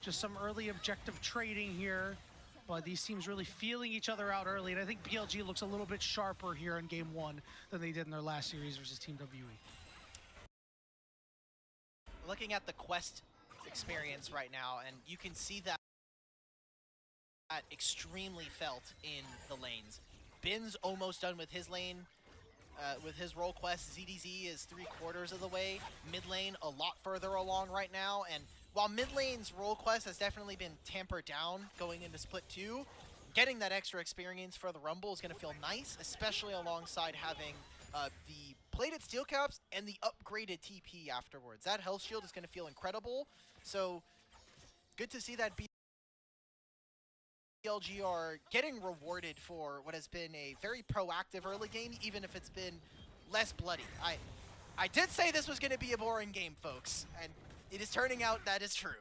Just some early objective trading here. But these teams really feeling each other out early. And I think BLG looks a little bit sharper here in game one than they did in their last series versus Team WE. Looking at the quest experience right now, and you can see that extremely felt in the lanes. Bin's almost done with his lane, with his role quest. ZDZ is 3/4 of the way. Mid lane a lot further along right now, and while mid lane's role quest has definitely been tampered down going into split 2, getting that extra experience for the Rumble is going to feel nice, especially alongside having the plated steel caps and the upgraded TP afterwards. That health shield is going to feel incredible, so good to see that BLG are getting rewarded for what has been a very proactive early game, even if it's been less bloody. I did say this was going to be a boring game, folks, and it is turning out that is true.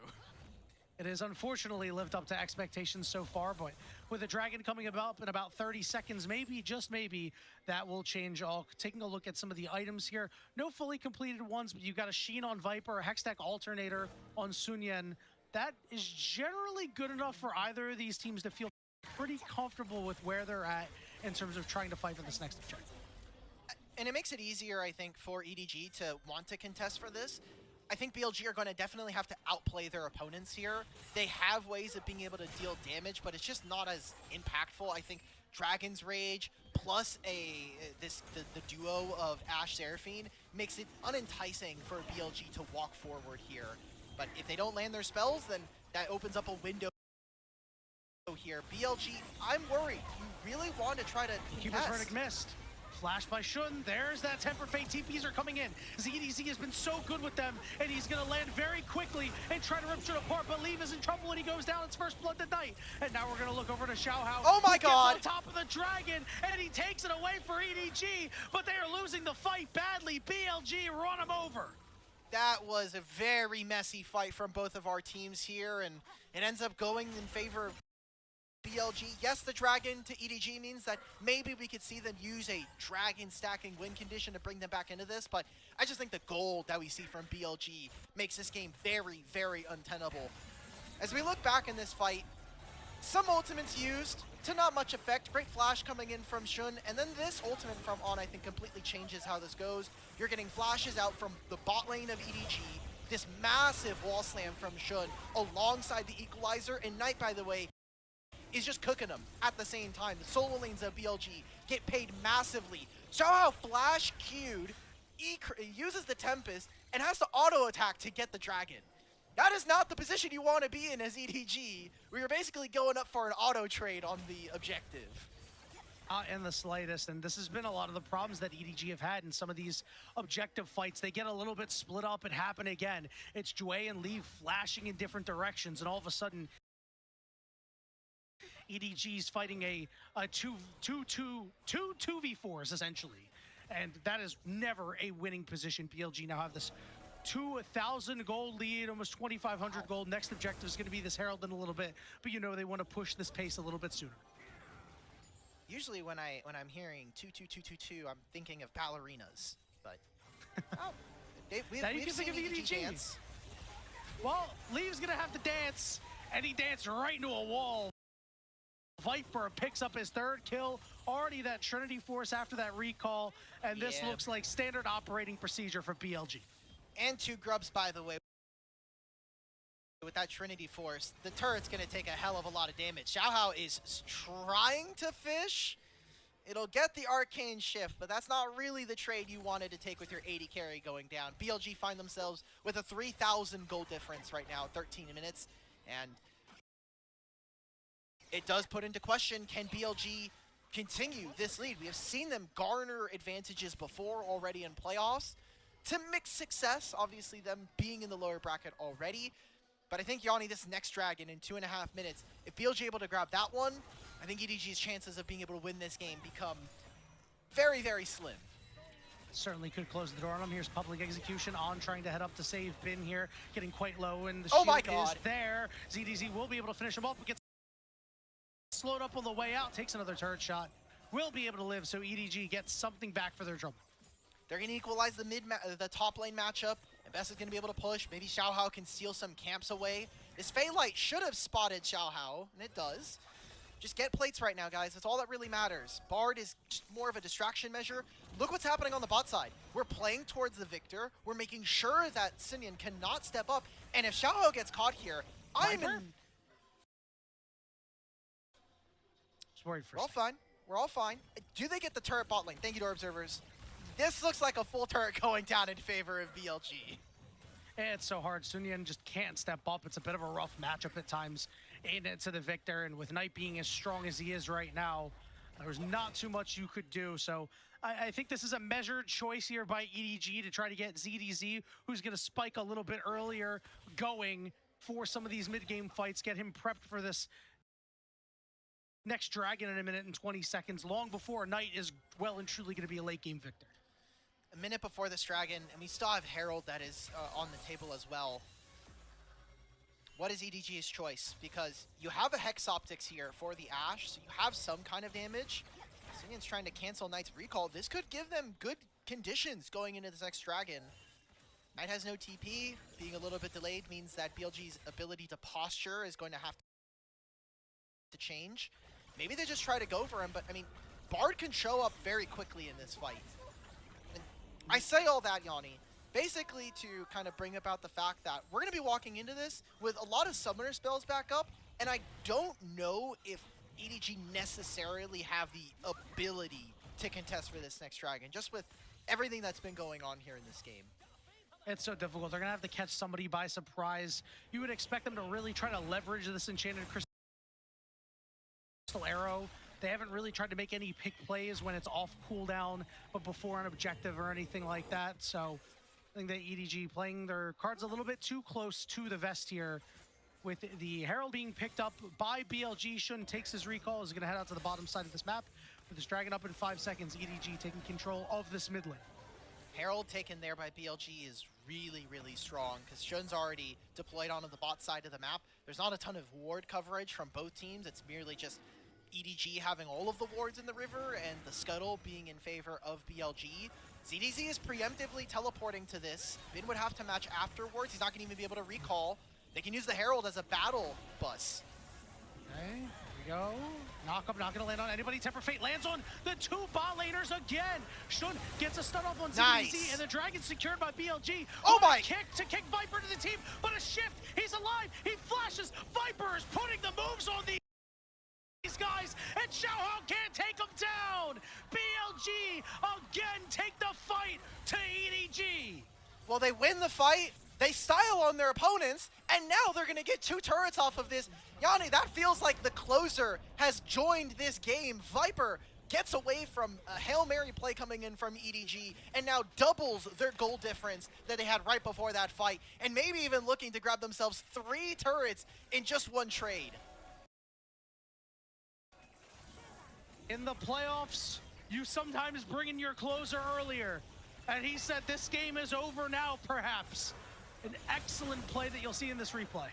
It has unfortunately lived up to expectations so far, but with the Dragon coming up in about 30 seconds, maybe, just maybe, that will change all. Taking a look at some of the items here. No fully completed ones, but you've got a Sheen on Viper, a Hextech Alternator on Sunyen. That is generally good enough for either of these teams to feel pretty comfortable with where they're at in terms of trying to fight for this next objective. And it makes it easier, I think, for EDG to want to contest for this. I think BLG are going to definitely have to outplay their opponents here. They have ways of being able to deal damage, but it's just not as impactful. I think Dragon's Rage plus the duo of Ashe Seraphine makes it unenticing for BLG to walk forward here. But if they don't land their spells, then that opens up a window here. BLG, I'm worried. You really want to try to Keeper's Verdict missed. Flash by Shun. There's that Temper Fate. TPs are coming in. ZDZ has been so good with them, and he's going to land very quickly and try to rip Shun apart, but Leave is in trouble when he goes down. It's first blood tonight. And now we're going to look over to Xiaohao. Oh my God! Gets on top of the Dragon, and he takes it away for EDG, but they are losing the fight badly. BLG run him over. That was a very messy fight from both of our teams here, and it ends up going in favor of BLG. Yes, the Dragon to EDG means that maybe we could see them use a Dragon stacking win condition to bring them back into this, but I just think the gold that we see from BLG makes this game very, very untenable. As we look back in this fight, some ultimates used to not much effect. Great flash coming in from Shun, and then this ultimate from On I think completely changes how this goes. You're getting flashes out from the bot lane of EDG, this massive wall slam from Shun alongside the equalizer, and Knight, by the way, is just cooking them at the same time. The solo lanes of BLG get paid massively. So how Flash queued, uses the Tempest, and has to auto attack to get the Dragon. That is not the position you want to be in as EDG, where you're basically going up for an auto trade on the objective. Not in the slightest, and this has been a lot of the problems that EDG have had in some of these objective fights. They get a little bit split up and happen again. It's Jue and Leave flashing in different directions, and all of a sudden, EDG's fighting a 2v4s essentially, and that is never a winning position. BLG now have this 2,000 gold lead, almost 2,500 gold. Next objective is going to be this Herald in a little bit, but you know they want to push this pace a little bit sooner. Usually when I'm hearing 2-2-2-2-2, I'm thinking of ballerinas, but we've seen EDG dance. Well, Leave's gonna have to dance, and he danced right into a wall. Viper picks up his third kill, already that Trinity Force after that recall, and this looks like standard operating procedure for BLG. And 2 grubs, by the way. With that Trinity Force, the turret's gonna take a hell of a lot of damage. Xiaohao is trying to fish. It'll get the Arcane Shift, but that's not really the trade you wanted to take with your 80 carry going down. BLG find themselves with a 3,000 gold difference right now, 13 minutes, and it does put into question, can BLG continue this lead? We have seen them garner advantages before already in playoffs to mixed success, obviously them being in the lower bracket already. But I think, Yanni, this next Dragon in 2.5 minutes, if BLG able to grab that one, I think EDG's chances of being able to win this game become very, very slim. Certainly could close the door on him. Here's public execution on trying to head up to save Bin here, getting quite low, and the shield is there. ZDZ will be able to finish him off, but gets slowed up on the way out, takes another turret shot, will be able to live, so EDG gets something back for their trouble. They're going to equalize the top lane matchup, and Best is going to be able to push. Maybe Xiaohao can steal some camps away This Phaelite should have spotted Xiaohao, and it does. Just get plates right now, guys. That's all that really matters. Bard is just more of a distraction measure. Look what's happening on the bot side. We're playing towards the victor. We're making sure that Sinyan cannot step up. And if Xiaohao gets caught here, I'm in... Worried for We're all fine. We're all fine. Do they get the turret bot lane? Thank you to our observers. This looks like a full turret going down in favor of BLG. It's so hard. Sunyan just can't step up. It's a bit of a rough matchup at times into the victor, and with Knight being as strong as he is right now, there's not too much you could do. So I think this is a measured choice here by EDG to try to get ZDZ, who's going to spike a little bit earlier, going for some of these mid-game fights, get him prepped for this next dragon in a minute and 20 seconds, long before Knight is well and truly going to be a late-game victor. A minute before this dragon, and we still have Herald that is on the table as well. What is EDG's choice? Because you have a Hex Optics here for the Ashe, so you have some kind of damage. Sinyan's trying to cancel Knight's recall. This could give them good conditions going into this next dragon. Knight has no TP. Being a little bit delayed means that BLG's ability to posture is going to have to change. Maybe they just try to go for him, but I mean, Bard can show up very quickly in this fight. And I say all that, Yanni, basically to kind of bring about the fact that we're going to be walking into this with a lot of summoner spells back up, and I don't know if EDG necessarily have the ability to contest for this next dragon, just with everything that's been going on here in this game. It's so difficult. They're going to have to catch somebody by surprise. You would expect them to really try to leverage this Enchanted Crystal Arrow. They haven't really tried to make any pick plays when it's off cooldown, but before an objective or anything like that. So I think that EDG playing their cards a little bit too close to the vest here. With the Herald being picked up by BLG, Shun takes his recall, is going to head out to the bottom side of this map. With this dragon up in 5 seconds, EDG taking control of this mid lane. Herald taken there by BLG is really, really strong because Shun's already deployed onto the bot side of the map. There's not a ton of ward coverage from both teams. It's merely just EDG having all of the wards in the river and the scuttle being in favor of BLG. ZDZ is preemptively teleporting to this. Bin would have to match afterwards. He's not going to even be able to recall. They can use the Herald as a battle bus. Okay, here we go. Knock up, not going to land on anybody. Temper Fate lands on the 2 bot laners again. Shun gets a stun off on ZDZ, and the dragon secured by BLG. Oh my! Kick to kick Viper to the team, but a shift. He's alive. He flashes. Viper is putting the moves on these guys, and Xiaohao can't take them down. BLG again take the fight to EDG. Well, they win the fight. They style on their opponents, and now they're going to get 2 turrets off of this. Yanni, that feels like the closer has joined this game. Viper gets away from a Hail Mary play coming in from EDG, and now doubles their goal difference that they had right before that fight, and maybe even looking to grab themselves 3 turrets in just one trade. In the playoffs, you sometimes bring in your closer earlier, and he said this game is over now, perhaps. An excellent play that you'll see in this replay.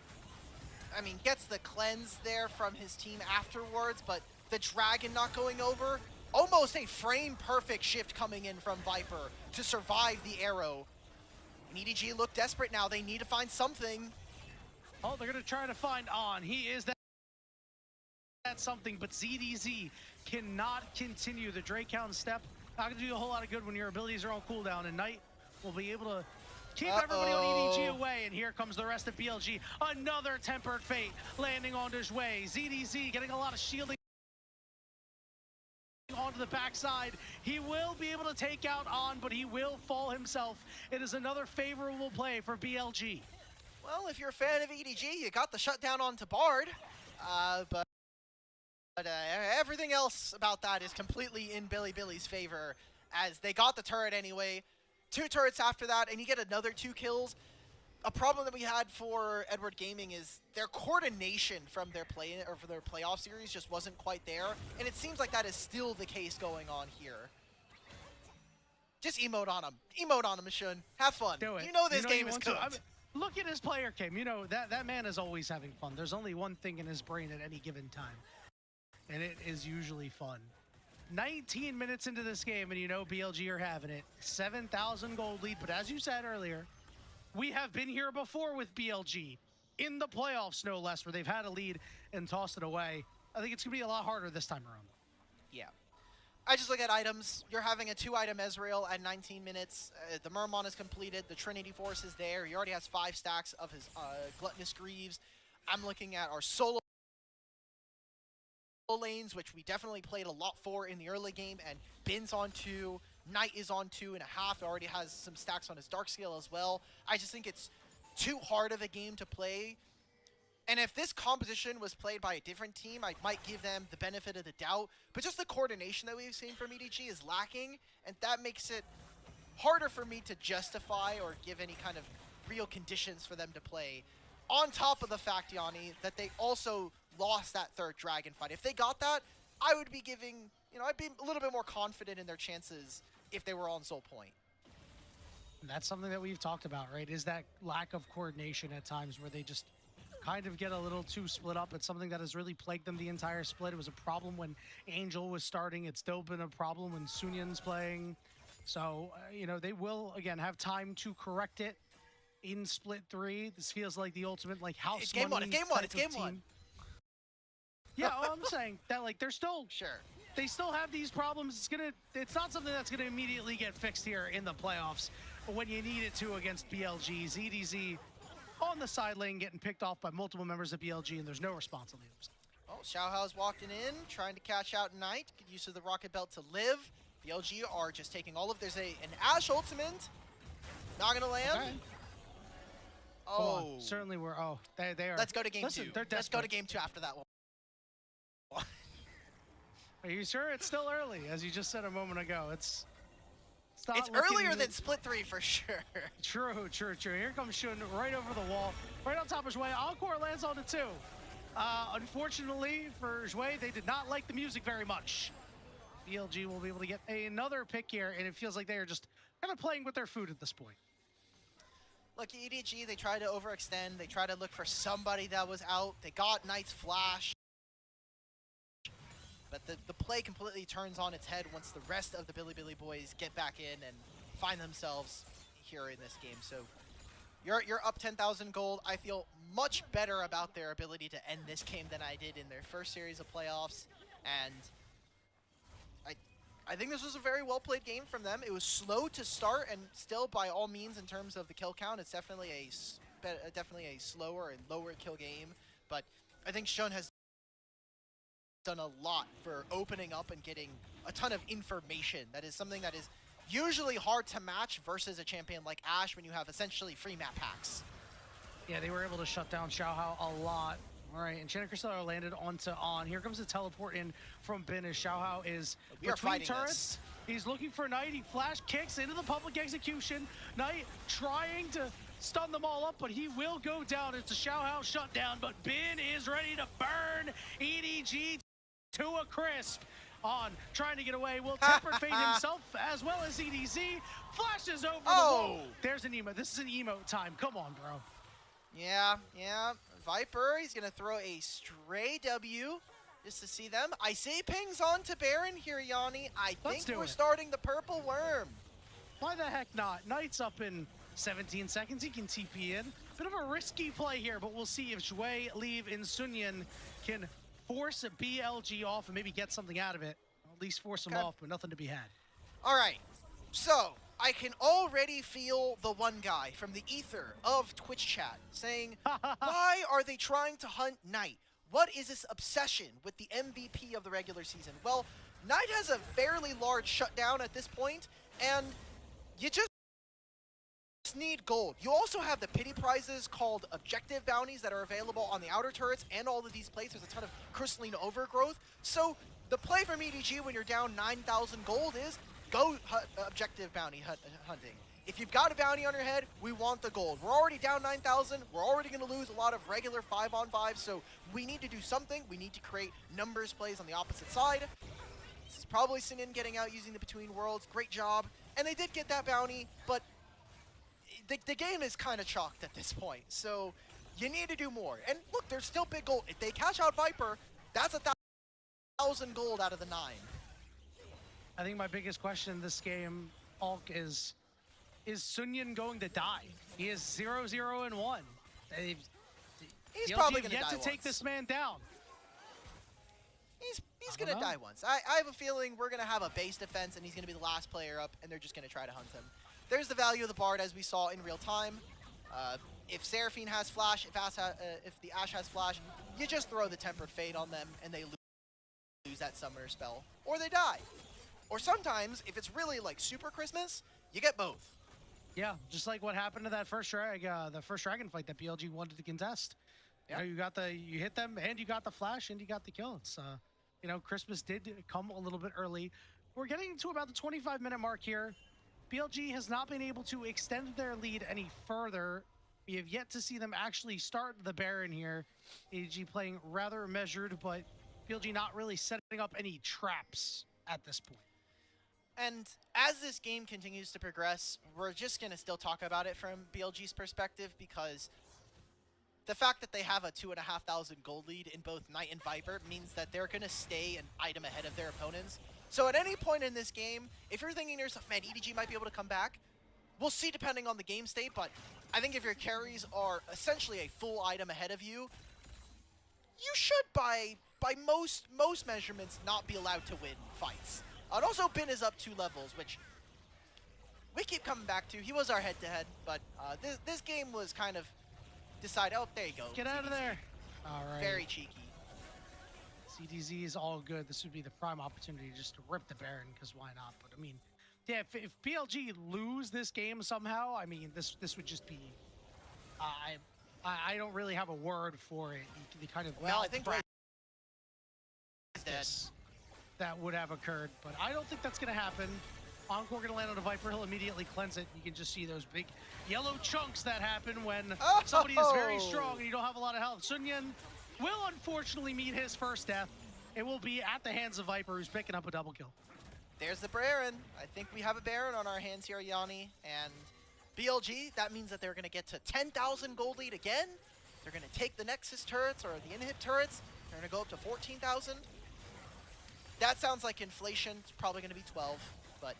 I mean, gets the cleanse there from his team afterwards, but the dragon not going over. Almost a frame-perfect shift coming in from Viper to survive the arrow. And EDG look desperate now. They need to find something. Oh, they're going to try to find On. He is that something, but ZDZ cannot continue the Drake Hound step. Not going to do a whole lot of good when your abilities are on cooldown, and Knight will be able to keep everybody on EDG away, and here comes the rest of BLG. Another Tempered Fate landing on his way. ZDZ getting a lot of shielding onto the backside. He will be able to take out On, but he will fall himself. It is another favorable play for BLG. Well, if you're a fan of EDG, you got the shutdown onto Bard, but everything else about that is completely in Billy's favor, as they got the turret anyway. 2 turrets after that, and you get another 2 kills. A problem that we had for Edward Gaming is their coordination from their playoff series just wasn't quite there, and it seems like that is still the case going on here. Just emote on him. Emote on him, Shun. Have fun. Do it. You know this game is cooked. I mean, look at his player cam. You know, that man is always having fun. There's only one thing in his brain at any given time, and it is usually fun. 19 minutes into this game, and you know BLG are having it. 7,000 gold lead, but as you said earlier, we have been here before with BLG. in the playoffs, no less, where they've had a lead and tossed it away. I think it's going to be a lot harder this time around. Yeah. I just look at items. You're having a 2-item Ezreal at 19 minutes. The Murmon is completed. The Trinity Force is there. He already has 5 stacks of his Gluttonous Greaves. I'm looking at our solo lanes, which we definitely played a lot for in the early game, and Bin's on 2. Knight is on 2.5. Already has some stacks on his Darkscale as well. I just think it's too hard of a game to play. And if this composition was played by a different team, I might give them the benefit of the doubt. But just the coordination that we've seen from EDG is lacking, and that makes it harder for me to justify or give any kind of real conditions for them to play. On top of the fact, Yanni, that they also lost that 3rd Dragon fight. If they got that, I would be giving, I'd be a little bit more confident in their chances if they were on Soul Point. That's something that we've talked about, right? Is that lack of coordination at times where they just kind of get a little too split up. It's something that has really plagued them the entire split. It was a problem when Angel was starting. It's still been a problem when Sunyan's playing. So, they will, again, have time to correct it in split 3. This feels like the ultimate, house It's game money 1, it's game 1, it's game team. 1. Yeah, I'm saying that, they're still... Sure. They still have these problems. It's not something that's gonna immediately get fixed here in the playoffs. But when you need it to against BLG, ZDZ on the side lane getting picked off by multiple members of BLG, and there's no response on the other side. Oh, Xiaohao's walking in, trying to catch out Knight. Good use of the Rocket Belt to live. BLG are just taking all of... There's an Ashe ultimate. Not gonna land. Okay. Oh. Certainly we're... Oh, they are... Let's go to game 2. They're Let's go to desperate. game 2 after that one. Are you sure? It's still early, as you just said a moment ago. It's earlier than split 3 for sure. True. Here comes Shun right over the wall, right on top of Xue. Encore lands on the 2. Unfortunately for Xue, they did not like the music very much. BLG will be able to get another pick here, and it feels like they are just kind of playing with their food at this point. Look, EDG, they tried to overextend. They tried to look for somebody that was out. They got Knight's flash. But the play completely turns on its head once the rest of the Billy boys get back in and find themselves here in this game. So you're up 10,000 gold. I feel much better about their ability to end this game than I did in their first series of playoffs. And I think this was a very well-played game from them. It was slow to start, and still, by all means, in terms of the kill count, it's definitely a slower and lower kill game. But I think Shun has done a lot for opening up and getting a ton of information. That is something that is usually hard to match versus a champion like Ashe when you have essentially free map packs. Yeah, they were able to shut down Xiaohao a lot. All right, and Shannon Crystal landed onto On. Here comes the teleport in from Bin as Xiaohao is between turrets. He's looking for Knight. He flash kicks into the public execution. Knight trying to stun them all up, but he will go down. It's a Xiaohao shutdown, but Bin is ready to burn EDG to a crisp. On trying to get away, will Tempered Fate himself as well as EDZ flashes over the wall. There's an emote. This is an emote time. Come on, bro. Yeah. Viper, he's gonna throw a stray W just to see them. I see pings on to Baron here, Yanni. I think we're starting the purple worm. Why the heck not? Knight's up in 17 seconds. He can TP in. Bit of a risky play here, but we'll see if Xue, Leave, and Sunyan can force a BLG off and maybe get something out of it. At least force them off, but nothing to be had. All right, so I can already feel the one guy from the ether of Twitch chat saying, why are they trying to hunt Knight? What is this obsession with the MVP of the regular season? Well, Knight has a fairly large shutdown at this point, and you just need gold. You also have the pity prizes called objective bounties that are available on the outer turrets and all of these places. There's a ton of crystalline overgrowth. So the play from EDG when you're down 9,000 gold is go objective bounty hunting. If you've got a bounty on your head, we want the gold. We're already down 9,000. We're already going to lose a lot of regular 5-on-5, so we need to do something. We need to create numbers plays on the opposite side. This is probably Sinin getting out using the Between Worlds. Great job. And they did get that bounty, but the game is kind of chalked at this point, so you need to do more. And look, there's still big gold. If they cash out Viper, that's 1,000 gold out of the 9. I think my biggest question in this game, Hulk, is Sunyan going to die? He is 0-0-1. He's PLG probably have going to die yet to take this man down. He's going to die once. I have a feeling we're going to have a base defense, and he's going to be the last player up, and they're just going to try to hunt him. There's the value of the Bard, as we saw in real time. If Seraphine has Flash, if the Ashe has Flash, you just throw the Tempered Fate on them, and they lose that Summoner spell. Or they die. Or sometimes, if it's really like Super Christmas, you get both. Yeah, just like what happened to that first dragon fight that BLG wanted to contest. Yeah. You know, you hit them, and you got the flash, and you got the kill. It's you know, Christmas did come a little bit early. We're getting to about the 25-minute mark here. BLG has not been able to extend their lead any further. We have yet to see them actually start the Baron here. AG playing rather measured, but BLG not really setting up any traps at this point. And as this game continues to progress, we're just going to still talk about it from BLG's perspective, because the fact that they have a 2,500 gold lead in both Knight and Viper means that they're going to stay an item ahead of their opponents. So at any point in this game, if you're thinking to yourself, man, EDG might be able to come back, we'll see depending on the game state, but I think if your carries are essentially a full item ahead of you, you should, by most measurements, not be allowed to win fights. And also, Bin is up 2 levels, which we keep coming back to. He was our head-to-head, but this game was kind of decided. Oh, there you go. Get out of there. All right. Very cheeky. CDZ is all good. This would be the prime opportunity just to rip the Baron, because why not? But I mean, yeah, if PLG lose this game somehow, I mean, this would just be. I don't really have a word for it. The kind of well, I think Brad is dead. That would have occurred, but I don't think that's going to happen. Encore going to land on a Viper. He'll immediately cleanse it. You can just see those big yellow chunks that happen when somebody is very strong and you don't have a lot of health. Sunyan will unfortunately meet his first death. It will be at the hands of Viper, who's picking up a double kill. There's the Baron. I think we have a Baron on our hands here, Yanni. And BLG, that means that they're going to get to 10,000 gold lead again. They're going to take the Nexus turrets or the inhib turrets. They're going to go up to 14,000. That sounds like inflation. It's probably going to be 12, but...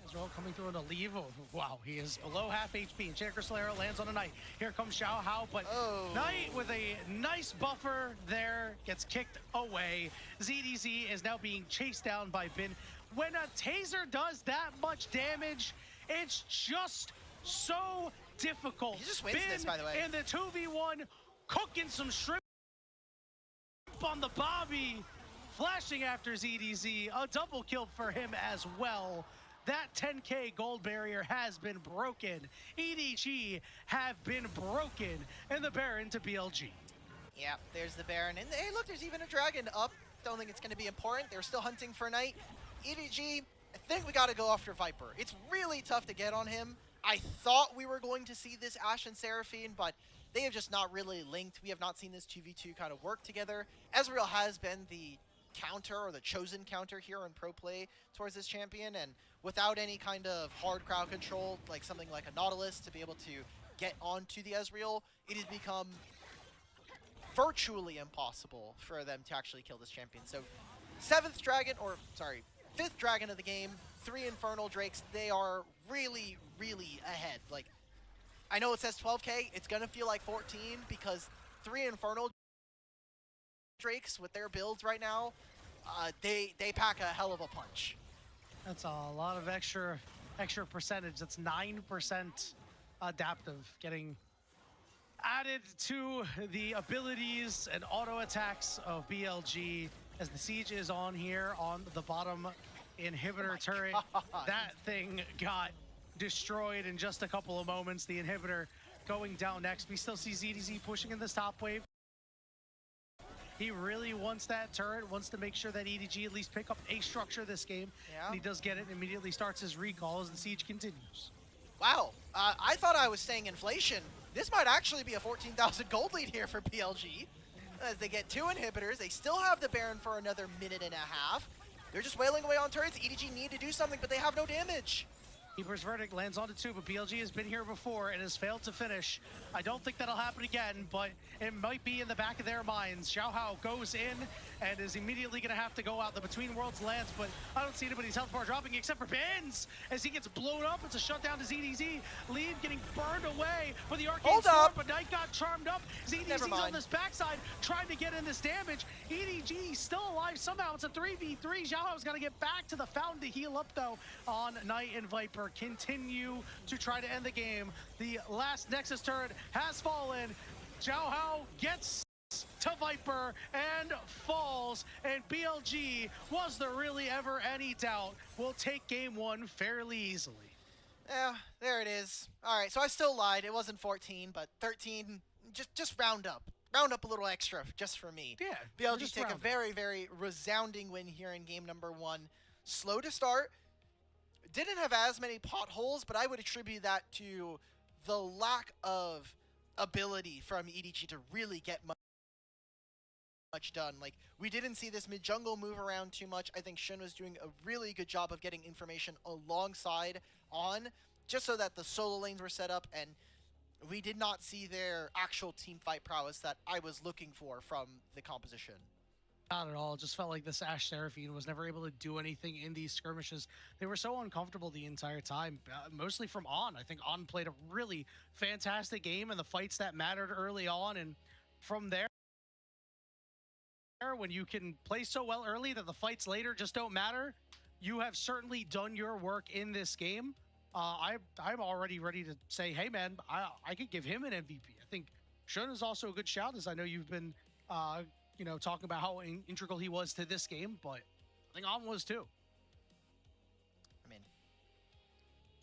Israel coming through on a leave. Oh, wow, he is below half HP. And Checker Slayer lands on a Knight. Here comes Xiao Hao, but Knight with a nice buffer there gets kicked away. ZDZ is now being chased down by Bin. When a taser does that much damage, it's just so difficult. He just wins Bin this, by the way. In the 2v1, cooking some shrimp on the Bobby, flashing after ZDZ. A double kill for him as well. That 10K gold barrier has been broken. EDG have been broken, and the Baron to BLG. Yeah, there's the Baron. And hey, look, there's even a Dragon up. Don't think it's going to be important. They're still hunting for Knight. EDG, I think we got to go after Viper. It's really tough to get on him. I thought we were going to see this Ashe and Seraphine, but they have just not really linked. We have not seen this 2v2 kind of work together. Ezreal has been the counter, or the chosen counter here in pro play towards this champion, and without any kind of hard crowd control, like something like a Nautilus to be able to get onto the Ezreal, it has become virtually impossible for them to actually kill this champion. So 5th dragon of the game, 3 Infernal Drakes. They are really, really ahead. Like, I know it says 12K, it's gonna feel like 14 because 3 Infernal Drakes with their builds right now, they pack a hell of a punch. That's a lot of extra percentage. That's 9% adaptive getting added to the abilities and auto attacks of BLG as the siege is on here on the bottom inhibitor turret. God. That thing got destroyed in just a couple of moments. The inhibitor going down next. We still see ZDZ pushing in this top wave. He really wants that turret, wants to make sure that EDG at least pick up a structure this game. Yeah. And he does get it and immediately starts his recall as the siege continues. Wow, I thought I was saying inflation. This might actually be a 14,000 gold lead here for PLG. As they get 2 inhibitors, they still have the Baron for another minute and a half. They're just wailing away on turrets. EDG need to do something, but they have no damage. Keeper's verdict lands onto 2, but BLG has been here before and has failed to finish. I don't think that'll happen again, but it might be in the back of their minds. Xiaohao goes in and is immediately going to have to go out. The Between Worlds lands, but I don't see anybody's health bar dropping except for Benz as he gets blown up. It's a shutdown to ZDZ. Leave getting burned away for the Arcane Hold Storm, up. but Knight got charmed up. ZDZ's on this backside trying to get in this damage. EDG still alive somehow. It's a 3v3. Xiaohao's got to get back to the fountain to heal up though on Knight and Viper. Continue to try to end the game. The last Nexus turret has fallen. Xiaohao gets to Viper and falls, and BLG, was there really ever any doubt, will take game 1 fairly easily. Yeah, there it is. All right, so I still lied. It wasn't 14, but 13. Just round up. Round up a little extra just for me. Yeah. BLG take a very, very resounding win here in game number 1. Slow to start. Didn't have as many potholes, but I would attribute that to the lack of ability from EDG to really get much done. Like, we didn't see this mid-jungle move around too much. I think Shun was doing a really good job of getting information alongside on, just so that the solo lanes were set up, and we did not see their actual team fight prowess that I was looking for from the composition. Not at all. It just felt like this Ashe Seraphine was never able to do anything in these skirmishes. They were so uncomfortable the entire time, mostly from On. I think On played a really fantastic game in the fights that mattered early on, and from there, when you can play so well early that the fights later just don't matter, you have certainly done your work in this game. I'm already ready to say, hey man, I could give him an MVP. I think Shun is also a good shout, as I know you've been you know, talking about how integral he was to this game, but I think On was too. I mean,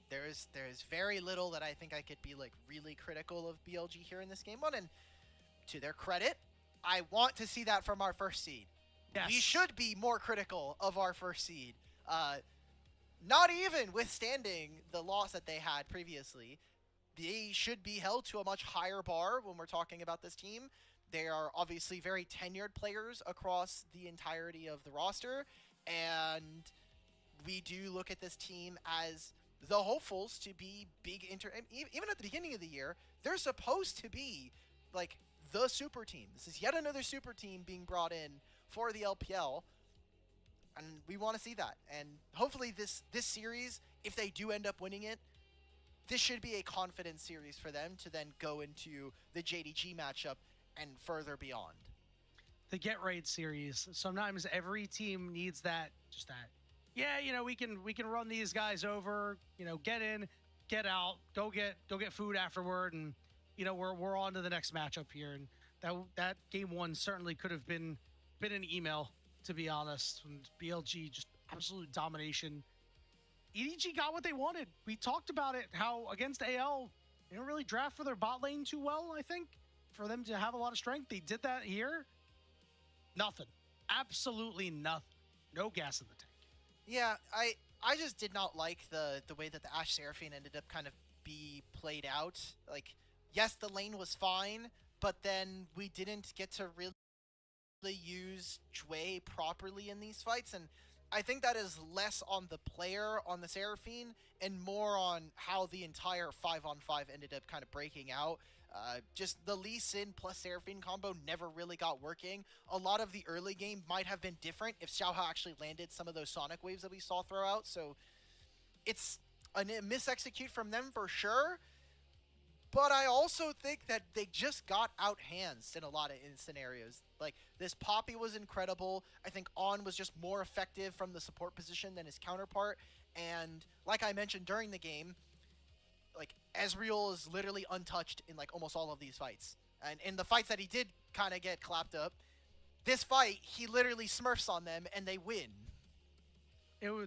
there's very little that I think I could be like really critical of BLG here in this game one, and to their credit, I want to see that from our first seed. Yes. We should be more critical of our first seed. Not even withstanding the loss that they had previously, they should be held to a much higher bar when we're talking about this team. They are obviously very tenured players across the entirety of the roster, and we do look at this team as the hopefuls to be big even at the beginning of the year, they're supposed to be like the super team. This is yet another super team being brought in for the LPL, and we want to see that. And hopefully this series, if they do end up winning it, this should be a confidence series for them to then go into the JDG matchup and further beyond. The Get Right series. Sometimes every team needs that, just that. Yeah, you know, we can run these guys over, you know, get in, get out, go get food afterward, and you know, we're on to the next matchup here. And that game 1 certainly could have been an email, to be honest. And BLG just absolute domination. EDG got what they wanted. We talked about it, how against AL, they don't really draft for their bot lane too well, I think, for them to have a lot of strength. They did that here. Nothing. Absolutely nothing. No gas in the tank. Yeah, I just did not like the way that the Ashe Seraphine ended up kind of be played out. Like, yes, the lane was fine, but then we didn't get to really use Csgo properly in these fights, and I think that is less on the player on the Seraphine and more on how the entire 5-on-5 ended up kind of breaking out. Just the Lee Sin plus Seraphine combo never really got working. A lot of the early game might have been different if Xiaohao actually landed some of those Sonic waves that we saw throw out. So it's a misexecute from them for sure. But I also think that they just got out-handsed in a lot of scenarios. Like, this Poppy was incredible. I think On was just more effective from the support position than his counterpart. And like I mentioned during the game, like, Ezreal is literally untouched in like almost all of these fights. And in the fights that he did kind of get clapped up, this fight, he literally smurfs on them and they win.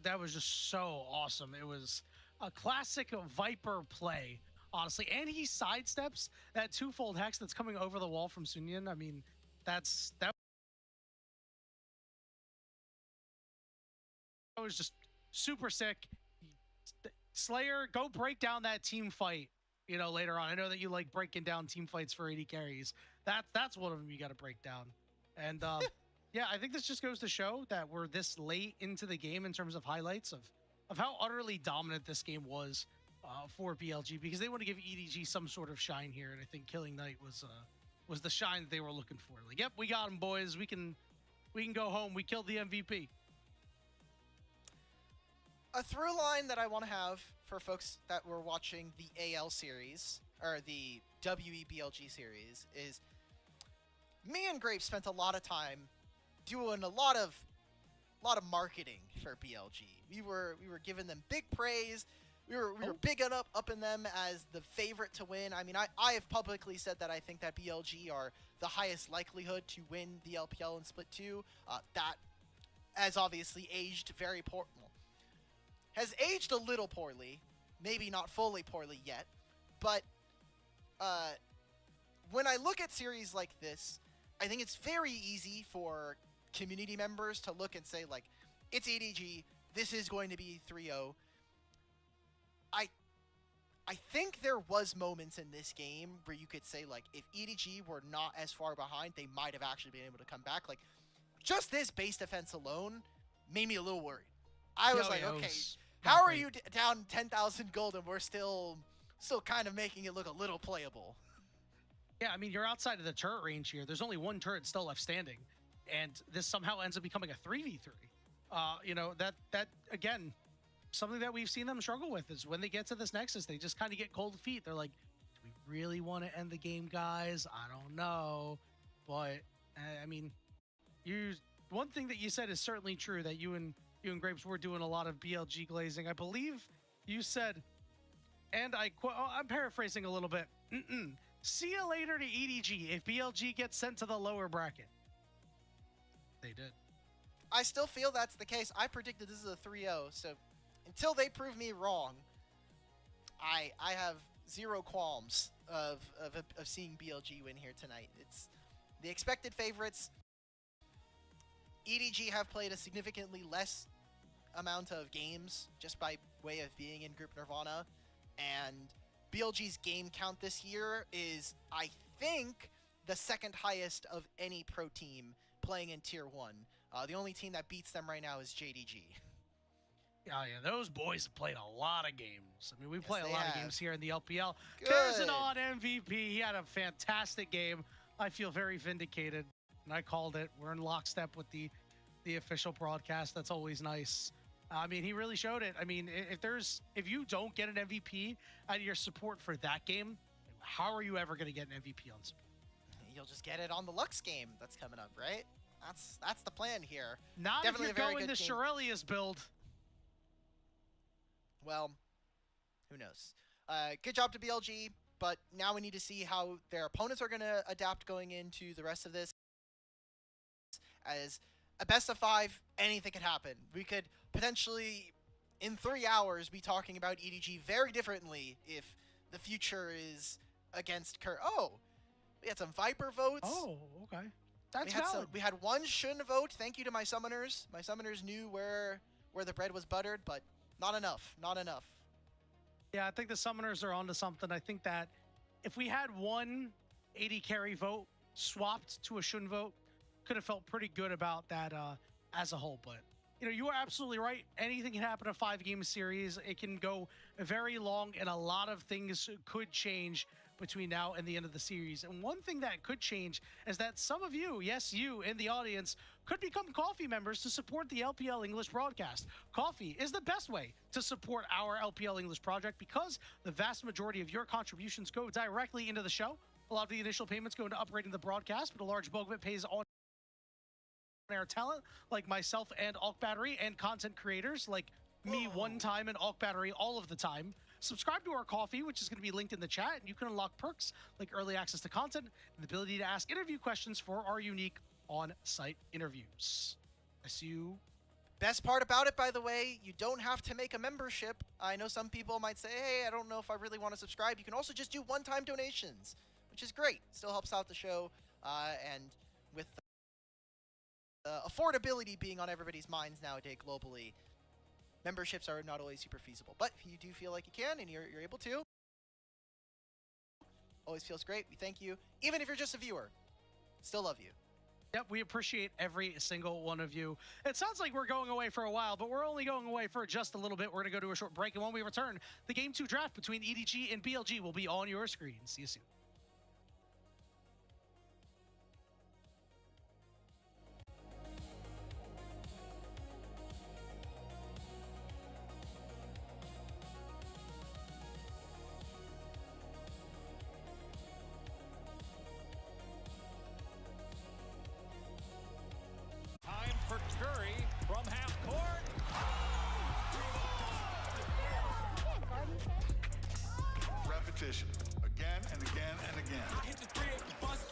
That was just so awesome. It was a classic Viper play, honestly. And he sidesteps that twofold hex that's coming over the wall from Sunyan. I mean, that was just super sick. Slayer, go break down that team fight, you know, later on. I know that you like breaking down team fights for AD carries. That's one of them you got to break down. And yeah, I think this just goes to show that we're this late into the game in terms of highlights of of how utterly dominant this game was for BLG, because they want to give EDG some sort of shine here, and I think Killing Knight was the shine that they were looking for. Like, yep, we got him, boys. We can go home. We killed the MVP. A through line that I want to have for folks that were watching the AL series, or the WEBLG series, is me and Grape spent a lot of time doing a lot of marketing for BLG. We were giving them big praise. We were big up in them as the favorite to win. I mean, I have publicly said that I think that BLG are the highest likelihood to win the LPL in Split 2. That has obviously aged very poor. Has aged a little poorly, maybe not fully poorly yet, but when I look at series like this, I think it's very easy for community members to look and say, like, it's EDG, this is going to be 3-0. I think there was moments in this game where you could say, like, if EDG were not as far behind, they might have actually been able to come back. Like, just this base defense alone made me a little worried. I was like, okay, how are you down 10,000 gold and we're still kind of making it look a little playable? Yeah, I mean, you're outside of the turret range here. There's only one turret still left standing, and this somehow ends up becoming a 3v3. You know, that again, something that we've seen them struggle with is when they get to this Nexus, they just kind of get cold feet. They're like, do we really want to end the game, guys? I don't know. But, I mean, one thing that you said is certainly true, that you and Grapes were doing a lot of BLG glazing. I believe you said, and I quote, I'm paraphrasing a little bit, see you later to EDG if BLG gets sent to the lower bracket. They did. I still feel that's the case. I predicted this is a 3-0, so until they prove me wrong, I have zero qualms of seeing BLG win here tonight. It's the expected favorites. EDG have played a significantly less amount of games just by way of being in Group Nirvana, and BLG's game count this year is, I think, the second highest of any pro team playing in Tier 1. The only team that beats them right now is JDG. Yeah, those boys have played a lot of games. I mean, we play a lot of games here in the LPL. Good. There's an odd MVP. He had a fantastic game. I feel very vindicated, and I called it. We're in lockstep with the official broadcast. That's always nice. I mean, he really showed it. I mean, if you don't get an MVP out of your support for that game, how are you ever going to get an MVP on support? You'll just get it on the Lux game that's coming up, right? That's the plan here. Not Definitely if you're going the Shirelius build. Well, who knows? Good job to BLG, but now we need to see how their opponents are going to adapt going into the rest of this. As a best of 5, anything could happen. We could potentially, in 3 hours, be talking about EDG very differently if the future is against Kurt. Oh, we had some Viper votes. Oh, okay. That's valid. We had one Shun vote. Thank you to my summoners. My summoners knew where the bread was buttered, but not enough. Not enough. Yeah, I think the summoners are onto something. I think that if we had one AD carry vote swapped to a Shun vote, could have felt pretty good about that as a whole. But, you know, you are absolutely right. Anything can happen in a 5-game series. It can go very long, and a lot of things could change between now and the end of the series. And one thing that could change is that some of you, yes, you in the audience, could become Coffee members to support the LPL English broadcast. Coffee is the best way to support our LPL English project because the vast majority of your contributions go directly into the show. A lot of the initial payments go into upgrading the broadcast, but a large bulk of it pays on air talent like myself and Alk Battery, and content creators like me one time and Alk Battery all of the time. Subscribe to our Coffee, which is going to be linked in the chat, and you can unlock perks like early access to content and the ability to ask interview questions for our unique on-site interviews. I see you. Best part about it, by the way, you don't have to make a membership. I know some people might say, hey, I don't know if I really want to subscribe. You can also just do one-time donations, which is great. Still helps out the show, and with affordability being on everybody's minds nowadays globally, memberships are not always super feasible. But if you do feel like you can and you're able to, always feels great. We thank you. Even if you're just a viewer, still love you. Yep, we appreciate every single one of you. It sounds like we're going away for a while, but we're only going away for just a little bit. We're going to go to a short break, and when we return, the Game 2 draft between EDG and BLG will be on your screen. See you soon. Time for Curry from half court. Repetition, again and again and again. Hit the three, bust.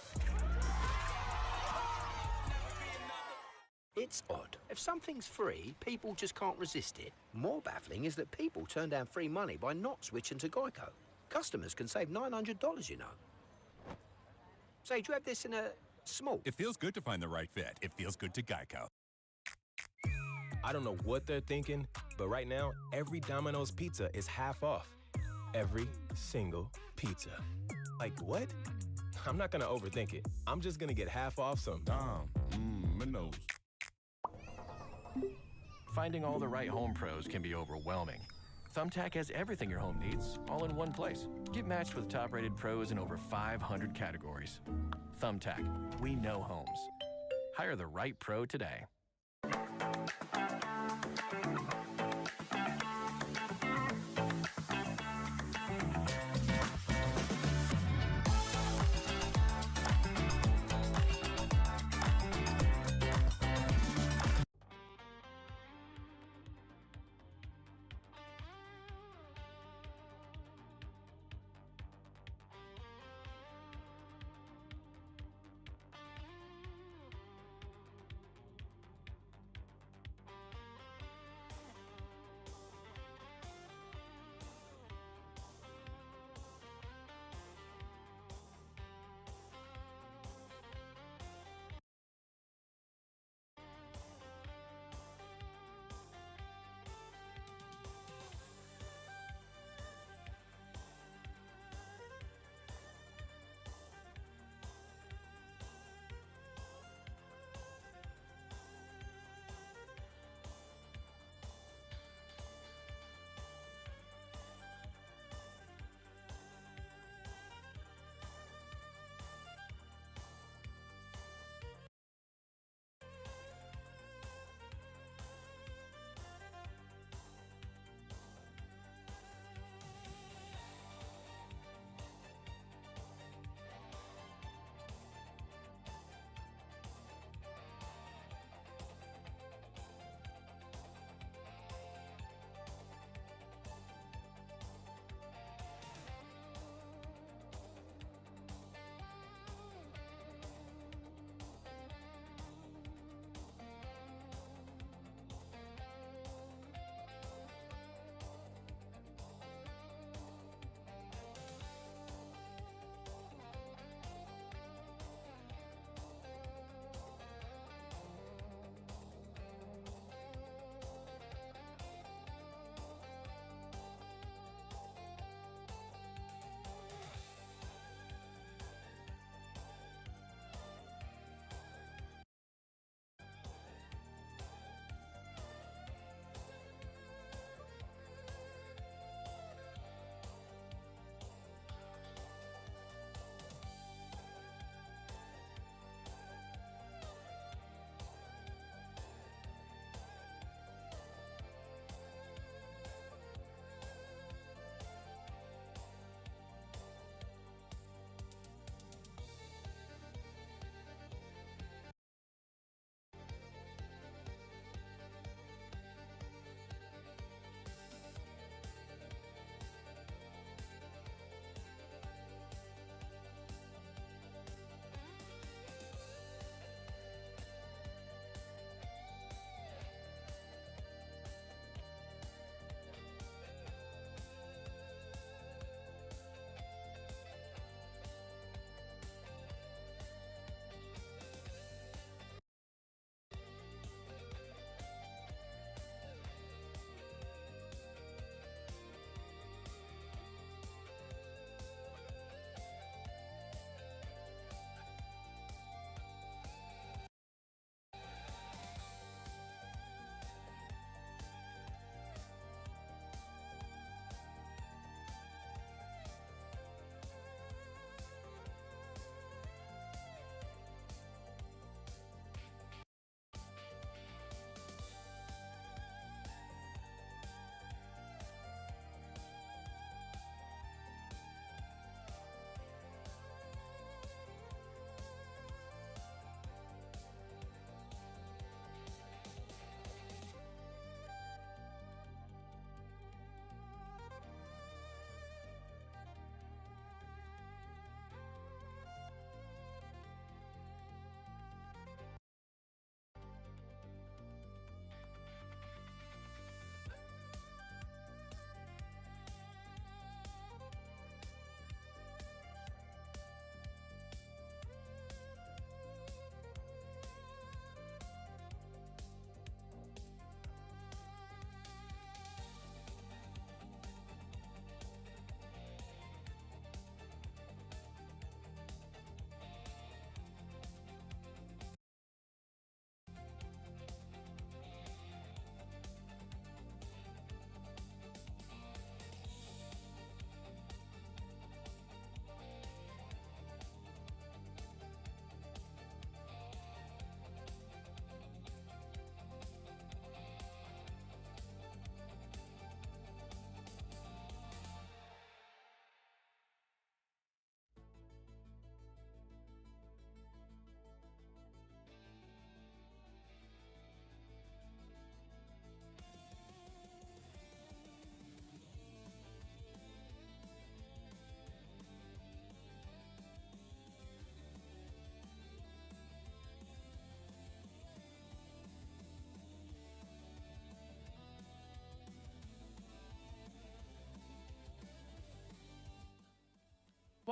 It's odd. If something's free, people just can't resist it. More baffling is that people turn down free money by not switching to Geico. Customers can save $900, you know. Say, do you have this in a small? It feels good to find the right fit. It feels good to Geico. I don't know what they're thinking, but right now, every Domino's pizza is half off. Every single pizza. Like, what? I'm not gonna overthink it. I'm just gonna get half off some. Minnows. Finding all the right home pros can be overwhelming. Thumbtack has everything your home needs, all in one place. Get matched with top-rated pros in over 500 categories. Thumbtack, we know homes. Hire the right pro today.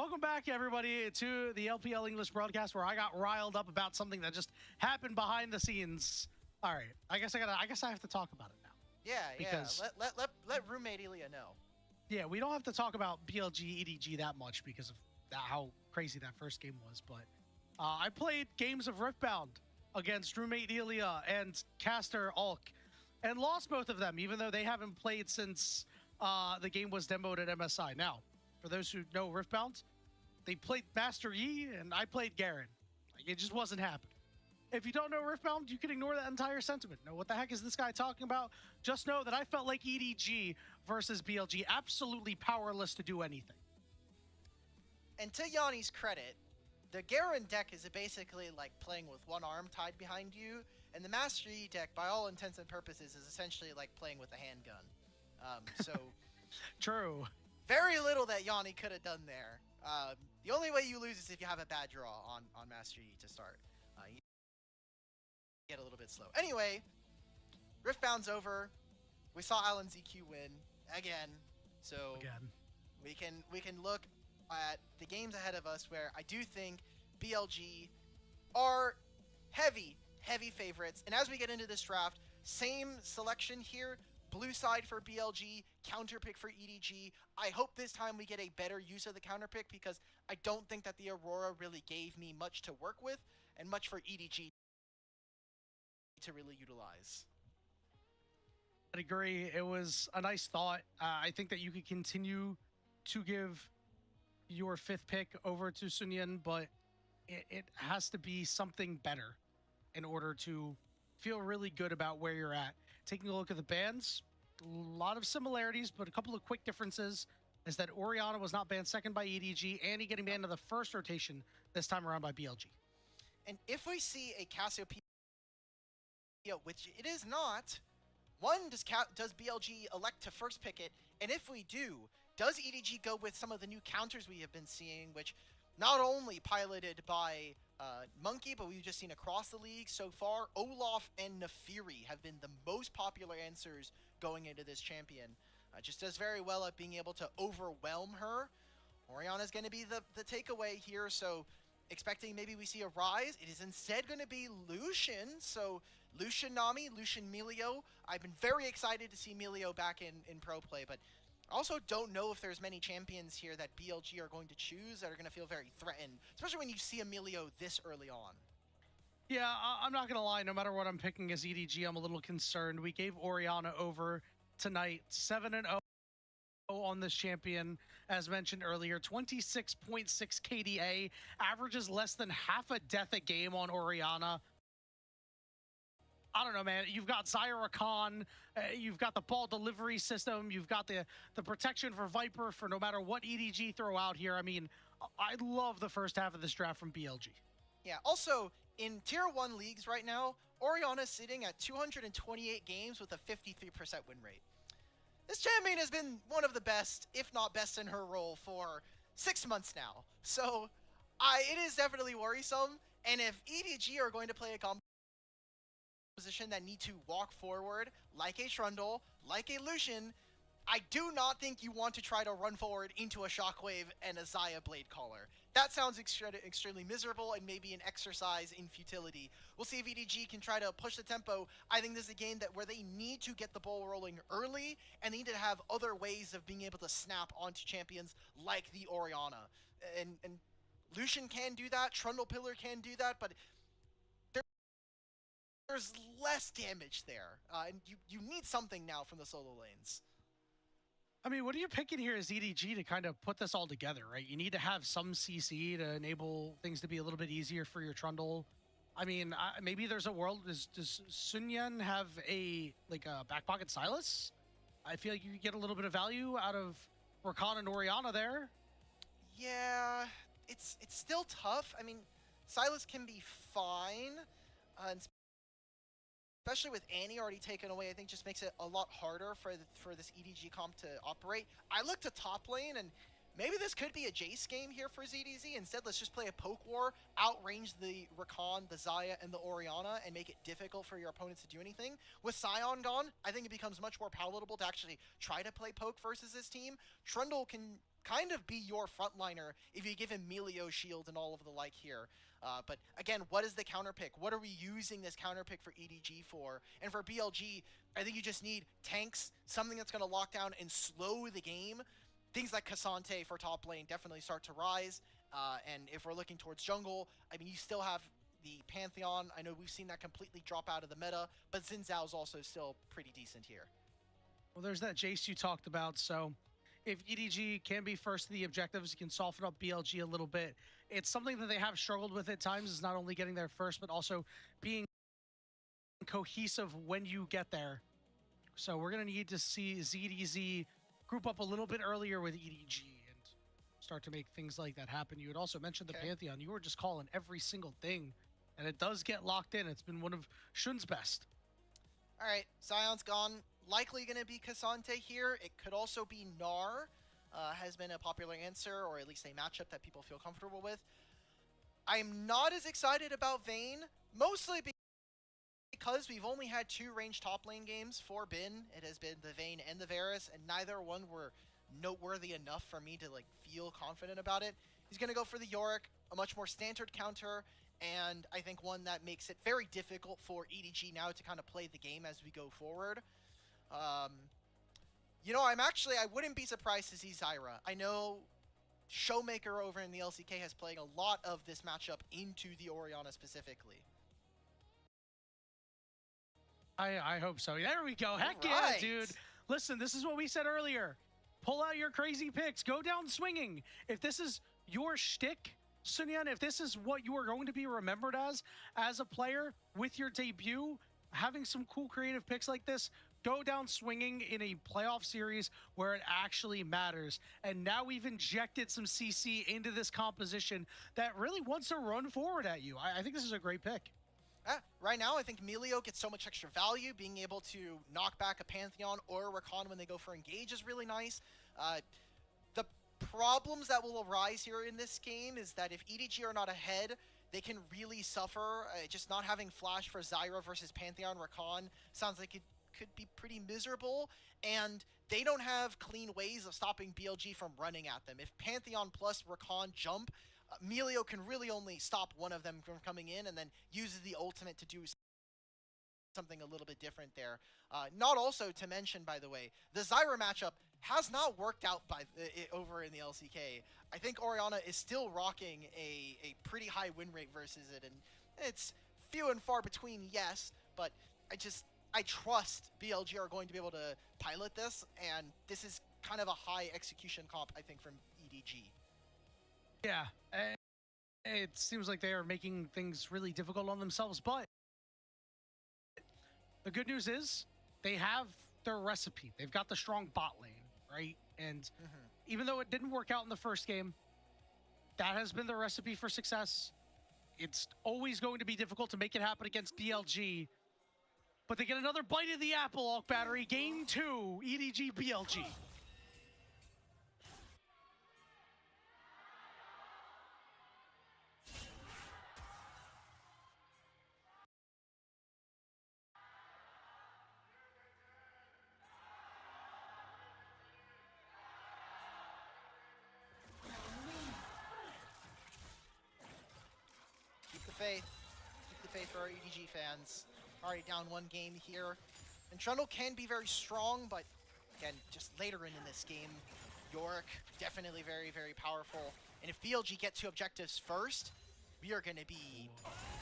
Welcome back, everybody, to the LPL English broadcast, where I got riled up about something that just happened behind the scenes. All right, I guess I have to talk about it now. Yeah, Because- let roommate Ilya know. Yeah, we don't have to talk about BLG EDG that much because of how crazy that first game was. But I played games of Riftbound against roommate Ilya and caster Ulk, and lost both of them, even though they haven't played since the game was demoed at MSI. Now, for those who know Riftbound, they played Master Yi, and I played Garen. Like, it just wasn't happening. If you don't know Riftbound, you can ignore that entire sentiment. Know what the heck is this guy talking about? Just know that I felt like EDG versus BLG, absolutely powerless to do anything. And to Yanni's credit, the Garen deck is basically like playing with one arm tied behind you, and the Master Yi deck, by all intents and purposes, is essentially like playing with a handgun. So True. very little that Yanni could have done there. The only way you lose is if you have a bad draw on Master Yi to start. You get a little bit slow. Anyway, Riftbound's over. We saw Alan ZQ win again, so Again. we can look at the games ahead of us, where I do think BLG are heavy favorites. And as we get into this draft, same selection here. Blue side for BLG, counter pick for EDG. I hope this time we get a better use of the counter pick, because I don't think that the Aurora really gave me much to work with and much for EDG to really utilize. I agree. It was a nice thought. I think that you could continue to give your fifth pick over to Sunyan, but it has to be something better in order to feel really good about where you're at. Taking a look at the bans, a lot of similarities, but a couple of quick differences is that Orianna was not banned second by EDG, and he getting banned in the first rotation this time around by BLG. And if we see a Cassiopeia, which it is not, one, does BLG elect to first pick it? And if we do, does EDG go with some of the new counters we have been seeing, which not only piloted by Monkey, but we've just seen across the league so far? Olaf and Nefiri have been the most popular answers going into this champion. Just does very well at being able to overwhelm her. Orianna's going to be the takeaway here, so expecting maybe we see a rise. It is instead going to be Lucian, so Lucian Nami, Lucian Melio. I've been very excited to see Melio back in pro play, but I also don't know if there's many champions here that BLG are going to choose that are going to feel very threatened, especially when you see Emilio this early on. Yeah, I'm not going to lie. No matter what I'm picking as EDG, I'm a little concerned. We gave Orianna over tonight, 7-0 on this champion, as mentioned earlier. 26.6 KDA, averages less than half a death a game on Orianna. I don't know, man. You've got Zyra Khan, you've got the ball delivery system, you've got the protection for Viper for no matter what EDG throw out here. I mean, I love the first half of this draft from BLG. Yeah, also, in Tier 1 leagues right now, Orianna's sitting at 228 games with a 53% win rate. This champion has been one of the best, if not best in her role, for 6 months now. So, it is definitely worrisome, and if EDG are going to play a composition that need to walk forward, like a Trundle, like a Lucian, I do not think you want to try to run forward into a Shockwave and a Xayah Blade Caller. That sounds extremely miserable and maybe an exercise in futility. We'll see if EDG can try to push the tempo. I think this is a game where they need to get the ball rolling early, and they need to have other ways of being able to snap onto champions like the Orianna. And Lucian can do that, Trundle Pillar can do that, but there's less damage there. And you need something now from the solo lanes. I mean, what are you picking here as EDG to kind of put this all together, right? You need to have some CC to enable things to be a little bit easier for your Trundle. I mean, maybe there's a world. Does Sunyan have a back pocket Silas? I feel like you get a little bit of value out of Rakan and Orianna there. Yeah, it's still tough. I mean, Silas can be fine, and especially with Annie already taken away, I think just makes it a lot harder for this EDG comp to operate. I looked at top lane, and maybe this could be a Jace game here for ZDZ. Instead, let's just play a poke war, outrange the Rakan, the Xayah, and the Orianna, and make it difficult for your opponents to do anything. With Sion gone, I think it becomes much more palatable to actually try to play poke versus this team. Trundle can kind of be your frontliner if you give him Melio shield and all of the like here. But again, what is the counter pick? What are we using this counter pick for EDG for? And for BLG, I think you just need tanks, something that's going to lock down and slow the game. Things like Cassante for top lane definitely start to rise. And if we're looking towards jungle, I mean, you still have the Pantheon. I know we've seen that completely drop out of the meta, but Xin Zhao's also still pretty decent here. Well, there's that Jace you talked about, so if EDG can be first to the objectives, you can soften up BLG a little bit. It's something that they have struggled with at times, is not only getting there first, but also being cohesive when you get there. So we're going to need to see ZDZ group up a little bit earlier with EDG and start to make things like that happen. You had also mentioned the Pantheon. You were just calling every single thing, and it does get locked in. It's been one of Shun's best. All right, Zion's gone. Likely going to be Cassante here. It could also be Gnar. Has been a popular answer, or at least a matchup that people feel comfortable with. I'm not as excited about Vayne, mostly because we've only had 2 ranged top lane games for Bin. It has been the Vayne and the Varus, and neither one were noteworthy enough for me to feel confident about it. He's going to go for the Yorick, a much more standard counter, and I think one that makes it very difficult for EDG now to kind of play the game as we go forward. You know, I wouldn't be surprised to see Zyra. I know Showmaker over in the LCK has played a lot of this matchup into the Orianna specifically. I hope so. There we go. Heck Right. yeah, dude. Listen, this is what we said earlier. Pull out your crazy picks. Go down swinging. If this is your shtick, Sunyan, if this is what you are going to be remembered as a player with your debut, having some cool creative picks like this, go down swinging in a playoff series where it actually matters. And now we've injected some CC into this composition that really wants to run forward at you. I think this is a great pick. Right now, I think Melio gets so much extra value. Being able to knock back a Pantheon or a Rakan when they go for engage is really nice. The problems that will arise here in this game is that if EDG are not ahead, they can really suffer. Just not having flash for Zyra versus Pantheon Rakan sounds like it could be pretty miserable, and they don't have clean ways of stopping BLG from running at them. If Pantheon plus Rakan jump, Melio can really only stop one of them from coming in, and then uses the ultimate to do something a little bit different there. Not also to mention, by the way, the Zyra matchup has not worked out over in the LCK. I think Orianna is still rocking a pretty high win rate versus it, and it's few and far between, yes, but I trust BLG are going to be able to pilot this, and this is kind of a high execution comp, I think, from EDG. Yeah, it seems like they are making things really difficult on themselves, but the good news is they have their recipe. They've got the strong bot lane, right? And even though it didn't work out in the first game, that has been the recipe for success. It's always going to be difficult to make it happen against BLG, but they get another bite of the apple, Alk Battery. Game 2, EDG BLG. Keep the faith for our EDG fans. Already down 1 game here. And Trundle can be very strong, but again, just later in this game, Yorick, definitely very, very powerful. And if BLG get 2 objectives first, we are going to be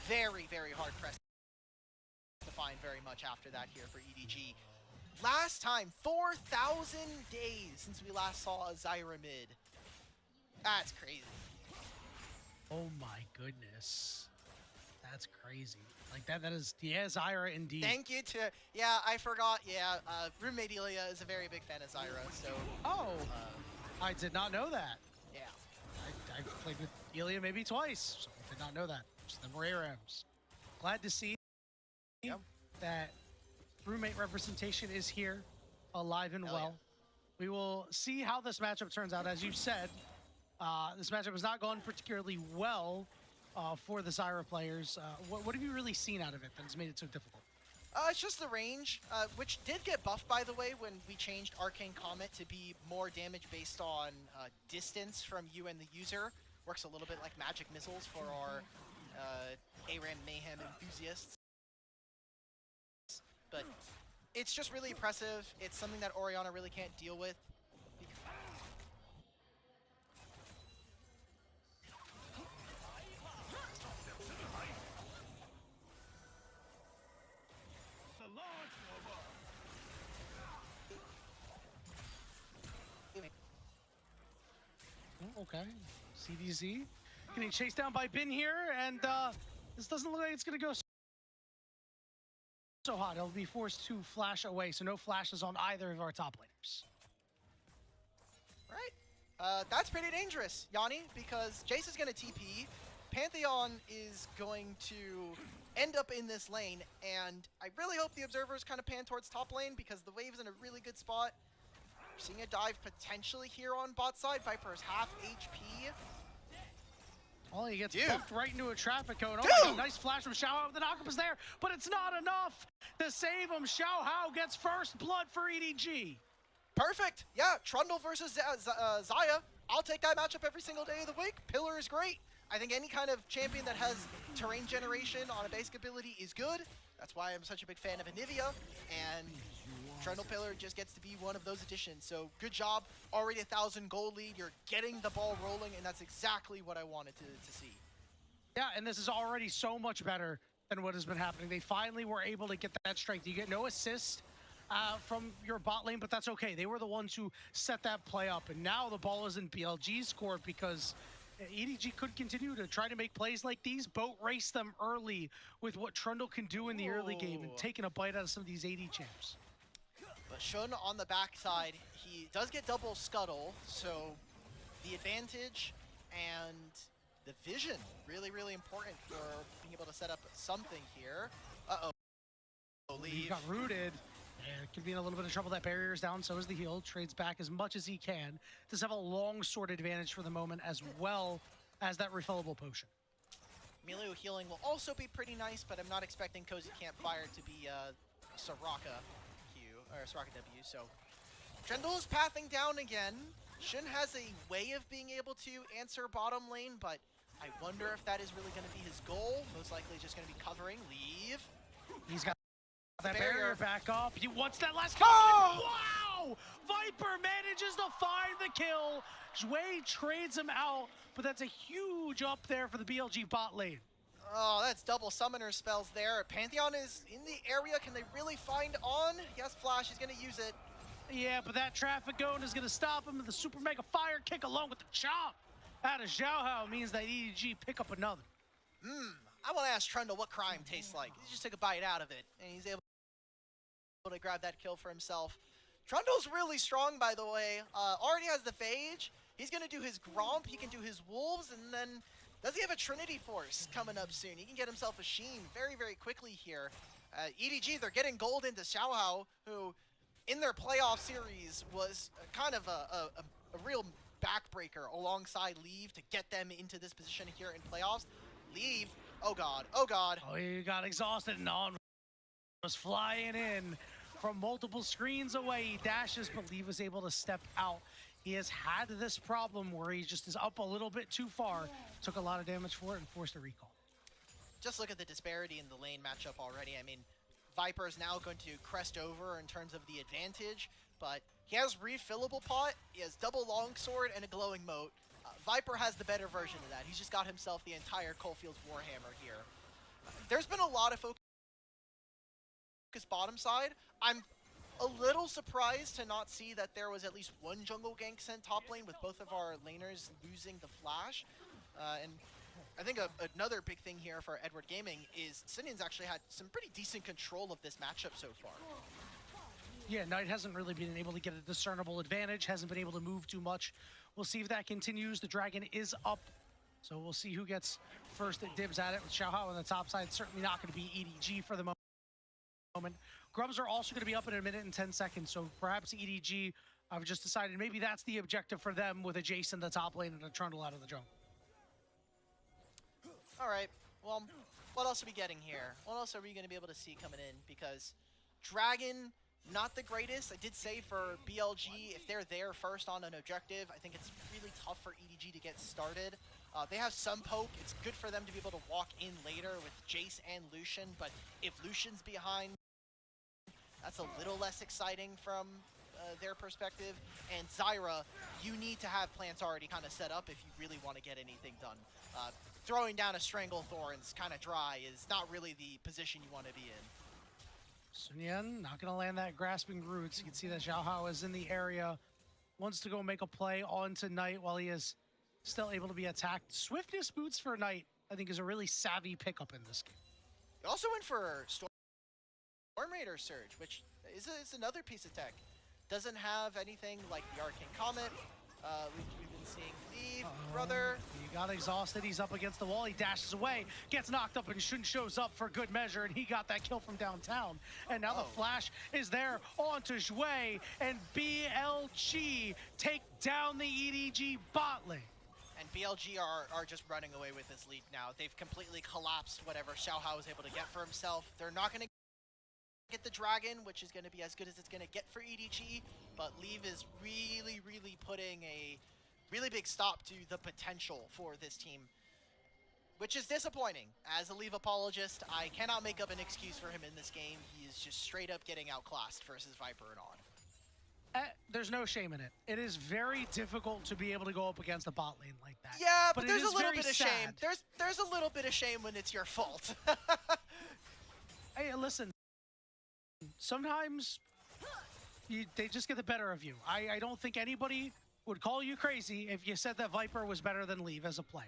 very, very hard pressed to find very much after that here for EDG. Last time, 4,000 days since we last saw a Zyra mid. That's crazy. Oh my goodness. That's crazy. Like that is, yeah, Zyra indeed. Thank you to, yeah, I forgot, yeah, roommate Ilya is a very big fan of Zyra, so. Oh, I did not know that. Yeah. I played with Ilya maybe twice, so I did not know that. Just the ARAMs. Glad to see that roommate representation is here, alive and well. We will see how this matchup turns out. As you said, this matchup has not gone particularly well for the Zyra players. What have you really seen out of it that has made it so difficult? It's just the range, which did get buffed, by the way, when we changed Arcane Comet to be more damage based on distance from you and the user. Works a little bit like magic missiles for our ARAM Mayhem enthusiasts. But it's just really impressive. It's something that Orianna really can't deal with. Okay, CDZ getting chased down by Bin here, and this doesn't look like it's going to go so hot. He'll be forced to flash away, so no flashes on either of our top laners. Right. That's pretty dangerous, Yanni, because Jace is going to TP. Pantheon is going to end up in this lane, and I really hope the Observers kind of pan towards top lane because the wave's in a really good spot. We're seeing a dive potentially here on bot side. Viper's half HP. Oh, he gets bumped right into a traffic cone. Oh, my God, nice flash from Xiao. The knockup is there, but it's not enough to save him. Xiao gets first blood for EDG. Perfect. Yeah, Trundle versus Xayah. I'll take that matchup every single day of the week. Pillar is great. I think any kind of champion that has terrain generation on a basic ability is good. That's why I'm such a big fan of Anivia. And Trundle Pillar just gets to be one of those additions. So good job. Already 1,000 gold lead. You're getting the ball rolling, and that's exactly what I wanted to see. Yeah, and this is already so much better than what has been happening. They finally were able to get that strength. You get no assist from your bot lane, but that's okay. They were the ones who set that play up, and now the ball is in BLG's court because EDG could continue to try to make plays like these, boat race them early with what Trundle can do in the early game and taking a bite out of some of these AD champs. But Shun on the backside, he does get double scuttle, so the advantage and the vision, really, really important for being able to set up something here. Uh-oh. He got rooted. And could be in a little bit of trouble. That barrier is down, so is the heal. Trades back as much as he can. Does have a long sword advantage for the moment, as well as that refillable potion. Melee healing will also be pretty nice, but I'm not expecting Cozy Campfire to be Soraka Q, or Soraka W, so. Trundle is pathing down again. Shun has a way of being able to answer bottom lane, but I wonder if that is really going to be his goal. Most likely just going to be covering. Leave. He's got that barrier back up. He wants that last kill. Oh! Wow! Viper manages to find the kill. Zway trades him out, but that's a huge up there for the BLG bot lane. Oh, that's double summoner spells there. Pantheon is in the area. Can they really find on? Yes, Flash is going to use it. Yeah, but that traffic cone is going to stop him, and the super mega fire kick along with the chop out of Xiao means that EDG pick up another. I want to ask Trundle what crime tastes like. He just took a bite out of it, and he's able to grab that kill for himself. Trundle's really strong, by the way. Already has the Phage. He's going to do his Gromp. He can do his Wolves, and then does he have a Trinity Force coming up soon? He can get himself a Sheen very, very quickly here. EDG, they're getting gold into Xiao, who in their playoff series was kind of a real backbreaker alongside Leave to get them into this position here in playoffs. Leave, oh god, oh god. Oh, he got exhausted and on was flying in from multiple screens away. He dashes, but Leave was able to step out. He has had this problem where he just is up a little bit too far, took a lot of damage for it and forced a recall. Just look at the disparity in the lane matchup already. I mean, Viper is now going to crest over in terms of the advantage, but he has refillable pot, he has double longsword, and a glowing moat. Viper has the better version of that. He's just got himself the entire Coalfields Warhammer here. There's been a lot of focus bottom side. I'm a little surprised to not see that there was at least one jungle gank sent top lane with both of our laners losing the flash. And I think another big thing here for Edward Gaming is Sinion's actually had some pretty decent control of this matchup so far. Yeah, Knight hasn't really been able to get a discernible advantage, hasn't been able to move too much. We'll see if that continues. The Dragon is up, so we'll see who gets first at dibs at it. With Xiaohao on the top side, certainly not going to be EDG for the moment. Grubs are also going to be up in a minute and 10 seconds, so perhaps EDG, I've just decided maybe that's the objective for them with a Jace in the top lane and a Trundle out of the jungle. All right, well, what else are we getting here? What else are we going to be able to see coming in? Because Dragon, not the greatest. I did say for BLG, if they're there first on an objective, I think it's really tough for EDG to get started. They have some poke. It's good for them to be able to walk in later with Jace and Lucian, but if Lucian's behind, that's a little less exciting from their perspective. And Zyra, you need to have plants already kind of set up if you really want to get anything done. Throwing down a Stranglethorns kind of dry is not really the position you want to be in. Sun Yan not going to land that grasping roots. You can see that Xiao Hao is in the area, wants to go make a play onto Knight while he is still able to be attacked. Swiftness boots for Knight, I think, is a really savvy pickup in this game. He also went for Storm Raider Surge, which is another piece of tech. Doesn't have anything like the Arcane Comet. We've been seeing Leave, brother. He got exhausted. He's up against the wall. He dashes away, gets knocked up, and Shun shows up for good measure, and he got that kill from downtown. And now the flash is there onto Zhui, and BLG take down the EDG bot lane. And BLG are just running away with this lead now. They've completely collapsed whatever Xiao Hao is able to get for himself. They're not going to get the Dragon, which is going to be as good as it's going to get for EDG, but Leave is really putting a really big stop to the potential for this team, which is disappointing. As a Leave apologist, I cannot make up an excuse for him in this game. He is just straight up getting outclassed versus Viper and On. There's no shame in it. It is very difficult to be able to go up against a bot lane like that. Yeah, but it there's a is little very bit of sad. shame. There's a little bit of shame when it's your fault. Hey, listen. Sometimes they just get the better of you. I don't think anybody would call you crazy if you said that Viper was better than Leave as a player.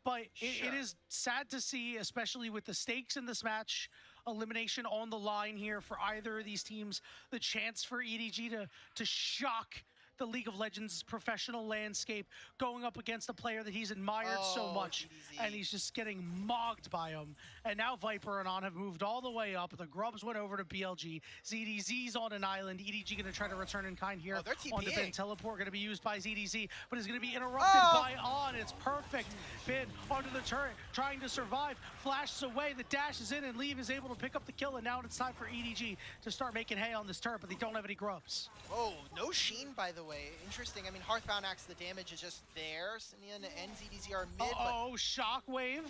But it is sad to see, especially with the stakes in this match, elimination on the line here for either of these teams, the chance for EDG to shock the League of Legends professional landscape, going up against a player that he's admired so much, ZDZ. and he's just getting mogged by him. And now Viper and On have moved all the way up. The Grubs went over to BLG. ZDZ's on an island. EDG going to try to return in kind here. They're On the TPing. bin. Teleport going to be used by ZDZ, but is going to be interrupted by On. It's perfect. Bin onto the turret, trying to survive. Flashes away. The dash is in, and Leave is able to pick up the kill. And now it's time for EDG to start making hay on this turret, but they don't have any Grubs. Oh, no Sheen, by the way. Interesting. I mean, Hearthbound Axe, the damage is just there. Sinian and ZDZ are mid, Oh, Shockwave.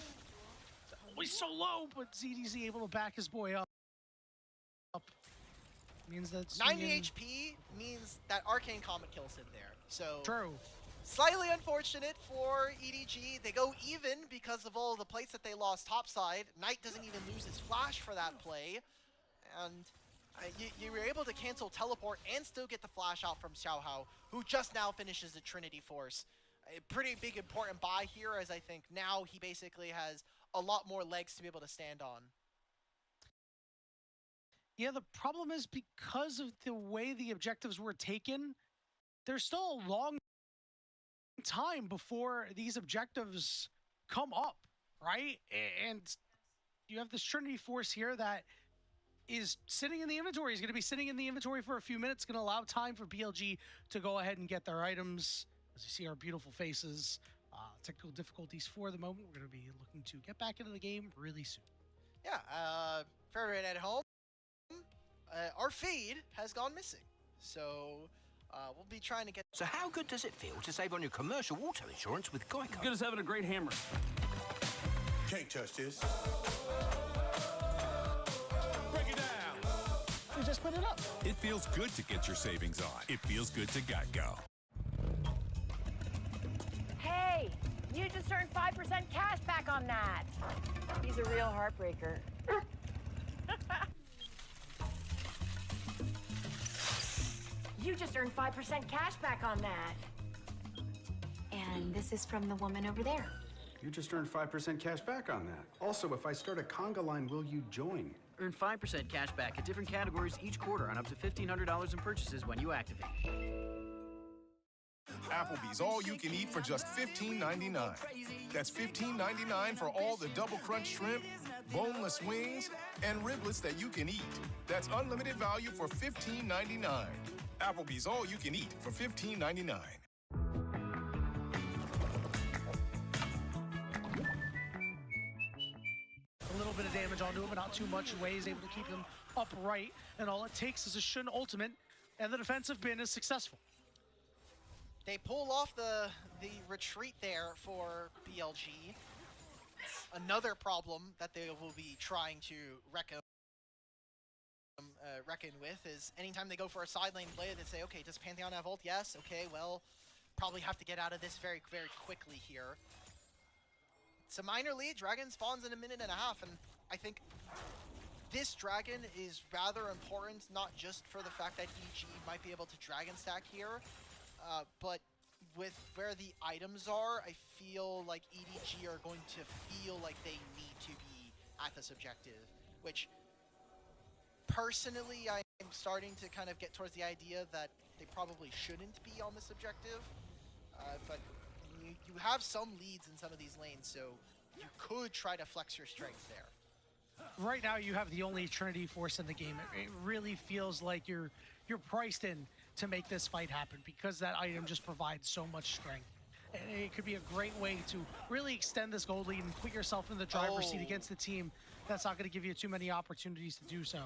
Always so low, but ZDZ able to back his boy up. Means that 90 HP means that Arcane Comet kills him there. So True. slightly unfortunate for EDG. They go even because of all the plates that they lost topside. Knight doesn't even lose his flash for that play. And you were able to cancel teleport and still get the flash out from Xiao Hao, who just now finishes the Trinity Force. A pretty big important buy here, as I think now he basically has a lot more legs to be able to stand on. Yeah, the problem is because of the way the objectives were taken, there's still a long time before these objectives come up, right? And you have this Trinity Force here that is sitting in the inventory. He's going to be sitting in the inventory for a few minutes, going to allow time for BLG to go ahead and get their items. As you see our beautiful faces, technical difficulties for the moment. We're going to be looking to get back into the game really soon. Yeah, for everyone at home, our feed has gone missing. So we'll be trying to get... So how good does it feel to save on your commercial auto insurance with Geico? Good as having a great hammer. Can't touch this. Break it down. We just put it up. It feels good to get your savings on. It feels good to Geico. Hey, you just earned 5% cash back on that. He's a real heartbreaker. You just earned 5% cash back on that. And this is from the woman over there. You just earned 5% cash back on that. Also, if I start a conga line, will you join? Earn 5% cash back at different categories each quarter on up to $1,500 in purchases when you activate. Applebee's all-you-can-eat for just $15.99. That's $15.99 for all the double crunch shrimp, boneless wings, and riblets that you can eat. That's unlimited value for $15.99. Applebee's all-you-can-eat for $15.99. little bit of damage onto him, but not too much. Wei is able to keep him upright, and all it takes is a Shun ultimate, and the defensive bin is successful. They pull off the retreat there for BLG. Another problem that they will be trying to reckon with is anytime they go for a side lane play, they say, okay, does Pantheon have ult? Yes. Okay, well, probably have to get out of this very, very quickly here. It's a minor lead. Dragon spawns in a minute and a half, and I think this dragon is rather important, not just for the fact that EG might be able to dragon stack here, but with where the items are, I feel like EDG are going to feel like they need to be at this objective, which personally I'm starting to kind of get towards the idea that they probably shouldn't be on this objective, but you have some leads in some of these lanes, so you could try to flex your strength there. Right now you have the only Trinity Force in the game. It really feels like you're priced in to make this fight happen because that item just provides so much strength. And it could be a great way to really extend this gold lead and put yourself in the driver's seat against the team that's not going to give you too many opportunities to do so.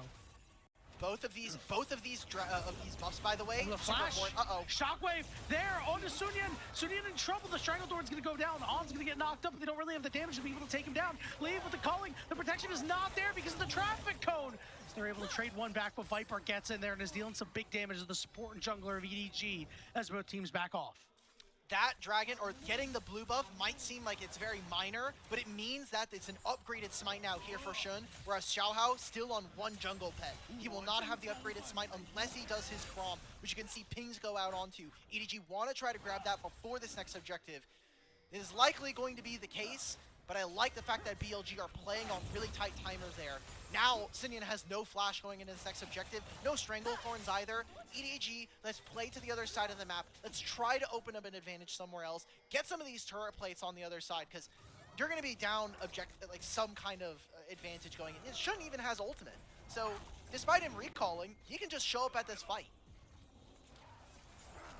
Both of these buffs, by the way. The flash. Shockwave there onto Sunyan. Sunyan in trouble. The Strangledorn's going to go down. On's going to get knocked up, but they don't really have the damage to be able to take him down. Leave with the calling. The protection is not there because of the traffic cone. So they're able to trade one back, but Viper gets in there and is dealing some big damage to the support and jungler of EDG as both teams back off. That dragon, or getting the blue buff, might seem like it's very minor, but it means that it's an upgraded smite now here for Shun, whereas Xiaohao still on one jungle pet. He will not have the upgraded smite unless he does his Chrom, which you can see pings go out onto. EDG want to try to grab that before this next objective. It is likely going to be the case, but I like the fact that BLG are playing on really tight timers there. Now, Sunyan has no flash going into this next objective, no Stranglethorns either. EDG, let's play to the other side of the map. Let's try to open up an advantage somewhere else. Get some of these turret plates on the other side, because you're going to be down like some kind of advantage going in. Shun even has ultimate. So, despite him recalling, he can just show up at this fight.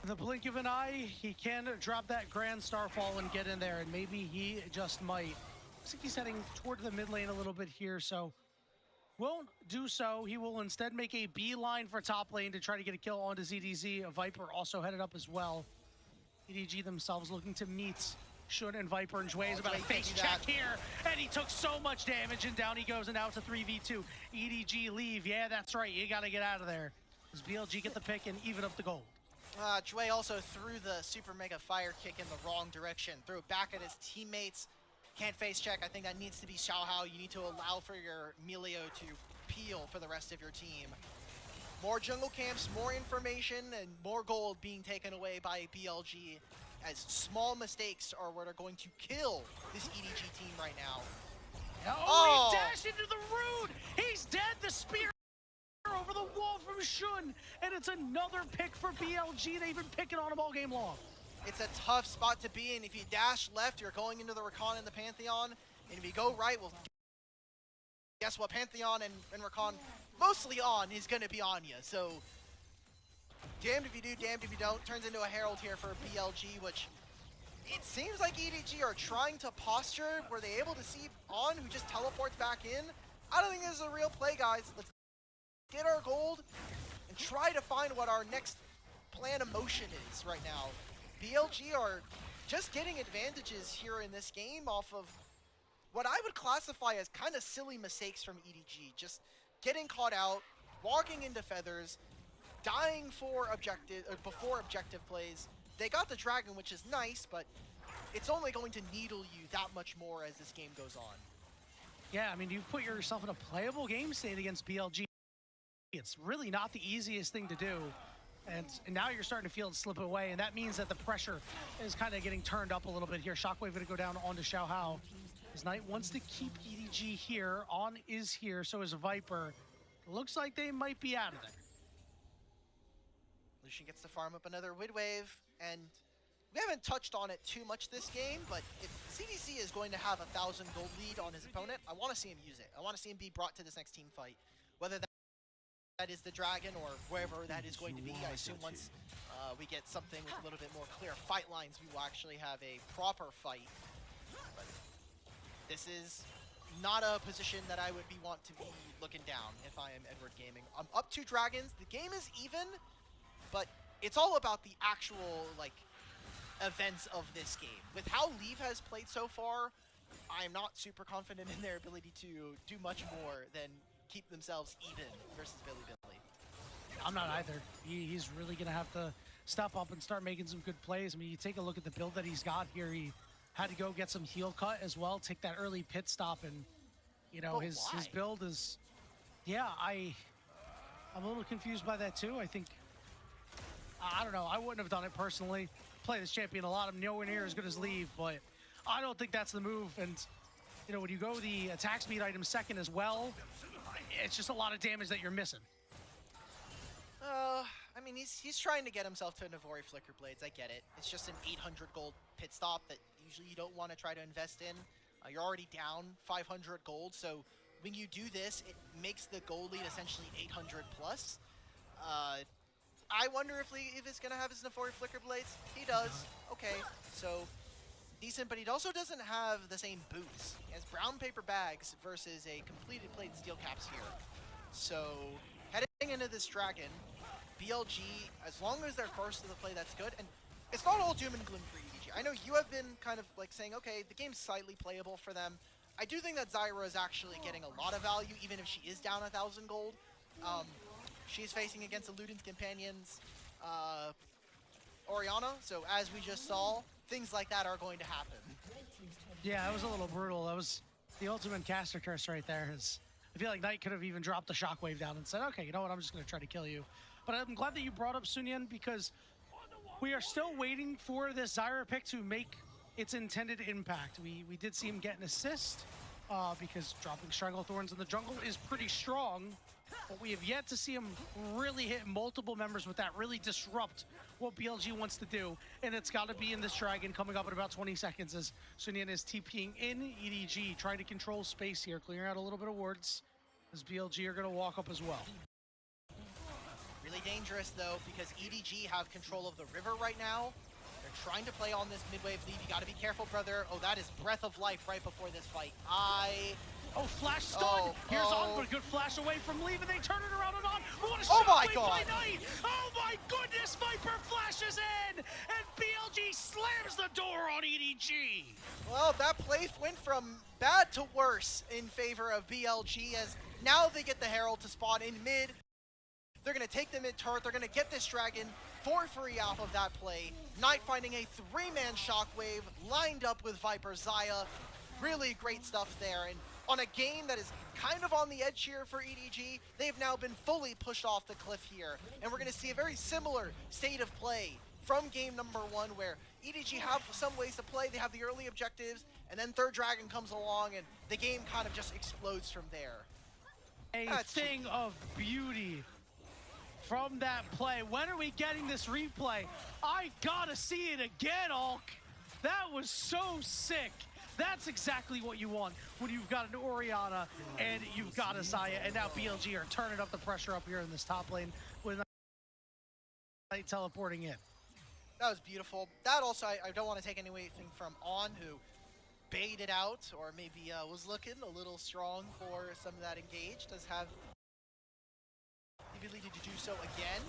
In the blink of an eye, he can drop that Grand Starfall and get in there, and maybe he just might. Looks like he's heading toward the mid lane a little bit here, so won't do so. He will instead make a beeline for top lane to try to get a kill onto ZDZ. A Viper also headed up as well. EDG themselves looking to meet Shun and Viper, and Jway is about to face check here, and he took so much damage, and down he goes, and now it's a 3v2. EDG leave, yeah, that's right, you gotta get out of there. Does BLG get the pick and even up the gold? Jway also threw the super mega fire kick in the wrong direction. Threw it back at his teammates. Can't face check. I think that needs to be Xiaohao. You need to allow for your Melio to peel for the rest of your team. More jungle camps, more information, and more gold being taken away by BLG, as small mistakes are what are going to kill this EDG team right now. Oh, he dashed into the root! He's dead! The spear over the wall from Shun, and it's another pick for BLG. They've been picking on him all game long. It's a tough spot to be in. If you dash left, you're going into the Rakan and the Pantheon. And if you go right, well, guess what? Pantheon and Rakan, mostly on, is going to be on you. So, damned if you do, damned if you don't. Turns into a Herald here for BLG, which it seems like EDG are trying to posture. Were they able to see On, who just teleports back in? I don't think this is a real play, guys. Let's get our gold and try to find what our next plan of motion is right now. BLG are just getting advantages here in this game off of what I would classify as kind of silly mistakes from EDG. Just getting caught out, walking into feathers, dying for before objective plays. They got the dragon, which is nice, but it's only going to needle you that much more as this game goes on. Yeah, I mean, you've put yourself in a playable game state against BLG. It's really not the easiest thing to do. And now you're starting to feel it slip away, and that means that the pressure is kind of getting turned up a little bit here. Shockwave going to go down onto Xiaohao. His Knight wants to keep EDG here. On is here, so is Viper. Looks like they might be out of there. Lucian gets to farm up another Wid Wave, and we haven't touched on it too much this game, but if CDC is going to have 1,000 gold lead on his opponent, I want to see him use it. I want to see him be brought to this next team fight. Whether that is the dragon or wherever that is going to be. I assume once we get something with a little bit more clear fight lines, we will actually have a proper fight. But this is not a position that I would want to be looking down if I am Edward Gaming. I'm up 2 dragons. The game is even, but it's all about the actual, like, events of this game. With how Leave has played so far, I'm not super confident in their ability to do much more than keep themselves even versus Billy. I'm not either. He's really going to have to step up and start making some good plays. I mean, you take a look at the build that he's got here. He had to go get some heel cut as well, take that early pit stop, and, you know, his build is, yeah, I'm a little confused by that too. I think, I don't know, I wouldn't have done it personally. Play this champion a lot. I'm nowhere near as good as Leave, but I don't think that's the move. And, you know, when you go the attack speed item second as well, it's just a lot of damage that you're missing. I mean, he's trying to get himself to Navori Flicker Blades. I get it. It's just an 800 gold pit stop that usually you don't want to try to invest in. You're already down 500 gold, so when you do this, it makes the gold lead essentially 800 plus. I wonder if is going to have his Navori Flicker Blades. He does. Okay, so decent, but he also doesn't have the same boots. He has brown paper bags versus a completed plate steel caps here. So heading into this dragon, BLG, as long as they're first to the play, that's good. And it's not all doom and gloom for EDG. I know you have been kind of like saying, okay, the game's slightly playable for them. I do think that Zyra is actually getting a lot of value, even if she is down 1,000 gold. She's facing against Eluden's companions, Orianna. So as we just saw, things like that are going to happen. Yeah, it was a little brutal. That was the ultimate caster curse right there. I feel like Knight could have even dropped the shockwave down and said, okay, you know what, I'm just going to try to kill you. But I'm glad that you brought up Sunyan, because we are still waiting for this Zyra pick to make its intended impact. We did see him get an assist, because dropping Stranglethorns in the jungle is pretty strong, but we have yet to see him really hit multiple members with that, really disrupt what BLG wants to do. And it's got to be in this dragon coming up in about 20 seconds as Sunyan is TPing in EDG, trying to control space here, clearing out a little bit of wards, as BLG are going to walk up as well. Really dangerous, though, because EDG have control of the river right now. They're trying to play on this mid-wave lead. You got to be careful, brother. Oh, that is Breath of Life right before this fight. Oh, flash stun! Here's on, but a good flash away from Leave, and they turn it around and on. What a oh my shockwave God! by Knight! Oh my goodness, Viper flashes in, and BLG slams the door on EDG. Well, that play went from bad to worse in favor of BLG, as now they get the Herald to spawn in mid. They're going to take the mid turret. They're going to get this dragon for free off of that play. Knight finding a 3-man shockwave lined up with Viper Xayah. Really great stuff there. And on a game that is kind of on the edge here for EDG, they've now been fully pushed off the cliff here. And we're going to see a very similar state of play from game number 1, where EDG have some ways to play. They have the early objectives, and then third dragon comes along, and the game kind of just explodes from there. That's thing of beauty from that play. When are we getting this replay? I gotta see it again, Ulk. That was so sick. That's exactly what you want when you've got an Orianna and you've got a Xayah, and now BLG are turning up the pressure up here in this top lane with Knight teleporting in. That was beautiful. That also, I don't want to take anything from On, who baited out, or maybe was looking a little strong for some of that engage. Does have the ability to do so again.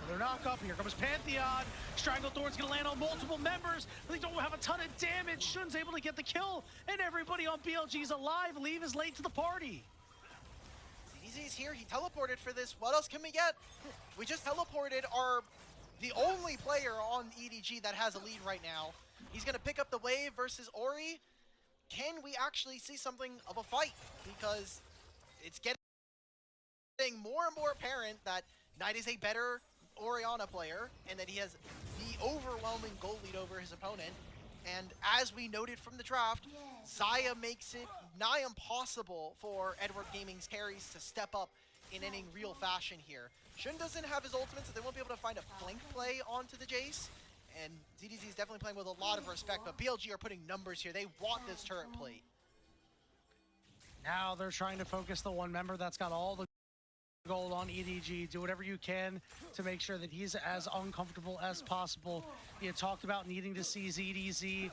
Another knock up. Here comes Pantheon. Stranglethorn's gonna land on multiple members. They don't have a ton of damage. Shun's able to get the kill, and everybody on BLG's alive. Leave is late to the party. ZZ's here. He teleported for this. What else can we get? We just teleported the only player on EDG that has a lead right now. He's gonna pick up the wave versus Ori. Can we actually see something of a fight? Because it's getting more and more apparent that Knight is a better Orianna player, and that he has the overwhelming goal lead over his opponent. And as we noted from the draft, Xayah makes it nigh impossible for Edward Gaming's carries to step up in any real fashion here. Shun doesn't have his ultimate, so they won't be able to find a flank play onto the Jace. And ZDZ is definitely playing with a lot of respect, but BLG are putting numbers here. They want this turret plate. Now they're trying to focus the one member that's got all the gold on EDG. Do whatever you can to make sure that he's as uncomfortable as possible. You talked about needing to see ZDZ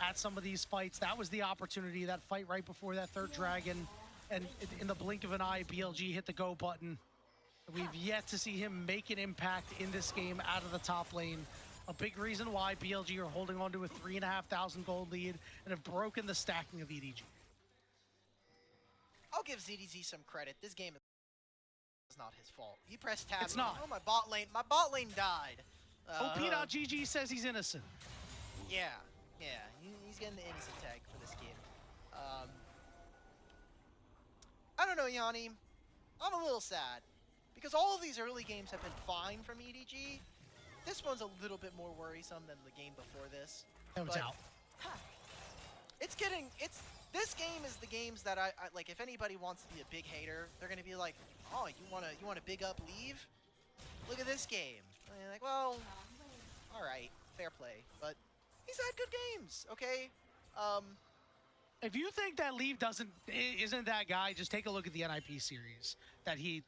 at some of these fights. That was the opportunity, that fight right before that third dragon. And in the blink of an eye, BLG hit the go button. We've yet to see him make an impact in this game out of the top lane. A big reason why BLG are holding on to a 3,500 gold lead and have broken the stacking of EDG. I'll give ZDZ some credit. This game is not his fault. He pressed tab. It's not. Oh, my bot lane died. OP.GG says he's innocent. Yeah, he's getting the innocent tag for this game. I don't know, Yanni. I'm a little sad because all of these early games have been fine from EDG. This one's a little bit more worrisome than the game before this. No doubt. This game is the games that I like. If anybody wants to be a big hater, they're gonna be like, "Oh, you wanna big up Leave? Look at this game." And you're like, well, all right, fair play, but he's had good games. Okay. If you think that Leave isn't that guy, just take a look at the NIP series that he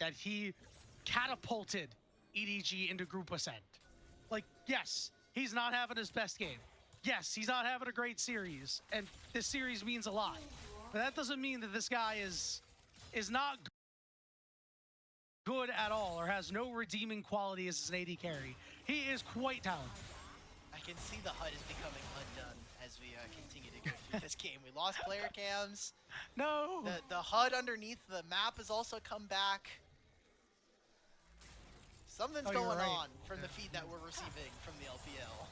catapulted EDG into Group Ascent. Like, yes, he's not having his best game. Yes, he's not having a great series, and this series means a lot. But that doesn't mean that this guy is not good at all or has no redeeming quality as an AD carry. He is quite talented. I can see the HUD is becoming undone as we continue to go through this game. We lost player cams. No. The HUD underneath the map has also come back. Something's going on from the feed that we're receiving from the LPL.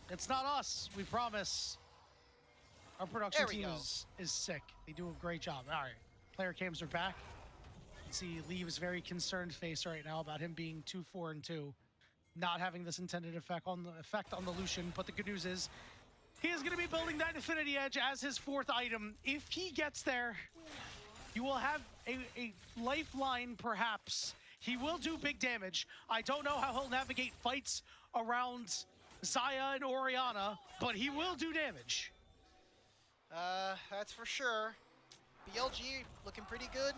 It's not us, we promise. Our production team is sick. They do a great job. All right, player cams are back. You can see Leave's very concerned face right now about him being 2-4-2, not having this intended effect on the Lucian. But the good news is, he is going to be building that Infinity Edge as his 4th item. If he gets there, you will have a lifeline, perhaps. He will do big damage. I don't know how he'll navigate fights around Xayah and Orianna, but he will do damage. That's for sure. BLG looking pretty good.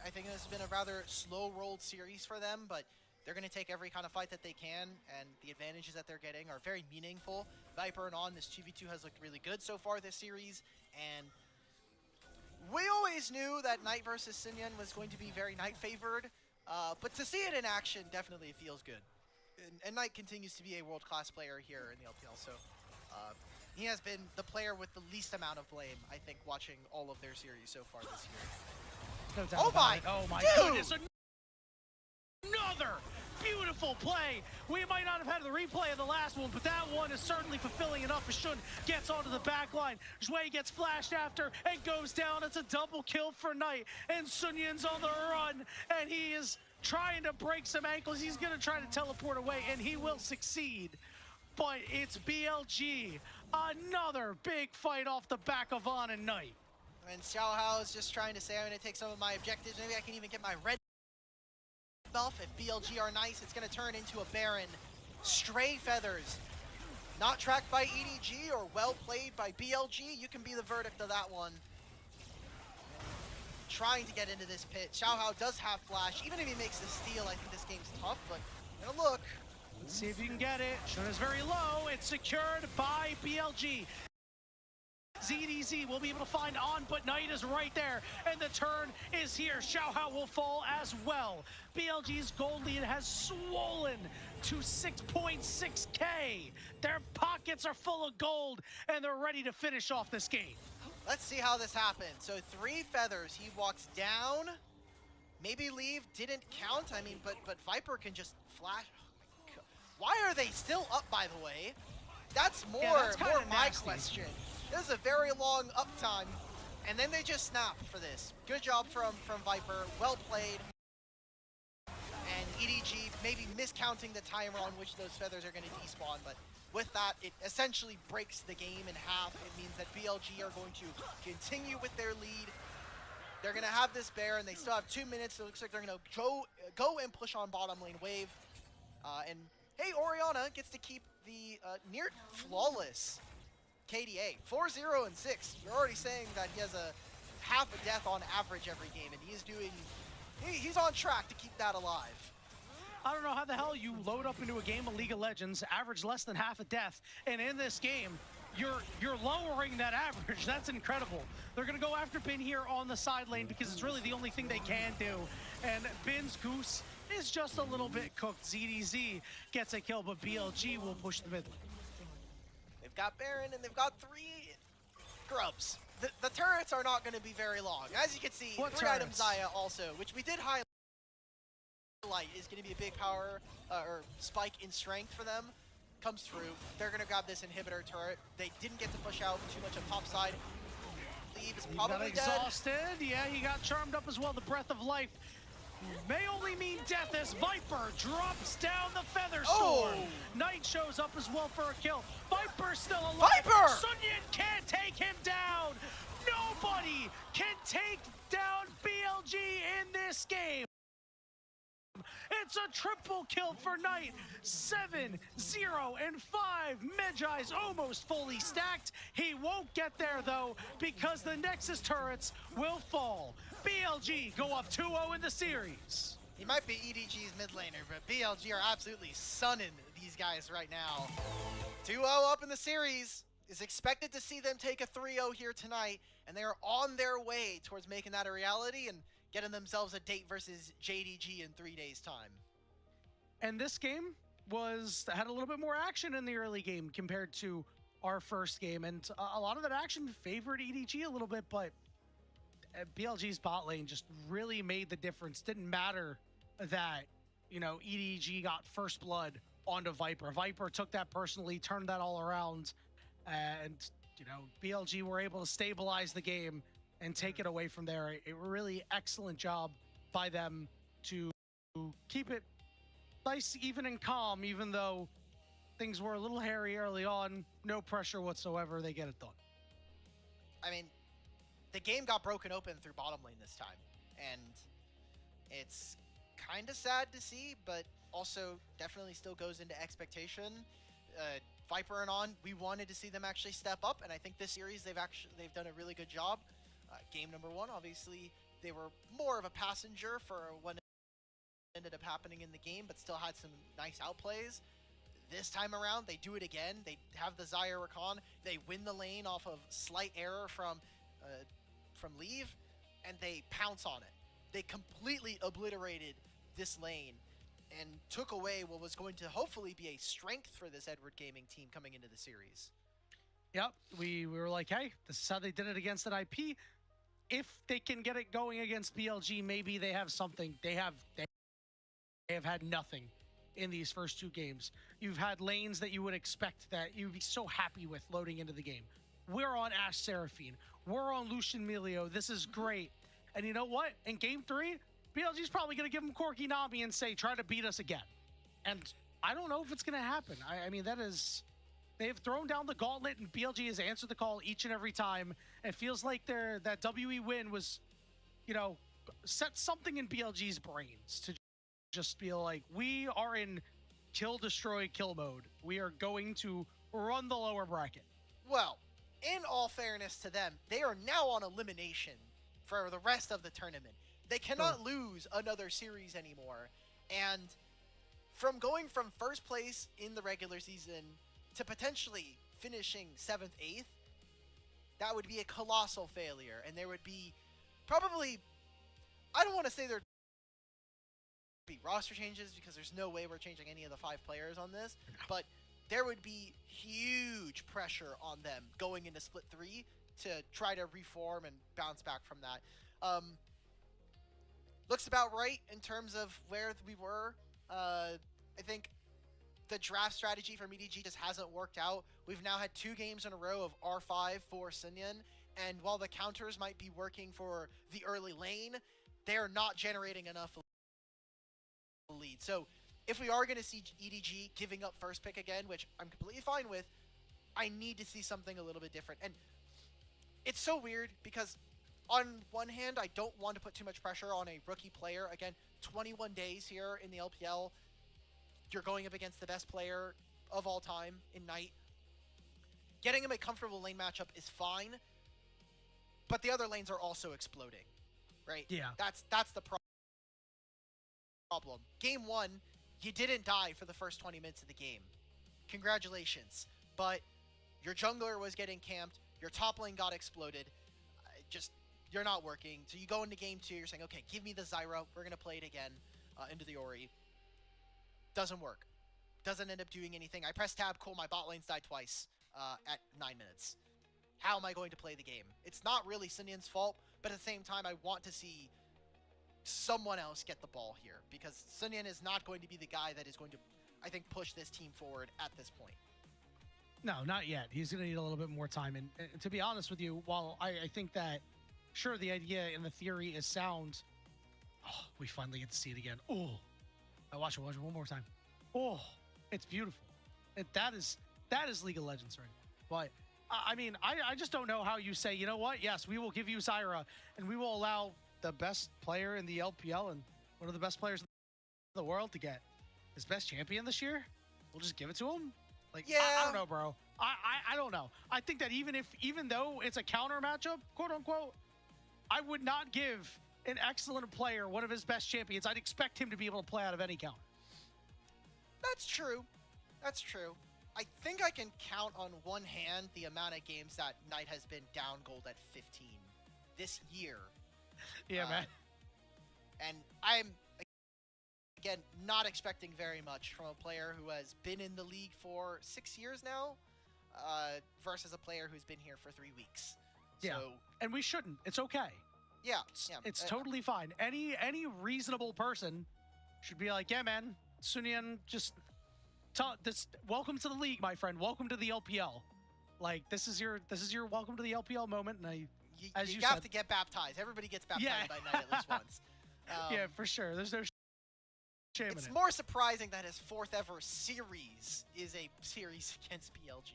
I think this has been a rather slow-rolled series for them, but they're going to take every kind of fight that they can, and the advantages that they're getting are very meaningful. Viper and On, this 2v2 has looked really good so far this series, and we always knew that Knight versus Sinyan was going to be very Knight-favored, but to see it in action definitely feels good. And Knight continues to be a world-class player here in the LPL, so he has been the player with the least amount of blame, I think, watching all of their series so far this year. No doubt oh my goodness! Another beautiful play. We might not have had the replay of the last one, but that one is certainly fulfilling enough as Shun gets onto the back line. Xue gets flashed after and goes down. It's a double kill for Knight, and Sunyan's on the run, and he is trying to break some ankles. He's going to try to teleport away, and he will succeed. But it's BLG. Another big fight off the back of On and Knight. And Xiaohao is just trying to say, I'm going to take some of my objectives. Maybe I can even get my red buff. If BLG are nice, it's going to turn into a Baron. Stray Feathers. Not tracked by EDG or well played by BLG. You can be the verdict of that one. Trying to get into this pit. Xiaohao does have flash. Even if he makes the steal, I think this game's tough, but gonna look. Let's see if you can get it. Shun is very low. It's secured by BLG. ZDZ will be able to find On, but Knight is right there, and the turn is here. Xiaohao will fall as well. BLG's gold lead has swollen to 6.6K. Their pockets are full of gold, and they're ready to finish off this game. Let's see how this happens. So 3 feathers, he walks down. Maybe Leave didn't count. I mean, but Viper can just flash. Oh, why are they still up, by the way? That's more my question. This is a very long uptime, and then they just snap for this. Good job from Viper, well played. And EDG maybe miscounting the timer on which those feathers are going to despawn, but with that, it essentially breaks the game in half. It means that BLG are going to continue with their lead. They're going to have this bear, and they still have 2 minutes, so it looks like they're going to go and push on bottom lane wave. And hey, Orianna gets to keep the near flawless KDA. 4-0 and 6. You're already saying that he has a half a death on average every game, and he's on track to keep that alive. I don't know how the hell you load up into a game of League of Legends, average less than half a death, and in this game, you're lowering that average. That's incredible. They're gonna go after Bin here on the side lane because it's really the only thing they can do. And Bin's Goose is just a little bit cooked. ZDZ gets a kill, but BLG will push the mid lane. They've got Baron and they've got 3 grubs. The turrets are not going to be very long. As you can see, What 3 items turrets? Zaya also, which we did highlight, is going to be a big power or spike in strength for them. Comes through. They're going to grab this inhibitor turret. They didn't get to push out too much on top side. Leave is He got probably dead. exhausted. Yeah, he got charmed up as well. The breath of life may only mean death as Viper drops down the Feather Storm. Knight shows up as well for a kill. Viper's still alive. Viper! Sunyan can't take him down. Nobody can take down BLG in this game. It's a triple kill for Knight. 7, 0, and 5. Medjai's almost fully stacked. He won't get there though because the Nexus turrets will fall. BLG go up 2-0 in the series. He might be EDG's mid laner, but BLG are absolutely sunning these guys right now. 2-0 up in the series. Is expected to see them take a 3-0 here tonight, and they are on their way towards making that a reality and getting themselves a date versus JDG in 3 days' time. And this game had a little bit more action in the early game compared to our first game, and a lot of that action favored EDG a little bit, but BLG's bot lane just really made the difference. Didn't matter that, you know, EDG got first blood onto Viper. Viper took that personally, turned that all around, and, you know, BLG were able to stabilize the game and take it away from there. A really excellent job by them to keep it nice, even, and calm, even though things were a little hairy early on. No pressure whatsoever. They get it done. I mean, the game got broken open through bottom lane this time, and it's kind of sad to see, but also definitely still goes into expectation. Viper and On, we wanted to see them actually step up, and I think this series they've done a really good job. Game number 1, obviously, they were more of a passenger for what ended up happening in the game, but still had some nice outplays. This time around, they do it again. They have the Zyre Rakan. They win the lane off of slight error from Leave, and they pounce on it. They completely obliterated this lane and took away what was going to hopefully be a strength for this Edward Gaming team coming into the series. Yep, we were like, hey, this is how they did it against an IP. If they can get it going against BLG, maybe they have something. They have had nothing in these first 2 games. You've had lanes that you would expect that you'd be so happy with loading into the game. We're on Ashe Seraphine. We're on Lucian Melio. This is great. And you know what? In game 3, BLG's probably going to give them Corki Nami and say, try to beat us again. And I don't know if it's going to happen. I mean, that is... They've thrown down the gauntlet, and BLG has answered the call each and every time. It feels like that WE win was, you know, set something in BLG's brains to just feel like we are in kill, destroy, kill mode. We are going to run the lower bracket. Well, in all fairness to them, they are now on elimination for the rest of the tournament. They cannot lose another series anymore. And from going from first place in the regular season to potentially finishing 7th, 8th, that would be a colossal failure. And there would be probably, I don't want to say there'd be roster changes because there's no way we're changing any of the 5 players on this, but there would be huge pressure on them going into Split 3 to try to reform and bounce back from that. Looks about right in terms of where we were. I think the draft strategy from EDG just hasn't worked out. We've now had 2 games in a row of R5 for Sunyan, and while the counters might be working for the early lane, they're not generating enough lead. So if we are going to see EDG giving up first pick again, which I'm completely fine with, I need to see something a little bit different. And it's so weird because on one hand, I don't want to put too much pressure on a rookie player. Again, 21 days here in the LPL. You're going up against the best player of all time in Knight. Getting him a comfortable lane matchup is fine, but the other lanes are also exploding, right? Yeah. That's the problem. Game 1, you didn't die for the first 20 minutes of the game. Congratulations. But Your jungler was getting camped. Your top lane got exploded. You're not working. So you go into game 2. You're saying, okay, give me the Zyra. We're going to play it again into the Ori. Doesn't work. Doesn't end up doing anything. I press tab, cool, my bot lane's died twice at 9 minutes. How am I going to play the game? It's not really Sunyan's fault, but at the same time, I want to see someone else get the ball here, because Sunyan is not going to be the guy that is going to, I think, push this team forward at this point. No, not yet. He's going to need a little bit more time. And to be honest with you, while I think that, sure, the idea and the theory is sound, we finally get to see it again. Oh, I watch it one more time. Oh, it's beautiful. That is League of Legends right now. But I mean, I just don't know how you say, you know what? Yes, we will give you Zyra, and we will allow the best player in the LPL and one of the best players in the world to get his best champion this year. We'll just give it to him. Like, yeah, I don't know, bro. I don't know. I think that even though it's a counter matchup, quote unquote, I would not give an excellent player one of his best champions. I'd expect him to be able to play out of any counter. That's true. That's true. I think I can count on one hand the amount of games that Knight has been down gold at 15 this year. Yeah, man. And I'm, again, not expecting very much from a player who has been in the league for 6 years now versus a player who's been here for 3 weeks. Yeah, so, and we shouldn't. It's okay. Yeah, it's totally fine. Any reasonable person should be like, yeah, man, Sunyan, just welcome to the league, my friend. Welcome to the LPL. Like, this is your welcome to the LPL moment. And you have to get baptized. Everybody gets baptized by Knight at least once. Yeah, for sure. There's no shame in it. It's more surprising that his 4th ever series is a series against BLG.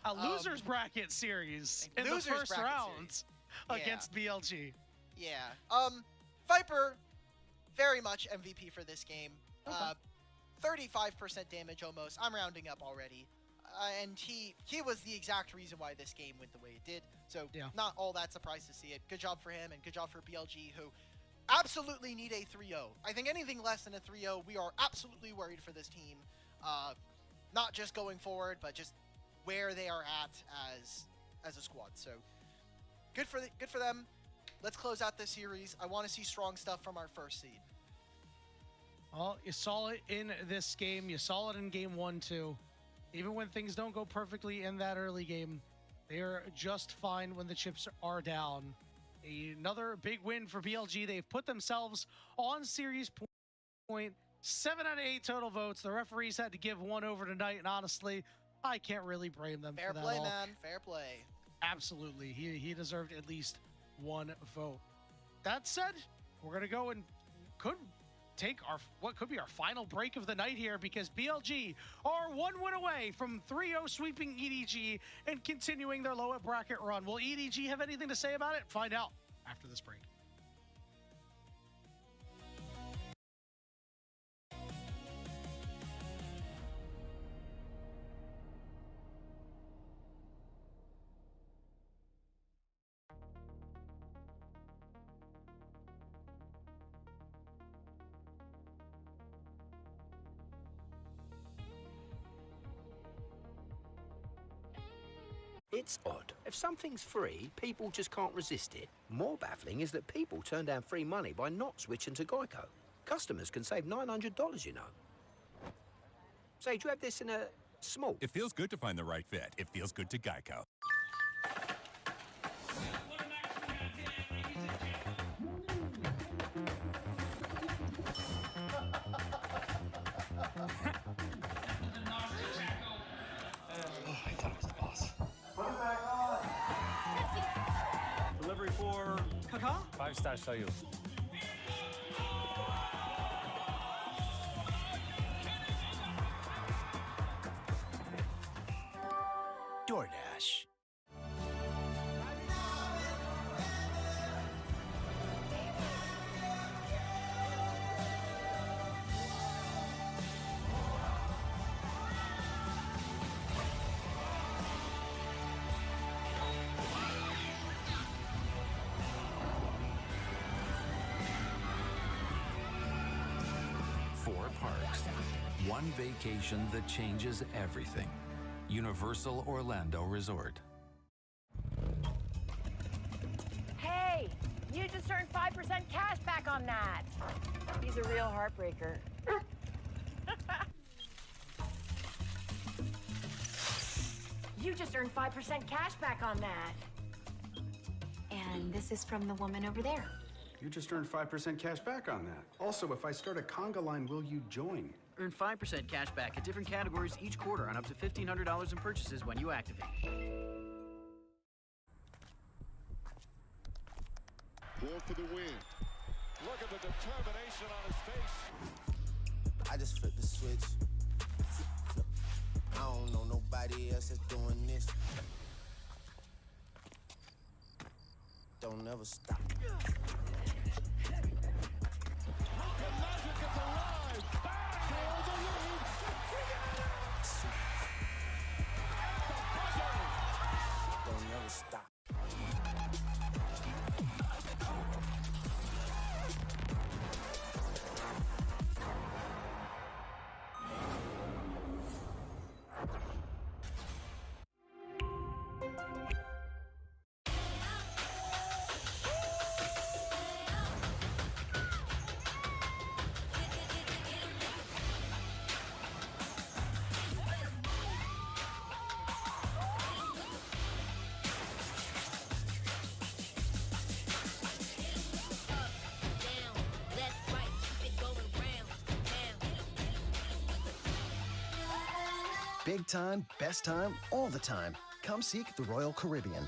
A losers bracket series in the first round against BLG. Yeah. Viper, very much MVP for this game. Okay. 35% damage almost. I'm rounding up already. And he was the exact reason why this game went the way it did. So not all that surprised to see it. Good job for him and good job for BLG, who absolutely need a 3-0. I think anything less than a 3-0, we are absolutely worried for this team. Not just going forward, but just where they are at as a squad. So good for them. Let's close out this series. I want to see strong stuff from our first seed. Well, you saw it in this game. You saw it in game 1 too. Even when things don't go perfectly in that early game, they're just fine when the chips are down. Another big win for BLG. They've put themselves on series point. 7 out of 8 total votes. The referees had to give one over tonight, and honestly, I can't really blame them for that. Fair play, man. Fair play. Absolutely. He deserved at least 1 vote. That said, we're going to go and could take what could be our final break of the night here, because BLG are 1 win away from 3-0 sweeping EDG and continuing their lower bracket run. Will EDG have anything to say about it? Find out after this break. It's odd. If something's free, people just can't resist it. More baffling is that people turn down free money by not switching to Geico. Customers can save $900, you know. Say, do you have this in a small? It feels good to find the right fit. It feels good to Geico. Delivery for Kaka? 5-star Soyuz. DoorDash. Four parks. One vacation that changes everything. Universal Orlando Resort. Hey, you just earned 5% cash back on that. He's a real heartbreaker. You just earned 5% cash back on that. And this is from the woman over there. You just earned 5% cash back on that. Also, if I start a conga line, will you join? Earn 5% cash back at different categories each quarter on up to $1,500 in purchases when you activate. Going for the win. Look at the determination on his face. I just flipped the switch. Flip. I don't know nobody else that's doing this. Don't ever stop. The magic is alive. For the lead. Don't never stop. Big time, best time, all the time. Come seek the Royal Caribbean.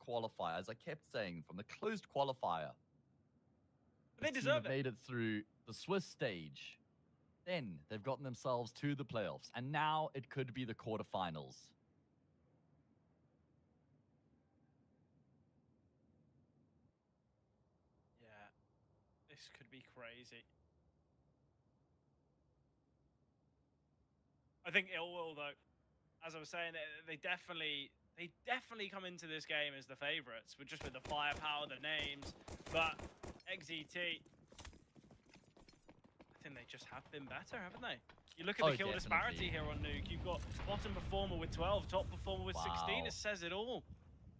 qualifier, as I kept saying, from the closed qualifier. They this team deserve have it. made it through the Swiss stage. Then they've gotten themselves to the playoffs, and now it could be the quarterfinals. Yeah, this could be crazy. I think Ill Will, though, as I was saying, they definitely come into this game as the favorites, with the firepower, the names. But XET, I think they just have been better, haven't they? You look at the kill disparity here on Nuke. You've got bottom performer with 12, top performer with 16. It says it all.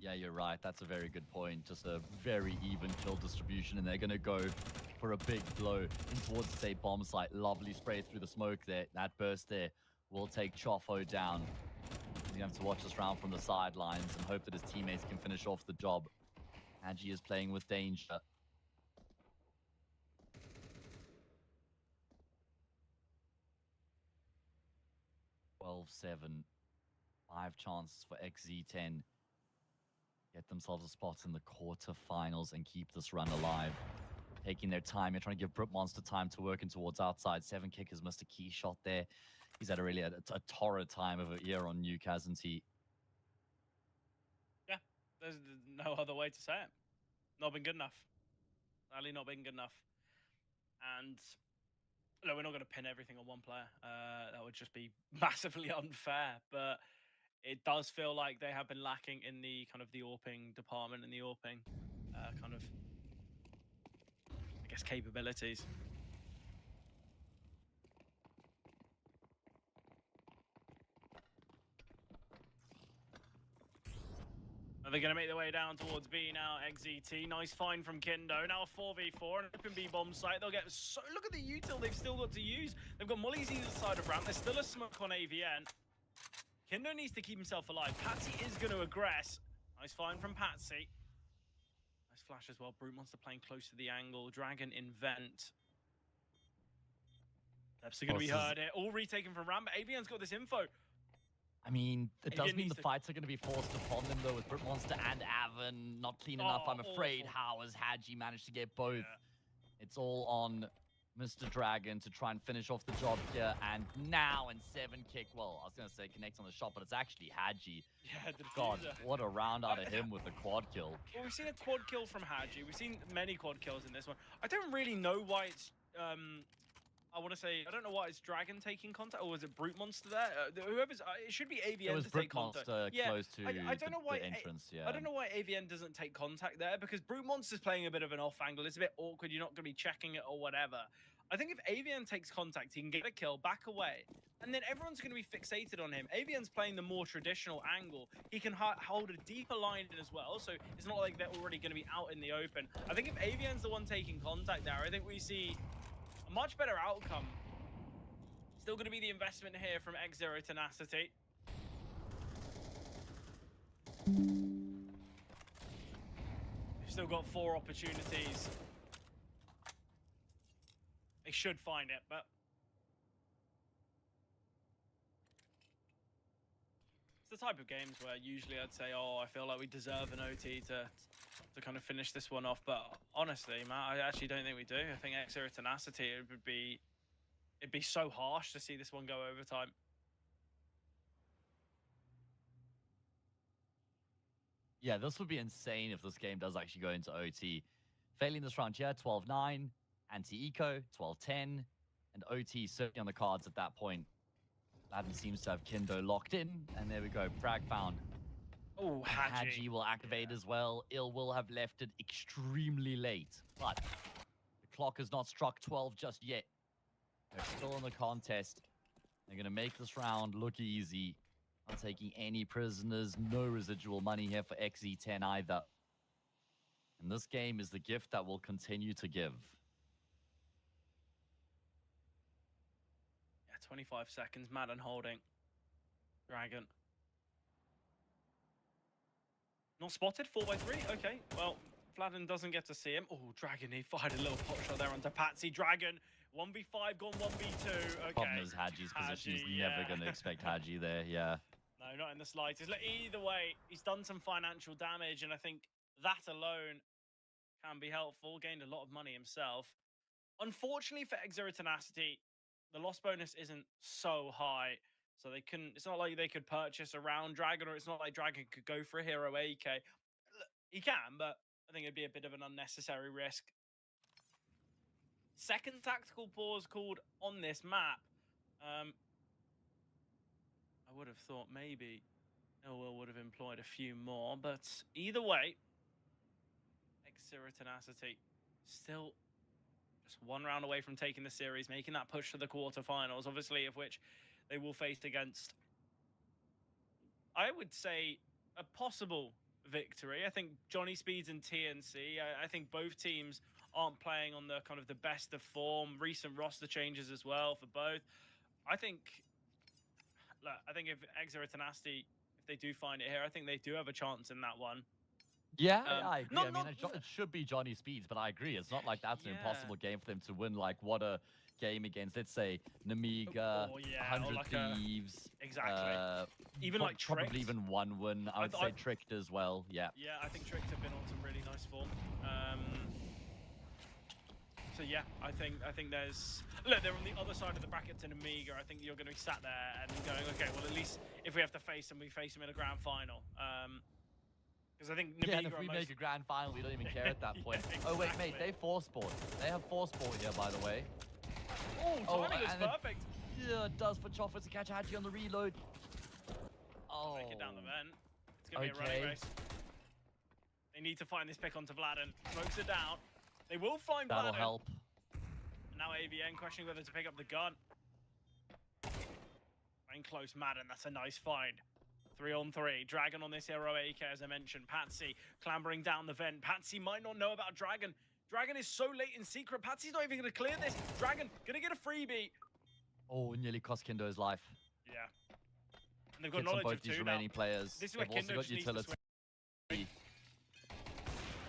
Yeah, you're right. That's a very good point. Just a very even kill distribution, and they're going to go for a big blow in towards, say, bomb site. Lovely spray through the smoke there. That burst there will take Chofo down. You have to watch this round from the sidelines and hope that his teammates can finish off the job. Hadji is playing with danger. (12-7). 5 chances for XZ10. Get themselves a spot in the quarterfinals and keep this run alive. Taking their time. They're trying to give Brute Monster time to work in towards outside. 7kick has missed a key shot there. He's had a torrid time of a year on Nuke, hasn't he? Yeah, there's no other way to say it. Not been good enough. Sadly, not been good enough. And look, we're not going to pin everything on one player. That would just be massively unfair. But it does feel like they have been lacking in the kind of the AWPing department and the AWPing kind of, I guess, capabilities. Are they going to make their way down towards B now? XET, nice find from Kindo. Now a 4v4, an open B bomb site. They'll get so... Look at the util they've still got to use. They've got Molly's either side of ramp. There's still a smoke on AVN. Kindo needs to keep himself alive. Patsy is going to aggress. Nice find from Patsy. Nice flash as well. Brute Monster playing close to the angle. Dragon in vent. Steps are going to be heard here. All retaken from ramp. AVN's got this info. I mean, it does mean the fights are going to be forced upon them, though, with Brute Monster and Avon not clean enough. I'm afraid. How has Hadji managed to get both? Yeah. It's all on Mr. Dragon to try and finish off the job here. And now in 7kick, well, I was going to say connect on the shot, but it's actually Hadji. Yeah, the God, what a round out of him with a quad kill. Well, we've seen a quad kill from Hadji. We've seen many quad kills in this one. I don't really know why it's... I want to say, I don't know why it's Dragon taking contact, or was it Brute Monster there? Whoever's, it should be AVN. It was to Brute take contact. Monster close to I don't know why the entrance, yeah. I don't know why AVN doesn't take contact there, because Brute Monster's playing a bit of an off angle. It's a bit awkward. You're not going to be checking it or whatever. I think if AVN takes contact, he can get a kill, back away, and then everyone's going to be fixated on him. AVN's playing the more traditional angle. He can hold a deeper line in as well, so it's not like they're already going to be out in the open. I think if AVN's the one taking contact there, I think we see a much better outcome. Still going to be the investment here from X0 Tenacity. We've still got 4 opportunities. They should find it, but it's the type of games where usually I'd say, oh, I feel like we deserve an OT to kind of finish this one off. But honestly, Matt, I actually don't think we do. I think X0 Tenacity, it'd be so harsh to see this one go overtime. Yeah, this would be insane if this game does actually go into OT. Failing this round here, 12-9, anti-eco, 12-10, and OT certainly on the cards at that point. Aladdin seems to have Kindo locked in, and there we go, frag found. Oh, Hadji will activate as well. Ill will have left it extremely late, but the clock has not struck 12 just yet. They're still in the contest. They're going to make this round look easy. Not taking any prisoners. No residual money here for XZ10 either. And this game is the gift that will continue to give. Yeah, 25 seconds. Madden holding. Dragon. Not spotted. 4x3. Okay. Well, Vladden doesn't get to see him. Oh, Dragon. He fired a little pot shot there onto Patsy. Dragon. 1v5 gone 1v2. Okay. Problem is Hadji's position. He's never going to expect Hadji there. Yeah. No, No, not in the slightest. Look, either way, he's done some financial damage, and I think that alone can be helpful. Gained a lot of money himself. Unfortunately for Exo Tenacity, the loss bonus isn't so high, so they couldn't. It's not like they could purchase a round Dragon, or it's not like Dragon could go for a hero AK. Look, he can, but I think it'd be a bit of an unnecessary risk. Second tactical pause called on this map. I would have thought maybe Illwill would have employed a few more, but either way, Exo Tenacity still just one round away from taking the series, making that push to the quarterfinals, obviously, of which they will face against, I would say, a possible victory. I think Johnny Speeds and TNC, I think both teams aren't playing on the kind of the best of form. Recent roster changes as well for both. I think if Exo Tenacity, if they do find it here, I think they do have a chance in that one. Yeah, I agree. I mean, it should be Johnny Speeds, but I agree. It's not like that's an impossible game for them to win. Like, what a game against, let's say, Namiga, 100 Thieves. Exactly. Even like Tricked. Probably even one win. I would say Tricked as well. Yeah. Yeah, I think Tricked have been on some really nice form. So yeah, I think there's... Look, they're on the other side of the bracket to Namiga. I think you're going to be sat there and going, okay, well, at least if we have to face them, we face them in a grand final. Because I think Namiga and if we make a grand final, we don't even care at that point. Exactly. Oh, wait, mate, they force sport. They have force sport here, by the way. Timing is perfect. Yeah, it does for Choffa to catch Hadji on the reload. Make it down the vent. It's going to be a running race. They need to find this pick onto Vladen. Smokes it down. They will find That'll Vladen. help. And now AVN questioning whether to pick up the gun. Playing close, Madden. That's a nice find. 3-on-3. Dragon on this hero AK, as I mentioned. Patsy clambering down the vent. Patsy might not know about Dragon. Dragon is so late in secret. Patsy's not even going to clear this. Dragon going to get a freebie. Oh, nearly cost Kindo his life. Yeah. And they've got Hits on knowledge both of these two remaining now. players. This is where They've also Kindo got just needs to utility.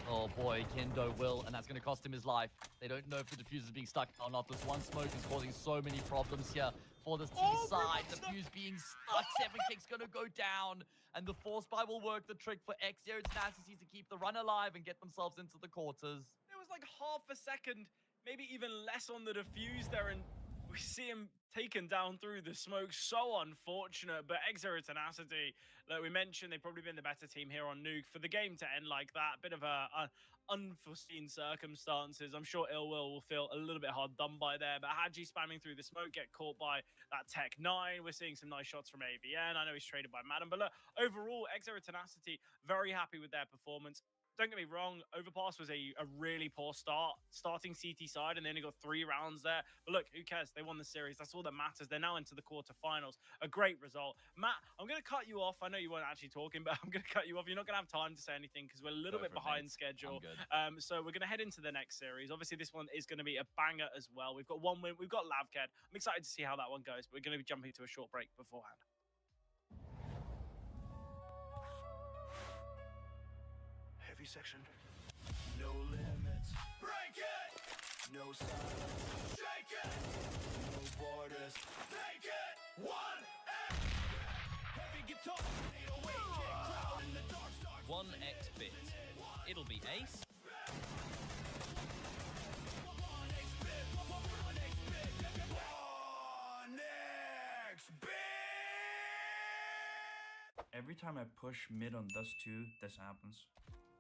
Oh boy, Kindo will, and that's going to cost him his life. They don't know if the diffuser is being stuck or not. This one smoke is causing so many problems here for this team side. The fuse being stuck, 7Kick's going to go down, and the force buy will work the trick for Exo Tenacity to keep the run alive and get themselves into the quarters. There was like half a second, maybe even less on the diffuse there, and we see him taken down through the smoke. So unfortunate, but Exo Tenacity, like we mentioned, they've probably been the better team here on Nuke. For the game to end like that, bit of a unforeseen circumstances. I'm sure Illwill will feel a little bit hard done by there, but Hadji spamming through the smoke, get caught by that Tech 9. We're seeing some nice shots from AVN. I know he's traded by Madden, but look, overall, Exo Tenacity, very happy with their performance. Don't get me wrong, Overpass was a really poor start, starting CT side, and they only got 3 rounds there. But look, who cares? They won the series. That's all that matters. They're now into the quarterfinals. A great result. Matt, I'm going to cut you off. I know you weren't actually talking, but I'm going to cut you off. You're not going to have time to say anything because we're a little bit behind schedule. So we're going to head into the next series. Obviously, this one is going to be a banger as well. We've got one win. We've got Lavkedvs. I'm excited to see how that one goes, but we're going to be jumping to a short break beforehand. Heavy section. No limits. Break it. No silence. Shake it. No borders. Take it. One X. Heavy guitar. 808 kick. Crowd in the dark stars. 1x bit. It'll be ace. Every time I push mid on Dust 2, this happens.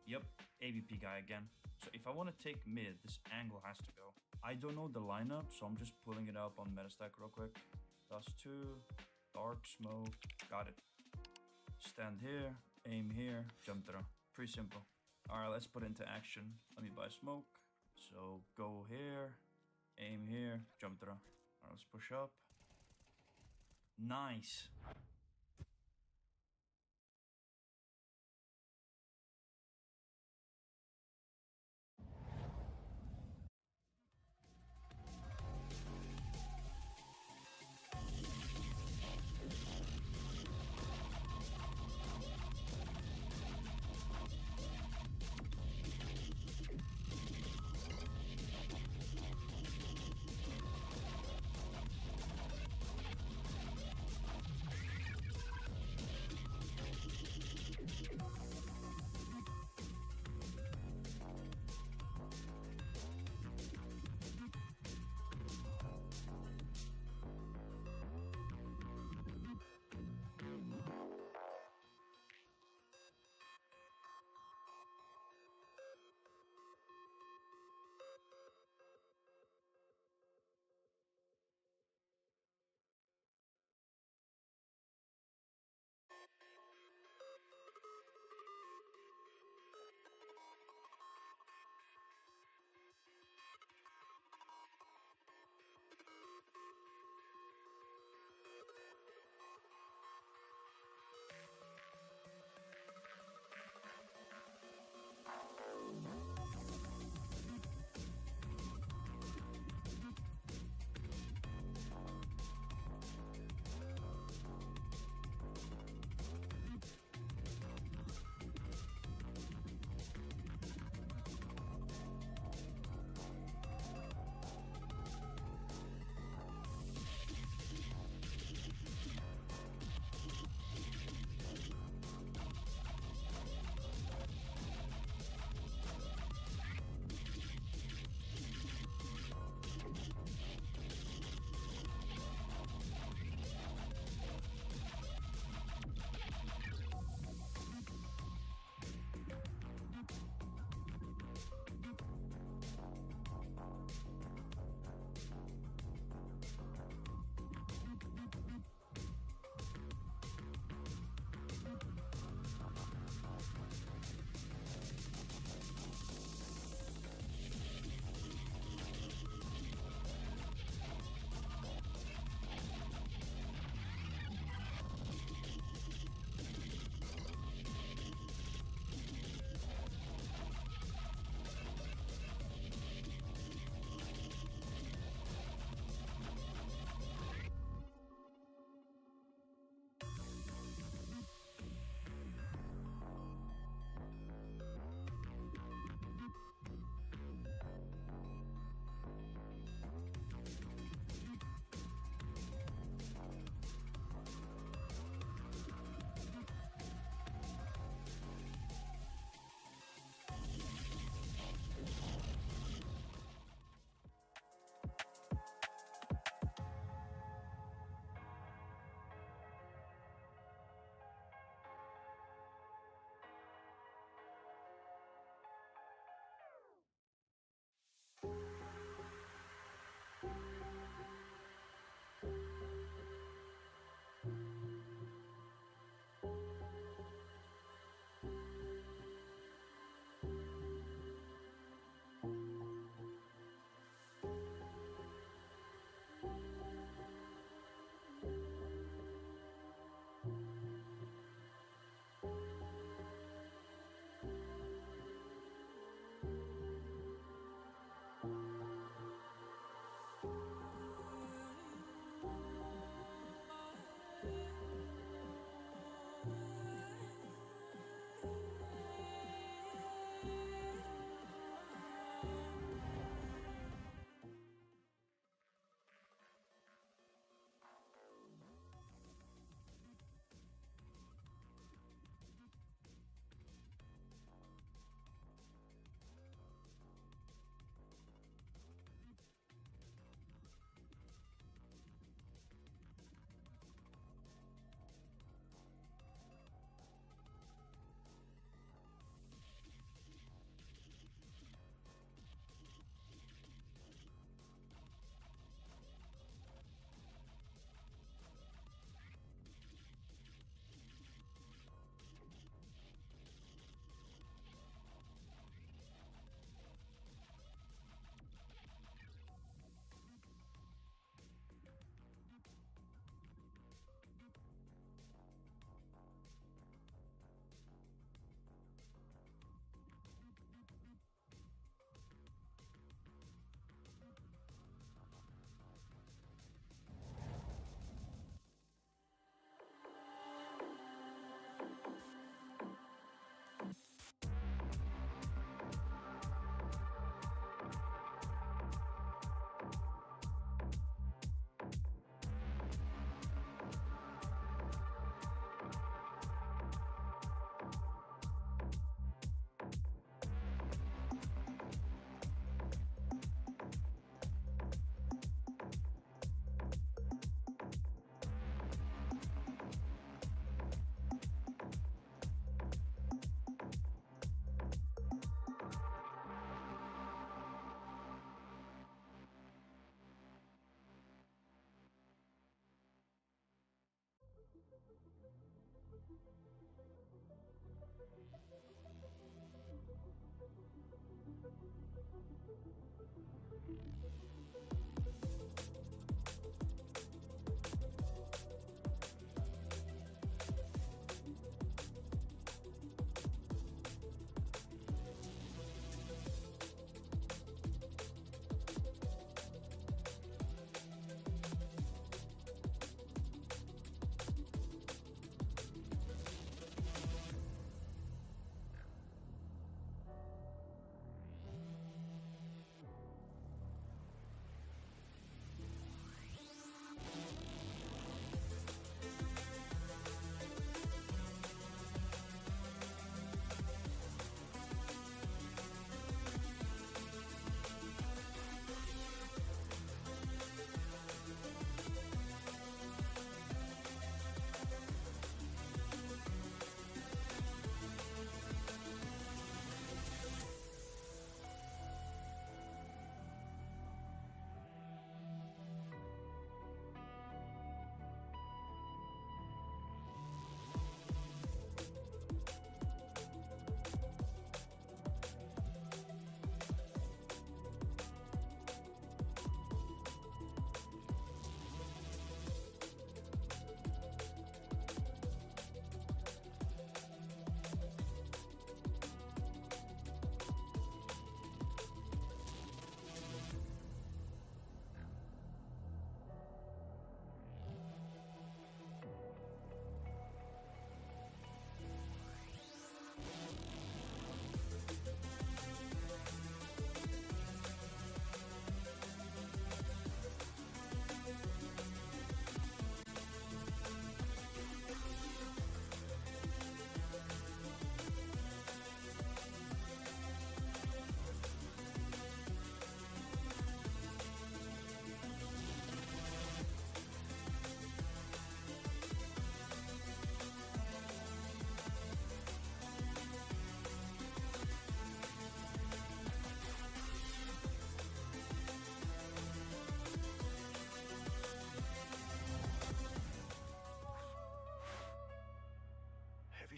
Yep, AVP guy again. So if I want to take mid, this angle has to go. I don't know the lineup, so I'm just pulling it up on Metastack real quick. Dust 2, dark smoke, got it. Stand here, aim here, jump through. Pretty simple. Alright, let's put into action. Let me buy smoke. So go here, aim here, jump through. Alright, let's push up. Nice.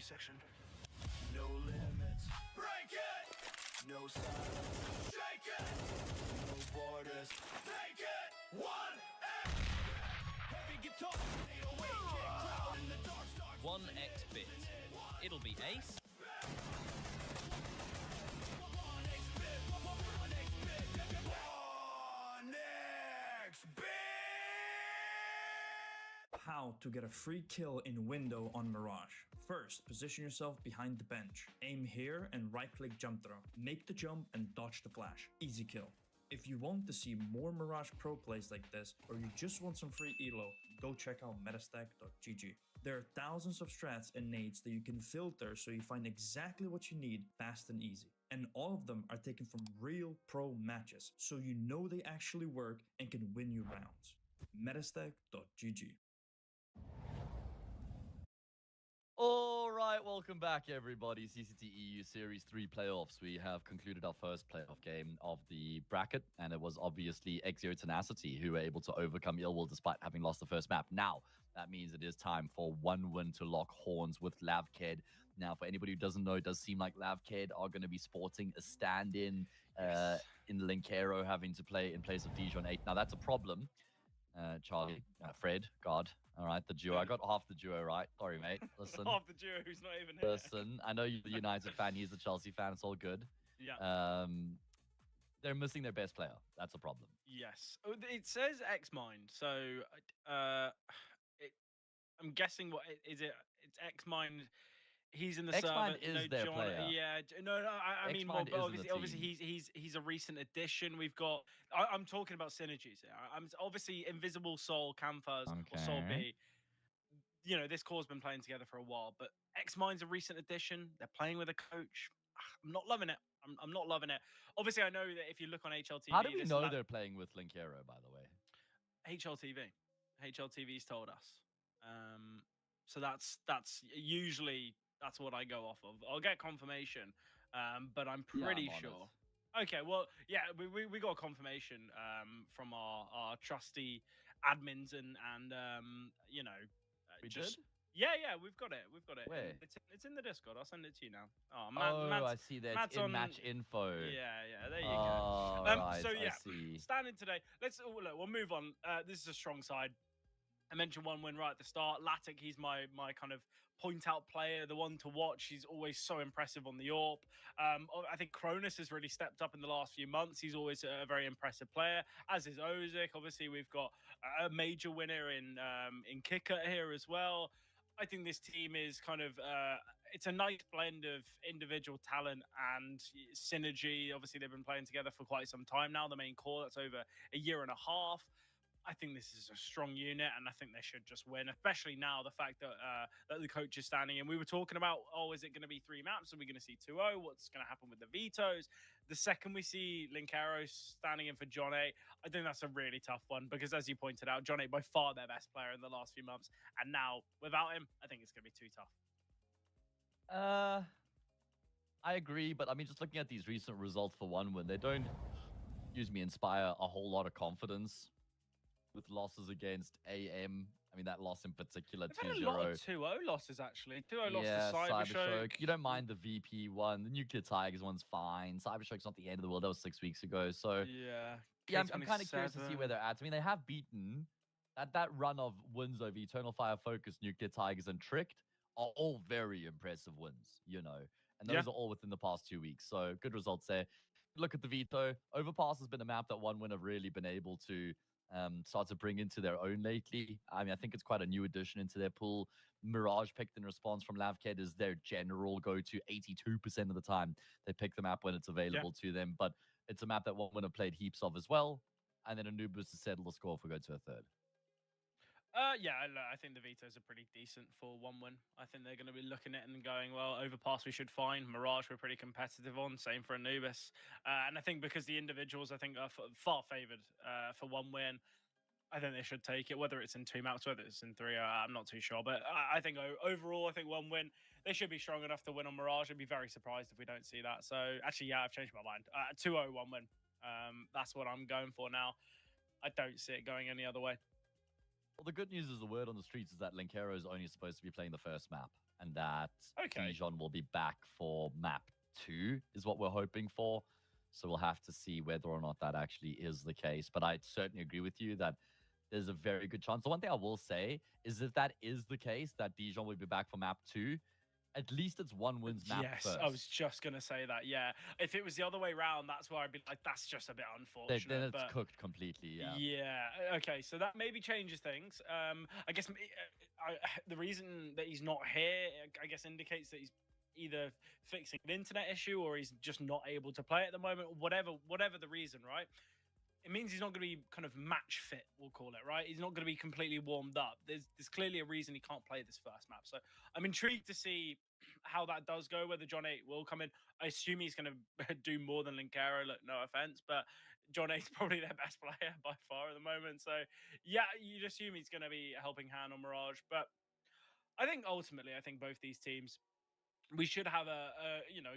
Heavy section. No limits. Break it! No silence. Shake it! No borders. Take it! One X! Heavy guitar. 808 kick crowd in the dark starts. 1x bit. It'll be ace. How to get a free kill in window on Mirage. First, position yourself behind the bench. Aim here and right-click jump throw. Make the jump and dodge the flash. Easy kill. If you want to see more Mirage Pro plays like this, or you just want some free elo, go check out metastack.gg. There are thousands of strats and nades that you can filter so you find exactly what you need fast and easy. And all of them are taken from real pro matches, so you know they actually work and can win you rounds. metastack.gg. All right, welcome back, everybody. CCT EU Series 3 playoffs. We have concluded our first playoff game of the bracket, and it was obviously Exio Tenacity who were able to overcome Illwill despite having lost the first map. Now, that means it is time for one win to lock horns with Lavkedvs. Now, for anybody who doesn't know, it does seem like Lavkedvs are going to be sporting a stand-in in Linkero, having to play in place of Dijon 8. Now, that's a problem. Charlie, Fred, God. All right, the duo. I got half the duo right. Sorry, mate. Listen. Half the duo who's not even here. Listen, I know you're the United fan. He's the Chelsea fan. It's all good. Yeah. They're missing their best player. That's a problem. Yes. It says X-Mind, so I'm guessing what is it? It's X-Mind. He's in the X-Mind server. is their player. Yeah. No. I mean, more, obviously, he's a recent addition. We've got. I'm talking about synergies here. I'm obviously Invisible Soul, Canfers, or Soul B. You know, this core's been playing together for a while, but X-Mind's a recent addition. They're playing with a coach. I'm not loving it. I'm not loving it. Obviously, I know that if you look on HLTV... How do we know they're playing with Linkero, by the way? HLTV's told us. So that's usually... That's what I go off of. I'll get confirmation, but I'm pretty sure. Okay, well, yeah, we got confirmation from our trusty admins and you know, we did? Yeah, we've got it. We've got it. Where? It's in the Discord. I'll send it to you now. Oh, I see that. Matt's It's in on match info. Yeah, there you go. Oh, right, So I yeah, see. standing today. Look, we'll move on. This is a strong side. I mentioned one win right at the start. Latic, he's my kind of point out player, the one to watch. He's always so impressive on the AWP. I think Cronus has really stepped up in the last few months. He's always a very impressive player, as is Ozik. Obviously, we've got a major winner in Kicker here as well. I think this team is kind of it's a nice blend of individual talent and synergy. Obviously, they've been playing together for quite some time now. The main core, that's over a year and a half. I think this is a strong unit, and I think they should just win, especially now the fact that that the coach is standing in. We were talking about, is it going to be 3 maps? Are we going to see 2-0? What's going to happen with the vetoes? The second we see Linkero standing in for John A, I think that's a really tough one because, as you pointed out, John A by far their best player in the last few months, and now without him, I think it's going to be too tough. I agree, but I mean, just looking at these recent results for one win, they don't, inspire a whole lot of confidence. With losses against AM. I mean, that loss in particular, 2-0. They've had a lot of 2-0 losses, actually. 2-0 loss to Cybershock. You don't mind the VP one. The Nuclear Tigers one's fine. Cybershock's not the end of the world. That was 6 weeks ago. So, yeah, I'm kind of curious to see where they're at. I mean, they have beaten that run of wins over Eternal Fire, Focus, Nuclear Tigers, and Tricked are all very impressive wins, And those are all within the past 2 weeks. So, good results there. Look at the veto. Overpass has been a map that one win have really been able to start to bring into their own lately. I mean, I think it's quite a new addition into their pool. Mirage picked in response from Lavkedvs is their general go-to 82% of the time. They pick the map when it's available to them, but it's a map that one have played heaps of as well. And then Anubis to settle the score if we go to a third. I think the vetoes are pretty decent for one win. I think they're going to be looking at it and going, well, Overpass we should find. Mirage we're pretty competitive on. Same for Anubis. And I think because the individuals, I think, are far favoured for one win, I think they should take it, whether it's in 2 maps, whether it's in 3, I'm not too sure. But I think overall, I think one win, they should be strong enough to win on Mirage. I'd be very surprised if we don't see that. So actually, I've changed my mind. 2-0 one win. That's what I'm going for now. I don't see it going any other way. Well, the good news is the word on the streets is that Linkero is only supposed to be playing the first map, and that Dijon will be back for map 2, is what we're hoping for. So we'll have to see whether or not that actually is the case. But I certainly agree with you that there's a very good chance. The one thing I will say is if that is the case, that Dijon will be back for map 2, at least it's one wins map first. I was just going to say that, yeah. If it was the other way around, that's where I'd be like, that's just a bit unfortunate. Then it's cooked completely, yeah. Yeah, okay, so that maybe changes things. I guess the reason that he's not here, I guess, indicates that he's either fixing an internet issue or he's just not able to play at the moment, whatever the reason, right? It means he's not going to be kind of match fit, we'll call it, right? He's not going to be completely warmed up. There's clearly a reason he can't play this first map. So I'm intrigued to see how that does go, whether John 8 will come in. I assume he's going to do more than Linkero, look, no offense, but John 8's probably their best player by far at the moment. So yeah, you'd assume he's going to be a helping hand on Mirage. But I think ultimately, both these teams, we should have a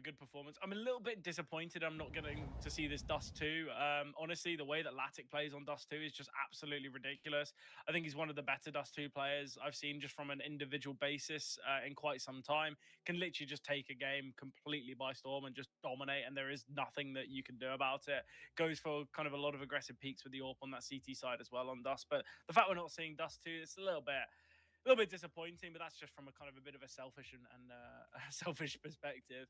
good performance. I'm a little bit disappointed I'm not getting to see this Dust 2. Honestly, the way that Latic plays on Dust 2 is just absolutely ridiculous. I think he's one of the better Dust 2 players I've seen just from an individual basis in quite some time. Can literally just take a game completely by storm and just dominate, and there is nothing that you can do about it. Goes for kind of a lot of aggressive peaks with the AWP on that CT side as well on Dust. But the fact we're not seeing Dust 2, it's a little bit disappointing, but that's just from a kind of a bit of a selfish and selfish perspective.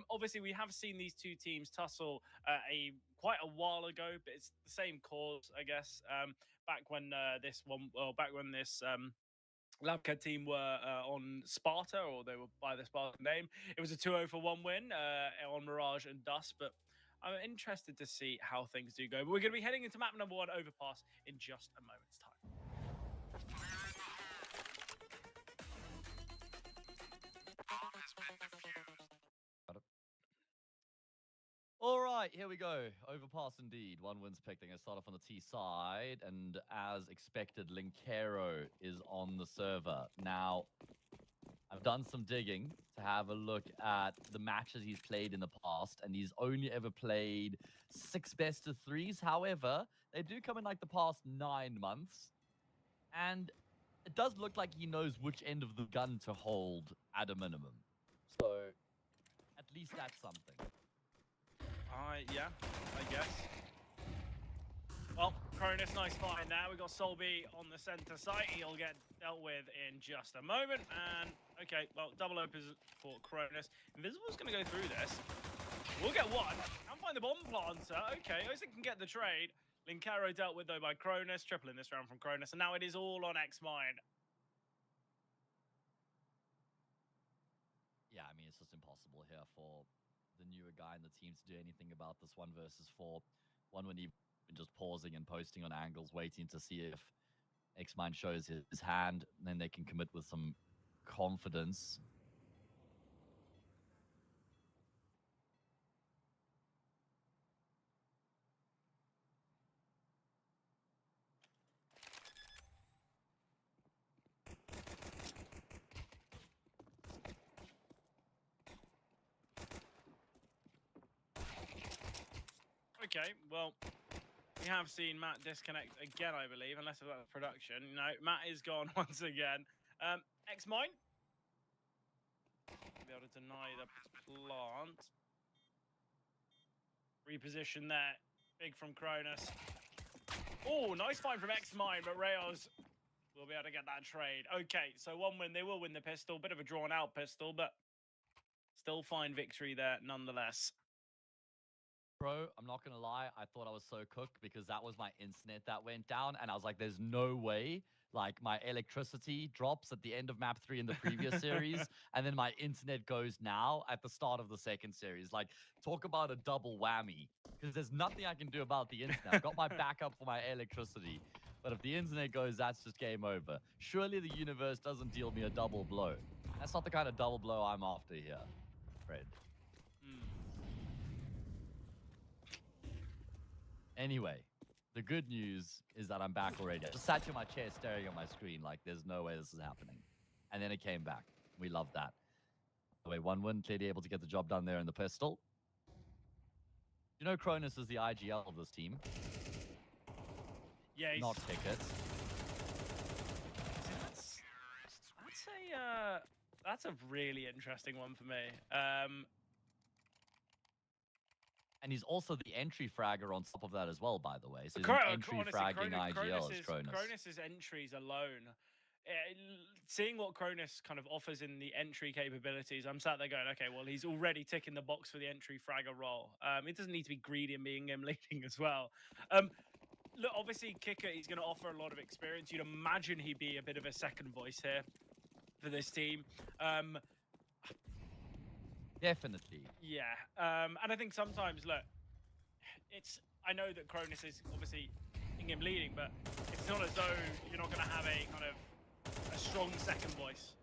Obviously, we have seen these two teams tussle quite a while ago, but it's the same cause, I guess. Back when this Lavkedvs team were on Sparta, or they were by the Sparta name, it was a 2-0 for one win on Mirage and Dust, but I'm interested to see how things do go. But we're going to be heading into map number 1, Overpass, in just a moment's time. All right, here we go. Overpass indeed. One win's picked. I'm going to start off on the T side. And as expected, Linkero is on the server. Now, I've done some digging to have a look at the matches he's played in the past. And he's only ever played 6 best-of-3s. However, they do come in like the past 9 months. And it does look like he knows which end of the gun to hold at a minimum. So at least that's something. Yeah, I guess. Well, Cronus, nice find there. We've got Solby on the center site. He'll get dealt with in just a moment. And, okay, well, double opens for Cronus. Invisible's going to go through this. We'll get one. Can't find the bomb planter. Okay, Ozek can get the trade. Linkaro dealt with, though, by Cronus. Tripling this round from Cronus. And now it is all on X-Mind. Yeah, I mean, it's just impossible here for the newer guy in the team to do anything about this 1 versus 4. One when he just pausing and posting on angles, waiting to see if X-Mind shows his hand, and then they can commit with some confidence. Okay, well, we have seen Matt disconnect again, I believe, unless it's about production. No, Matt is gone once again. X-Mine. Be able to deny the plant. Reposition there. Big from Cronus. Oh, nice find from X-Mine, but Rayos will be able to get that trade. Okay, so 1 win. They will win the pistol. Bit of a drawn-out pistol, but still fine victory there nonetheless. Bro, I'm not gonna lie, I thought I was so cooked because that was my internet that went down, and I was like, there's no way, like, my electricity drops at the end of map 3 in the previous series, and then my internet goes now at the start of the second series. Like, talk about a double whammy, because there's nothing I can do about the internet. I've got my backup for my electricity, but if the internet goes, that's just game over. Surely the universe doesn't deal me a double blow. That's not the kind of double blow I'm after here, Fred. Anyway, the good news is that I'm back already. I just sat here in my chair staring at my screen like there's no way this is happening. And then it came back. We love that. By the way, 1 win, clearly able to get the job done there in the pistol. You know Cronus is the IGL of this team. Yeah, he's... Not tickets. That's a really interesting one for me. And he's also the entry fragger on top of that as well, by the way. So he's Honestly, an entry fragging IGL as Cronus. Cronus's entries alone, seeing what Cronus kind of offers in the entry capabilities, I'm sat there going, okay, well, he's already ticking the box for the entry fragger role. It doesn't need to be greedy and being leading as well. Look, obviously, Kicker, he's going to offer a lot of experience. You'd imagine he'd be a bit of a second voice here for this team. Definitely. Yeah, and I think sometimes, look, I know that Cronus is obviously in-game leading, but it's not as though you're not going to have a kind of a strong second voice.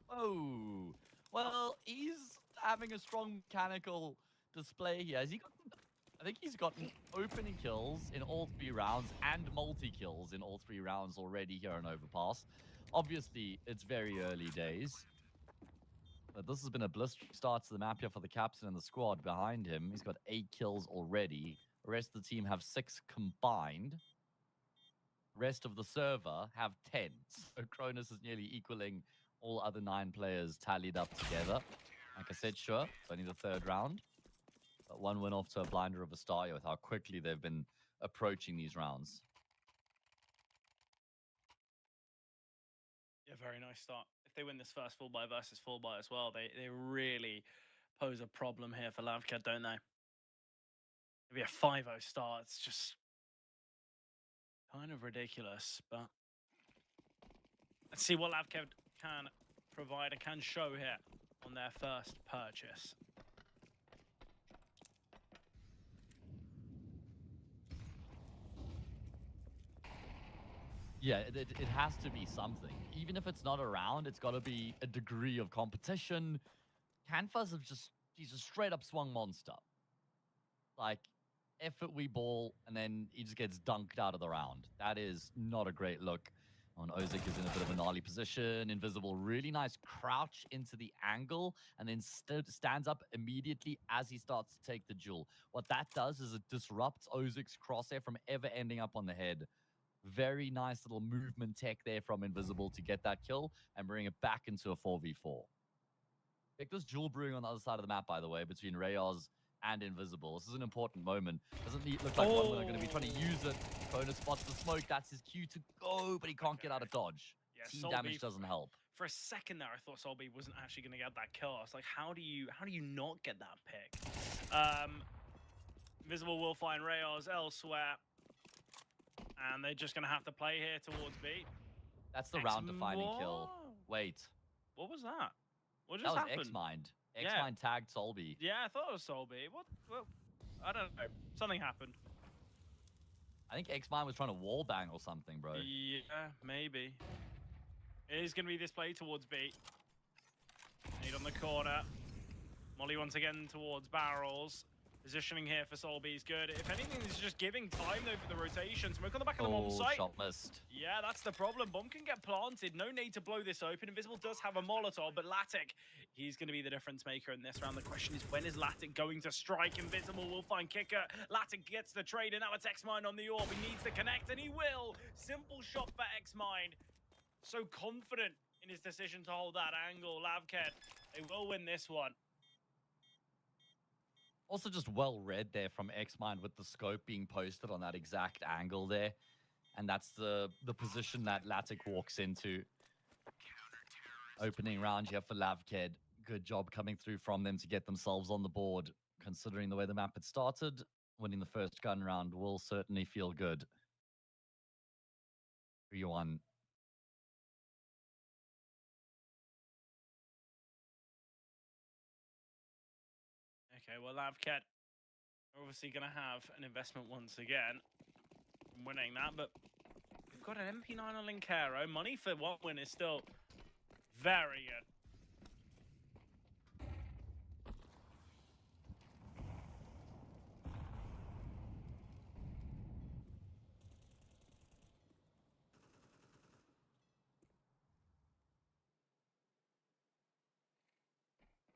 Oh, well, he's having a strong mechanical display here. Has he got? I think he's gotten opening kills in all 3 rounds and multi-kills in all 3 rounds already here on Overpass. Obviously, it's very early days. But this has been a blistering start to the map here for the captain and the squad behind him. He's got 8 kills already. The rest of the team have 6 combined. The rest of the server have 10. So Cronus is nearly equaling all other 9 players tallied up together. Like I said, sure, it's only the 3rd round. But 1 win off to a blinder of a start with how quickly they've been approaching these rounds. Yeah, very nice start. If they win this first full buy versus full buy as well, they really pose a problem here for Lavkedvs, don't they? Maybe a 5-0 start. It's just kind of ridiculous, but let's see what Lavkedvs can provide and can show here on their first purchase. Yeah, it has to be something. Even if it's not a round, it's got to be a degree of competition. Canfas have he's a straight up swung monster. Like, effort we ball, and then he just gets dunked out of the round. That is not a great look. Ozek is in a bit of a gnarly position. Invisible, really nice crouch into the angle, and then stands up immediately as he starts to take the duel. What that does is it disrupts Ozek's crosshair from ever ending up on the head. Very nice little movement tech there from Invisible to get that kill and bring it back into a 4v4. Pick this duel brewing on the other side of the map, by the way, between Rayos and Invisible. This is an important moment. Doesn't look like one are going to be trying to use it. Kona spots the smoke. That's his cue to go, but he can't get out of dodge. Yeah, Team damage doesn't help. For a second there, I thought Solby wasn't actually going to get that kill. I was like, how do you not get that pick? Invisible will find Rayos elsewhere. And they're just going to have to play here towards B. That's the round-defining kill. Wait. What was that? What just that was happened? X-Mind. Yeah. X-Mind tagged Solby. Yeah, I thought it was Solby. What? Well, I don't know. Something happened. I think X-Mind was trying to wall bang or something, bro. Yeah, maybe. It is going to be this play towards B. Nade on the corner. Molly once again towards barrels. Positioning here for Solby is good. If anything, he's just giving time though for the rotation. Smoke on the back of the bomb site. Shot missed. Yeah, that's the problem. Bomb can get planted. No need to blow this open. Invisible does have a Molotov, but Latic, he's going to be the difference maker in this round. The question is, when is Latic going to strike? Invisible will find Kicker. Latic gets the trade, and now it's X-Mind on the orb. He needs to connect, and he will. Simple shot for X-Mind. So confident in his decision to hold that angle. Lavkedvs, they will win this one. Also just well read there from X-Mind with the scope being posted on that exact angle there. And that's the position that Latic walks into. Opening round here for Lavkedvs. Good job coming through from them to get themselves on the board. Considering the way the map had started, winning the first gun round will certainly feel good. 3-1. Okay, well, Lavkedvs are obviously going to have an investment once again in winning that, but we've got an MP9 on Linkero. Money for one win is still very good.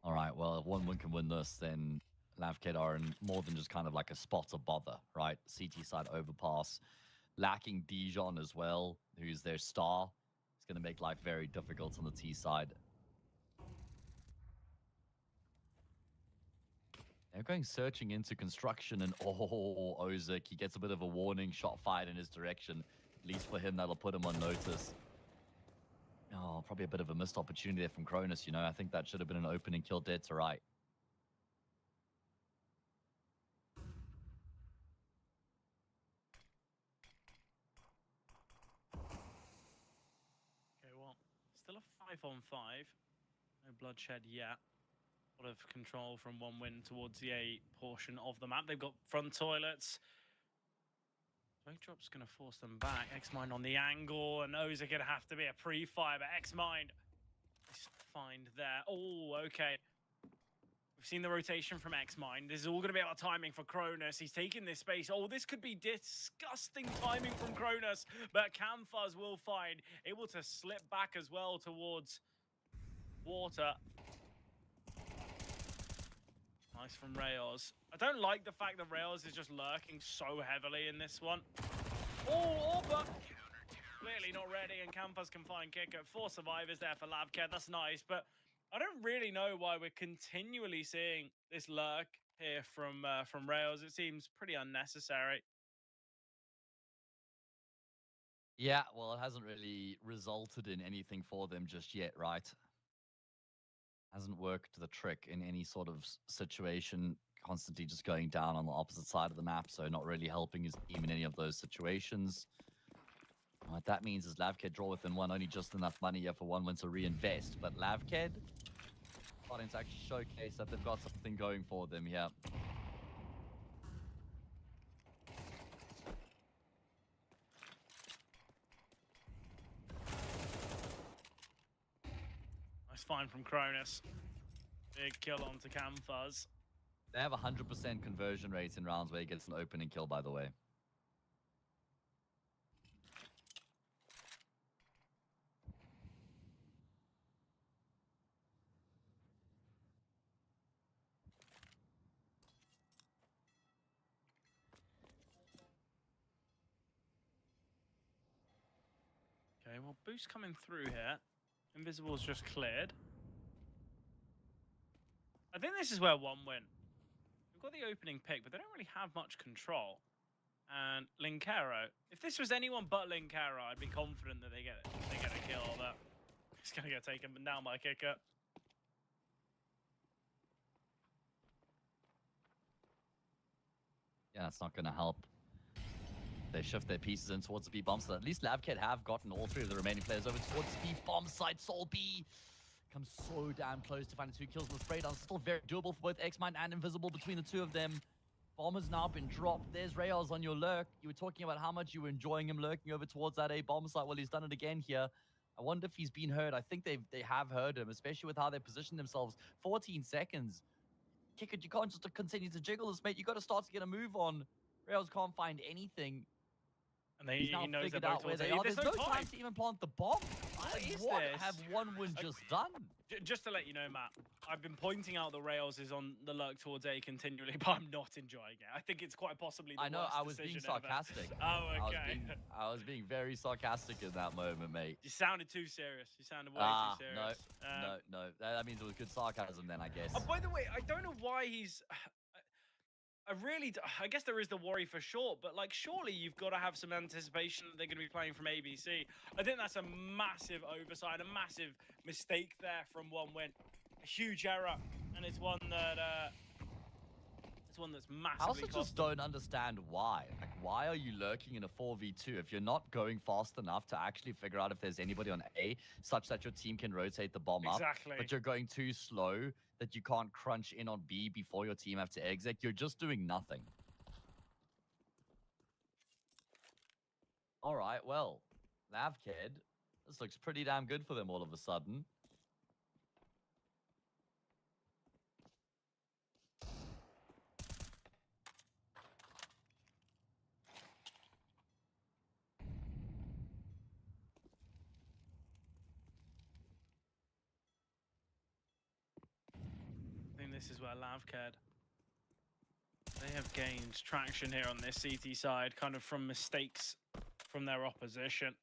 All right, well, if one can win this, then Lavkedvs are in more than just kind of like a spot of bother, right? CT side overpass. Lacking Dijon as well, who's their star. It's going to make life very difficult on the T side. They're going searching into construction, and Ozek, he gets a bit of a warning shot fired in his direction. At least for him, that'll put him on notice. Oh, probably a bit of a missed opportunity there from Cronus, you know. I think that should have been an opening kill dead to right. Okay, well, still a 5-on-5. No bloodshed yet. A lot of control from one win towards the A portion of the map. They've got front toilets. Smoke drop's going to force them back. X-Mind on the angle, and those are going to have to be a pre-fire, but X-Mind find there. Oh, okay. We've seen the rotation from X-Mind. This is all going to be about timing for Cronus. He's taking this space. Oh, this could be disgusting timing from Cronus, but Camfuzz will find, able to slip back as well towards water. Nice from Rayos. I don't like the fact that Rayos is just lurking so heavily in this one. Oh, but clearly not ready, and Camfuzz can find Kicker. 4 survivors there for Lavkedvs. That's nice, but I don't really know why we're continually seeing this lurk here from Rayos. It seems pretty unnecessary. Yeah, well, it hasn't really resulted in anything for them just yet, right? Hasn't worked the trick in any sort of situation, constantly just going down on the opposite side of the map, so not really helping his team in any of those situations. What that means is Lavkedvs draw within one, only just enough money here for one win to reinvest, but Lavkedvs starting to actually showcase that they've got something going for them here. Nice find from Cronus. Big kill onto Camfuzz. They have 100% conversion rates in rounds where he gets an opening kill, by the way. Okay, well, boost coming through here. Invisible's just cleared. I think this is where one win. We've got the opening pick, but they don't really have much control. And Linkero, if this was anyone but Linkero, I'd be confident that they get a kill, but it's gonna get taken down by Kicker. Yeah, it's not gonna help. They shift their pieces in towards the B bomb, so at least Lavkedvs have gotten all three of the remaining players over towards the B bomb side. Soul B comes so damn close to finding 2 kills in the spray down. Still very doable for both X-Mind and Invisible between the two of them. Bomb has now been dropped. There's Rayos on your lurk. You were talking about how much you were enjoying him lurking over towards that A bomb site. Well, he's done it again here. I wonder if he's been heard. I think they have heard him, especially with how they positioned themselves. 14 seconds. Kick it, you can't just continue to jiggle this, mate. You got to start to get a move on. Rayos can't find anything. And He's now knows figured out where they are. There's no time to even plant the bomb. What have OneWin just done? Just to let you know, Matt, I've been pointing out that Rails is on the lurk towards A continually, but I'm not enjoying it. I think it's quite possibly the I know, worst I was being decision ever. sarcastic. Oh, okay. I was being very sarcastic in that moment, mate. You sounded too serious. You sounded way too serious. No. That means it was good sarcasm then, I guess. Oh, by the way, I don't know why he's... I guess there is the worry for short, but like surely you've got to have some anticipation that they're going to be playing from ABC. I think that's a massive oversight, a massive mistake there from OneWin. A huge error, and it's one that that's massively I also just don't understand why. Like, why are you lurking in a 4v2 if you're not going fast enough to actually figure out if there's anybody on A, such that your team can rotate the bomb up, but you're going too slow that you can't crunch in on B before your team have to exit? You're just doing nothing. All right, well, Lavkedvs, this looks pretty damn good for them all of a sudden. I think this is where Lavkedvs, they have gained traction here on this CT side, kind of from mistakes from their opposition.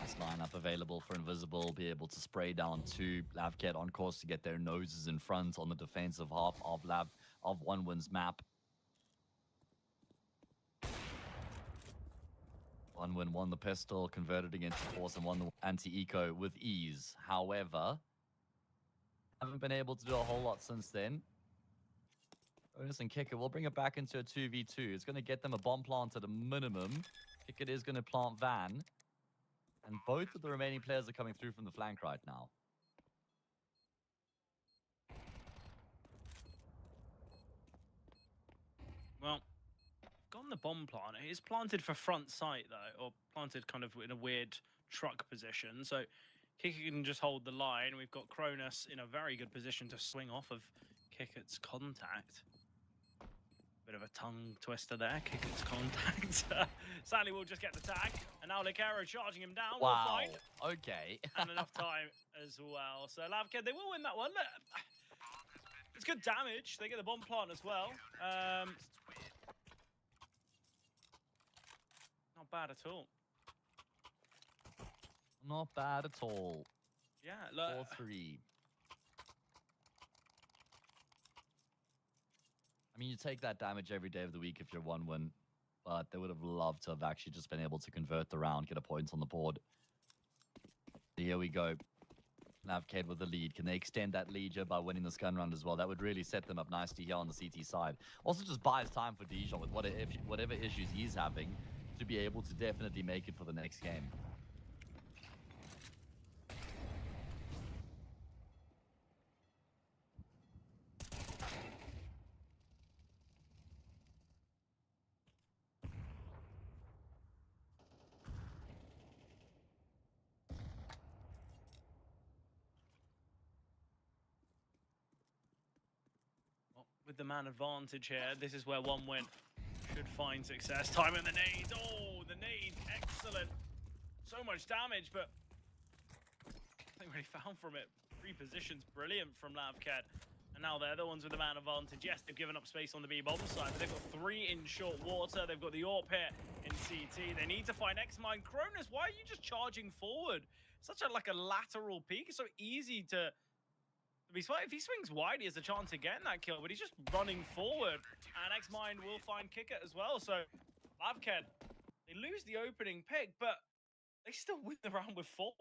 This lineup available for Invisible, be able to spray down to Lavkedvs on course to get their noses in front on the defensive half of OneWin's map. OneWin won the pistol, converted against the force, and won the anti-eco with ease. However, haven't been able to do a whole lot since then. Bonus and Kicker will bring it back into a 2v2. It's going to get them a bomb plant at a minimum. Kicker is going to plant Van. And both of the remaining players are coming through from the flank right now. Well, gotten the bomb plant. It is planted for front sight, though, or planted kind of in a weird truck position. So Kicker can just hold the line. We've got Cronus in a very good position to swing off of Kicker's contact. Bit of a tongue twister there, Kicker's contact. Sadly, we'll just get the tag. And now Licaro charging him down. Wow, we'll find. okay. And enough time as well. So Lavkedvs, they will win that one. It's good damage. They get the bomb plant as well. Not bad at all. Not bad at all. Yeah, look. 4-3. I mean, you take that damage every day of the week if you're OneWin, but they would have loved to have actually just been able to convert the round, get a point on the board. Here we go. Lavkedvs with the lead. Can they extend that lead here by winning this gun round as well? That would really set them up nicely here on the CT side. Also just buys time for Dijon with whatever issues he's having to be able to definitely make it for the next game. With the man advantage here, this is where OneWin should find success. Time in the nades. Oh, the nade. Excellent. So much damage, but nothing really found from it. Repositions brilliant from Lavked. And now they're the ones with the man advantage. Yes, they've given up space on the B-bomb side, but they've got 3 in short water. They've got the AWP here in CT. They need to find X-Mine. Cronus, why are you just charging forward? Such a lateral peak. It's so easy to be smart. If he swings wide, he has a chance of getting that kill, but he's just running forward. And X-Mine will find Kicker as well. So Lavked, they lose the opening pick, but they still win the round with 4.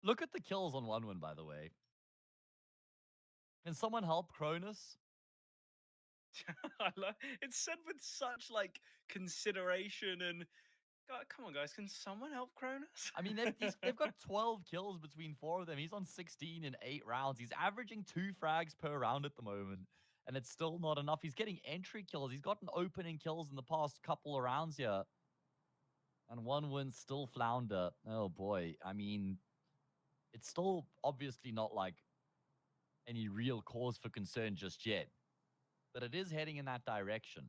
Look at the kills on 1-1, by the way. Can someone help Cronus? It's said with such consideration and God, come on guys, can someone help Cronus? I mean, they've got 12 kills between 4 of them. He's on 16 in 8 rounds. He's averaging 2 frags per round at the moment, and it's still not enough. He's getting entry kills. He's gotten opening kills in the past couple of rounds here. And 1-1 still flounder. Oh boy. I mean, it's still obviously not any real cause for concern just yet, but it is heading in that direction.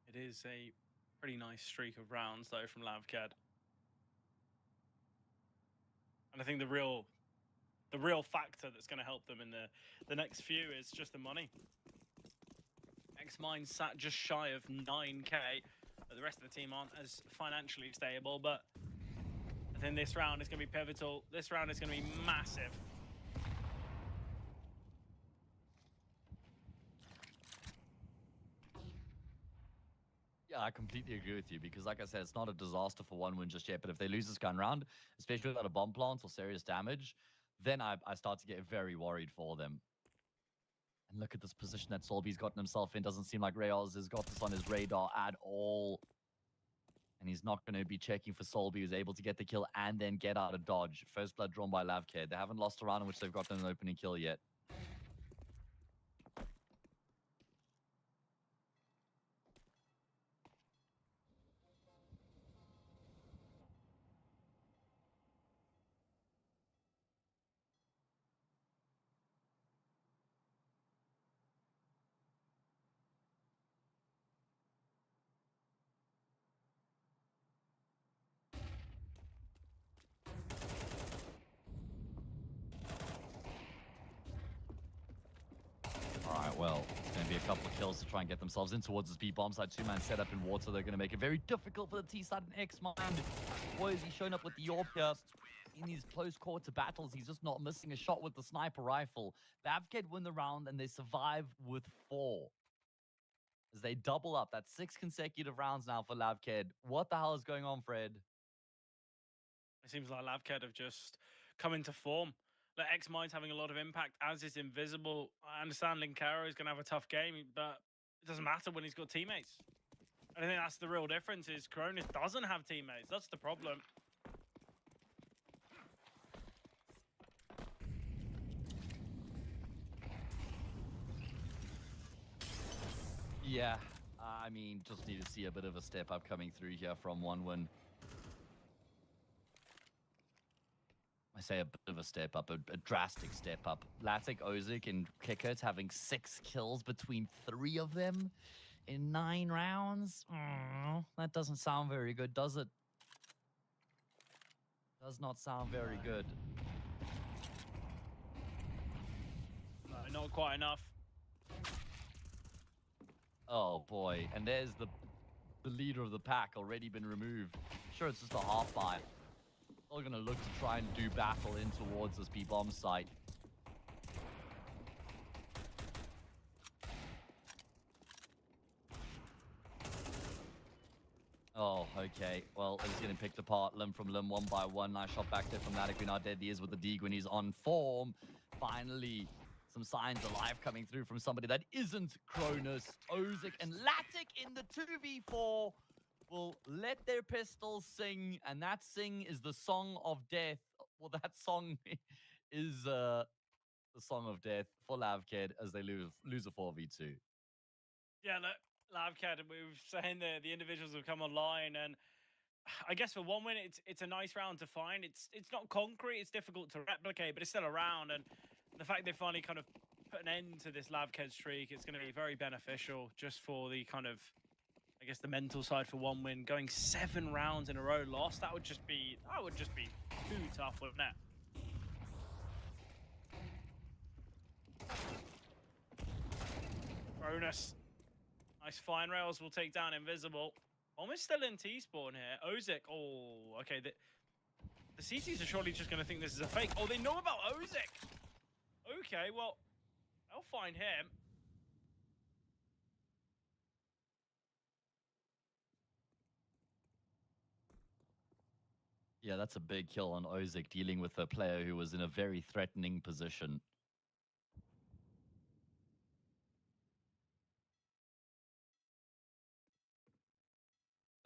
It is a pretty nice streak of rounds though from Lavked. And I think the real factor that's going to help them in the next few is just the money. X-Mine sat just shy of 9k. The rest of the team aren't as financially stable, but I think this round is going to be pivotal. This round is going to be massive. Yeah, I completely agree with you because, like I said, it's not a disaster for 1-1 just yet. But if they lose this gun round, especially without a bomb plant or serious damage, then I start to get very worried for them. And look at this position that Solby's gotten himself in. Doesn't seem like Rayos has got this on his radar at all. And he's not going to be checking for Solby, who's able to get the kill and then get out of dodge. First blood drawn by Lavked. They haven't lost a round in which they've gotten an opening kill yet. Alright, well, it's going to be a couple of kills to try and get themselves in towards this B-bomb side. 2-man setup in water. They're going to make it very difficult for the T-side and X-Mine. Boys, he's shown up with the AWP here. In these close quarter battles, he's just not missing a shot with the sniper rifle. Lavked win the round, and they survive with 4. As they double up. That's 6 consecutive rounds now for Lavked. What the hell is going on, Fred? It seems like Lavked have just come into form. Like X-Mine's having a lot of impact, as is Invisible. I understand Linkaro is going to have a tough game, but it doesn't matter when he's got teammates. I think that's the real difference is Cronus doesn't have teammates. That's the problem. Yeah, I mean, just need to see a bit of a step up coming through here from 1-1. I say a bit of a step up, a drastic step up. Latic, Ozik, and Kickert having 6 kills between 3 of them in 9 rounds. That doesn't sound very good, does it? Does not sound very good. Not quite enough. Oh boy, and there's the leader of the pack already been removed. Sure, it's just a half buy. They're gonna look to try and do battle in towards this B-bomb site. Oh, okay. Well, it's getting picked apart limb from limb, 1 by 1. Nice shot back there from Latic. We're not dead. He is with the dig when he's on form. Finally, some signs of life coming through from somebody that isn't Cronus. Ozik and Latic in the 2v4 will let their pistols sing, and that sing is the song of death. Well, that song is the song of death for Lavked as they lose a 4v2. Yeah, look, Lavked, we were saying the individuals have come online, and I guess for one win, it's a nice round to find. It's not concrete, it's difficult to replicate, but it's still a round. And the fact they finally kind of put an end to this Lavkedvs streak, it's going to be very beneficial just for the kind of, I guess, the mental side for one win. Going 7 rounds in a row lost, that would just be too tough, wouldn't it? Bonus. Nice fine rails will take down Invisible. Almost still in T-spawn here. Ozik, oh, okay. The CTs are surely just going to think this is a fake. Oh, they know about Ozik. Okay, well, I'll find him. Yeah, that's a big kill on Ozik, dealing with a player who was in a very threatening position.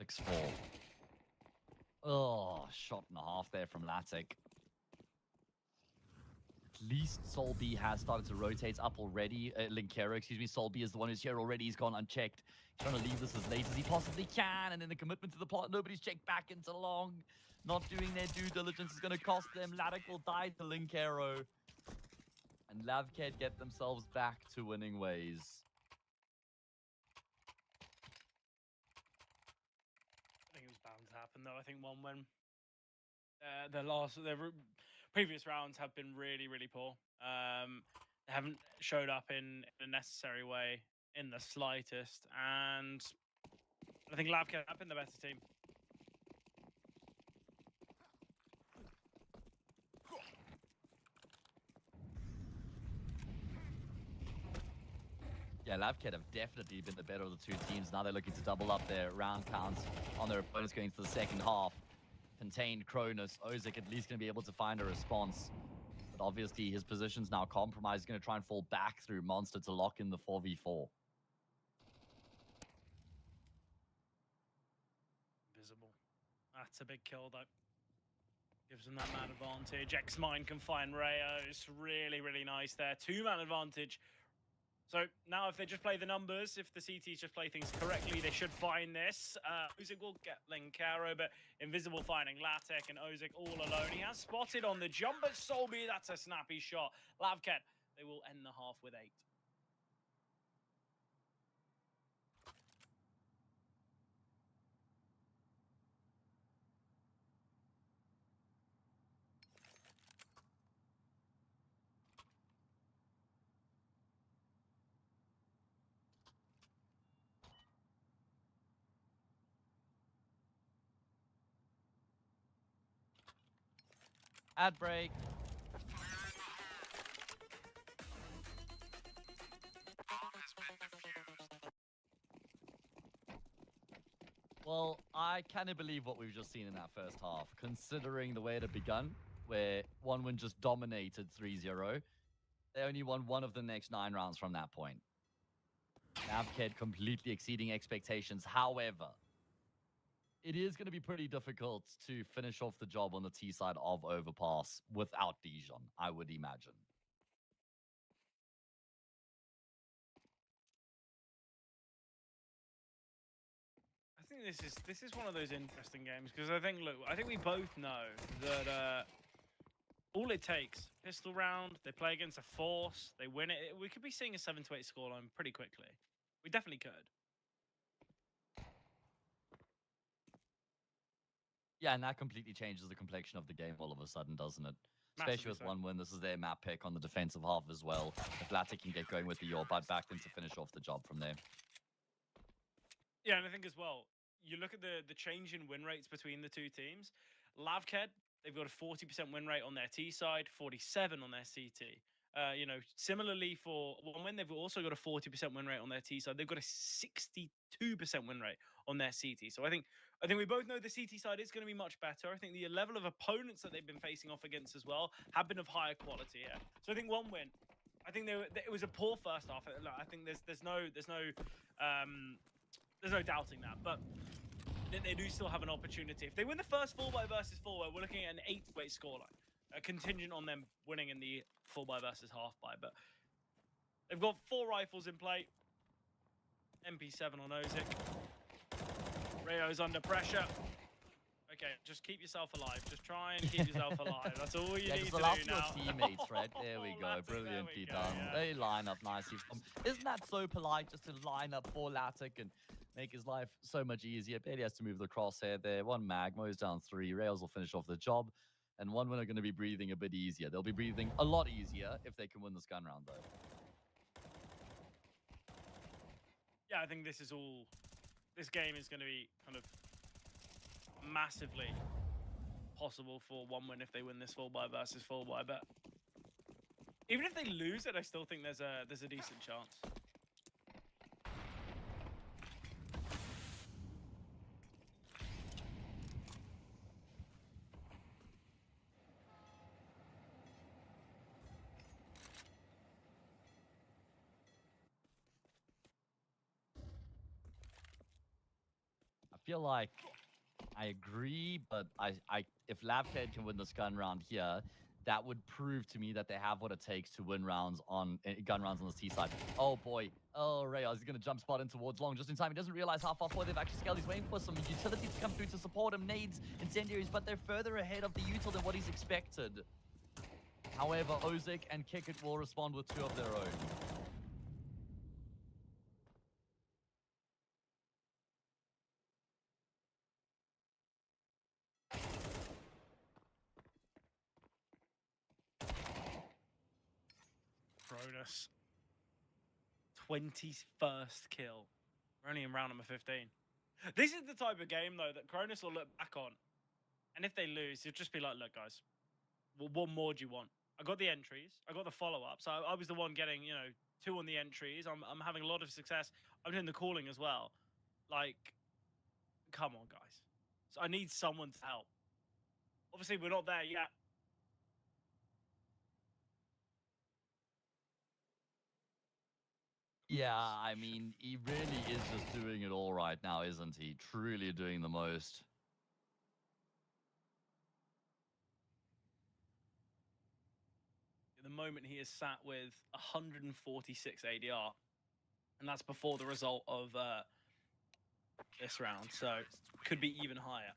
6-4. Oh, shot and a half there from Latic. At least Sol B has started to rotate up already. Linkero, excuse me. Sol B is the one who's here already. He's gone unchecked. He's trying to leave this as late as he possibly can. And then the commitment to the plot. Nobody's checked back into long. Not doing their due diligence is going to cost them. Latic will die to Linkero. And Lavkedvs get themselves back to winning ways. I think it was bound to happen, though. I think one win. Their previous rounds have been really, really poor. They haven't showed up in a necessary way in the slightest, and I think Lavkedvs have been the better team. Yeah, Lavkedvs have definitely been the better of the two teams. Now they're looking to double up their round counts on their opponents going into the second half. Contained Cronus. Ozik at least going to be able to find a response. But obviously his position's now compromised. He's going to try and fall back through Monster to lock in the 4v4. Visible. That's a big kill, though. Gives them that man advantage. X-Mine can find Rayos. Really, really nice there. 2-man advantage. So now if they just play the numbers, if the CTs just play things correctly, they should find this. Ozik will get Linkero, but Invisible finding Latic and Ozik all alone. He has spotted on the jump, but Solby, that's a snappy shot. Lavkedvs, they will end the half with 8. Ad break. Well, I cannot believe what we've just seen in that first half, considering the way it had begun, where one win just dominated 3-0. They only won one of the next 9 rounds from that point. Lavkedvs completely exceeding expectations. However, it is going to be pretty difficult to finish off the job on the T side of Overpass without Dijon, I would imagine. I think this is one of those interesting games because I think we both know that all it takes, pistol round, they play against a force, they win it. We could be seeing a 7-8 scoreline pretty quickly. We definitely could. Yeah, and that completely changes the complexion of the game all of a sudden, doesn't it? Especially with one win. This is their map pick on the defensive half as well. If Latic can get going with the Yorbite back then to finish off the job from there. Yeah, and I think as well, you look at the change in win rates between the two teams. Lavkedvs, they've got a 40% win rate on their T side, 47 on their CT. Similarly for one win, they've also got a 40% win rate on their T side. They've got a 62% win rate on their CT. So I think we both know the CT side is going to be much better. I think the level of opponents that they've been facing off against as well have been of higher quality. Yeah. So I think one win. I think it was a poor first half. I think there's no doubting that, but they do still have an opportunity. If they win the first 4x versus 4, we're looking at an 8-8 scoreline, contingent on them winning in the 4x versus half-by. But they've got 4 rifles in play. MP7 on Ozik. Rayo's under pressure. Okay, just keep yourself alive. Just try and keep yourself alive. That's all you need just to allow do your now. teammates, right? There we go. Latte, there Brilliantly we go, done. yeah. They line up nicely. Isn't that so polite just to line up for Latic and make his life so much easier? Barely has to move the crosshair there. One Magmo is down 3. Rails will finish off the job. And one are going to be breathing a bit easier. They'll be breathing a lot easier if they can win this gun round, though. Yeah, I think this is all. This game is going to be kind of massively possible for one win if they win this full buy versus full buy. But even if they lose it, I still think there's a decent chance. I feel like I agree, but if Lavkedvs can win this gun round here, that would prove to me that they have what it takes to win rounds on gun rounds on the C side. Oh boy, oh Rayos, he's gonna jump spot in towards long just in time. He doesn't realize how far forward they've actually scaled. He's waiting for some utility to come through to support him. Nades, incendiaries, but they're further ahead of the util than what he's expected. However, Ozik and Kickit will respond with 2 of their own. Cronus. 21st kill. We're only in round number 15. This is the type of game, though, that Cronus will look back on. And if they lose, he'll just be like, look, guys, what more do you want? I got the entries. I got the follow-ups. I was the one getting, 2 on the entries. I'm having a lot of success. I'm doing the calling as well. Like, come on, guys. So I need someone to help. Obviously, we're not there yet. Yeah, I mean, he really is just doing it all right now, isn't he? Truly doing the most. At the moment, he is sat with 146 ADR. And that's before the result of this round. So, could be even higher.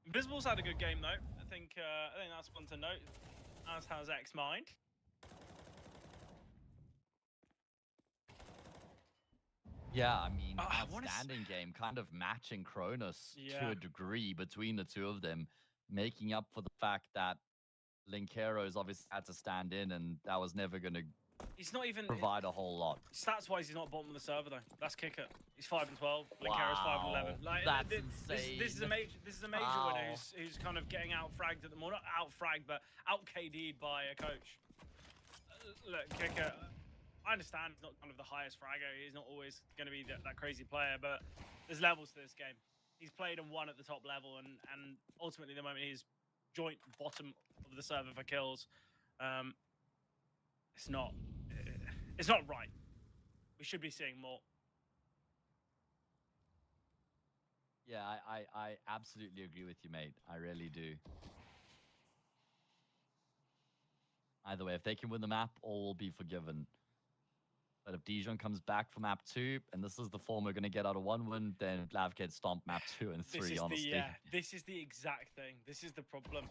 Invisible's had a good game, though. I think that's one to note, as has X-Mind. Yeah, I mean, outstanding game, kind of matching Cronus to a degree between the two of them, making up for the fact that Linkero's obviously had to stand in, and that was never going to provide a whole lot. Stats-wise, he's not bottom of the server, though. That's Kicker. He's 5 and 12. Linkero's 5 and 11. Like, that's insane. This is a major winner who's kind of getting out-fragged at the moment. Not out-fragged, but out-KD'd by a coach. Look, Kicker, I understand he's not kind of the highest fragger. He's not always going to be that crazy player, but there's levels to this game. He's played and won at the top level, and ultimately, at the moment, he's joint bottom of the server for kills. It's not right. We should be seeing more. Yeah, I absolutely agree with you, mate. I really do. Either way, if they can win the map, all will be forgiven. But if Dijon comes back for map 2, and this is the form we're going to get out of 1 win, then Lavkedvs stomp map 2 and 3, honestly. This is the exact thing. This is the problem.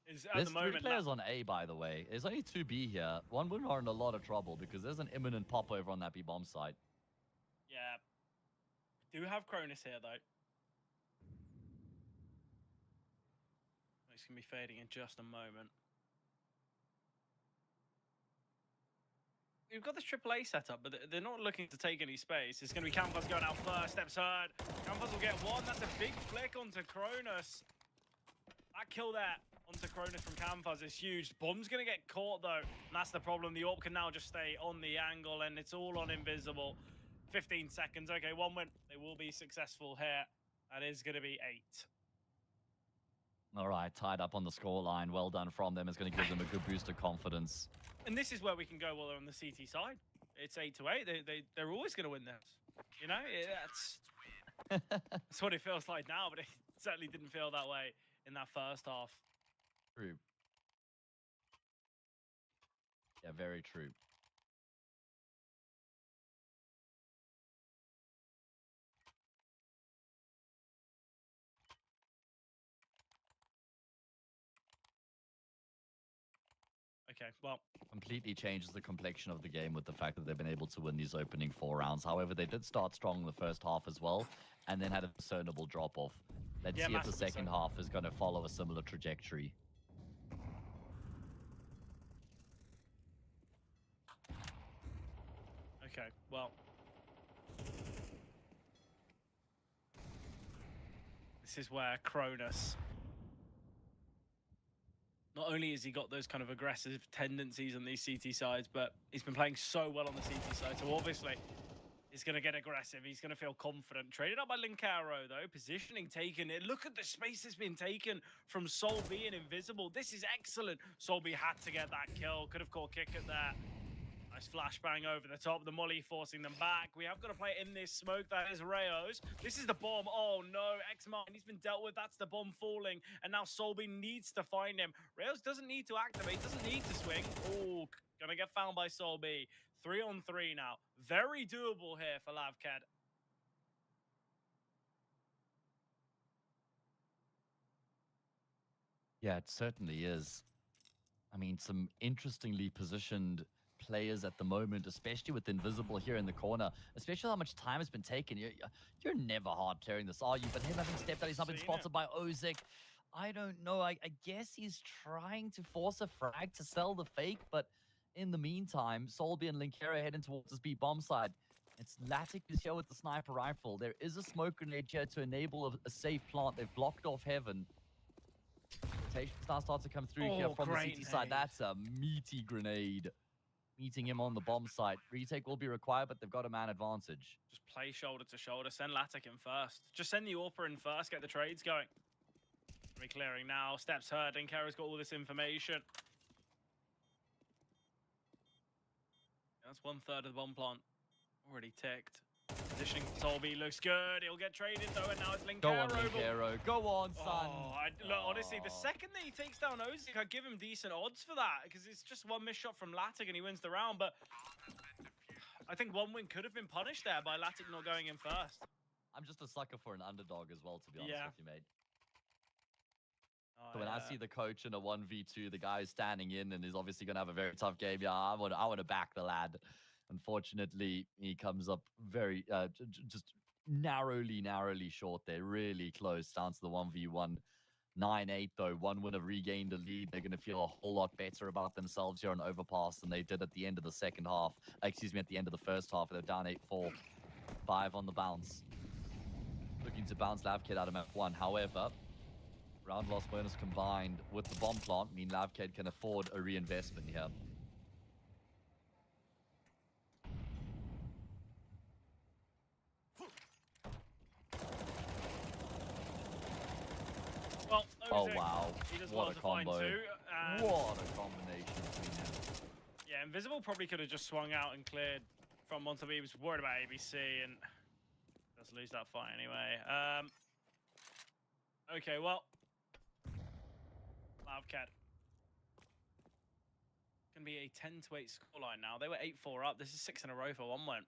There's 3 players on A, by the way. There's only 2 B here. 1 win are in a lot of trouble because there's an imminent pop over on that B bomb site. Yeah. We do have Cronus here, though. It's going to be fading in just a moment. We've got this AAA setup, but they're not looking to take any space. It's going to be Campus going out first, steps hard. Campus will get 1. That's a big flick onto Cronus. That kill there onto Cronus from Campus is huge. Bomb's going to get caught, though. And that's the problem. The AWP can now just stay on the angle, and it's all on Invisible. 15 seconds. Okay, 1 win. They will be successful here. That is going to be 8. All right, tied up on the scoreline. Well done from them. It's going to give them a good boost of confidence. And this is where we can go while they're on the CT side. It's 8-8. They're always going to win this. You know, that's what it feels like now, but it certainly didn't feel that way in that first half. True. Yeah, very true. Okay, well. Completely changes the complexion of the game with the fact that they've been able to win these opening 4 rounds. However, they did start strong in the first half as well, and then had a discernible drop-off. Let's see if the second half is going to follow a similar trajectory. Okay, well. This is where Cronus... Not only has he got those kind of aggressive tendencies on these CT sides, but he's been playing so well on the CT side. So obviously, he's going to get aggressive. He's going to feel confident. Traded up by Linkaro, though. Positioning taken. Look at the space that's been taken from Solby and Invisible. This is excellent. Solby had to get that kill. Could have caught kick at that. Nice flashbang over the top. The molly forcing them back. We have got to play in this smoke. That is Rayos. This is the bomb. Oh, no. X-Martin, he's been dealt with. That's the bomb falling. And now Solby needs to find him. Rayos doesn't need to activate. Doesn't need to swing. Oh, gonna get found by Solby. 3-on-3 now. Very doable here for Lavkedvs. Yeah, it certainly is. I mean, some interestingly positioned players at the moment, especially with Invisible here in the corner, especially how much time has been taken. You're never hard clearing this, are you? But him having stepped out, he's not been spotted by Ozik. I don't know. I guess he's trying to force a frag to sell the fake, but in the meantime, Solby and Linkera heading towards this B bomb side. It's Latic who's here with the sniper rifle. There is a smoke grenade here to enable a safe plant. They've blocked off Heaven. Rotations now start to come through here from the CT side. That's a meaty grenade. Meeting him on the bomb site. Retake will be required, but they've got a man advantage. Just play shoulder to shoulder. Send Latic in first. Just send the AWPer in first. Get the trades going. We're clearing now. Steps heard. And Kara's got all this information. That's 1/3 of the bomb plant. Already ticked. Positioning Solby looks good. He'll get traded though, and now it's Linkero. Go on, Linkero. Go on, son. Look, honestly, the second that he takes down Ozik, I give him decent odds for that because it's just one missed shot from Latic and he wins the round. But I think one win could have been punished there by Latic not going in first. I'm just a sucker for an underdog as well, to be honest with you, mate. So when I see the coach in a 1v2, the guy is standing in and is obviously going to have a very tough game. Yeah, I want to back the lad. Unfortunately, he comes up very, just narrowly short there. Really close down to the 1v1. 9-8 though. One would have regained a lead. They're going to feel a whole lot better about themselves here on Overpass than they did at the end of the second half. Excuse me, at the end of the first half. They're down 8-4. 5 on the bounce. Looking to bounce Lavkedvs out of map 1. However, round loss bonus combined with the bomb plant mean Lavkedvs can afford a reinvestment here. Well, oh wow, what a combo. What a combination between them. Yeah, Invisible probably could have just swung out and cleared from onto B. He was worried about ABC and does lose that fight anyway. Okay, well, Lavkedvs. Gonna be a 10-8 scoreline now. They were 8-4 up. This is 6 in a row for 1-1.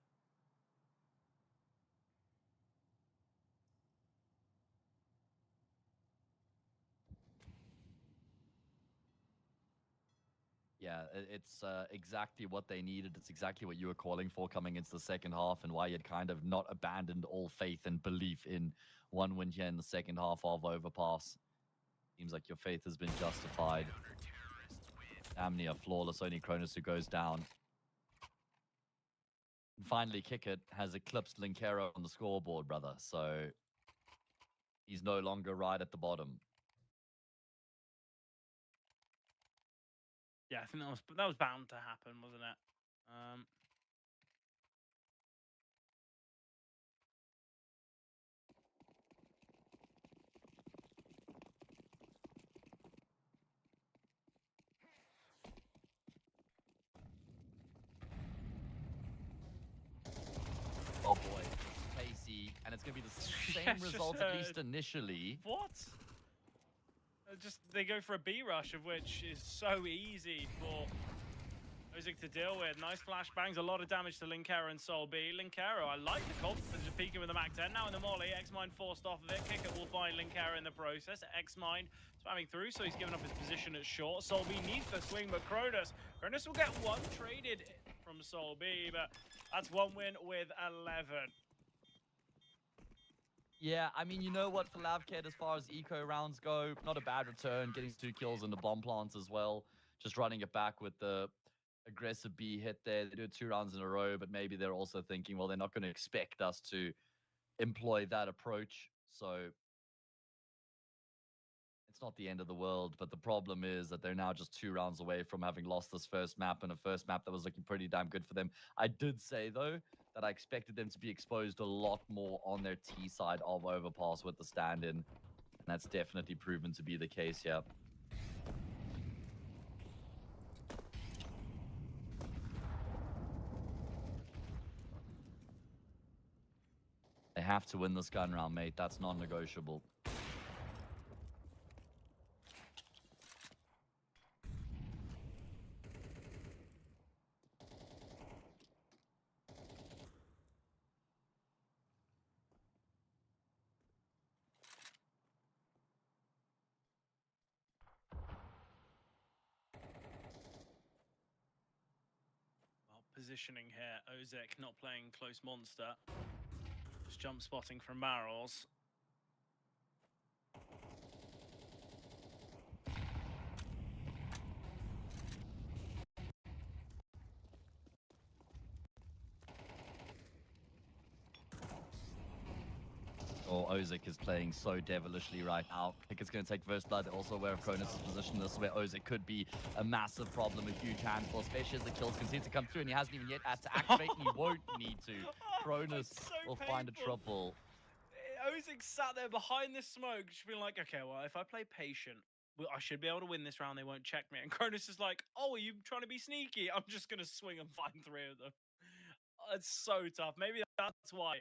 Yeah, it's exactly what they needed. It's exactly what you were calling for coming into the second half and why you had kind of not abandoned all faith and belief in one win here in the second half of Overpass. Seems like your faith has been justified. Amnia flawless, only Cronus who goes down. And finally, Kickit has eclipsed Linkero on the scoreboard, brother. So he's no longer right at the bottom. Yeah, I think that was bound to happen, wasn't it? Oh boy, Pacey, and it's going to be the same result, at least initially. What? Just they go for a B rush, of which is so easy for Ozic to deal with. Nice flashbangs, a lot of damage to Linkero and Sol B. Linkero, I like the confidence of peeking with the Mac 10. Now in the molly, X-Mind forced off of it. Kicker will find Linkero in the process. X-Mind spamming through, so he's given up his position at short. Sol B needs the swing, but Cronus will get one traded from Sol B, but that's one win with 11. Yeah, I mean, you know what, for Lavkedvs, as far as eco rounds go, not a bad return, getting 2 kills in the bomb plants as well. Just running it back with the aggressive B hit there. They do it 2 rounds in a row, but maybe they're also thinking, well, they're not going to expect us to employ that approach. So it's not the end of the world, but the problem is that they're now just 2 rounds away from having lost this first map, and a first map that was looking pretty damn good for them. I did say, though, that I expected them to be exposed a lot more on their T side of Overpass with the stand-in, and that's definitely proven to be the case here. They have to win this gun round, mate. That's non-negotiable. Positioning here, Ozic not playing close monster. Just jump spotting from barrels. Oh, Ozic is playing so devilishly right now. I think it's going to take first blood. Also aware of Cronus' position. This is where Ozic could be a massive problem, a huge handful, especially as the kills continue to come through, and he hasn't even yet had to activate, and he won't need to. Cronus will find a triple. Ozic sat there behind this smoke, just being like, okay, well, if I play patient, I should be able to win this round. They won't check me. And Cronus is like, oh, are you trying to be sneaky? I'm just going to swing and find 3 of them. It's so tough. Maybe that's why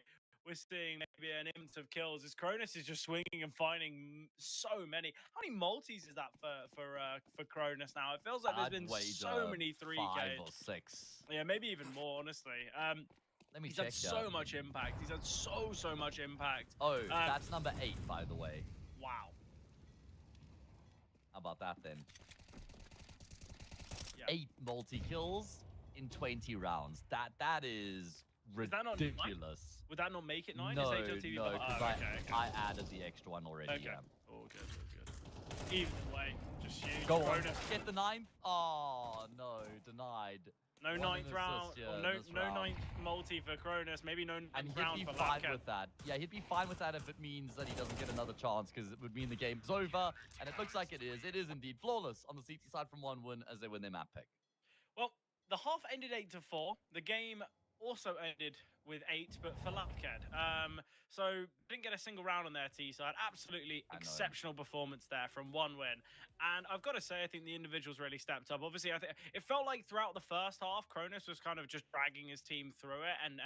we're seeing maybe an imp of kills. Is Cronus is just swinging and finding so many. How many multis is that for Cronus now? It feels like there's been so many 3Ks. 5 or 6. Yeah, maybe even more, honestly. Let me He's check. had so much impact. He's had so much impact. Oh, that's number 8, by the way. Wow. How about that then? Yeah. 8 multi-kills in 20 rounds. That is ridiculous. Would that not make it 9? No, is HLTV no, because okay. I added the extra one already. Okay. Yeah. All good. Either way, just huge. Go on. Get the 9th. Oh no, denied. No 9th round. Assist, no 9th multi for Cronus. Maybe no 9th round for Lavkedvs. And he'd be fine with that. Yeah, he'd be fine with that if it means that he doesn't get another chance, because it would mean the game's over. And it looks like it is. It is indeed flawless on the CT side from 1 win as they win their map pick. Well, the half ended 8-4. The game also ended with 8, but for Lavkedvs. So didn't get a single round on their T side. Absolutely exceptional performance there from 1 win. And I've got to say, I think the individuals really stepped up. Obviously, I think it felt like throughout the first half, Cronus was kind of just dragging his team through it and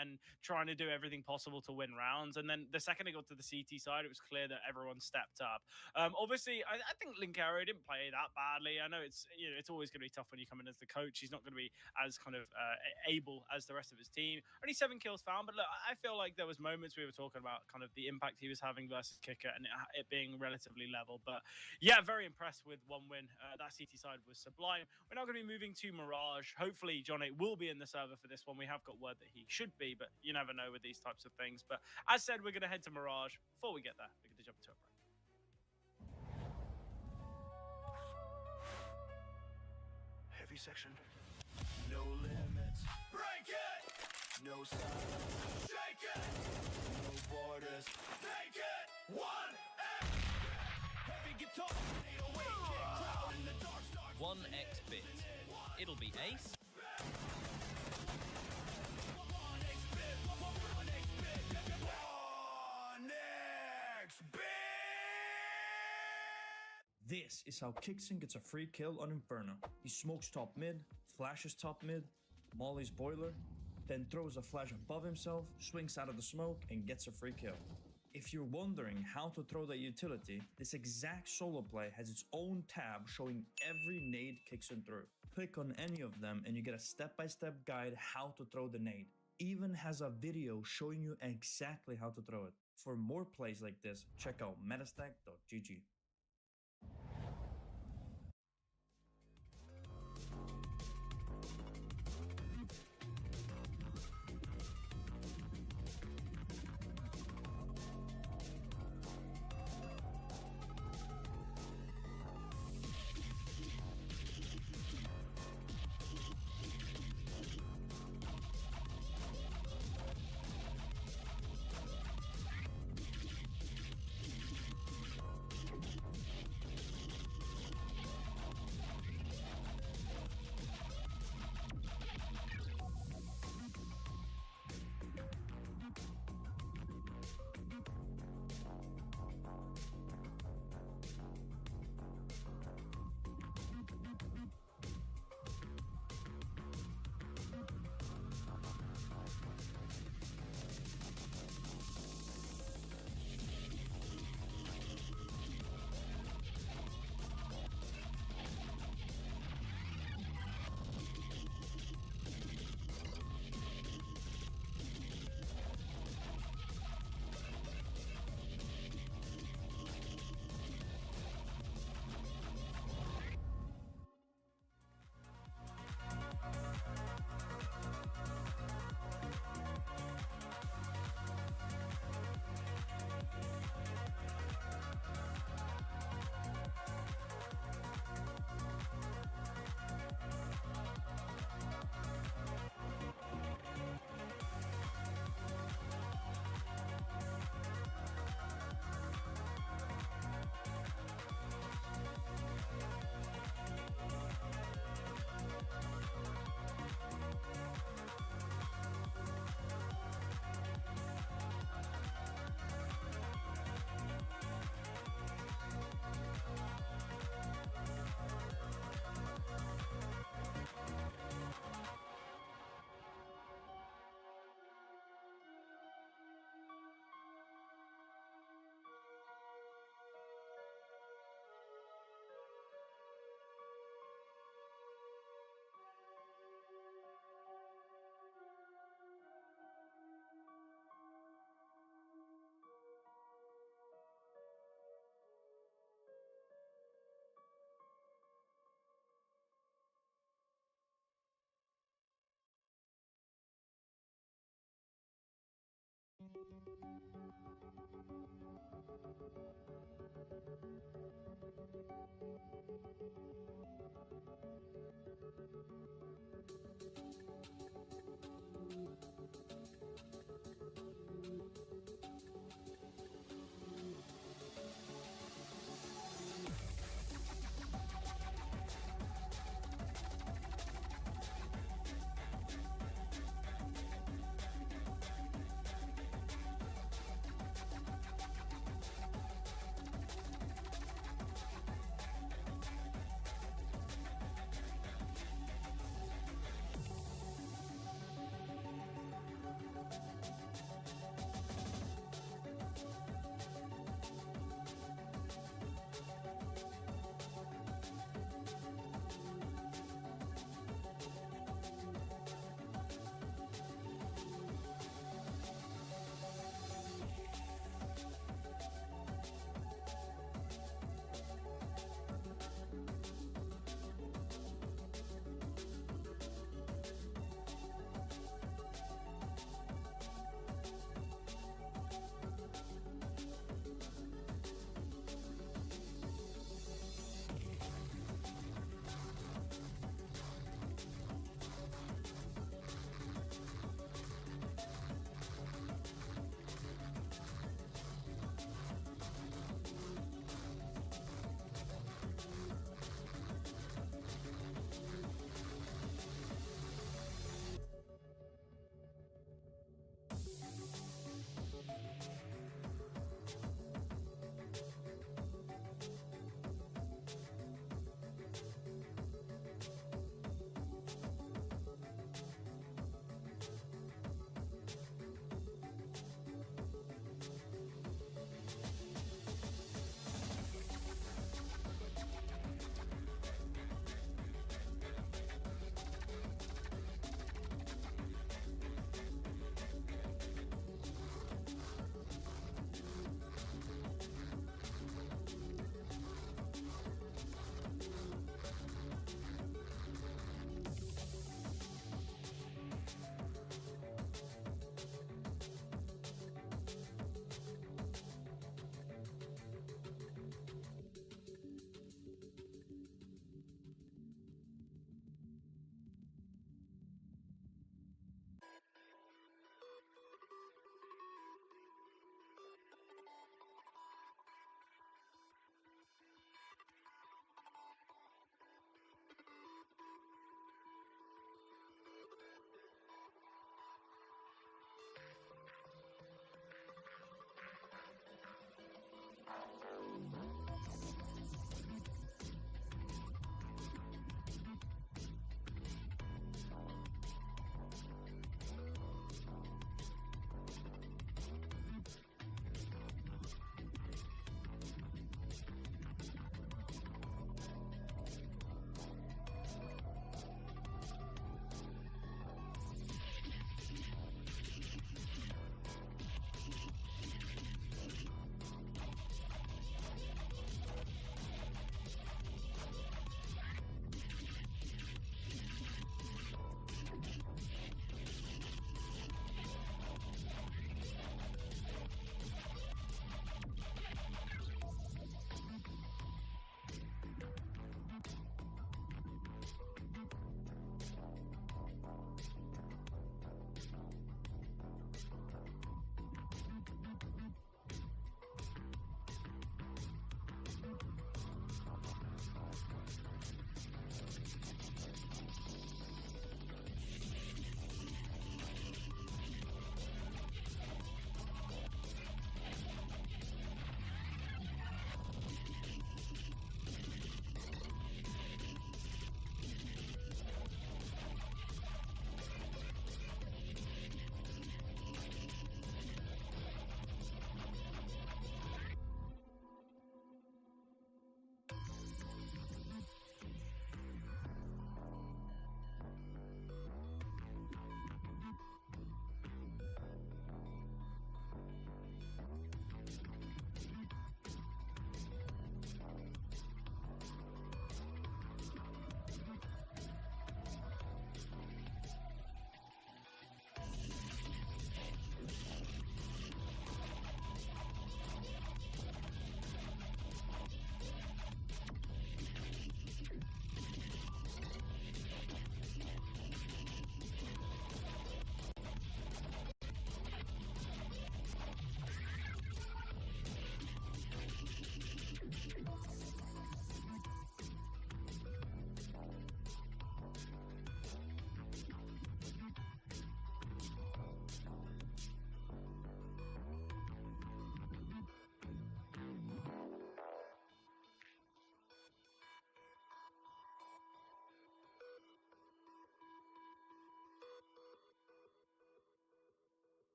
trying to do everything possible to win rounds. And then the second it got to the CT side, it was clear that everyone stepped up. Obviously, I think Linkero didn't play that badly. I know it's always going to be tough when you come in as the coach. He's not going to be as kind of able as the rest of his team. Only 7 kills found, but look, I feel like there was moments we were talking about kind of the impact he was having versus Kicker and it being relatively level. But yeah, very impressed with 1 win. That CT side was sublime. We're now going to be moving to Mirage. Hopefully, John 8 will be in the server for this one. We have got word that he should be, but you never know with these types of things. But as said, we're going to head to Mirage. Before we get there, we're going to jump to a break. Heavy section. No limits. Break it. No silence. Shake it. No borders. Take it. 1 heavy guitar. 1x bit. It'll be ace. This is how Kixon gets a free kill on Inferno. He smokes top mid, flashes top mid, mollies boiler, then throws a flash above himself, swings out of the smoke, and gets a free kill. If you're wondering how to throw that utility, this exact solo play has its own tab showing every nade Kixon through. click on any of them and you get a step-by-step guide how to throw the nade. Even has a video showing you exactly how to throw it. For more plays like this, check out metastack.gg.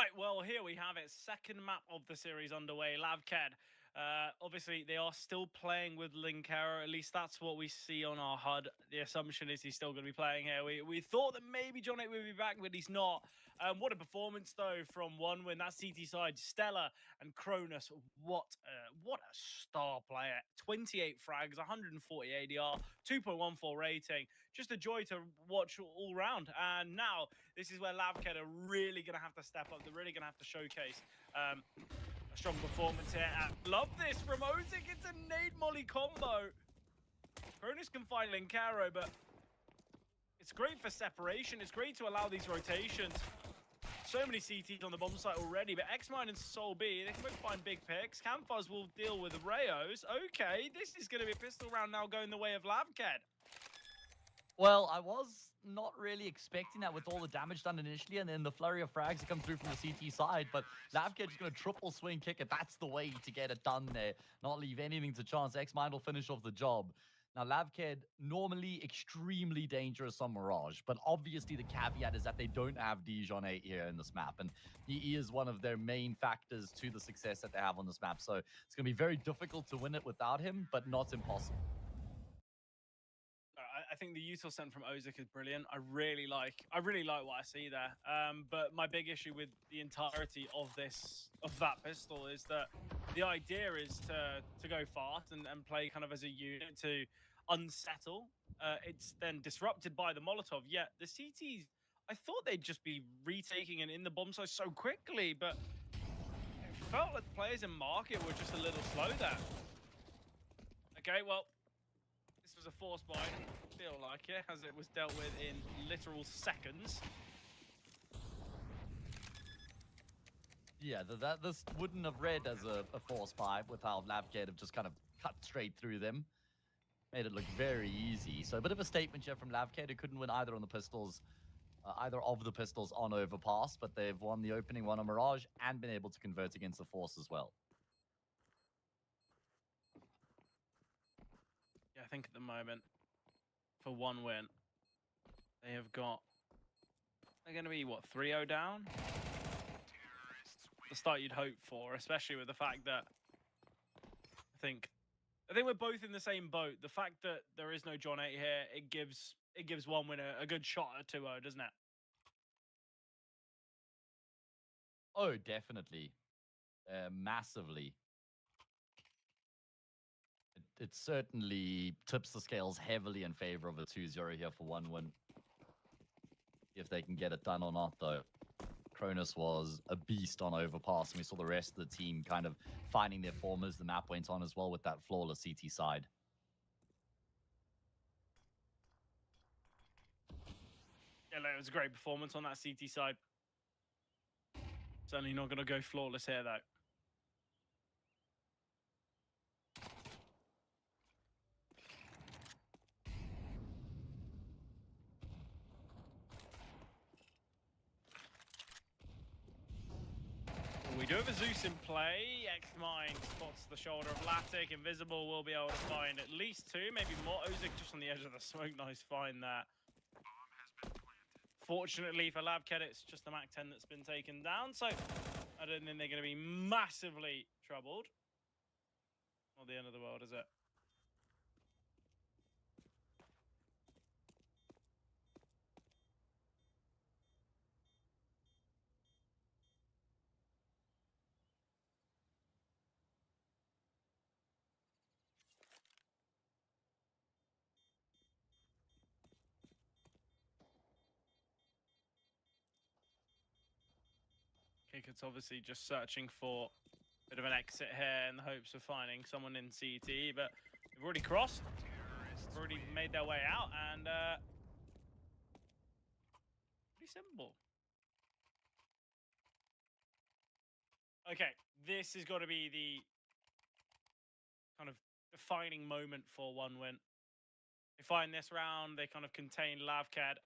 Right, well, here we have it. Second map of the series underway. Lavkedvs. Obviously, they are still playing with Linkero. At least that's what we see on our HUD. The assumption is he's still going to be playing here. We thought that maybe John 8 would be back, but he's not. What a performance, though, from one win. That CT side, Stella and Cronus. What a star player. 28 frags, 140 ADR, 2.14 rating. Just a joy to watch all round. And now, this is where Lavkedvs are really going to have to step up. They're really going to have to showcase a strong performance here. Love this from Ozik. It's a nade molly combo. Cronus can find Linkero, but it's great for separation. It's great to allow these rotations. So many CTs on the bomb site already, but X-Mine and Soul B, they can both find big picks. Campfuzz will deal with Rayos. Okay, this is going to be a pistol round now going the way of Lavkedvs. Well, I was not really expecting that with all the damage done initially, and then the flurry of frags that come through from the CT side, but Lavkedvs is going to triple swing kick it. That's the way to get it done there. Not leave anything to chance. X-Mind will finish off the job. Now, Lavkedvs, normally extremely dangerous on Mirage, but obviously the caveat is that they don't have Dijon 8 here in this map, and he is one of their main factors to the success that they have on this map. So it's going to be very difficult to win it without him, but not impossible. I think the util sent from Ozik is brilliant. I really like what I see there. But my big issue with the entirety of that pistol is that the idea is to go fast and play kind of as a unit to unsettle. It's then disrupted by the Molotov. Yet the CTs, I thought they'd just be retaking it in the bomb site so quickly, but it felt like the players in market were just a little slow there. Okay, well, this was a force buy. Feel like it, as it was dealt with in literal seconds. Yeah, this wouldn't have read as a force buy with how Lavkedvs have just kind of cut straight through them. Made it look very easy. So a bit of a statement here from Lavkedvs, who couldn't win either on the pistols, either of the pistols on Overpass, but they've won the opening one on Mirage and been able to convert against the Force as well. Yeah, I think at the moment, for one win, they have got... They're going to be, what, 3-0 down? The start you'd hope for, especially with the fact that I think we're both in the same boat. The fact that there is no John 8 here, it gives one winner a good shot at 2-0, doesn't it? Oh, definitely. Massively. It certainly tips the scales heavily in favor of a 2-0 here for one win. If they can get it done or not, though. Cronus was a beast on Overpass, and we saw the rest of the team kind of finding their form as the map went on as well with that flawless CT side. Yeah, it was a great performance on that CT side. Certainly not going to go flawless here, though. We do have a Zeus in play. X-Mind spots the shoulder of Latic. Invisible will be able to find at least two, maybe more. Ozik just on the edge of the smoke. Nice find there. Fortunately for Lavkedvs, it's just the Mac 10 that's been taken down, so I don't think they're going to be massively troubled. Not the end of the world, is it? Kickert's obviously just searching for a bit of an exit here in the hopes of finding someone in CT, but they've already crossed. They've already made their way out, and pretty simple. Okay, this has got to be the kind of defining moment for one win. They find this round, they kind of contain Lavkedvs,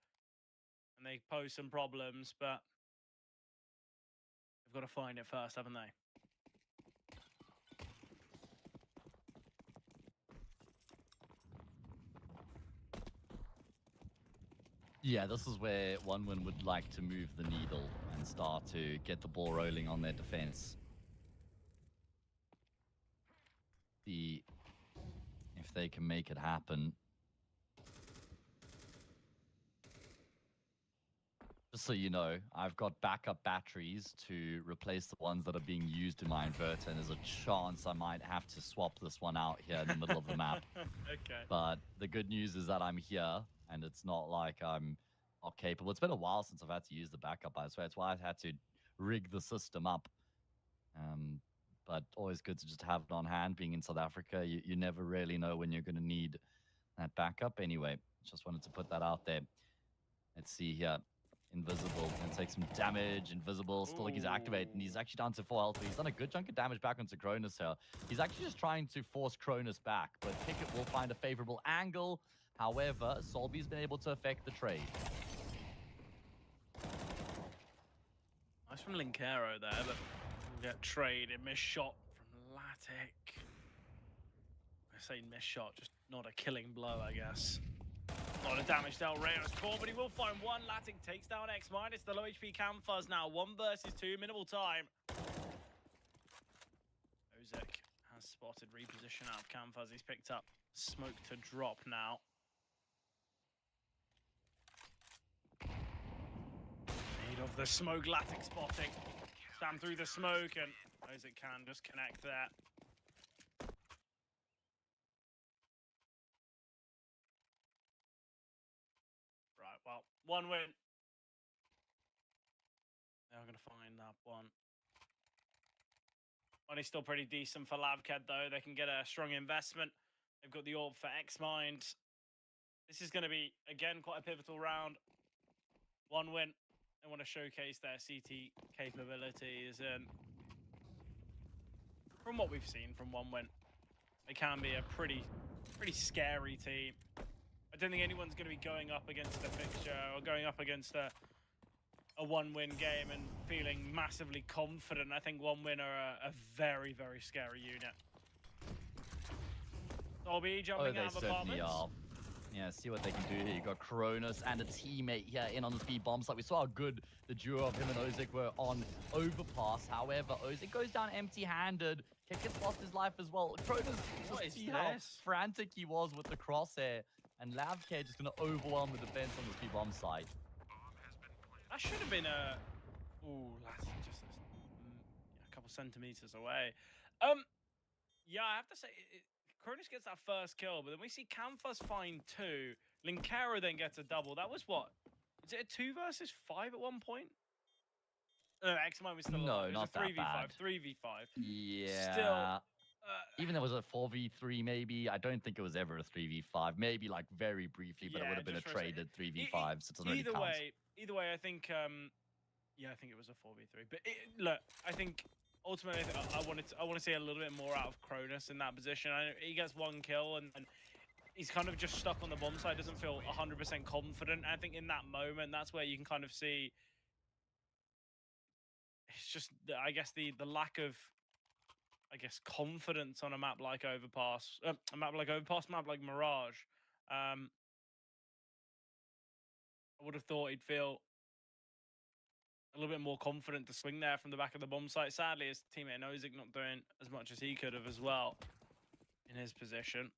and they pose some problems, but they've got to find it first, haven't they? Yeah, this is where OneWin would like to move the needle and start to get the ball rolling on their defense. See if they can make it happen. Just so you know, I've got backup batteries to replace the ones that are being used in my inverter, and there's a chance I might have to swap this one out here in the middle of the map. Okay. But the good news is that I'm here, and it's not like I'm not capable. It's been a while since I've had to use the backup, I swear. It's why I've had to rig the system up. But always good to just have it on hand. Being in South Africa, you never really know when you're going to need that backup. Anyway, just wanted to put that out there. Let's see here. Invisible, gonna take some damage. Invisible, still like he's activated, and he's actually down to 4 health. He's done a good chunk of damage back onto Cronus here. He's actually just trying to force Cronus back, but Pickett will find a favorable angle. However, Solby's been able to affect the trade. Nice from Linkero there, but we'll get trade. A missed shot from Latic. I say missed shot, just not a killing blow, I guess. A lot of damage Del Rey's core, but he will find one. Latic takes down X minus the low HP Camfuzz now. 1 versus 2, minimal time. Ozek has spotted reposition out of Camfuzz. He's picked up smoke to drop now. Need of the smoke, Latic spotting. Spam through the smoke, and Ozek can just connect there. Well, 1 win. They're going to find that one. Money's still pretty decent for Lavkedvs, though. They can get a strong investment. They've got the orb for X-Mind. This is going to be, again, quite a pivotal round. 1 win. They want to showcase their CT capabilities. And from what we've seen from 1 win, they can be a pretty scary team. I don't think anyone's going to be going up against the fixture or going up against a 1-win game and feeling massively confident. I think 1 win are a very, very scary unit. Solby jumping out of apartments. Are. Yeah, see what they can do here. You got Cronus and a teammate here in on the speed bombs. Like we saw how good the duo of him and Ozek were on Overpass. However, Ozek goes down empty-handed. Kickett's lost his life as well. Cronus, just see how frantic he was with the crosshair. And Lavkedvs just going to overwhelm the defense on the speed bomb side. That should have been a... Ooh, that's just a couple centimeters away. Yeah, I have to say, Cronus gets that first kill, but then we see Camfuzz find 2. Linkero then gets a double. That was what? Is it a 2 versus 5 at one point? No, X-Mine was still alive. No, not it was a 3v5. that bad. 3v5. Yeah. Still... even though it was a 4v3 maybe, I don't think it was ever a 3v5. Maybe like very briefly, but it would have been a traded 3v5, so it doesn't really count. Either way, I think, yeah, I think it was a 4v3. But look, I think ultimately I want to see a little bit more out of Cronus in that position. He gets 1 kill and he's kind of just stuck on the bomb side, doesn't feel 100% confident. I think in that moment, that's where you can kind of see, it's just, I guess, the lack of, confidence on a map like Overpass, a map like Mirage. I would have thought he'd feel a little bit more confident to swing there from the back of the bomb site. Sadly, his teammate Ozek not doing as much as he could have as well in his position.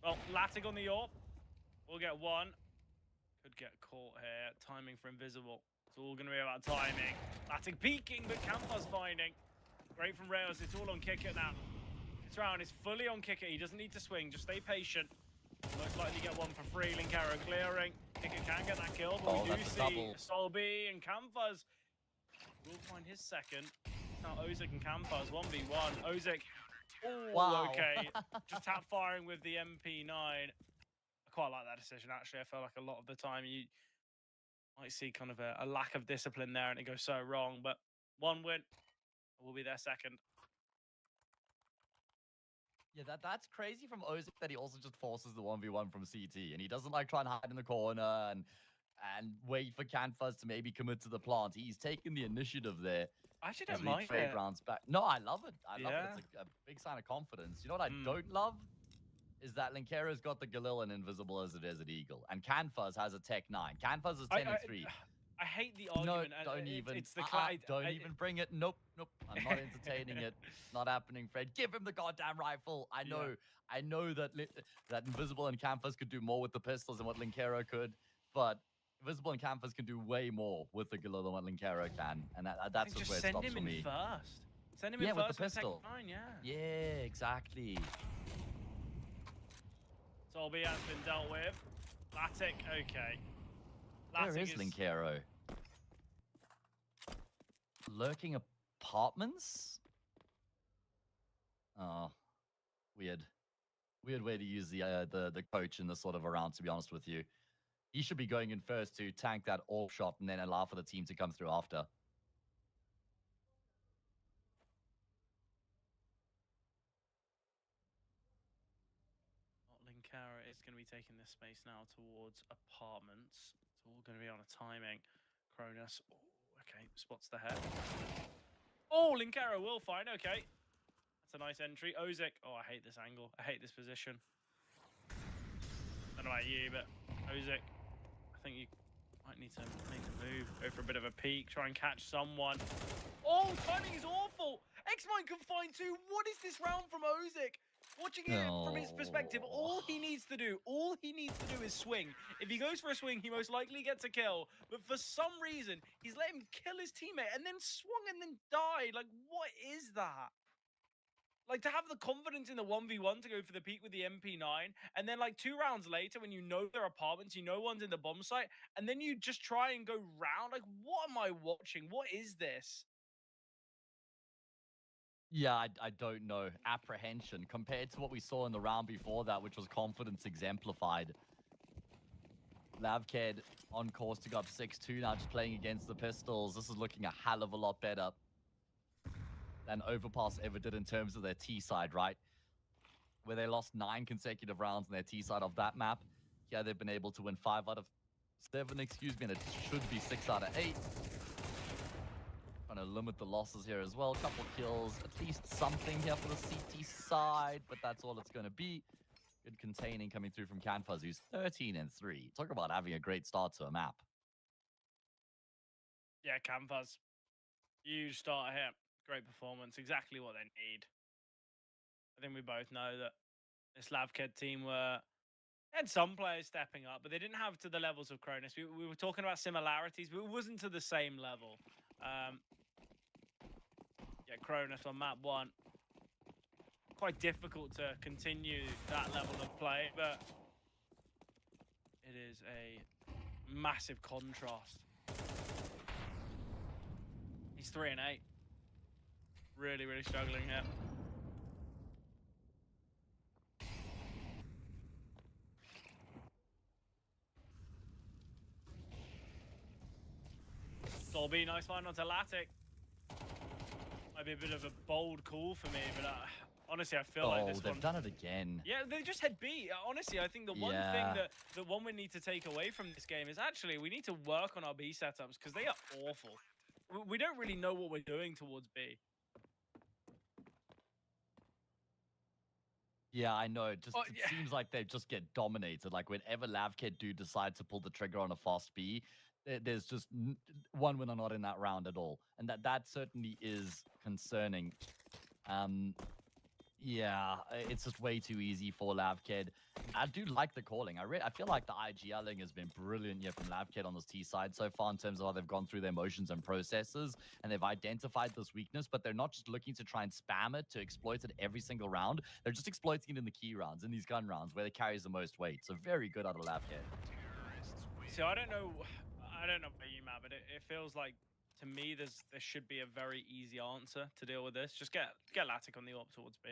Well, Latic on the AWP. We'll get 1. Could get caught here. Timing for Invisible. It's all going to be about timing. Latic peeking, but Camfuzz finding. Great from Rails. It's all on Kicker now. This round is fully on Kicker. He doesn't need to swing. Just stay patient. Most likely get 1 for free. Linkero clearing. Kicker can get that kill, but we do see Solby and Camfuzz will find his second. It's now Ozek and Camfuzz 1v1. Ozek. Oh, wow. Okay. Just tap firing with the MP9. I quite like that decision, actually. I feel like a lot of the time you might see kind of a lack of discipline there and it goes so wrong. But 1 win will be their second. Yeah, that's crazy from Ozek that he also just forces the 1v1 from CT. And he doesn't like try and hide in the corner and wait for Camfuzz to maybe commit to the plant. He's taking the initiative there. I actually As don't we mind trade it. rounds back. No, I love it. I love it. Yeah. It's a big sign of confidence. You know what I don't love? Is that Linkero's got the Galil and invisible as a Desert Eagle. And Canfuzz has a Tech 9. Canfuzz is 10 and 3. I hate the No, argument. don't even. It's the Don't even bring it. Nope, nope. I'm not entertaining it. Not happening, Fred. Give him the goddamn rifle. I know that that Invisible and Canfuzz could do more with the pistols than what Linkero could, but Invisible and Canfuzz can do way more with the Galil than what Linkero can, and that's just where it stops for me. First. Send him in with first the pistol. Tech 9, yeah. Yeah, exactly. Solby has been dealt with. Latic, okay. Where is Linkero? Lurking apartments? Oh, weird. Weird way to use the coach in this sort of a round, to be honest with you. He should be going in first to tank that AWP shot and then allow for the team to come through after. Linkara is going to be taking this space now towards apartments. It's all going to be on a timing. Cronus, okay, spots the head. Oh, Linkara will find, okay. That's a nice entry. Ozik, oh, I hate this angle. I hate this position. I don't know about you, but Ozik, I think you might need to move. Go for a bit of a peek, try and catch someone. Oh, timing is awful. X-Mine can find two. What is this round from Ozik? Watching it from his perspective, all he needs to do is swing. If he goes for a swing, he most likely gets a kill. But for some reason, he's let him kill his teammate and then swung and then died. Like, what is that? Like, to have the confidence in the 1v1 to go for the peak with the MP9, and then, like, 2 rounds later, when you know there are apartments, you know one's in the bomb site, and then you just try and go round. Like, what am I watching? What is this? Yeah, I don't know. Apprehension compared to what we saw in the round before that, which was confidence exemplified. Lavked on course to go up 6-2 now, just playing against the pistols. This is looking a hell of a lot better than Overpass ever did in terms of their T side, right? Where they lost 9 consecutive rounds on their T side of that map. Yeah, they've been able to win 5 out of 7, excuse me, and it should be 6 out of 8. Trying to limit the losses here as well. Couple kills, at least something here for the CT side, but that's all it's going to be. Good containing coming through from Canfuzz, who's 13 and 3. Talk about having a great start to a map. Yeah, Canfuzz. Huge start here. Great performance. Exactly what they need. I think we both know that this Lavked team had some players stepping up, but they didn't have to the levels of Cronus. We were talking about similarities, but it wasn't to the same level. Yeah, Cronus on map 1. Quite difficult to continue that level of play, but it is a massive contrast. He's 3 and 8. Really, really struggling here. Dolby, nice find onto Latic. Might be a bit of a bold call for me, but honestly, I feel like this they've done it again. Yeah, they just had B. Honestly, I think the one thing the one we need to take away from this game is actually we need to work on our B setups because they are awful. We don't really know what we're doing towards B. Yeah, I know. It seems like they just get dominated. Like whenever Lavked do decide to pull the trigger on a fast B, there's just one winner not in that round at all, and that certainly is concerning. Yeah, it's just way too easy for Lavked. I do like the calling. I feel like the IGLing has been brilliant here from Lavked on this T side so far in terms of how they've gone through their motions and processes, and they've identified this weakness, but they're not just looking to try and spam it to exploit it every single round. They're just exploiting it in the key rounds, in these gun rounds, where it carries the most weight. So very good out of Lavked. So I don't know about you, Matt, but it feels like to me there should be a very easy answer to deal with this. Just get Latic on the AWP towards B.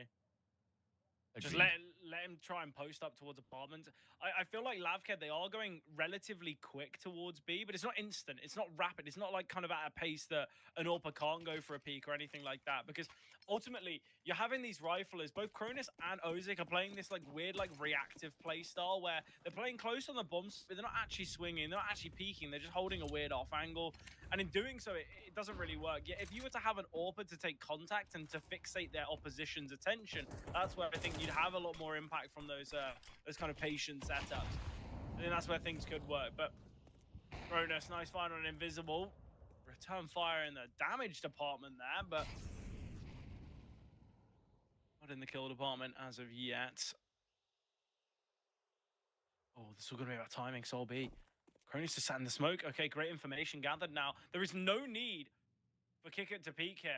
Just let him try and post up towards apartments. I feel like Lavked, they are going relatively quick towards B, but it's not instant. It's not rapid. It's not like kind of at a pace that an AWPer can't go for a peak or anything like that. Because ultimately, you're having these riflers, both Cronus and Ozik are playing this like weird, like reactive play style where they're playing close on the bombs, but they're not actually swinging. They're not actually peeking. They're just holding a weird off angle. And in doing so, it doesn't really work. Yet if you were to have an AWPer to take contact and to fixate their opposition's attention, that's where I think you'd have a lot more impact from those kind of patient setups. I think that's where things could work. But Cronus, nice find on Invisible. Return fire in the damage department there, but not in the kill department as of yet. Oh, this is all going to be about timing, Sol B. Cronus is sat in the smoke. Okay, great information gathered now. There is no need for Kick It to peek here.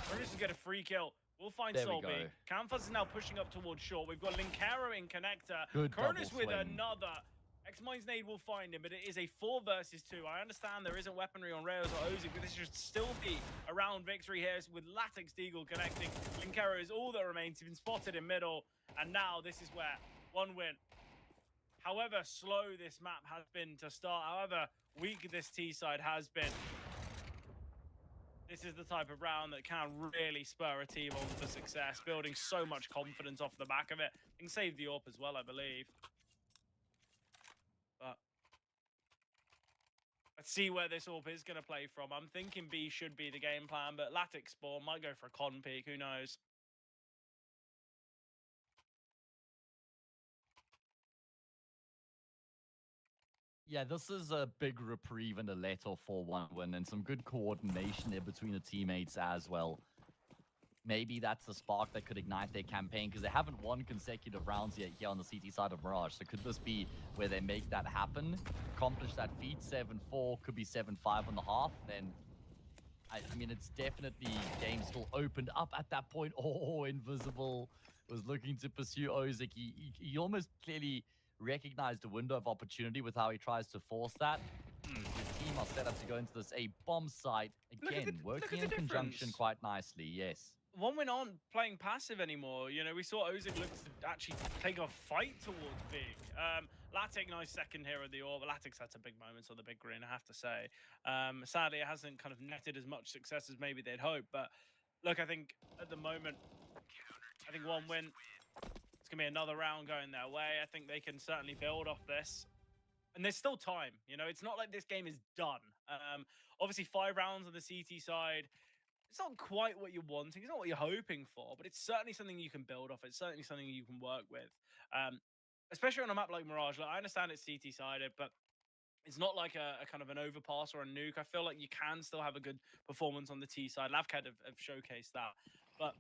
Cronus will get a free kill. We'll find Sol B. Camfuz is now pushing up towards short. We've got Linkero in connector. Good Cronus with double swing. another. X-Mind's nade will find him, but it is a 4 versus 2. I understand there isn't weaponry on Rails or Ozik, but this should still be a round victory here with Latix Deagle connecting. Linkero is all that remains. He's been spotted in middle, and now this is where one win. However slow this map has been to start, however weak this T side has been, this is the type of round that can really spur a team on for success, building so much confidence off the back of it. Can save the AWP as well, I believe. But let's see where this AWP is going to play from. I'm thinking B should be the game plan, but Latix Spawn might go for a con peek, who knows? Yeah, this is a big reprieve and a let-off for one win, and some good coordination there between the teammates as well. Maybe that's the spark that could ignite their campaign, because they haven't won consecutive rounds yet here on the CT side of Mirage. So could this be where they make that happen, accomplish that feat? 7-4, could be 7-5 on the half. Then, I mean, it's definitely game still opened up at that point. Oh, Invisible was looking to pursue Ozik. He almost clearly recognized a window of opportunity with how he tries to force that. His team are set up to go into this A bomb site again, working in conjunction quite nicely. Yes. One win aren't playing passive anymore. You know, we saw Ozik look to actually take a fight towards B. Latic, nice second here at the AWP. Latic's had some big moments on the big green, I have to say. Sadly, it hasn't kind of netted as much success as maybe they'd hoped. But look, I think at the moment, I think one win, it's going to be another round going their way. I think they can certainly build off this. And there's still time. You know, it's not like this game is done. Obviously, 5 rounds on the CT side. It's not quite what you're wanting. It's not what you're hoping for, but it's certainly something you can build off. It's certainly something you can work with, especially on a map like Mirage. Like, I understand it's CT-sided, but it's not like a kind of an overpass or a nuke. I feel like you can still have a good performance on the T side. Lavkedvs have showcased that, but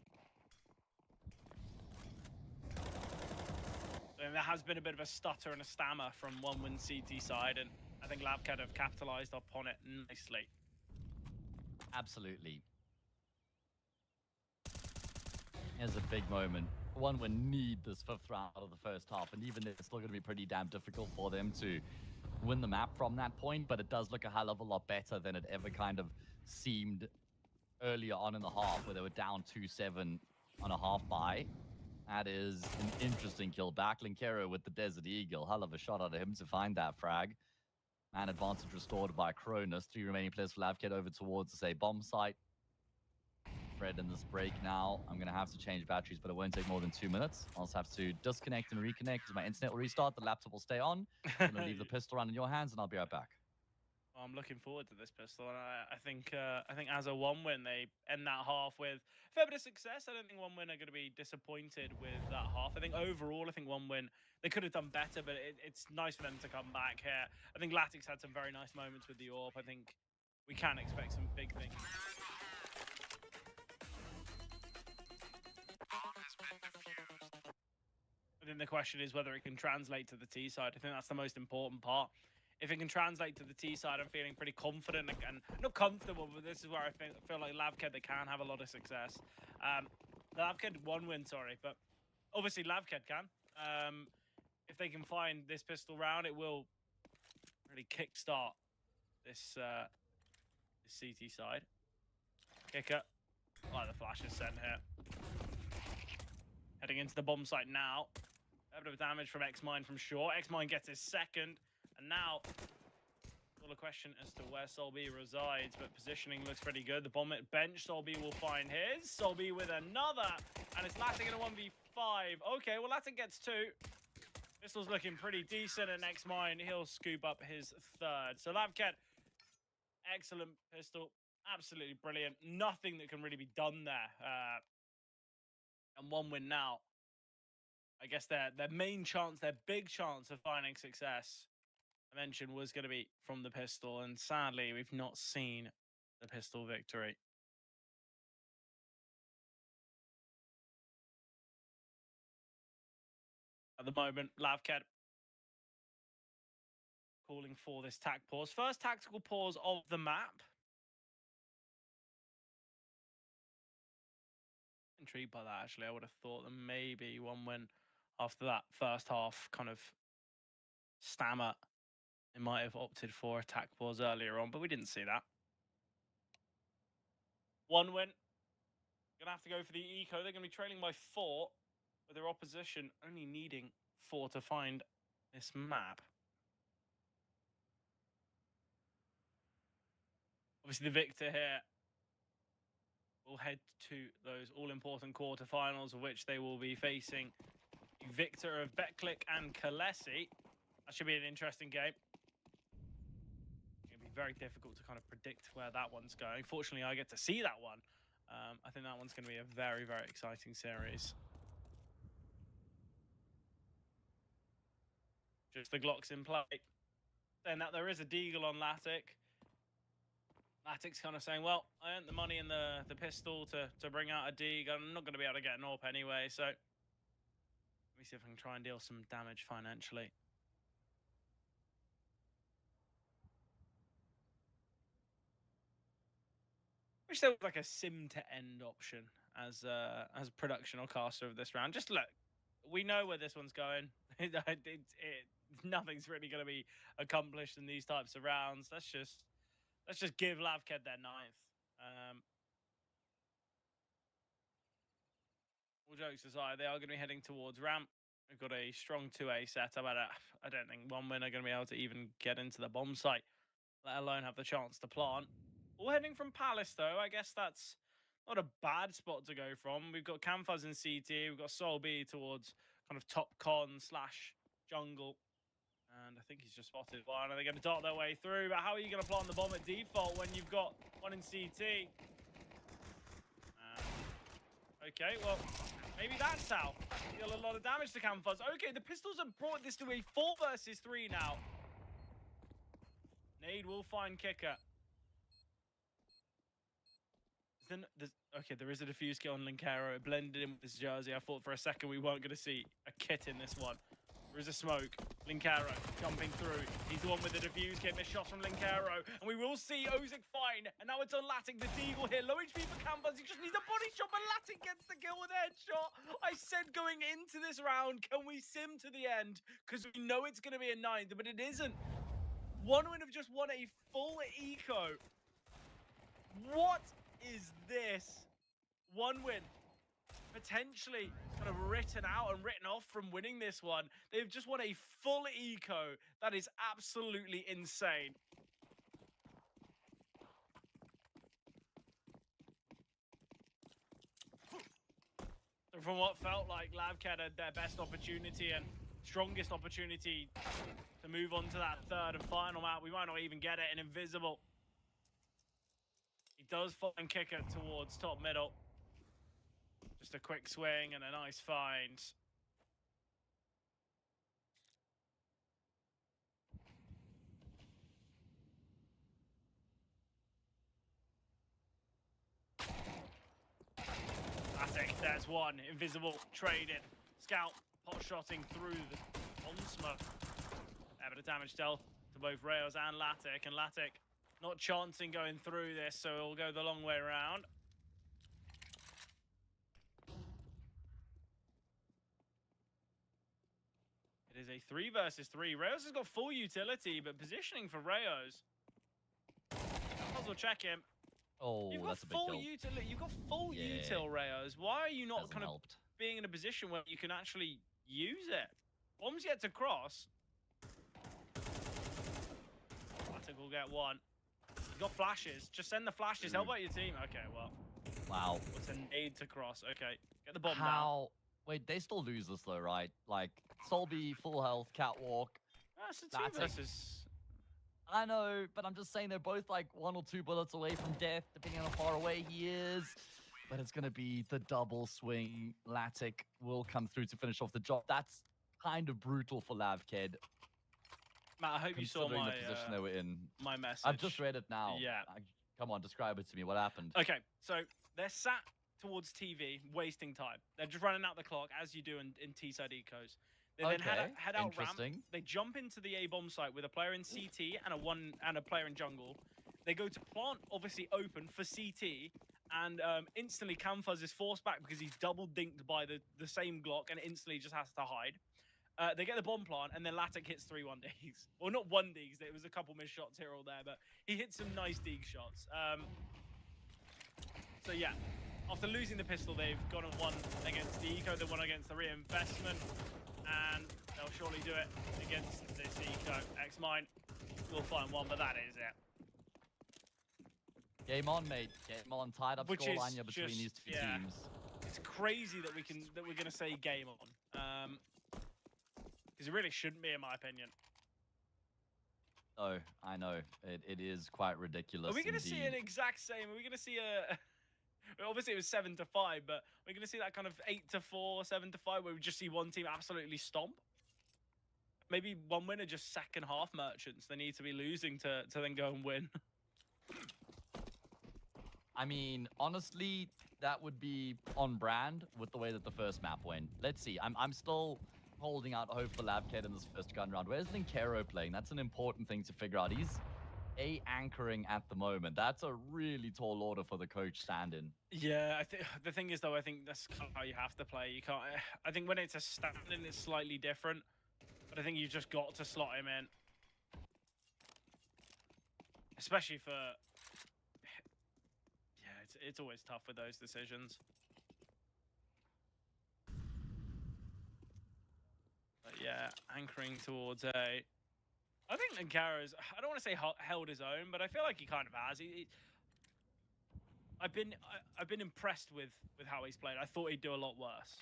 there has been a bit of a stutter and a stammer from one win CT side, and I think Lavkedvs have capitalized upon it nicely. Absolutely. Here's a big moment. One would need this 5th round of the first half, and even it's still going to be pretty damn difficult for them to win the map from that point, but it does look a hell of a lot better than it ever kind of seemed earlier on in the half, where they were down 2-7 on a half buy. That is an interesting kill back. Linkero with the Desert Eagle. Hell of a shot out of him to find that frag. Man advantage restored by Cronus. 3 remaining players for Lavkedvs over towards the bomb site. Fred in this break now. I'm going to have to change batteries, but it won't take more than 2 minutes. I'll just have to disconnect and reconnect because my internet will restart. The laptop will stay on. I'm going to leave the pistol around in your hands, and I'll be right back. Well, I'm looking forward to this pistol, and I think as a one win, they end that half with a fair bit of success. I don't think one win are going to be disappointed with that half. I think overall, I think one win they could have done better, but it's nice for them to come back here. I think Latix had some very nice moments with the AWP. I think we can expect some big things. I think the question is whether it can translate to the T side. I think that's the most important part. If it can translate to the T side, I'm feeling pretty confident and not comfortable, but this is where I feel like Lavkedvs, they can have a lot of success. Lavkedvs one win, sorry, but obviously Lavkedvs can. If they can find this pistol round, it will really kickstart this CT side. Kicker. Oh, the flash is sent here. Heading into the bomb site now. A bit of damage from X-Mind from short. X-Mind gets his second. And now, still a question as to where Sol B resides, but positioning looks pretty good. The bomb at bench, Sol B will find his. Sol B with another. And it's Latin in a 1v5. Okay, well, Latin gets 2. Pistol's looking pretty decent, and X-Mind, he'll scoop up his 3rd. So Lavkedvs excellent pistol. Absolutely brilliant. Nothing that can really be done there. And 1 win now. I guess their main chance, their big chance of finding success, I mentioned, was going to be from the pistol. And sadly, we've not seen the pistol victory. At the moment, Lavkedvs calling for this tac pause. First tactical pause of the map. Intrigued by that, actually. I would have thought that maybe 1 win after that first half kind of stammer, they might have opted for attack pause earlier on, but we didn't see that. 1 win. Gonna have to go for the eco. They're gonna be trailing by 4, with their opposition only needing 4 to find this map. Obviously, the victor here will head to those all-important quarterfinals, of which they will be facing the victor of Betclic and Kalesi. That should be an interesting game. It'll be very difficult to kind of predict where that one's going. Fortunately, I get to see that one. I think that one's going to be a very, very exciting series. Just the Glocks in play. Saying that there is a deagle on Latic. Latic's kind of saying, well, I earned the money in the pistol to bring out a deagle. I'm not going to be able to get an AWP anyway, so let me see if I can try and deal some damage financially. Wish there was like a sim to end option as a production or caster of this round. Just look, we know where this one's going. Nothing's really going to be accomplished in these types of rounds. Let's just give Lavkedvs their 9th. All jokes aside, they are going to be heading towards ramp. We've got a strong 2A setup. I don't think 1 win are going to be able to even get into the bomb site, let alone have the chance to plant. All heading from Palace, though. I guess that's not a bad spot to go from. We've got Camfuzz in CT. We've got Sol B towards kind of top con / jungle. And I think he's just spotted one. Are they going to dart their way through? But how are you going to plant the bomb at default when you've got one in CT? Okay, well, maybe that's how. Deal a lot of damage to Camfuzz. Okay, the pistols have brought this to a 4 versus 3 now. Nade will find Kicker. Okay, there is a diffuse kill on Linkero. It blended in with his jersey. I thought for a second we weren't going to see a kit in this one. There is a smoke. Linkero jumping through. He's the one with the diffuse kit. Missed shots from Linkero. And we will see Ozic fine. And now it's on Latic, the deagle here. Low HP for Camfuzz. He just needs a body shot, but Latic gets the kill with a headshot. I said going into this round, can we sim to the end? Because we know it's going to be a 9th, but it isn't. 1 win have just won a full eco. What is this? 1 win. Potentially kind of written out and written off from winning this one. They've just won a full eco. That is absolutely insane. So from what felt like Lavkedvs had their best opportunity and strongest opportunity to move on to that 3rd and final map, we might not even get it. And Invisible, he does find Kicker towards top middle. Just a quick swing and a nice find. Classic, there's one. Invisible, traded. Scout, pot-shotting through the on-smoke. A bit of damage dealt to both Rails and Latic. And Latic not chancing going through this, so it'll go the long way around. It is a 3 versus 3. Rails has got full utility, but positioning for Rails. Puzzle check him. Oh, You've got that's a big full kill. You've got full util, Rails. Why are you not Hasn't kind of helped. being in a position where you can actually use it? Bomb's yet to cross. Latic will get one. You got flashes. Just send the flashes. Help out your team. Okay, well. Wow. What's a nade to cross? Okay, get the bomb down. How? Wait, they still lose this though, right? Like, Solby, full health, catwalk. That's a 2 versus... I know, but I'm just saying they're both like 1 or 2 bullets away from death, depending on how far away he is. But it's going to be the double swing. Latic will come through to finish off the job. That's kind of brutal for Lavked. Matt, I hope you saw Considering my the position they were in. my message. I've just read it now. Yeah. Come on, describe it to me. What happened? Okay, so they're sat towards TV, wasting time. They're just running out the clock, as you do in T-side ecos. They then head out ramp. They jump into the A-bomb site with a player in CT and a player in jungle. They go to plant, obviously open for CT, and instantly Camfuzz is forced back because he's double dinked by the same Glock and instantly just has to hide. They get the bomb plant, and then Latic hits 3 1Ds. Well, not 1Ds, there was a couple missed shots here or there, but he hit some nice dig shots. So yeah, after losing the pistol, they've gone and won against the eco, they won against the reinvestment, and they'll surely do it against this eco. X-Mine will find one, but that is it. Game on, mate. Game on. Tied up scoreline here between these two teams. It's crazy that we're gonna say game on. Because it really shouldn't be, in my opinion. Oh, I know. It is quite ridiculous. Are we going to see an exact same? Are we going to see a... Obviously, it was 7-5, but we're going to see that kind of 8-4, 7-5, where we just see one team absolutely stomp? Maybe one winner, just second half merchants. They need to be losing to then go and win. I mean, honestly, that would be on brand with the way that the first map went. Let's see. I'm still holding out hope for Lavkedvs in this first gun round. Where's Linkero playing? That's an important thing to figure out. He's anchoring at the moment. That's a really tall order for the coach stand-in. Yeah, I think the thing is, though, I think that's kind of how you have to play. You can't. I think when it's a stand-in, it's slightly different. But I think you've just got to slot him in, especially for. Yeah, it's always tough with those decisions. But yeah, anchoring towards A. I think Linkaro's, I don't want to say held his own, but I feel like he kind of has. I've been impressed with how he's played. I thought he'd do a lot worse.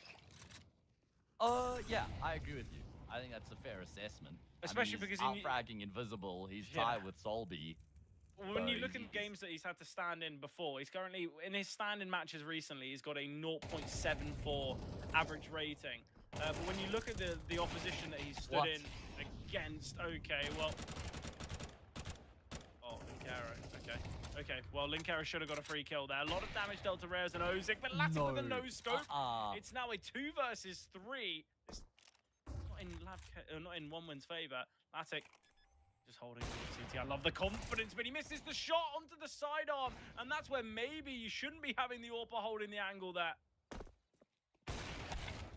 Yeah, I agree with you. I think that's a fair assessment. Especially because he's out-fragging Invisible. He's tied with Solby. When you look at the games that he's had to stand in before, he's currently, in his stand-in matches recently, he's got a 0.74 average rating. But when you look at the opposition that he's stood in against, okay, well... Oh, Linkero, okay, well, Linkero should have got a free kill there. A lot of damage dealt to Rares and Ozik, but Latic with a no-scope. It's now a 2 versus 3. It's not in OneWin's favor. Latic just holding CT. I love the confidence, but he misses the shot onto the sidearm, and that's where maybe you shouldn't be having the AWPer holding the angle there.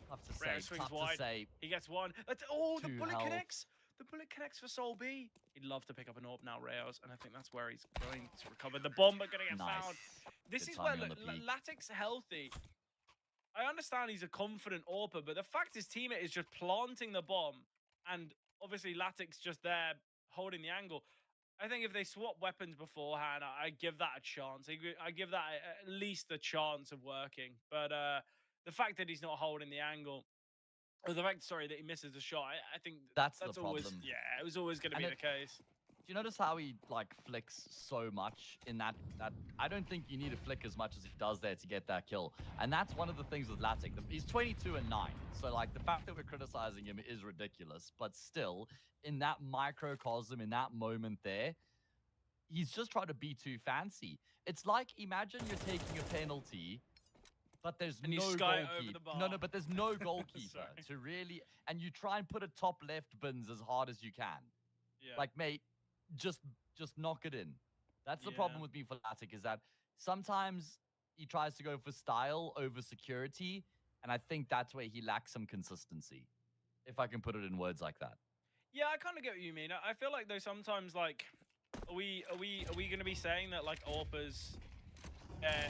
Tough to Rare say. swings Tough wide. to say. He gets one. Oh, the bullet health. connects. The bullet connects for Sol B. He'd love to pick up an AWP now, Rails, and I think that's where he's going to recover. The bomb, but going to get found. This is where Latic's healthy. I understand he's a confident AWPer, but the fact his teammate is just planting the bomb, and obviously Latic's just there holding the angle. I think if they swap weapons beforehand, I give that a chance. I give that at least a chance of working. But the fact that he's not holding the angle, or the fact, sorry, that he misses the shot, I think that's the always, problem. yeah, it was always going to be the case. Do you notice how he like flicks so much in that I don't think you need to flick as much as he does there to get that kill. And that's one of the things with Latic. He's 22-9. So like the fact that we're criticizing him is ridiculous, but still in that microcosm, in that moment there, he's just trying to be too fancy. It's like, imagine you're taking a penalty, but there's no goalkeeper. No, but there's no goalkeeper to really, and you try and put a top left bins as hard as you can. Yeah. Like, mate, just knock it in. That's the problem with me for Latic, is that sometimes he tries to go for style over security, and I think that's where he lacks some consistency, if I can put it in words like that. Yeah, I kind of get what you mean. I feel like though sometimes like, are we going to be saying that like AWPers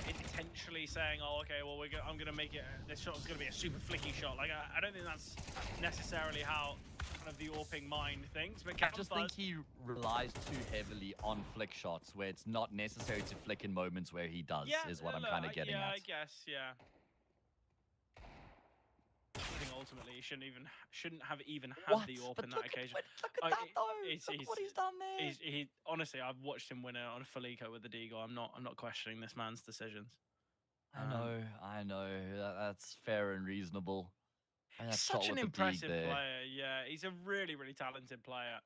intentionally saying, oh, okay, well I'm going to make it. This shot is going to be a super flicky shot. Like I don't think that's necessarily how kind of the AWPing mind thinks. But I just think he relies too heavily on flick shots, where it's not necessary to flick in moments where he does. Is what I'm kind of getting at. Yeah, I guess. Yeah. I think ultimately. He shouldn't have even had the AWP in that occasion. Look at that though. Look what he's done there. He honestly, I've watched him win it on a Felico with the Deagle. I'm not questioning this man's decisions. I know. That's fair and reasonable. And He's that such shot an with the dig impressive there. player. Yeah, he's a really, really talented player.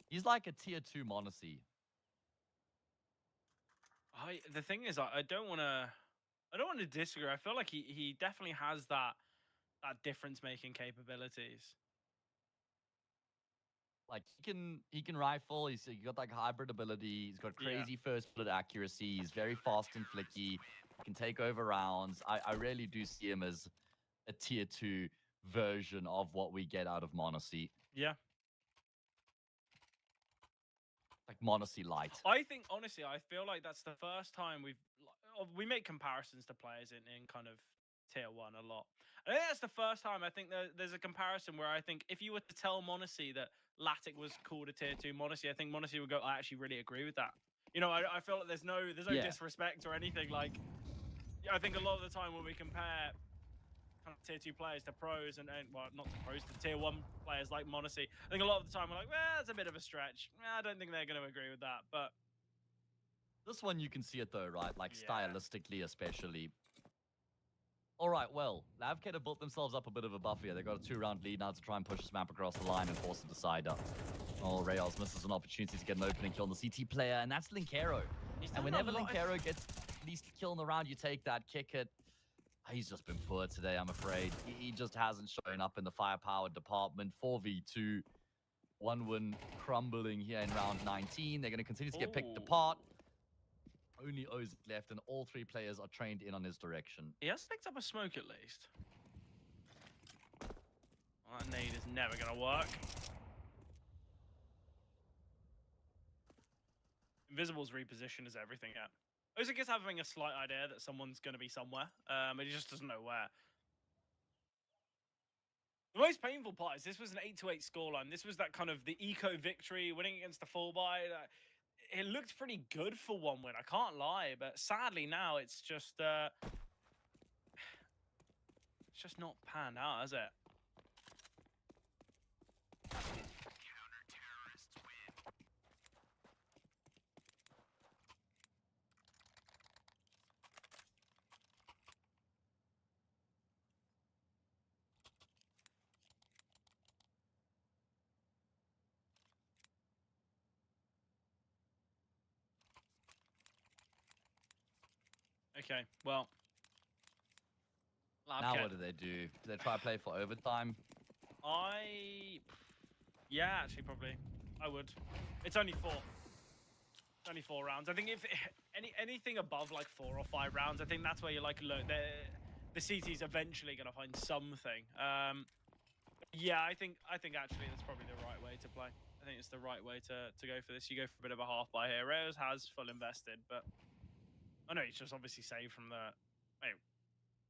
He's like a tier 2 Monacy. The thing is, I don't want to disagree. I feel like he definitely has that difference making capabilities. Like he can rifle. He's got like hybrid ability. He's got crazy first bullet accuracy. He's very fast and flicky. He can take over rounds. I really do see him as a tier 2 version of what we get out of Monacy. Yeah. Like Monacy Light. I think honestly, I feel like that's the first time we make comparisons to players in kind of tier 1 a lot. I think that's the first time I think there's a comparison where I think if you were to tell Monacy that Latic was called a tier 2 Monacy, I think Monacy would go, I actually really agree with that. You know, I feel like there's no disrespect or anything. Like, I think a lot of the time when we compare kind of tier 2 players to pros and well, not to pros, to tier 1 players like Monacy, I think a lot of the time we're like, well, that's a bit of a stretch. I don't think they're going to agree with that. But this one you can see it though, right? Like stylistically, especially. All right, well, Lavkedvs have built themselves up a bit of a buffer here. They've got a 2-round lead now to try and push this map across the line and force a decider. Oh, Rayos misses an opportunity to get an opening kill on the CT player, and that's Linkero. And whenever Linkero gets at least a kill in the round, you take that, kick it. He's just been poor today, I'm afraid. He just hasn't shown up in the firepower department. 4v2, 1 win crumbling here in round 19. They're going to continue to get picked apart. Only O's left, and all 3 players are trained in on his direction. He has picked up a smoke at least. Well, that nade is never going to work. Invisible's reposition is everything yet. Ozek is having a slight idea that someone's going to be somewhere, but he just doesn't know where. The most painful part is this was an 8-8 scoreline. This was that kind of the eco victory, winning against the full buy. It looked pretty good for 1 win, I can't lie, but sadly now it's just not panned out, has it? Okay, well. Now what do? Do they try to play for overtime? Yeah, actually, probably. I would. It's only 4. It's only 4 rounds. I think if anything above like 4 or 5 rounds, I think that's where you're like, look, the CT's eventually going to find something. Yeah, I think actually that's probably the right way to play. I think it's the right way to go for this. You go for a bit of a half buy here. Reyes has full invested, but I know he's just obviously saved from the. Wait,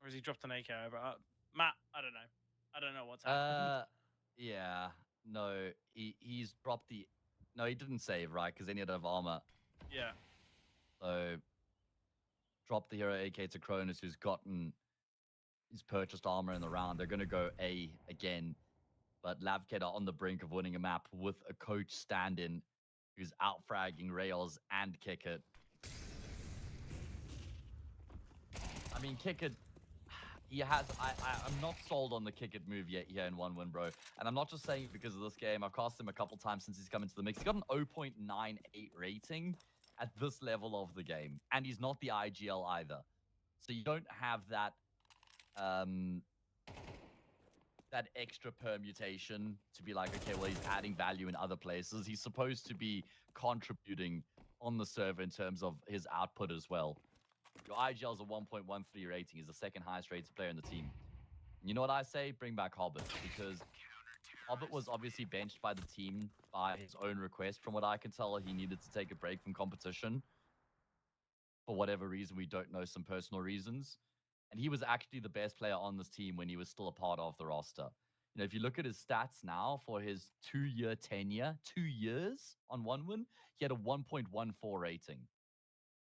or has he dropped an AK over? Matt, I don't know. I don't know what's happened. Yeah. No, he's dropped the. No, he didn't save, right? Because then he'd have armor. Yeah. So, drop the hero AK to Cronus, who's purchased armor in the round. They're going to go A again. But Lavkedvs are on the brink of winning a map with a coach stand-in who's out-fragging Rails and Kickit. I mean, Kickit, I'm not sold on the Kickit move yet here in 1 win, bro. And I'm not just saying it because of this game. I've cast him a couple times since he's come into the mix. He's got an 0.98 rating at this level of the game. And he's not the IGL either. So you don't have that that extra permutation to be like, okay, well, he's adding value in other places. He's supposed to be contributing on the server in terms of his output as well. Your IGL is a 1.13 rating. He's the 2nd highest rated player in the team. And you know what I say? Bring back Hobbit, because Hobbit was obviously benched by the team by his own request. From what I can tell, he needed to take a break from competition. For whatever reason, we don't know, some personal reasons. And he was actually the best player on this team when he was still a part of the roster. You know, if you look at his stats now for his 2-year tenure, 2 years on 1 win, he had a 1.14 rating.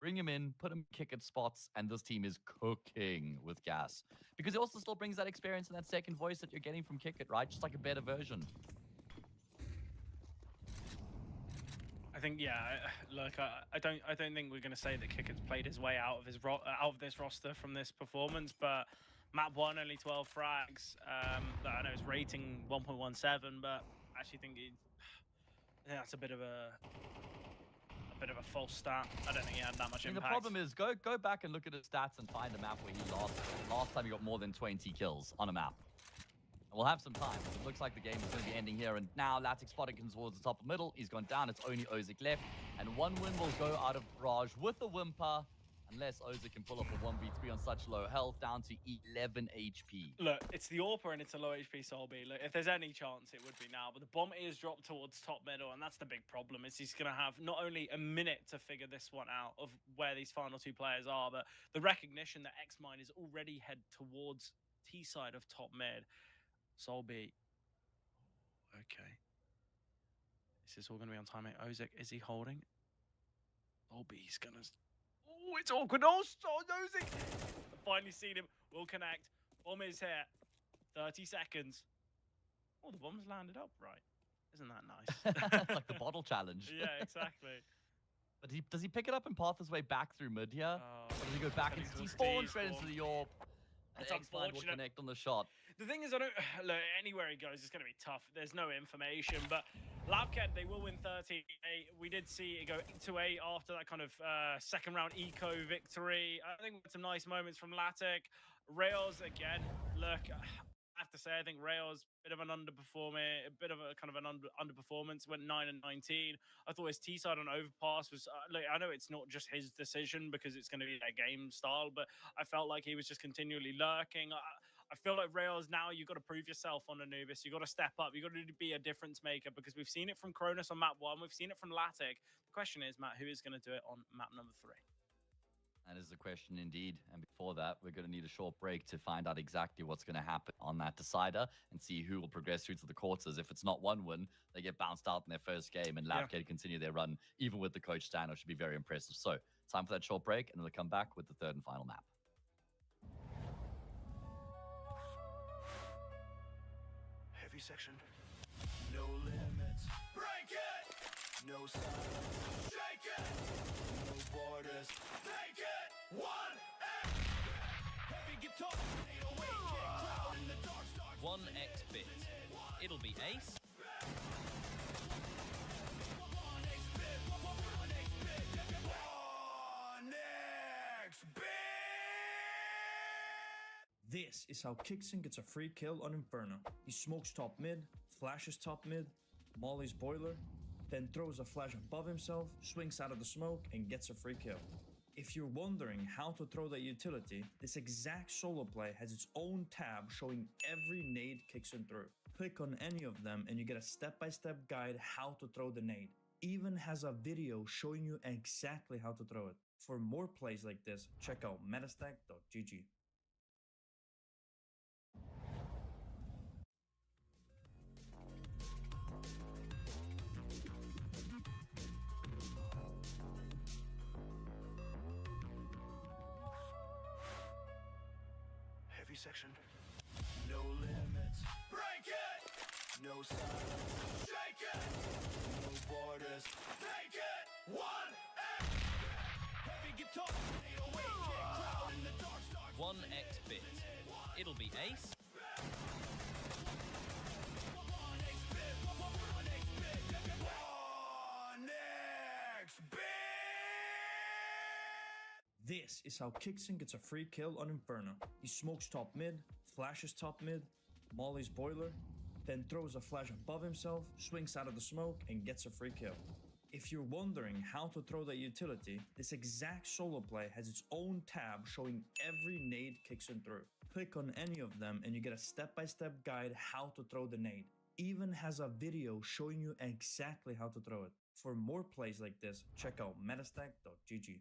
Bring him in, put him kick at spots, and this team is cooking with gas. Because it also still brings that experience and that second voice that you're getting from Kick It, right? Just like a better version. I think, yeah. Look, I don't think we're going to say that Kick It's played his way out of this roster from this performance, but map 1 only 12 frags. I know it's rating 1.17, but I actually think that's a bit of a false stat. I don't think he had that much impact. The problem is, go back and look at his stats and find a map where he last time he got more than 20 kills on a map. And we'll have some time. It looks like the game is going to be ending here, and now Latic spotting towards the top of middle. He's gone down. It's only Ozik left, and one win will go out of Barrage with a whimper, unless Ozik can pull off a 1v3 on such low health, down to 11 HP. Look, it's the AWPer and it's a low HP Solby. Look, if there's any chance, it would be now. But the bomb is dropped towards top middle, and that's the big problem. Is he's going to have not only a minute to figure this one out of where these final two players are, but the recognition that Xmine is already head towards T side of top mid. Solby. Okay. This is all going to be on timing. Ozik, is he holding? Solby's going to... Oh, it's awkward. Oh, Ozik! Finally seen him. We'll connect. Bomb is here. 30 seconds. Oh, the bomb's landed up right. Isn't that nice? It's like the bottle challenge. Yeah, exactly. But does he pick it up and path his way back through mid here? Or does he go back into T-spawn, straight into the AWP? It's unfortunate. Will connect on the shot. The thing is, I don't look anywhere he goes. It's going to be tough. There's no information, but Lavkedvs, they will win 13-8. We did see it go 8-8 after that kind of second round eco victory. I think we had some nice moments from Latic. Rails again. Look, I have to say, I think Rails bit of an underperforming, a bit of a kind of an underperformance. Went 9 and 19. I thought his T side on overpass was. Like, I know it's not just his decision because it's going to be their game style, but I felt like he was just continually lurking. I feel like Rails now, you've got to prove yourself on Anubis. You've got to step up. You've got to be a difference maker because we've seen it from Cronus on map 1. We've seen it from Latic. The question is, Matt, who is going to do it on map number 3? That is the question indeed. And before that, we're going to need a short break to find out exactly what's going to happen on that decider and see who will progress through to the quarters. If it's not one win, they get bounced out in their first game and Lavkedvs continue their run, even with the coach Stano, should be very impressive. So, time for that short break, and then we'll come back with the third and final map. Heavy section. No limits. Break it! No silence. Shake it! No borders. Take it! 1 heavy guitar. 808 kick crowd in the dark stars. 1x bit. It'll be ace. This is how Kixon gets a free kill on Inferno. He smokes top mid, flashes top mid, mollies boiler, then throws a flash above himself, swings out of the smoke, and gets a free kill. If you're wondering how to throw that utility, this exact solo play has its own tab showing every nade Kixon through. Click on any of them and you get a step-by-step guide how to throw the nade. Even has a video showing you exactly how to throw it. For more plays like this, check out metastack.gg. Heavy section. No limits. Break it! No silence. Shake it! No borders. Take it! 1 heavy guitar. 808 kick crowd in the dark stars. 1x bit. It'll be ace. This is how Kixon gets a free kill on Inferno. He smokes top mid, flashes top mid, mollies boiler, then throws a flash above himself, swings out of the smoke, and gets a free kill. If you're wondering how to throw that utility, this exact solo play has its own tab showing every nade Kixon through. Click on any of them and you get a step-by-step guide how to throw the nade. Even has a video showing you exactly how to throw it. For more plays like this, check out metastack.gg.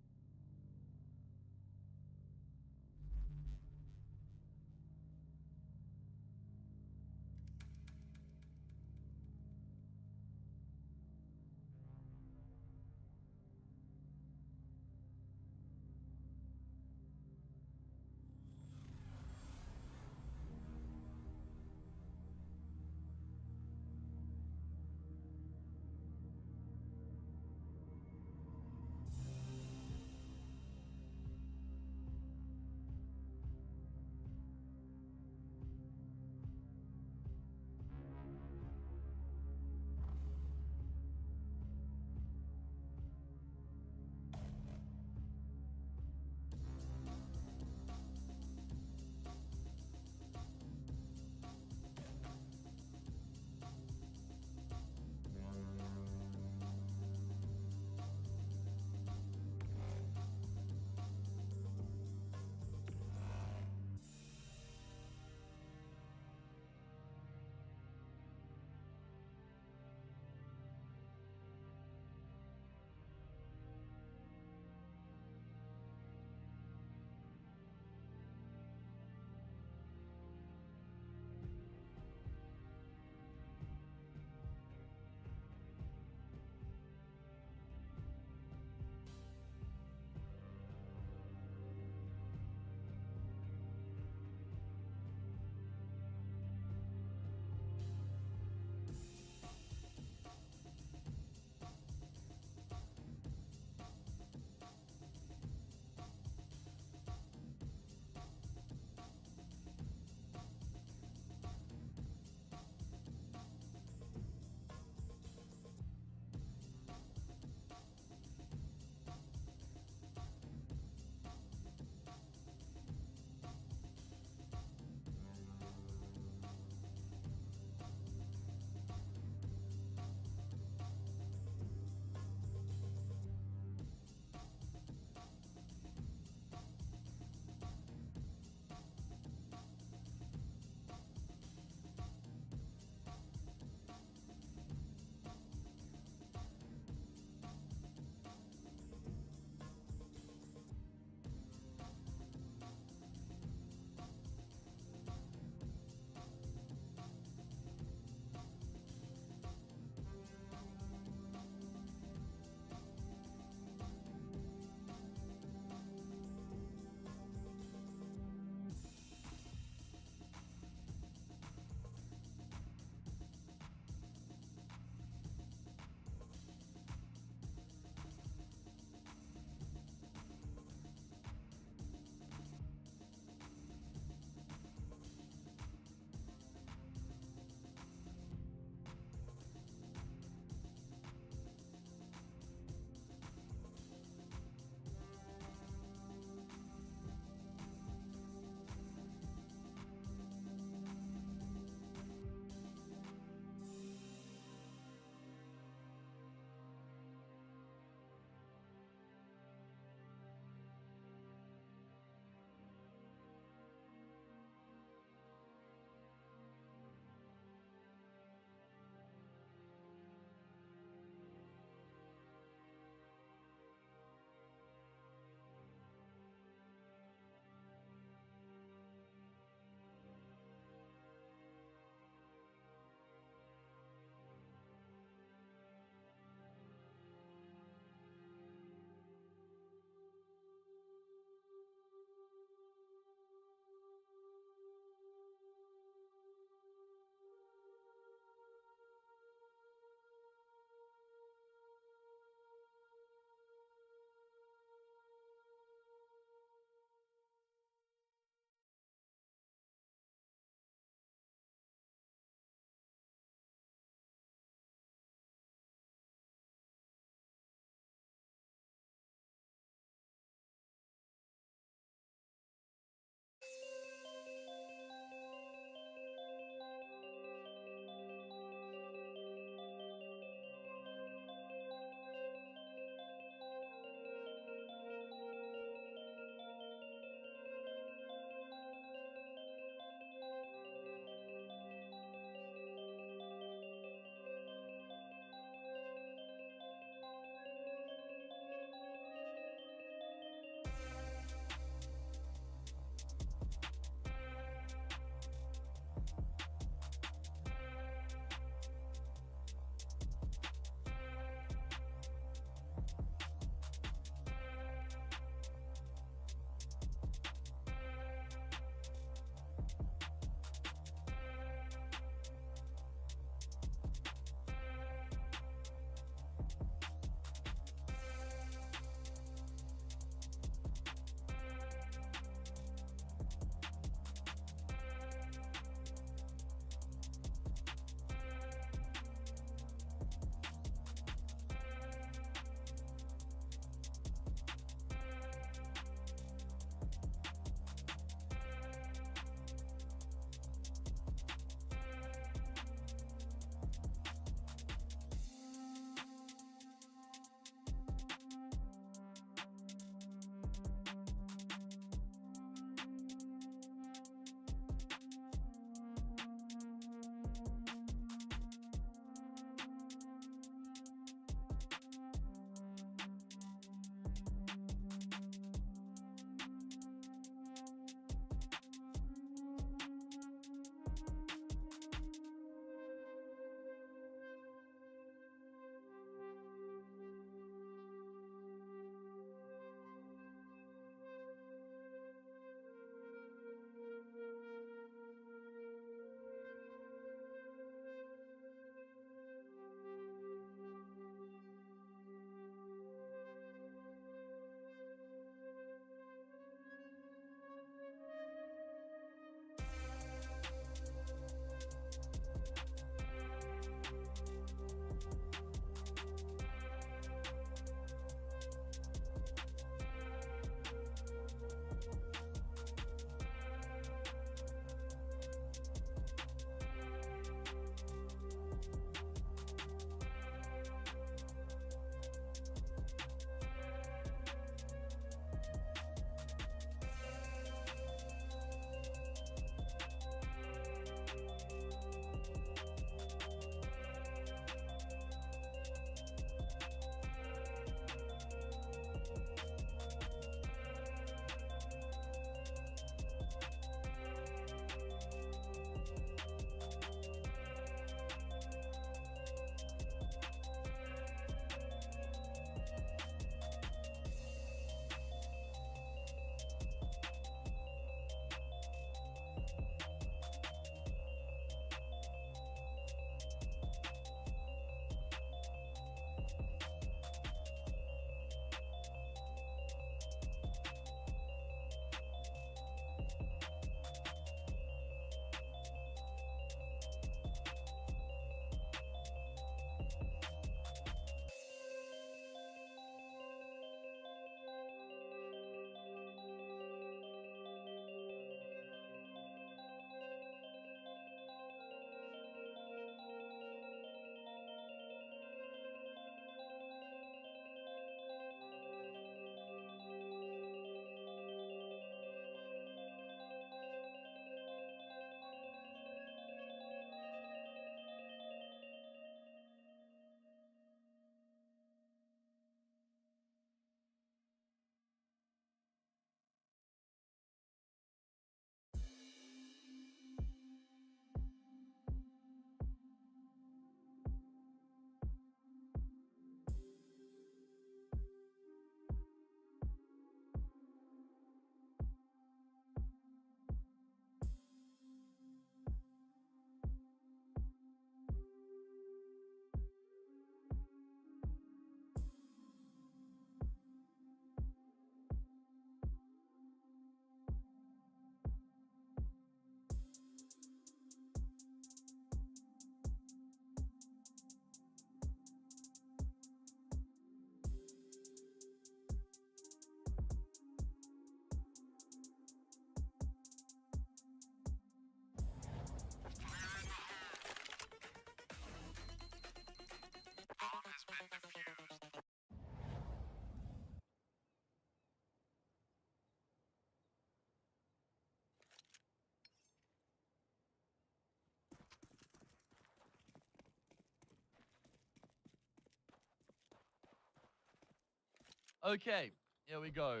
Okay, here we go.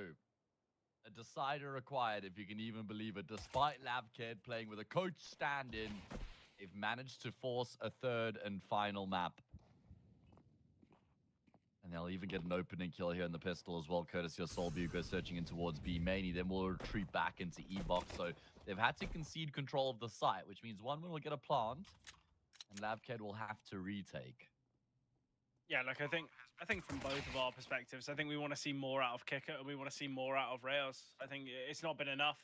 A decider required, if you can even believe it. Despite Lavked playing with a coach stand-in, they've managed to force a third and final map. And they'll even get an opening kill here in the pistol as well, courtesy of Sol Bugo searching in towards B main. He then will retreat back into E-box. So they've had to concede control of the site, which means one will get a plant, and Lavked will have to retake. Yeah, like I think from both of our perspectives, I think we want to see more out of Kicker and we want to see more out of Rails. I think it's not been enough.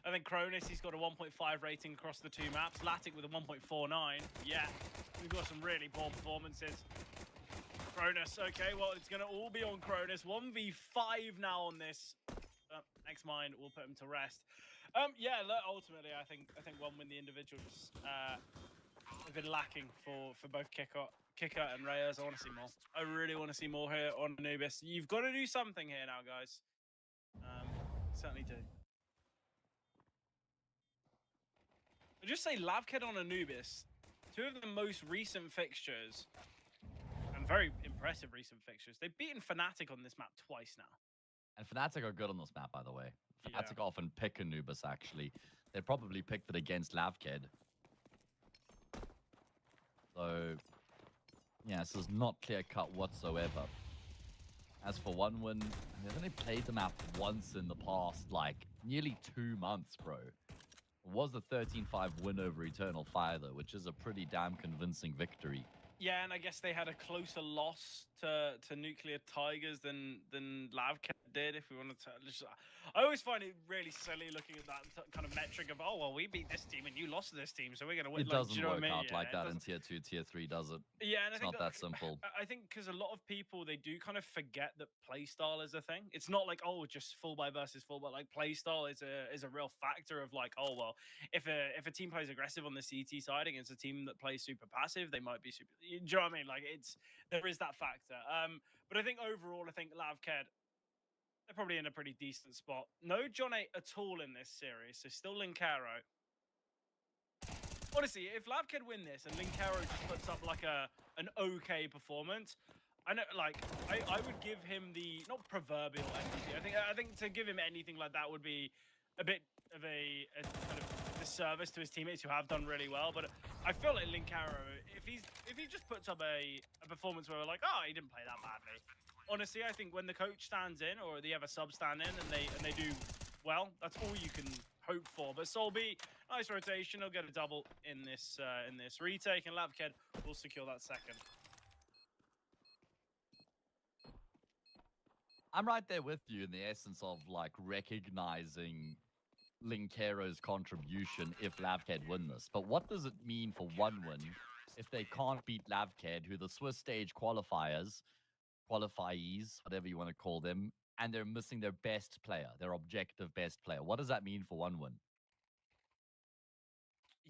I think Cronus, he's got a 1.5 rating across the two maps. Latic with a 1.49. Yeah, we've got some really poor performances. Cronus, okay, well, it's going to all be on Cronus. 1v5 now on this. Next mind, we'll put him to rest. Yeah, look, ultimately, I think one win the individuals have been lacking for both Kicker and Reyes. I want to see more. I really want to see more here on Anubis. You've got to do something here now, guys. Certainly do. I'll just say Lavked on Anubis, two of the most recent fixtures, and very impressive recent fixtures. They've beaten Fnatic on this map twice now. And Fnatic are good on this map, by the way. Fnatic often pick Anubis, actually. They probably picked it against Lavked. So, yeah, this is not clear-cut whatsoever. As for one win, they've only played the map once in the past, like, nearly 2 months, bro. It was the 13-5 win over Eternal Fire, though, which is a pretty damn convincing victory. Yeah, and I guess they had a closer loss to Nuclear Tigers than Lavked did, if we want to I always find it really silly looking at that kind of metric of, oh, well, we beat this team and you lost to this team, so we're going to win. It like, doesn't do you know work what I mean? out like that in Tier 2, Tier 3, does it? Yeah, and it's I think not that simple. I think because a lot of people, they do kind of forget that playstyle is a thing. It's not like, oh, just full buy versus full buy. Like, playstyle is a real factor of like, oh, well, if a team plays aggressive on the CT side against a team that plays super passive, they might be super. Do you know what I mean? Like, there is that factor. But I think overall, I think Lavked, they're probably in a pretty decent spot. No John 8 at all in this series, so still Linkaro. Honestly, if Lavked win this and Linkaro just puts up like an okay performance, I know, like, I would give him the, not proverbial MVP. I think to give him anything like that would be a bit of a kind of disservice to his teammates who have done really well. But I feel like Linkaro, if he just puts up a performance where we're like, oh, he didn't play that badly. Honestly, I think when the coach stands in or the other sub stand in and they do well, that's all you can hope for. But Solby, nice rotation. He'll get a double in this retake, and Lavked will secure that second. I'm right there with you in the essence of like recognizing Linkaro's contribution if Lavked win this. But what does it mean for one win if they can't beat Lavked, who the Swiss stage qualifiers, whatever you want to call them, and they're missing their best player, their objective best player? What does that mean for one win?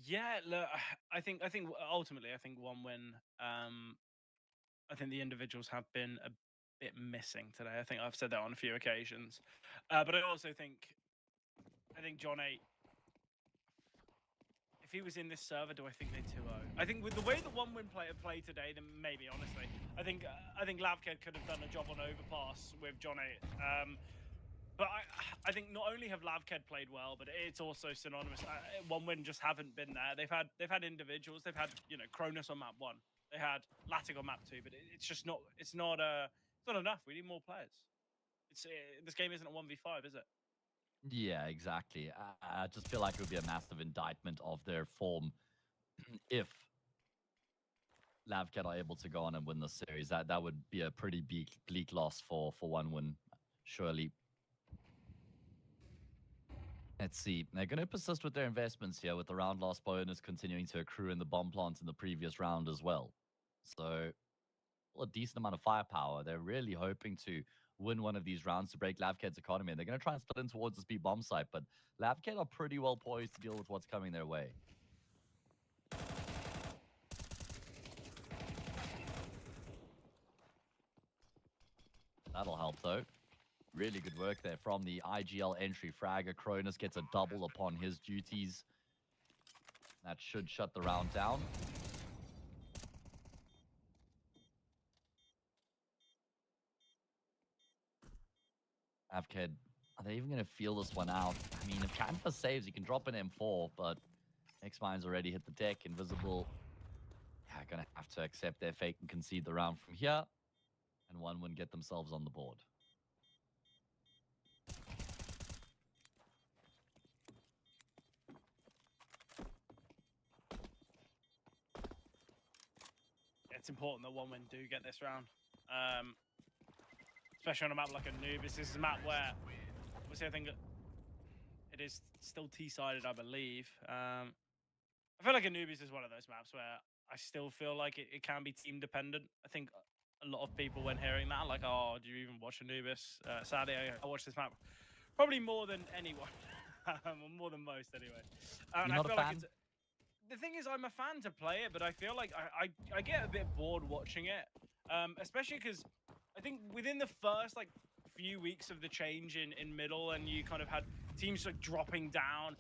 Yeah, look, I think ultimately, I think one win. I think the individuals have been a bit missing today. I think I've said that on a few occasions, but I also think John 8. If he was in this server, do I think they 2-0? I think with the way that one win played today, then maybe, honestly. I think Lavked could have done a job on Overpass with John 8. But I think not only have Lavked played well, but it's also synonymous. One win just haven't been there. They've had individuals. They've had, you know, Cronus on map 1. They had Latic on map 2. But it's just not. It's not enough. We need more players. This game isn't a 1v5, is it? Yeah, exactly. I just feel like it would be a massive indictment of their form if Lavked are able to go on and win the series. That would be a pretty bleak loss for one win, surely. Let's see. They're going to persist with their investments here, with the round loss bonus continuing to accrue in the bomb plant in the previous round as well. So, a decent amount of firepower. They're really hoping to win one of these rounds to break Lavked's economy. And they're going to try and split in towards this B bomb site, but Lavked are pretty well poised to deal with what's coming their way. That'll help, though. Really good work there from the IGL entry fragger. Cronus gets a double upon his duties. That should shut the round down. Lavked, are they even going to feel this one out? I mean, if Canva saves, he can drop an M4, but X-Mine's already hit the deck. Invisible, yeah, going to have to accept their fate and concede the round from here. And 1-1 get themselves on the board. It's important that 1-1 do get this round. Especially on a map like Anubis. This is a map where, obviously, I think it is still T-sided, I believe. I feel like Anubis is one of those maps where I still feel like it can be team dependent. I think a lot of people, when hearing that, are like, oh, do you even watch Anubis? Sadly, I watch this map probably more than anyone. Or more than most, anyway. And You're not I feel a like fan? the thing is, I'm a fan to play it, but I feel like I get a bit bored watching it, especially because I think within the first like few weeks of the change in middle, and you kind of had teams like dropping down.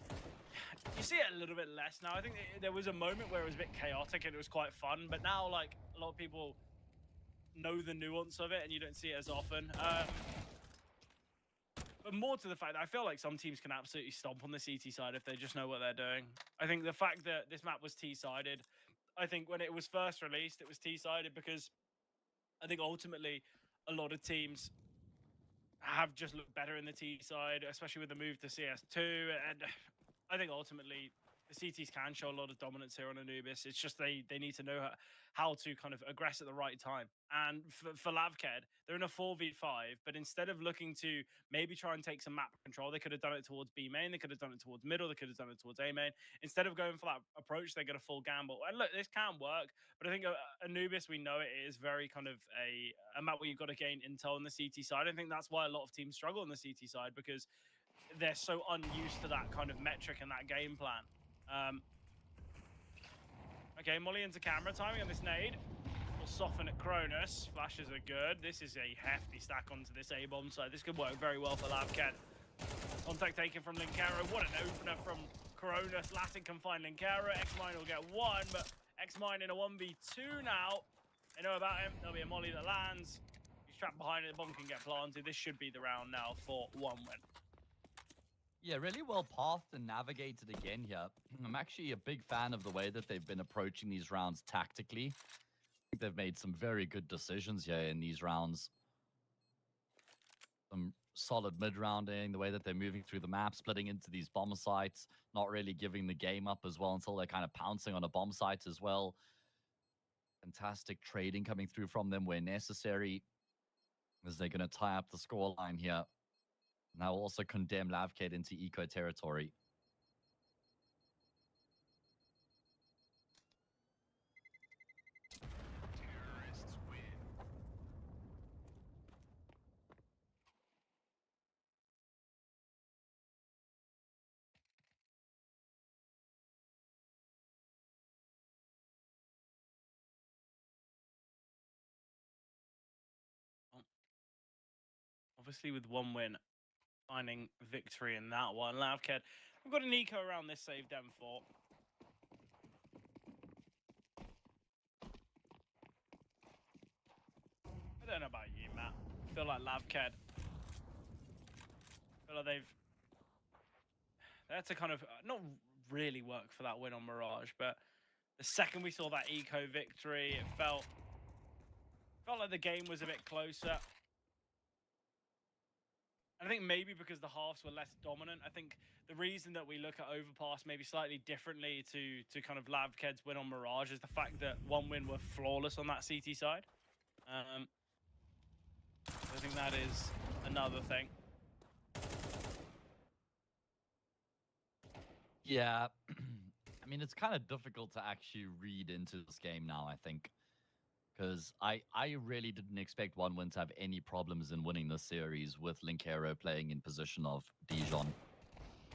You see it a little bit less now. I think there was a moment where it was a bit chaotic and it was quite fun, but now like a lot of people know the nuance of it, and you don't see it as often. But more to the fact that I feel like some teams can absolutely stomp on the CT side if they just know what they're doing. I think the fact that this map was T-sided, I think when it was first released, it was T-sided because I think ultimately a lot of teams have just looked better in the T side, especially with the move to CS2. And I think ultimately the CTs can show a lot of dominance here on Anubis. It's just they need to know how to kind of aggress at the right time. And for Lavked, they're in a 4v5, but instead of looking to maybe try and take some map control, they could have done it towards B main, they could have done it towards middle, they could have done it towards A main. Instead of going for that approach, they get a full gamble. And look, this can work, but I think Anubis, we know it is very kind of a map where you've got to gain intel on the CT side. I think that's why a lot of teams struggle on the CT side, because they're so unused to that kind of metric and that game plan. Okay, Molly into camera. Timing on this nade will soften at Cronus. Flashes are good. This is a hefty stack onto this A-bomb, so this could work very well for Lavked. Contact taken from Linkara. What an opener from Cronus. Latin can find Linkara. X-Mine will get one, but X-Mine in a 1v2 now. They know about him. There'll be a Molly that lands. He's trapped behind it. The bomb can get planted. This should be the round now for 1-1. Yeah, really well pathed and navigated again here. I'm actually a big fan of the way that they've been approaching these rounds tactically. I think they've made some very good decisions here in these rounds. Some solid mid-rounding, the way that they're moving through the map, splitting into these bomb sites, not really giving the game up as well until they're kind of pouncing on a bomb site as well. Fantastic trading coming through from them where necessary, as they're going to tie up the scoreline here. Now also condemn Lavked into eco territory. Obviously, with 1 win, finding victory in that one. Lavked, we've got an eco around this save Dem 4. I don't know about you, Matt. I feel like Lavked, they had to kind of not really work for that win on Mirage, but the second we saw that eco victory, it felt like the game was a bit closer. I think maybe because the halves were less dominant. I think the reason that we look at Overpass maybe slightly differently to kind of Lavked's win on Mirage is the fact that 1-win were flawless on that CT side. I think that is another thing. Yeah, I mean, it's kind of difficult to actually read into this game now, I think. Because I really didn't expect 1-win to have any problems in winning this series with Linkero playing in position of Dijon.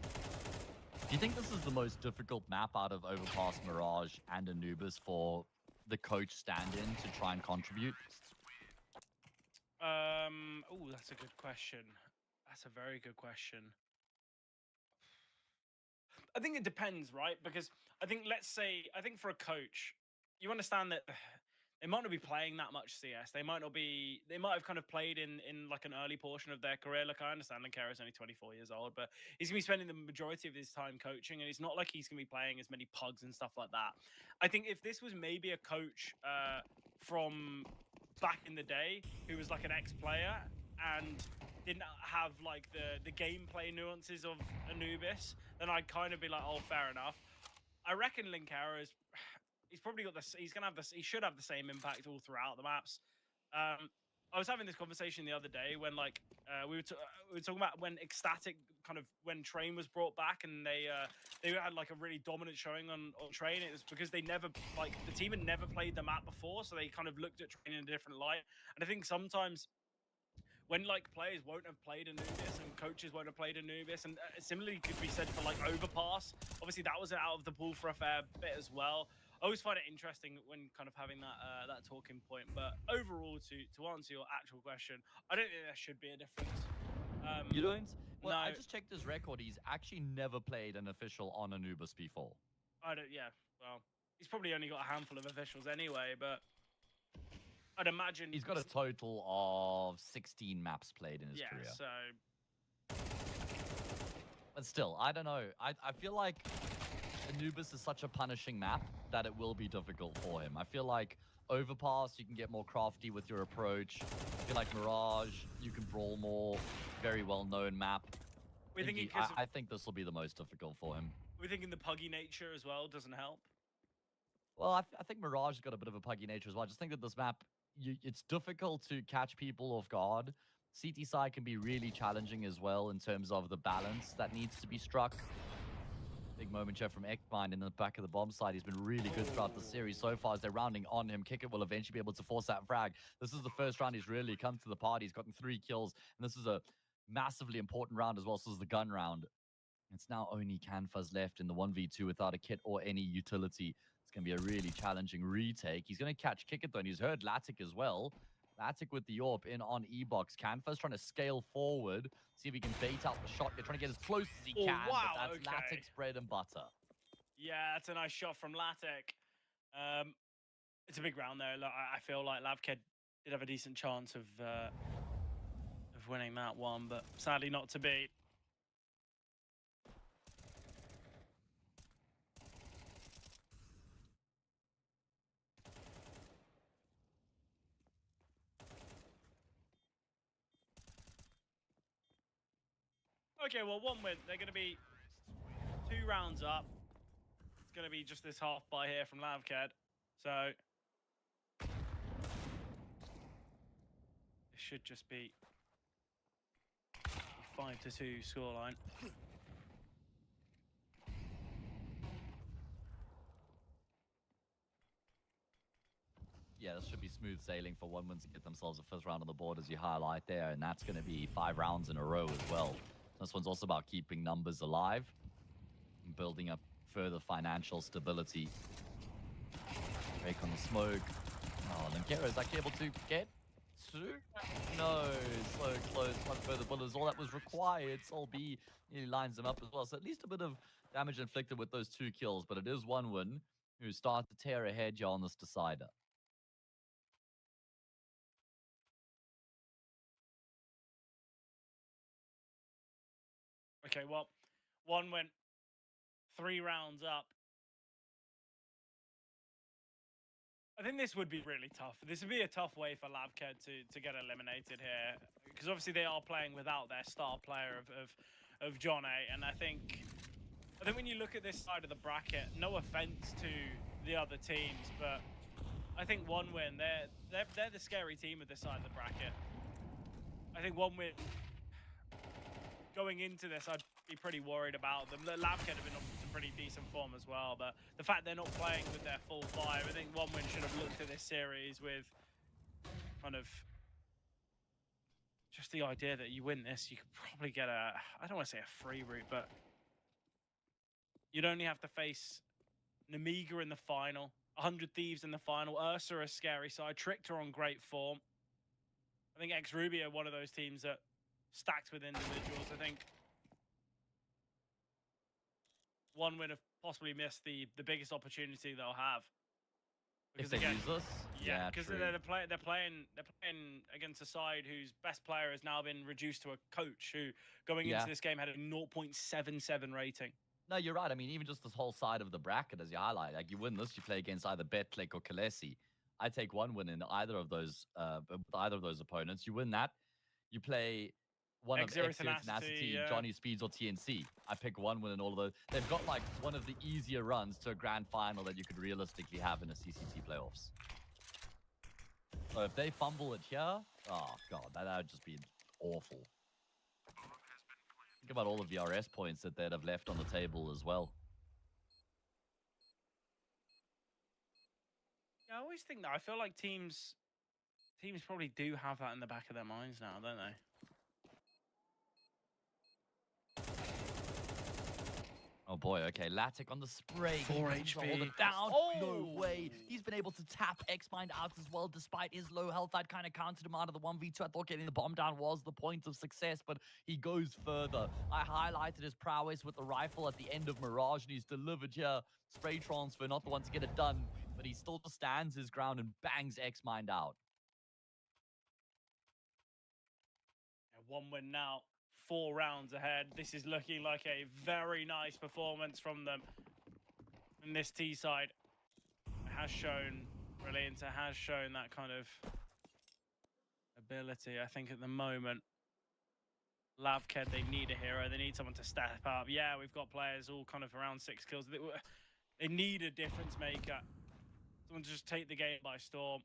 Do you think this is the most difficult map out of Overpass, Mirage, and Anubis for the coach stand-in to try and contribute? Oh, that's a good question. That's a very good question. I think it depends, right? Because I think, let's say, I think for a coach, you understand that they might not be playing that much CS. They might not be. They might have kind of played in like an early portion of their career. Like I understand Linkera is only 24 years old, but he's gonna be spending the majority of his time coaching, and it's not like he's gonna be playing as many pugs and stuff like that. I think if this was maybe a coach from back in the day who was like an ex-player and didn't have like the gameplay nuances of Anubis, then I'd kind of be like, oh, fair enough. I reckon Linkera is. He's probably got this. He's gonna have this. He should have the same impact all throughout the maps. I was having this conversation the other day when like we were talking about when Ecstatic kind of when Train was brought back and they had like a really dominant showing on Train. It was because they never like the team had never played the map before, so they kind of looked at Train in a different light. And I think sometimes when like players won't have played Anubis and coaches won't have played Anubis, and similarly could be said for like Overpass. Obviously that was out of the pool for a fair bit as well. I always find it interesting when kind of having that that talking point. But overall, to answer your actual question, I don't think there should be a difference. You don't? Well, No, I just checked his record. He's actually never played an official on Anubis before. I don't. Yeah. Well, he's probably only got a handful of officials anyway. But I'd imagine He's got a total of 16 maps played in his career. So. But still, I don't know. I feel like Anubis is such a punishing map that it will be difficult for him. I feel like Overpass, you can get more crafty with your approach. I feel like Mirage, you can brawl more. Very well-known map. I think this will be the most difficult for him. We're thinking the puggy nature as well doesn't help. Well, I think Mirage has got a bit of a puggy nature as well. I just think that this map, it's difficult to catch people off guard. CT side can be really challenging as well in terms of the balance that needs to be struck. Big moment here from Ekmind in the back of the bomb side. He's been really good throughout the series so far as they're rounding on him. Kickit will eventually be able to force that frag. This is the first round he's really come to the party. He's gotten 3 kills, and this is a massively important round as well. So this is the gun round. It's now only Canfuzz left in the 1v2 without a kit or any utility. It's going to be a really challenging retake. He's going to catch Kickit though, and he's heard Latic as well. Latic with the AWP in on E-Box. Canfuzz trying to scale forward, see if he can bait out the shot. They're trying to get as close as he can, wow, but that's Latic's bread and butter. Yeah, that's a nice shot from Latic. It's a big round there. Look, I feel like Lavkedvs did have a decent chance of winning that one, but sadly not to be. Okay, well, 1 win. They're going to be 2 rounds up. It's going to be just this half by here from Lavkedvs. So it should just be 5-2 scoreline. Yeah, this should be smooth sailing for 1 win to get themselves a first round on the board, as you highlight there, and that's going to be 5 rounds in a row as well. This one's also about keeping numbers alive and building up further financial stability. Break on the smoke. Oh, Linkera is actually able to get 2? No, so close. One further bullet is all that was required. Sol B nearly lines them up as well. So at least a bit of damage inflicted with those 2 kills, but it is 1 win who start to tear ahead here on this decider. Okay, well, 1 win, 3 rounds up. I think this would be really tough. This would be a tough way for Lavkedvs to get eliminated here, because obviously they are playing without their star player of John A. And I think when you look at this side of the bracket, no offense to the other teams, but I think 1 win, they're the scary team of this side of the bracket. I think 1 win. Going into this, I'd be pretty worried about them. Lavkedvs have been on some pretty decent form as well, but the fact they're not playing with their full 5, I think 1 win should have looked at this series with kind of just the idea that you win this, you could probably get a, I don't want to say a free route, but you'd only have to face Namiga in the final, 100 Thieves in the final, Ursa a scary side, Trickter on great form. I think X-Ruby are one of those teams that stacked with individuals. I think 1 win have possibly missed the biggest opportunity they'll have. If they again, lose this, yeah, because true. they're playing against a side whose best player has now been reduced to a coach who, going into this game, had a 0.77 rating. No, you're right. I mean, even just this whole side of the bracket, as you highlight, like you win this, you play against either Betclick or Kalesi. I take one win in either of those opponents. You win that, you play one of X0 X0 Tenacity, Johnny Speeds, or TNC. I pick one win in all of those. They've got like one of the easier runs to a grand final that you could realistically have in a CCT playoffs. So if they fumble it here, oh god, that would just be awful. Think about all the VRS points that they'd have left on the table as well. Yeah, I always think that. I feel like teams probably do have that in the back of their minds now, don't they? Oh boy, okay, Latic on the spray. 4 HP. Hold HP. it down. Oh! No way. He's been able to tap X-Mind out as well, despite his low health. I'd kind of counted him out of the 1v2. I thought getting the bomb down was the point of success, but he goes further. I highlighted his prowess with the rifle at the end of Mirage, and he's delivered here. Spray transfer, not the one to get it done, but he still stands his ground and bangs X-Mind out. Yeah, 1 win now. 4 rounds ahead. This is looking like a very nice performance from them. And this T side has shown, Brilliant has shown that kind of ability. I think at the moment, Lavkedvs, they need a hero. They need someone to step up. Yeah, we've got players all kind of around 6 kills. They need a difference maker. Someone to just take the game by storm.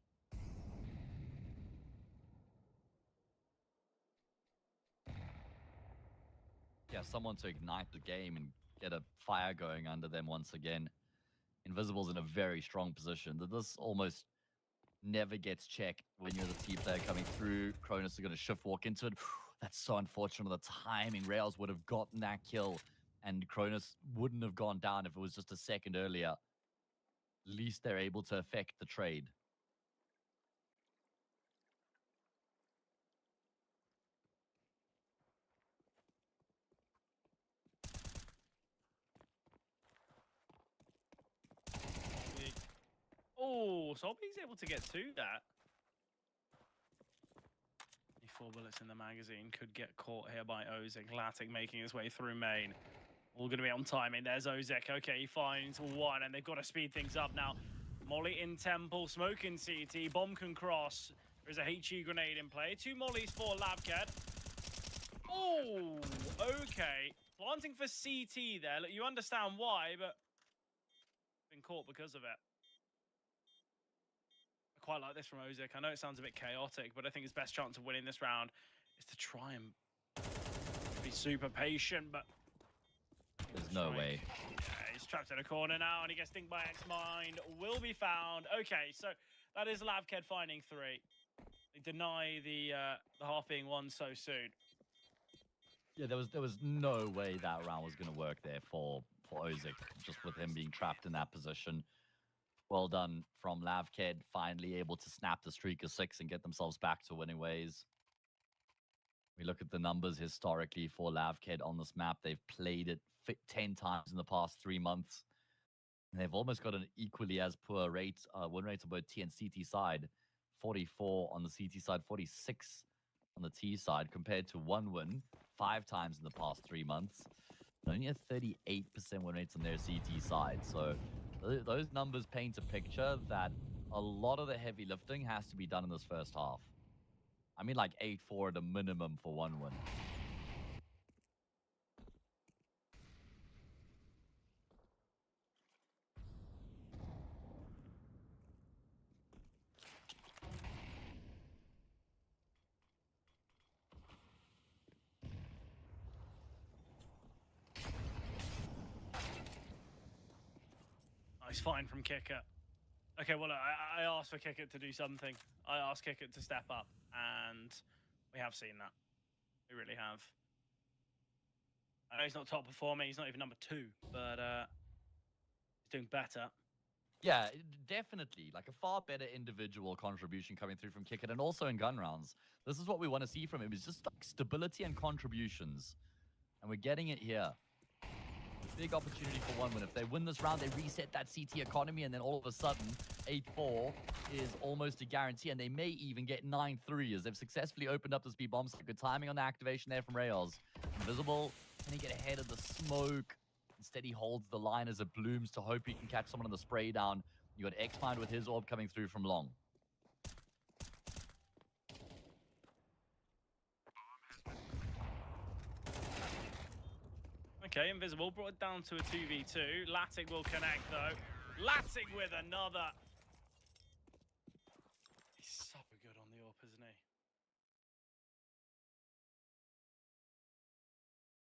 Yeah, someone to ignite the game and get a fire going under them once again. Invisible's in a very strong position. This almost never gets checked when you're the T player coming through. Cronus is going to shift walk into it. That's so unfortunate. The timing. Rails would have gotten that kill, and Cronus wouldn't have gone down if it was just a second earlier. At least they're able to affect the trade. Oh, Solby's able to get to that. 4 bullets in the magazine could get caught here by Ozek. Latic making his way through main. All going to be on timing. There's Ozek. Okay, he finds 1, and they've got to speed things up now. Molly in Temple, smoke in CT. Bomb can cross. There's a HE grenade in play. 2 mollies for Lavkedvs. Oh, okay. Planting for CT there. Look, you understand why, but been caught because of it. I quite like this from Ozek. I know it sounds a bit chaotic, but I think his best chance of winning this round is to try and be super patient, but there's no way. Yeah, he's trapped in a corner now, and he gets stung by X-Mind. Will be found. Okay, so that is Lavkedvs finding 3. They deny the half being won so soon. Yeah, there was no way that round was going to work there for Ozek, just with him being trapped in that position. Well done from Lavkedvs, finally able to snap the streak of 6 and get themselves back to winning ways. We look at the numbers historically for Lavkedvs on this map. They've played it 10 times in the past 3 months. And they've almost got an equally as poor rate, win rate on both T and CT side. 44 on the CT side, 46 on the T side, compared to 1 win 5 times in the past 3 months. Only a 38% win rate on their CT side. So those numbers paint a picture that a lot of the heavy lifting has to be done in this first half. I mean, like 8-4 at a minimum for 1 win. Nice find from Kicker. Okay, well, I asked for Kicker to do something. I asked Kicker to step up, and we have seen that. We really have. I know he's not top performing. He's not even number 2, but he's doing better. Yeah, definitely. Like a far better individual contribution coming through from Kicker, and also in gun rounds. This is what we want to see from him, is just like stability and contributions. And we're getting it here. big opportunity for one win. If they win this round, they reset that CT economy, and then all of a sudden, 8-4 is almost a guarantee, and they may even get 9-3 as they've successfully opened up this B bomb. So good timing on the activation there from Rails. Invisible, can he get ahead of the smoke? Instead, he holds the line as it blooms to hope he can catch someone on the spray down. You got X-Mind with his orb coming through from long. Okay, Invisible brought it down to a 2v2. Latic will connect, though. Latic with another. He's so good on the AWP, isn't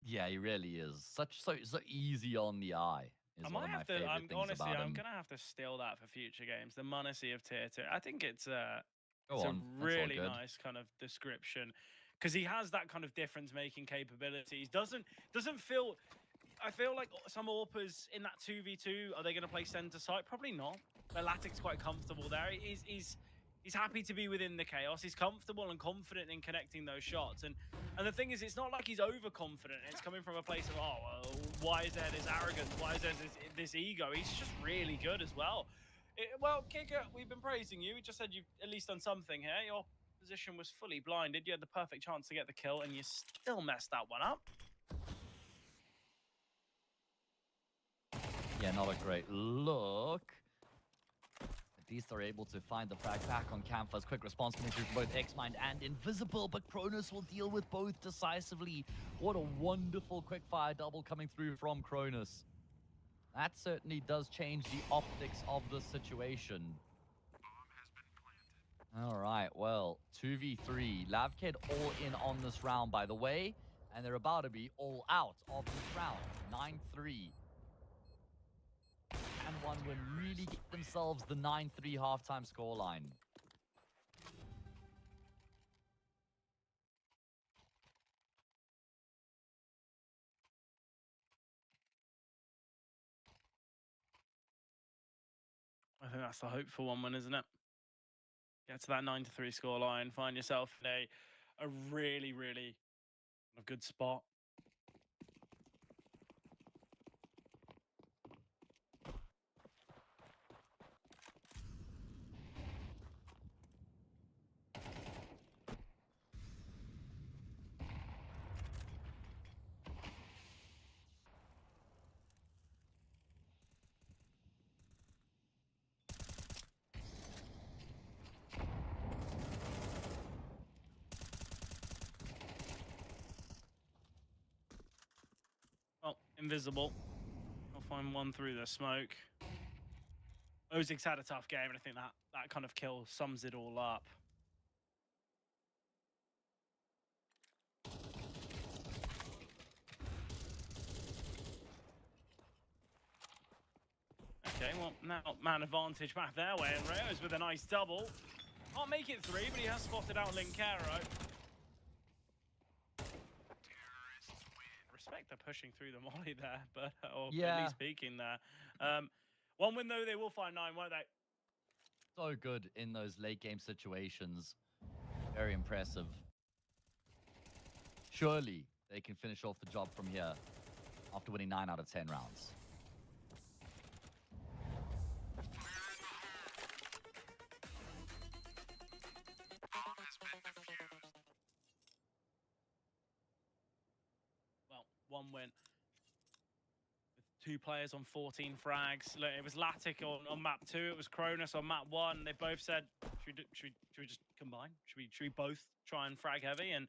he? Yeah, he really is. So easy on the eye. Is one of my favorite things honestly, about him. I'm gonna have to steal that for future games. The Munacy of Tier 2. I think it's Go it's on. a really nice kind of description because he has that kind of difference-making capabilities. Doesn't feel. I feel like some AWPers in that 2v2, are they going to play center site? Probably not. But Latic's quite comfortable there. He's happy to be within the chaos. He's comfortable and confident in connecting those shots. And the thing is, it's not like he's overconfident. It's coming from a place of, oh, well, why is there this arrogance? Why is there this ego? He's just really good as well. Well, Kicker, we've been praising you. We just said you've at least done something here. Your position was fully blinded. You had the perfect chance to get the kill, and you still messed that one up. Yeah, not a great look. At least they're able to find the frag back on Campha's. Quick response coming through from both X-Mind and Invisible, but Cronus will deal with both decisively. What a wonderful quickfire double coming through from Cronus. That certainly does change the optics of the situation. All right, well, 2v3. Lavked all in on this round, by the way, and they're about to be all out of this round. 9-3. And one win really get themselves the 9-3 halftime scoreline. I think that's the hope for one win, isn't it? Get to that 9-3 scoreline, find yourself in a really, really good spot. Well, Invisible. I'll find one through the smoke. Ozig's had a tough game, and I think that kind of kill sums it all up. Okay, well, now man advantage back their way, and Rayo's with a nice double. Can't make it 3, but he has spotted out Linkero. Respect the pushing through the molly there, but or at least peeking there. One win though, they will find 9, won't they? So good in those late game situations. Very impressive. Surely they can finish off the job from here after winning 9 out of 10 rounds. Well, one win. With 2 players on 14 frags. Look, it was Latic on map 2. It was Cronus on map 1. They both said, should we just combine? Should we both try and frag heavy? And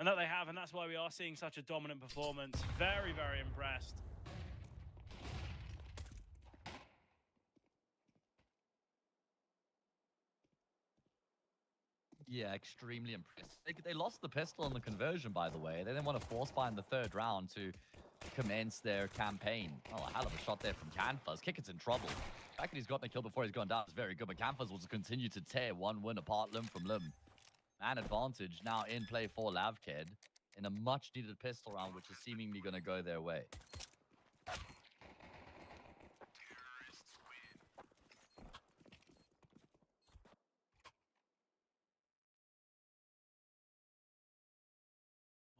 that they have, and that's why we are seeing such a dominant performance. Very, very impressed. Yeah, extremely impressed. They lost the pistol on the conversion, by the way. They didn't want to force buy in the 3rd round to commence their campaign. Oh, a hell of a shot there from Canfuzz. Kickett's in trouble. The fact that he's gotten a kill before he's gone down is very good, but Canfuzz will just continue to tear one win apart limb from limb. Man advantage now in play for Lavked in a much-needed pistol round, which is seemingly going to go their way.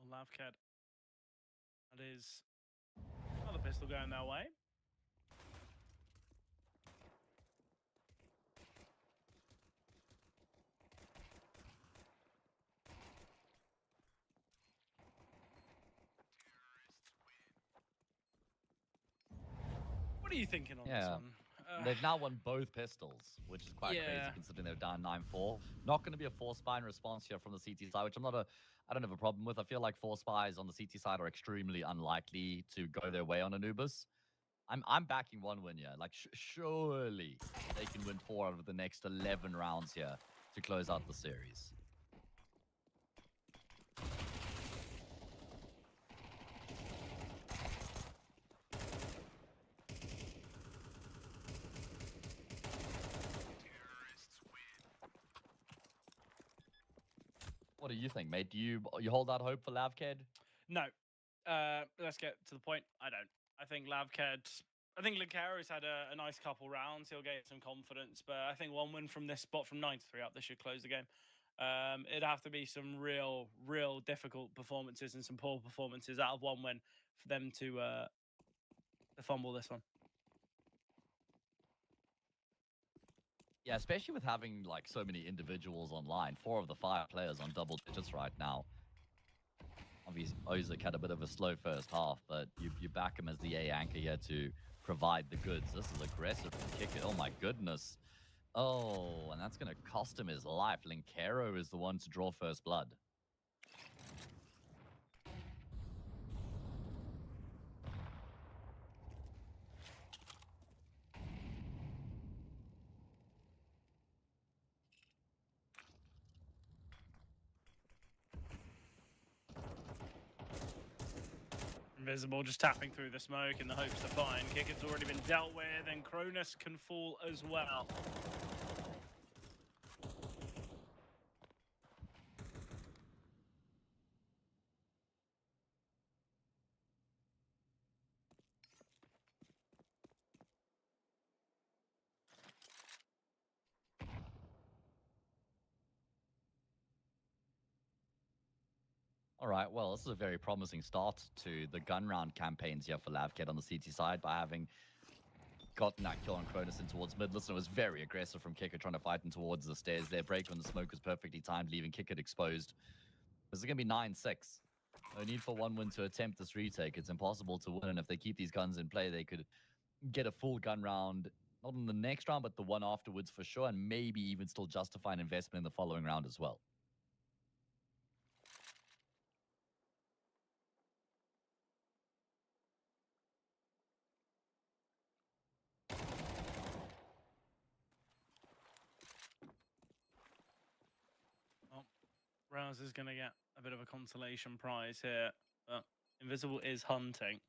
Well, Lavked. That is another pistol going their way. What are you thinking on this one? They've now won both pistols, which is quite crazy Yeah. considering they're down 9-4. Not going to be a force spine response here from the CT side, which I don't have a problem with. I feel like force spies on the CT side are extremely unlikely to go their way on Anubis. I'm backing one win here. Like surely they can win 4 out of the next 11 rounds here to close out the series. What do you think, mate? Do you hold out hope for Lavked? No. Let's get to the point. I don't. I think Lavkedvs. I think Linkaro's had a nice couple rounds. He'll get some confidence, but I think one win from this spot from 9-3 up, this should close the game. It'd have to be some real difficult performances and some poor performances out of one win for them to fumble this one. Yeah, especially with having like so many individuals online. 4 of the 5 players on double digits right now. Obviously, Ozek had a bit of a slow first half, but you back him as the A anchor here to provide the goods. This is aggressive from Kick It. Oh my goodness. Oh, and that's going to cost him his life. Linkero is the one to draw first blood. Invisible just tapping through the smoke in the hopes to find. Kicker's already been dealt with, and Cronus can fall as well. All right, well, this is a very promising start to the gun round campaigns here for Lavked on the CT side by having gotten that kill on Cronus in towards mid. Listen, it was very aggressive from Kicker trying to fight him towards the stairs there. Break when the smoke was perfectly timed, leaving Kicker exposed. This is going to be 9-6. No need for one win to attempt this retake. It's impossible to win, and if they keep these guns in play, they could get a full gun round, not in the next round, but the one afterwards for sure, and maybe even still justify an investment in the following round as well. Rouse is going to get a bit of a consolation prize here. But Invisible is hunting.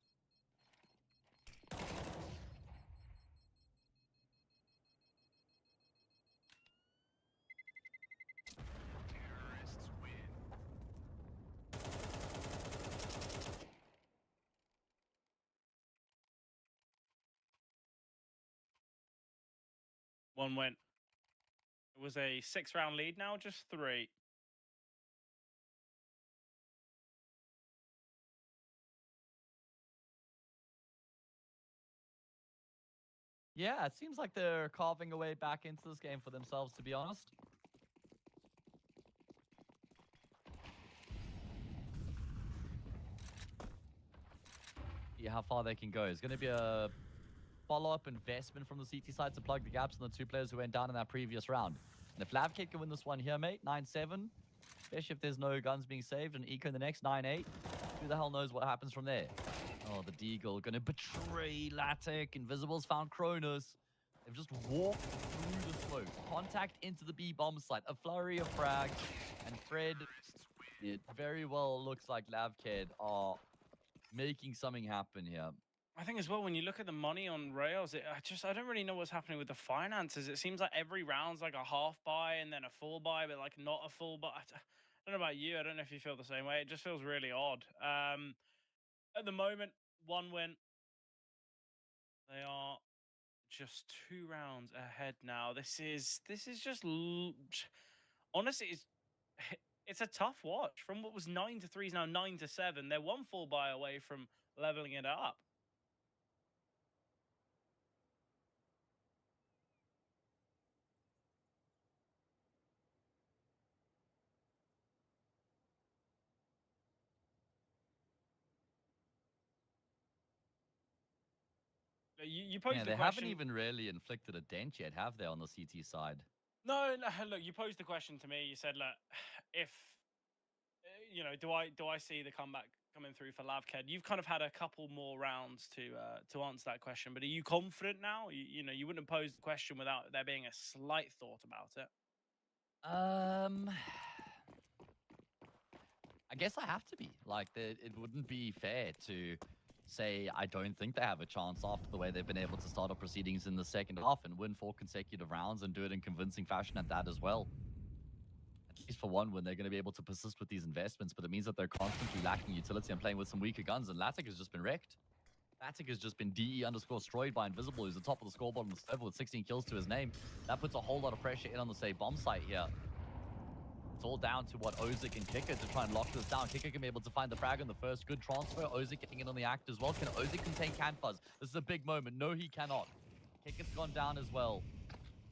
One win. It was a 6-round lead now, just 3. Yeah, it seems like they're carving a way back into this game for themselves, to be honest. See how far they can go. It's going to be a follow-up investment from the CT side to plug the gaps on the 2 players who went down in that previous round. And if Lavked can win this one here, mate, 9-7, especially if there's no guns being saved, and Eco in the next 9-8, who the hell knows what happens from there? Oh, the Deagle going to betray Latic. Invisibles found Cronus. They've just walked through the smoke. Contact into the B bomb site. A flurry of frags. And Fred, it very well looks like Lavked are making something happen here. I think as well, when you look at the money on Rails, I don't really know what's happening with the finances. It seems like every round's like a half buy and then a full buy, but like not a full buy. I don't know about you. I don't know if you feel the same way. It just feels really odd. At the moment, one win. They are just 2 rounds ahead now. This is just honestly, it's a tough watch. From what was 9-3 is now 9-7. They're one full buy away from leveling it up. You posed Yeah, the they question. haven't even really inflicted a dent yet, have they, on the CT side? No, look, you posed the question to me. You said, look, if you know, do I see the comeback coming through for Lavked? You've kind of had a couple more rounds to answer that question, but are you confident now? You know, you wouldn't have posed the question without there being a slight thought about it. I guess I have to be. Like, it wouldn't be fair to say I don't think they have a chance after the way they've been able to start up proceedings in the second half and win 4 consecutive rounds and do it in convincing fashion at that as well. At least for one win, they're going to be able to persist with these investments, but it means that they're constantly lacking utility and playing with some weaker guns, and Latic has just been wrecked. Latic has just been DE_destroyed by Invisible, who's the top of the scoreboard on the server with 16 kills to his name. That puts a whole lot of pressure in on the, say, bomb site here. It's all down to what Ozik and Kicker to try and lock this down. Kicker can be able to find the frag on the first good transfer. Ozik getting in on the act as well. Can Ozik contain Canfuzz? This is a big moment. No, he cannot. Kicker's gone down as well.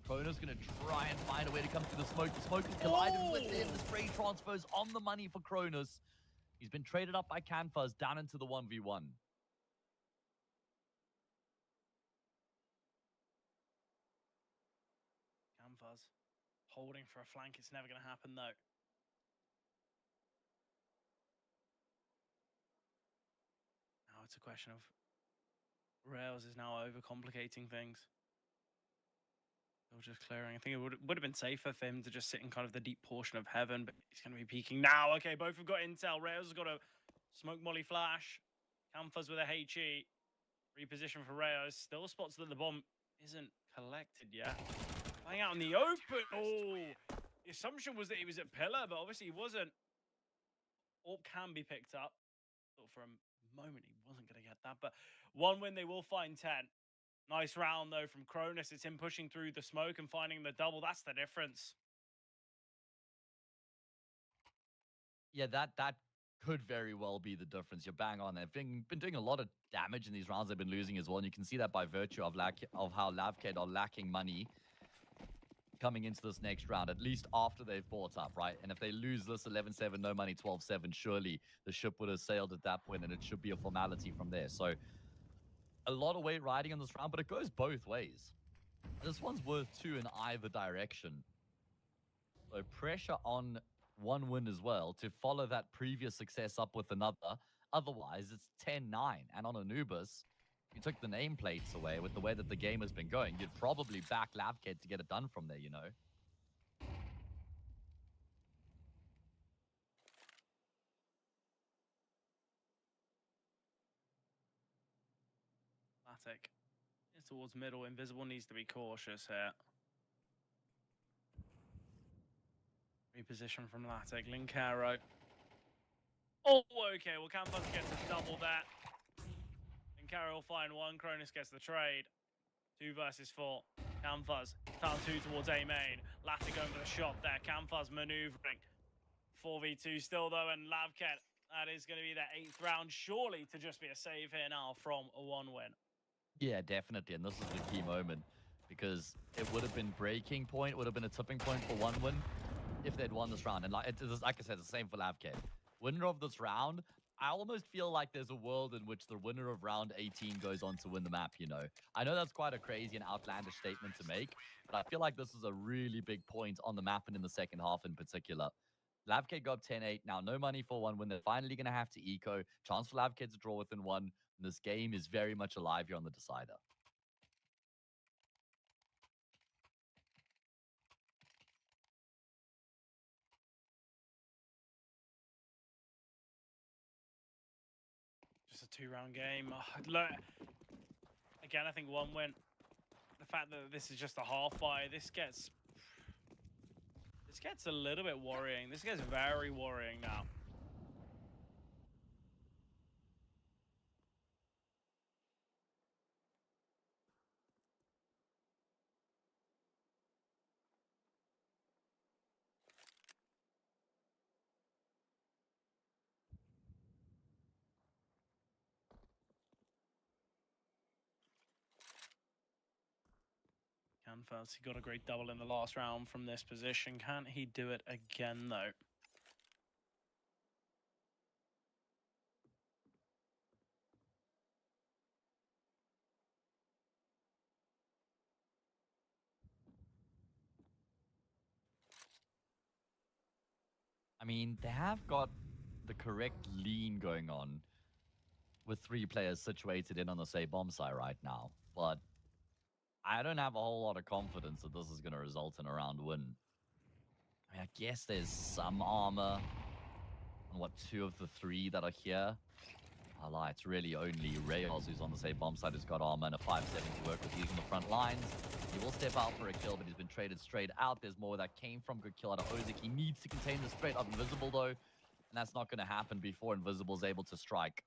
Kronos going to try and find a way to come through the smoke. The smoke is colliding with him. The spray transfers on the money for Kronos. He's been traded up by Canfuzz down into the 1v1. Canfuzz holding for a flank. It's never going to happen, though. Now it's a question of Rails is now overcomplicating things. Still just clearing. I think it would have been safer for him to just sit in kind of the deep portion of heaven, but he's going to be peeking now. Okay, both have got intel. Rails has got a smoke molly flash. Canfuzz with a HE. Reposition for Rails. Still spots that the bomb isn't collected yet. Playing out in the open. Oh, the assumption was that he was at pillar, but obviously he wasn't. Orb can be picked up. Thought for a moment he wasn't going to get that, but one win, they will find 10. Nice round, though, from Cronus. It's him pushing through the smoke and finding the double. That's the difference. Yeah, that could very well be the difference. You're bang on. They've been doing a lot of damage in these rounds they've been losing as well, and you can see that by virtue of how Lavked are lacking money coming into this next round, at least after they've bought up, right? And if they lose this 11-7, no money, 12-7, surely the ship would have sailed at that point, and it should be a formality from there. So a lot of weight riding on this round, but it goes both ways. This one's worth 2 in either direction. So pressure on one win as well to follow that previous success up with another. Otherwise, it's 10-9. And on Anubis, if you took the nameplates away with the way that the game has been going, you'd probably back Lavked to get it done from there, you know? Matic is towards middle. Invisible needs to be cautious here. Reposition from Latic. Linkaro. Oh, okay. Well, Canfuzz gets a double there. Linkaro will find one. Cronus gets the trade. 2 versus 4. Canfuzz found 2 towards A main. Latic going for the shot there. Canfuzz maneuvering. 4v2 still, though, and Lavked. That is going to be their 8th round, surely, to just be a save here now from a 1 win. Yeah, definitely. And this is the key moment, because it would have been breaking point, would have been a tipping point for 1 win if they'd won this round. And like I said, it's the same for Lavked. Winner of this round, I almost feel like there's a world in which the winner of round 18 goes on to win the map, you know? I know that's quite a crazy and outlandish statement to make, but I feel like this is a really big point on the map and in the second half in particular. Lavked got 10-8. Now, no money for 1 win. They're finally going to have to eco. Chance for Lavked to draw within 1. And this game is very much alive here on the decider. Just a 2-round game. Look, again, I think 1 win. The fact that this is just a half buy, this gets a little bit worrying. This gets very worrying now. Canfuzz, he got a great double in the last round from this position. Can he do it again, though? I mean, they have got the correct lean going on with 3 players situated in on the same bomb site right now, but I don't have a whole lot of confidence that this is going to result in a round win. I mean, I guess there's some armor on, what, 2 of the 3 that are here. I lie, it's really only Rails who's on the same bomb site who's got armor and a 5-7 to work with. He's on the front lines. He will step out for a kill, but he's been traded straight out. There's more that came from. Good kill out of Ozik. He needs to contain this threat of Invisible, though, and that's not going to happen before Invisible's able to strike.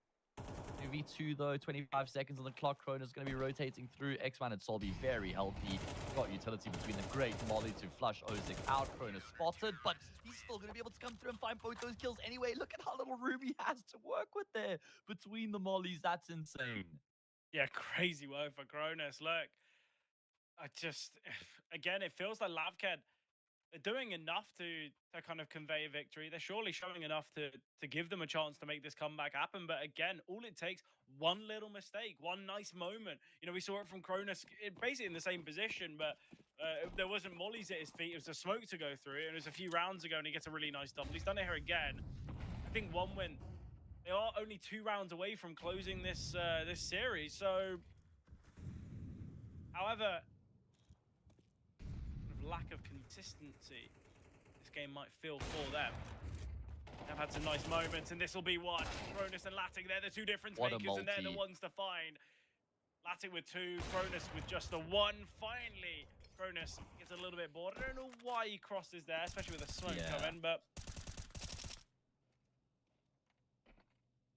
2v2 though, 25 seconds on the clock. Kronos going to be rotating through. X-Man and Solby very healthy. Got utility between them. Great molly to flush Ozik out. Kronos spotted, but he's still going to be able to come through and find both those kills anyway. Look at how little room he has to work with there between the mollies. That's insane. Yeah, crazy work for Kronos. Look, I just, again, it feels like Lavked are doing enough to kind of convey a victory. They're surely showing enough to give them a chance to make this comeback happen. But again, all it takes, one little mistake, one nice moment. You know, we saw it from Kronos, basically in the same position, but there wasn't mollies at his feet. It was a smoke to go through. And it was a few rounds ago, and he gets a really nice double. He's done it here again. I think one win. They are only 2 rounds away from closing this this series. So, however, lack of consistency this game might feel for them. They've had some nice moments, and this will be one. Kronos and Latic, they're the 2 difference makers, and they're the ones to find. Latic with 2, Kronos with just the 1. Finally, Kronos gets a little bit bored. I don't know why he crosses there, especially with the smoke coming, but...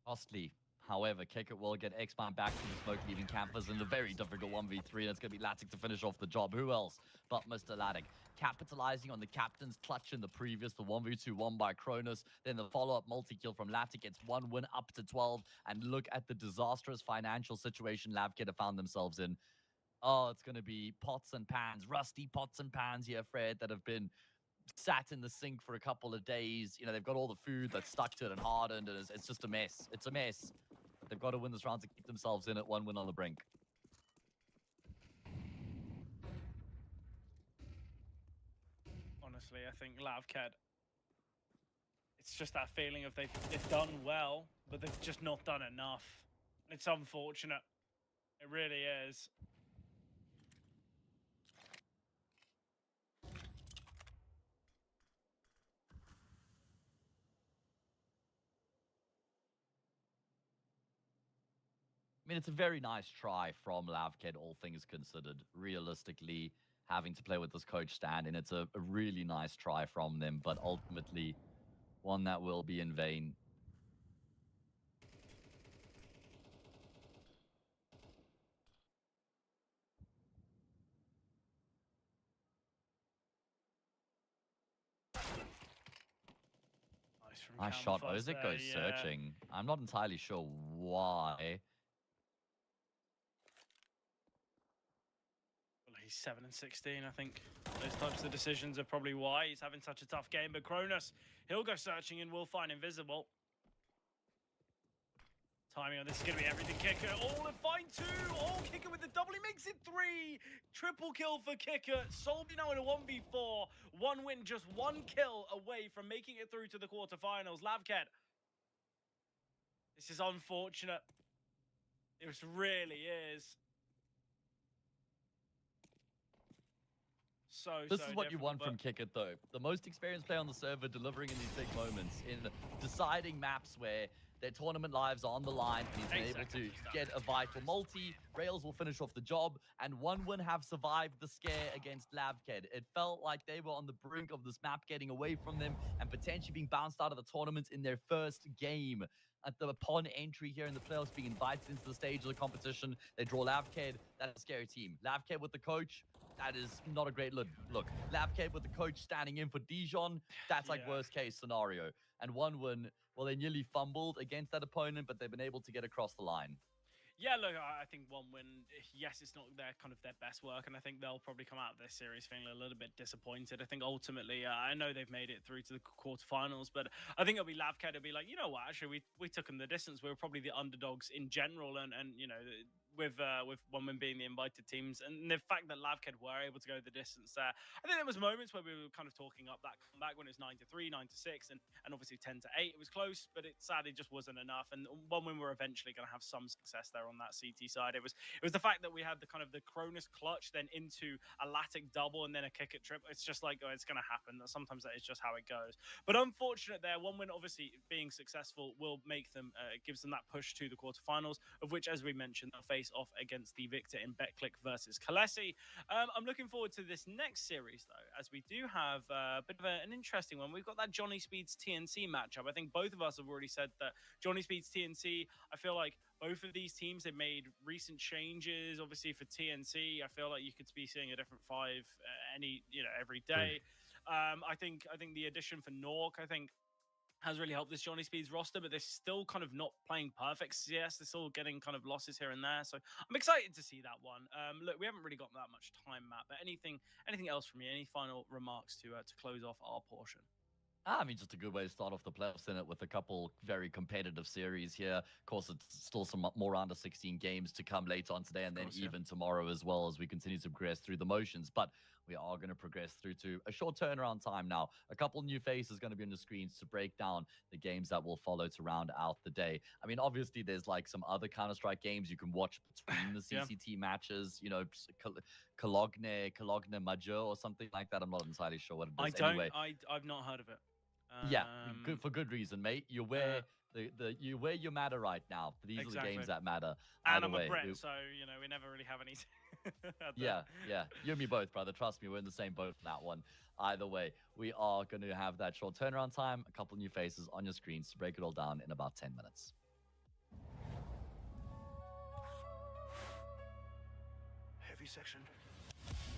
Costly. However, Kickert will get X-Man back to the smoke, leaving Campers in a very difficult 1v3, and it's going to be Latic to finish off the job. Who else but Mr. Latic? Capitalizing on the captain's clutch in the previous, the 1v2 won by Kronos, then the follow-up multi-kill from Latic gets 1 win up to 12, and look at the disastrous financial situation Lavked have found themselves in. Oh, it's going to be pots and pans, rusty pots and pans here, Fred, that have been sat in the sink for a couple of days. You know, they've got all the food that's stuck to it and hardened, and it's just a mess. It's a mess. But they've got to win this round to keep themselves in at 1 win on the brink. Honestly, I think Lavked, it's just that feeling of they've done well, but they've just not done enough. It's unfortunate. It really is. I mean, it's a very nice try from Lavked, all things considered. Realistically, having to play with this coach stand, and it's a really nice try from them, but ultimately one that will be in vain. Nice shot. Ozik goes searching. I'm not entirely sure why. Well, he's 7 and 16, I think. Those types of decisions are probably why he's having such a tough game. But Kronos, he'll go searching and will find Invisible. Timing on this is going to be everything. Kicker, all and find 2. Oh, Kicker with the double. He makes it 3. Triple kill for Kicker. Solby now in a 1v4. 1 win, just 1 kill away from making it through to the quarterfinals. Lavked. This is unfortunate. It really is. This is what you want from Kickert, though. The most experienced player on the server delivering in these big moments, in deciding maps where their tournament lives are on the line, and he's been able to get a vital multi. Rails will finish off the job, and 1 win have survived the scare against Lavked. It felt like they were on the brink of this map getting away from them and potentially being bounced out of the tournament in their first game. Upon entry here in the playoffs, being invited into the stage of the competition, they draw Lavked. That's a scary team. Lavked with the coach, that is not a great look. Lavked with the coach standing in for Dijon, that's like worst case scenario. And 1 win, well, they nearly fumbled against that opponent, but they've been able to get across the line. Yeah, look, I think 1 win, yes, it's not their best work, and I think they'll probably come out of this series feeling a little bit disappointed. I think ultimately, I know they've made it through to the quarterfinals, but I think it'll be Lavked. It'll be like, you know what, actually, we took them the distance. We were probably the underdogs in general, and you know, with Wonwin being the invited teams, and the fact that Lavked were able to go the distance there. I think there was moments where we were kind of talking up that comeback when it was 9-3, 9-6, and obviously 10-8. It was close, but it sadly just wasn't enough. And Wonwin were eventually going to have some success there on that CT side. It was the fact that we had the kind of the Cronus clutch, then into a Latic double, and then a kick at trip. It's just like, oh, it's going to happen. Sometimes that is just how it goes. But unfortunate there. Wonwin obviously being successful will make them gives them that push to the quarterfinals, of which, as we mentioned, they'll face off against the victor in BetClick versus Kalesi. I'm looking forward to this next series, though, as we do have a bit of an interesting one. We've got that Johnny Speeds TNC matchup. I think both of us have already said that Johnny Speeds TNC, I feel like both of these teams have made recent changes. Obviously, for TNC, I feel like you could be seeing a different five every day. I think the addition for Nork, I think, has really helped this Johnny Speeds roster, but they're still kind of not playing perfect CS. They're still getting kind of losses here and there. So I'm excited to see that one. Look, we haven't really got that much time, Matt, but anything else from you? Any final remarks to close off our portion? I mean, just a good way to start off the playoffs in it with a couple very competitive series here. Of course, it's still some more under 16 games to come later on today, and then even tomorrow as well, as we continue to progress through the motions. But we are going to progress through to a short turnaround time now. A couple new faces going to be on the screens to break down the games that will follow to round out the day. I mean, obviously, there's like some other Counter-Strike games you can watch between the CCT matches, you know, Cologne Major or something like that. I'm not entirely sure what it is. Anyway, I've not heard of it. Yeah, good for good reason, mate. You wear you wear your matter right now. These are the games that matter. And I'm a Bret, so we never really have any. Yeah, you and me both, brother. Trust me, we're in the same boat on that one. Either way, we are going to have that short turnaround time. A couple new faces on your screens to break it all down in about 10 minutes. Heavy section.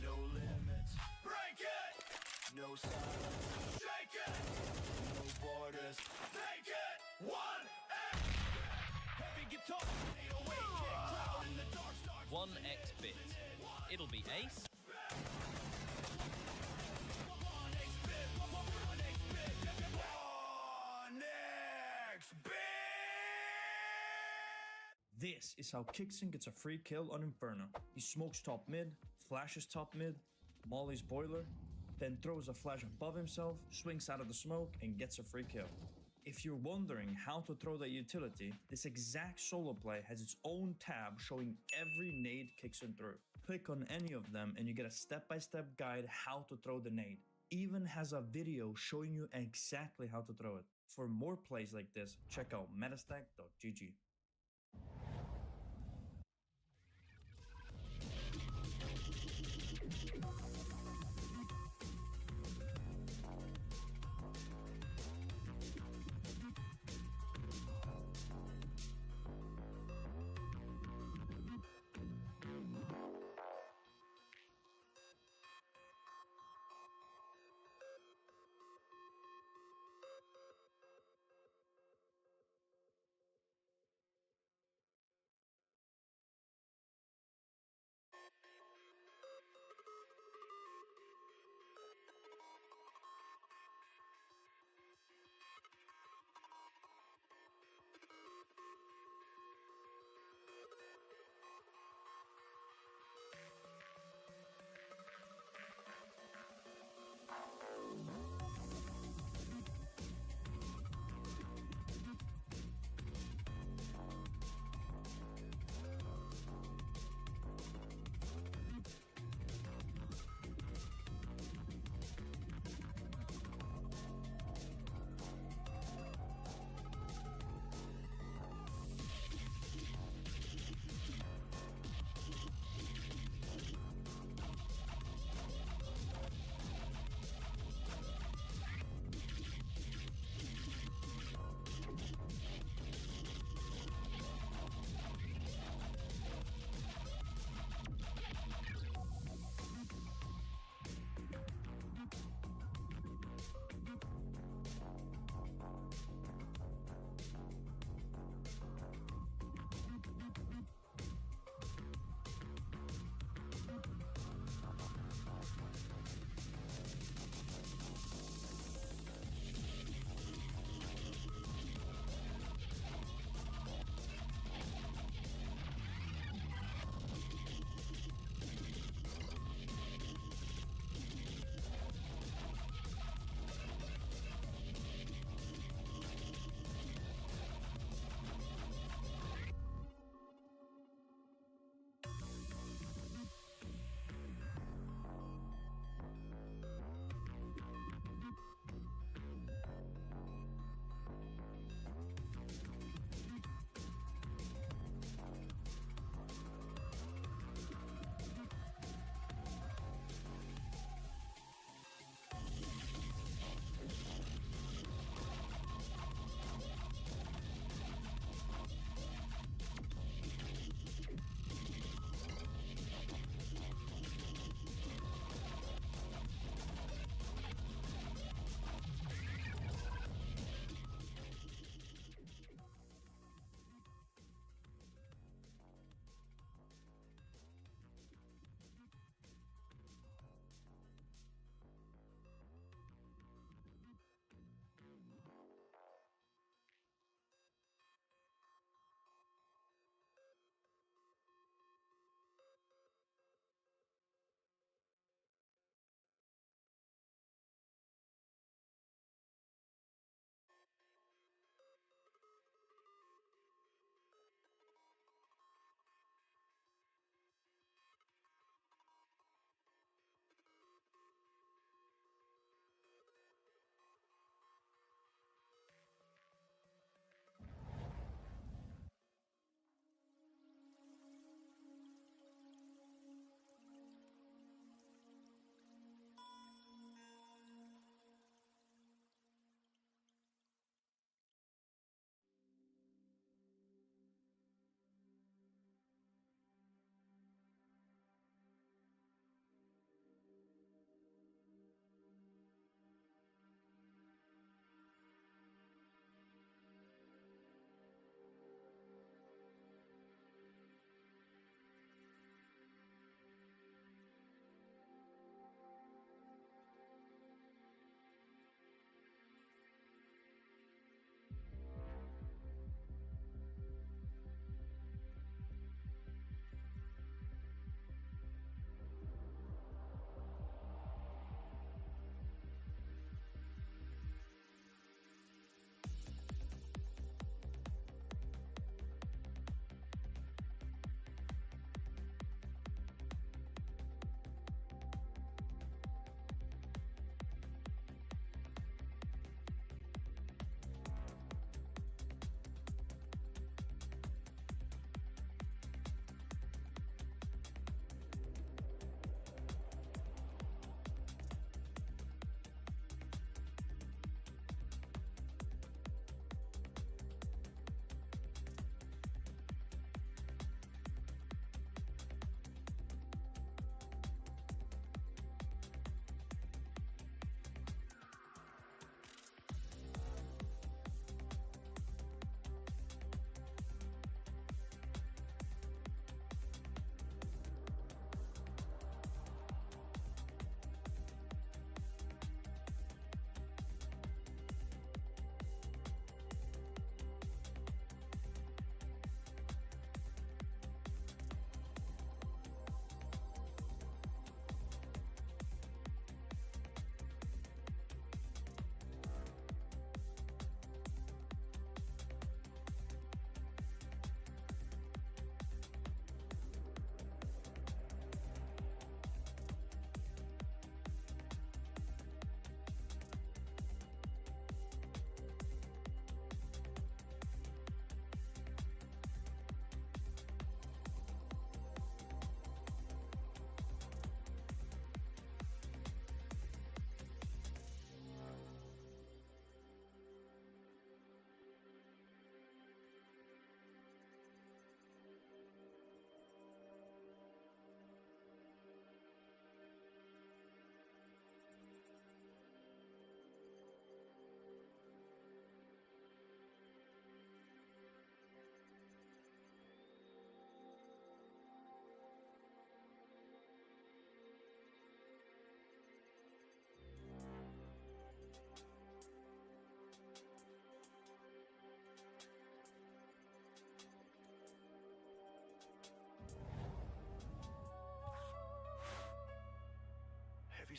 No limits. Break it. No silence. Shake it. No borders. Take it. One. Heavy guitar. 1x bit. It'll be ace. This is how Kixon gets a free kill on Inferno. He smokes top mid, flashes top mid, mollies boiler, then throws a flash above himself, swings out of the smoke, and gets a free kill. If you're wondering how to throw that utility, this exact solo play has its own tab showing every nade Kixon through. Click on any of them and you get a step-by-step guide how to throw the nade. Even has a video showing you exactly how to throw it. For more plays like this, check out metastack.gg.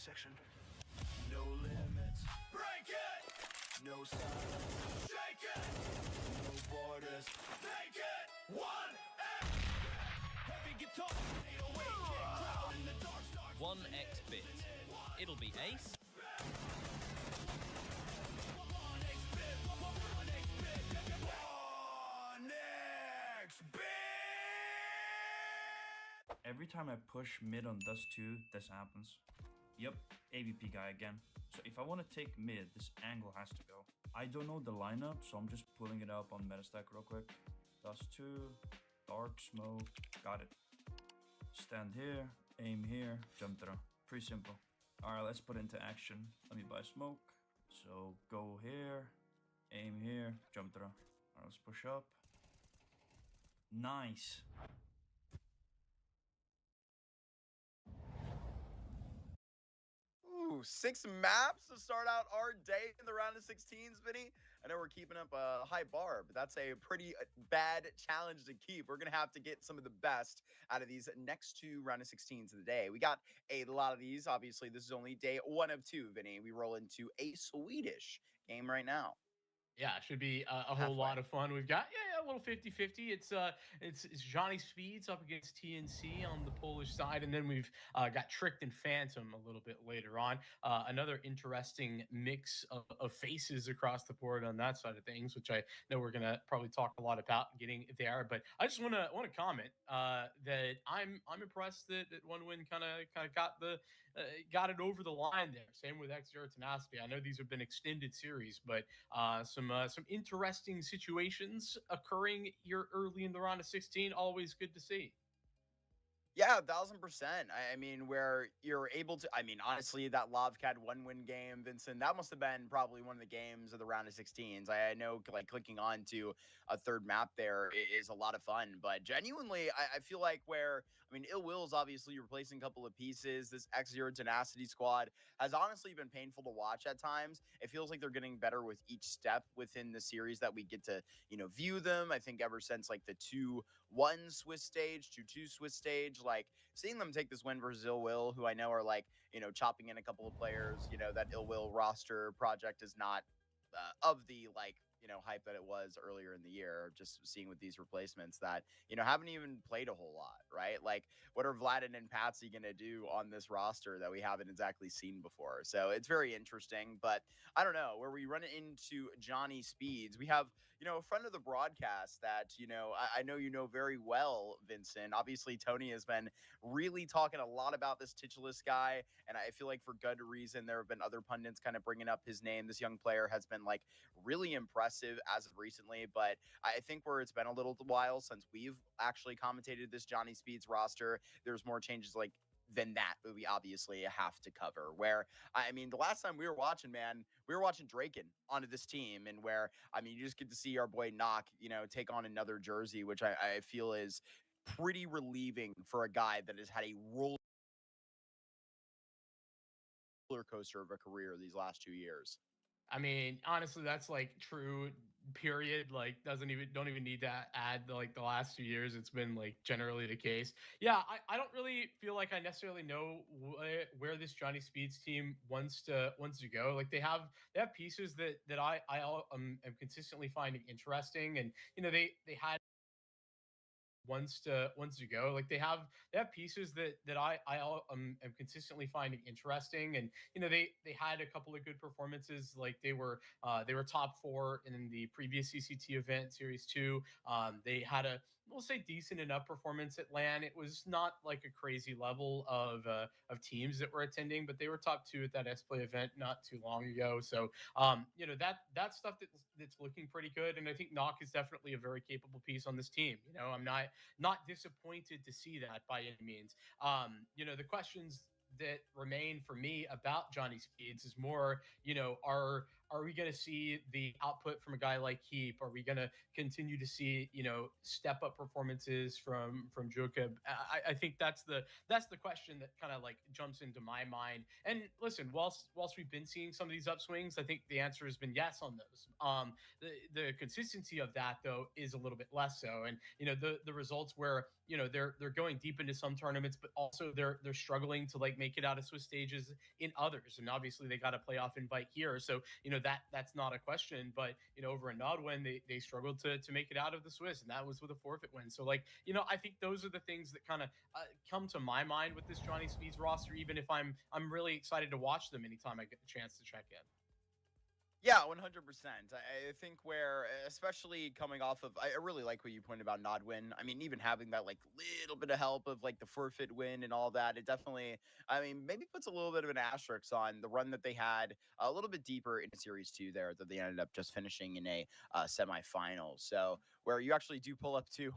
section. No limits. Break it. No silence. Shake it. No borders. Take it. One heavy guitar. 808 kick crowd in the dark starts. 1x bit. It'll be ace. Every time I push mid on Dust 2, this happens. Yep, AVP guy again. So if I want to take mid, this angle has to go. I don't know the lineup, so I'm just pulling it up on Metastack real quick. Dust 2, dark smoke, got it. Stand here, aim here, jump through. Pretty simple. Alright, let's put into action. Let me buy smoke. So go here, aim here, jump through. Alright, let's push up. Nice. Ooh, 6 maps to start out our day in the round of 16s, Vinny. I know we're keeping up a high bar, but that's a pretty bad challenge to keep. We're going to have to get some of the best out of these next 2 round of 16s of the day. We got a lot of these. Obviously, this is only day 1 of 2, Vinny. We roll into a Swedish game right now. Yeah, it should be a whole lot of fun. We've got a little 50-50. It's Johnny Speeds up against TNC on the Polish side, and then we've got Tricked and Phantom a little bit later on. Another interesting mix of faces across the board on that side of things, which I know we're gonna probably talk a lot about getting there. But I just want to comment that I'm impressed that One Win kind of got it over the line there. Same with X0 Tenacity. I know these have been extended series, but some interesting situations occurring here early in the round of 16. Always good to see. Yeah, 1000%. I mean, where you're able to, I mean, honestly, that Lavkedvs 1-win game, Vincent, that must have been probably one of the games of the round of 16s. I know, like, clicking on to a third map there is a lot of fun, but genuinely, I feel like where, I mean, Ill Will is obviously replacing a couple of pieces. This X0 Tenacity squad has honestly been painful to watch at times. It feels like they're getting better with each step within the series that we get to, view them. I think ever since, like, the 2-1 Swiss stage, 2-2 Swiss stage, like seeing them take this win versus Ill Will, who I know are like, chopping in a couple of players, that Ill Will roster project is not of the like, hype that it was earlier in the year. Just seeing with these replacements that, haven't even played a whole lot, right? Like, what are Vladin and Patsy going to do on this roster that we haven't exactly seen before? So it's very interesting, but I don't know where we run into Johnny Speeds. We have, a friend of the broadcast that, I know very well, Vincent. Obviously, Tony has been really talking a lot about this Titulus guy, and I feel like for good reason. There have been other pundits kind of bringing up his name. This young player has been like really impressive as of recently, but I think where it's been a little while since we've actually commentated this Johnny Speeds roster, there's more changes like than that we obviously have to cover. Where, I mean, the last time we were watching, man, we were watching Draken onto this team, and where, I mean, you just get to see our boy Knock, take on another jersey, which I feel is pretty relieving for a guy that has had a roller coaster of a career these last 2 years. I mean, honestly, that's like true. Period. Like, don't even need to add like the last 2 years. It's been like generally the case. Yeah, I don't really feel like I necessarily know where this Johnny Speeds team wants to go. Like they have pieces that am consistently finding interesting, and they had wants to go. Like they have pieces that am consistently finding interesting, and they had a couple of good performances. Like they were top 4 in the previous CCT event series 2. They had a, we'll say, decent enough performance at LAN. It was not like a crazy level of teams that were attending, but they were top 2 at that S Play event not too long ago. So that stuff that's looking pretty good, and I think Knock is definitely a very capable piece on this team. I'm not disappointed to see that by any means. The questions that remain for me about Johnny Speeds is more, are we going to see the output from a guy like Heap? Are we going to continue to see, step up performances from Jacob? I think that's the question that kind of like jumps into my mind. And listen, whilst we've been seeing some of these upswings, I think the answer has been yes on those. The consistency of that though is a little bit less so, and the results where they're going deep into some tournaments, but also they're struggling to like make it out of Swiss stages in others, and obviously they got a playoff invite here, so that's not a question. But over in Nodwin, they struggled to make it out of the Swiss, and that was with a forfeit win. So like I think those are the things that kind of come to my mind with this Johnny Speeds roster, even if I'm really excited to watch them anytime I get the chance to check in. Yeah, 100%. I think where, especially coming off of, I really like what you pointed about Nodwin. I mean, even having that like little bit of help of like the forfeit win and all that, it definitely, I mean, maybe puts a little bit of an asterisk on the run that they had a little bit deeper into Series 2 there, that they ended up just finishing in a semifinal. So where you actually do pull up to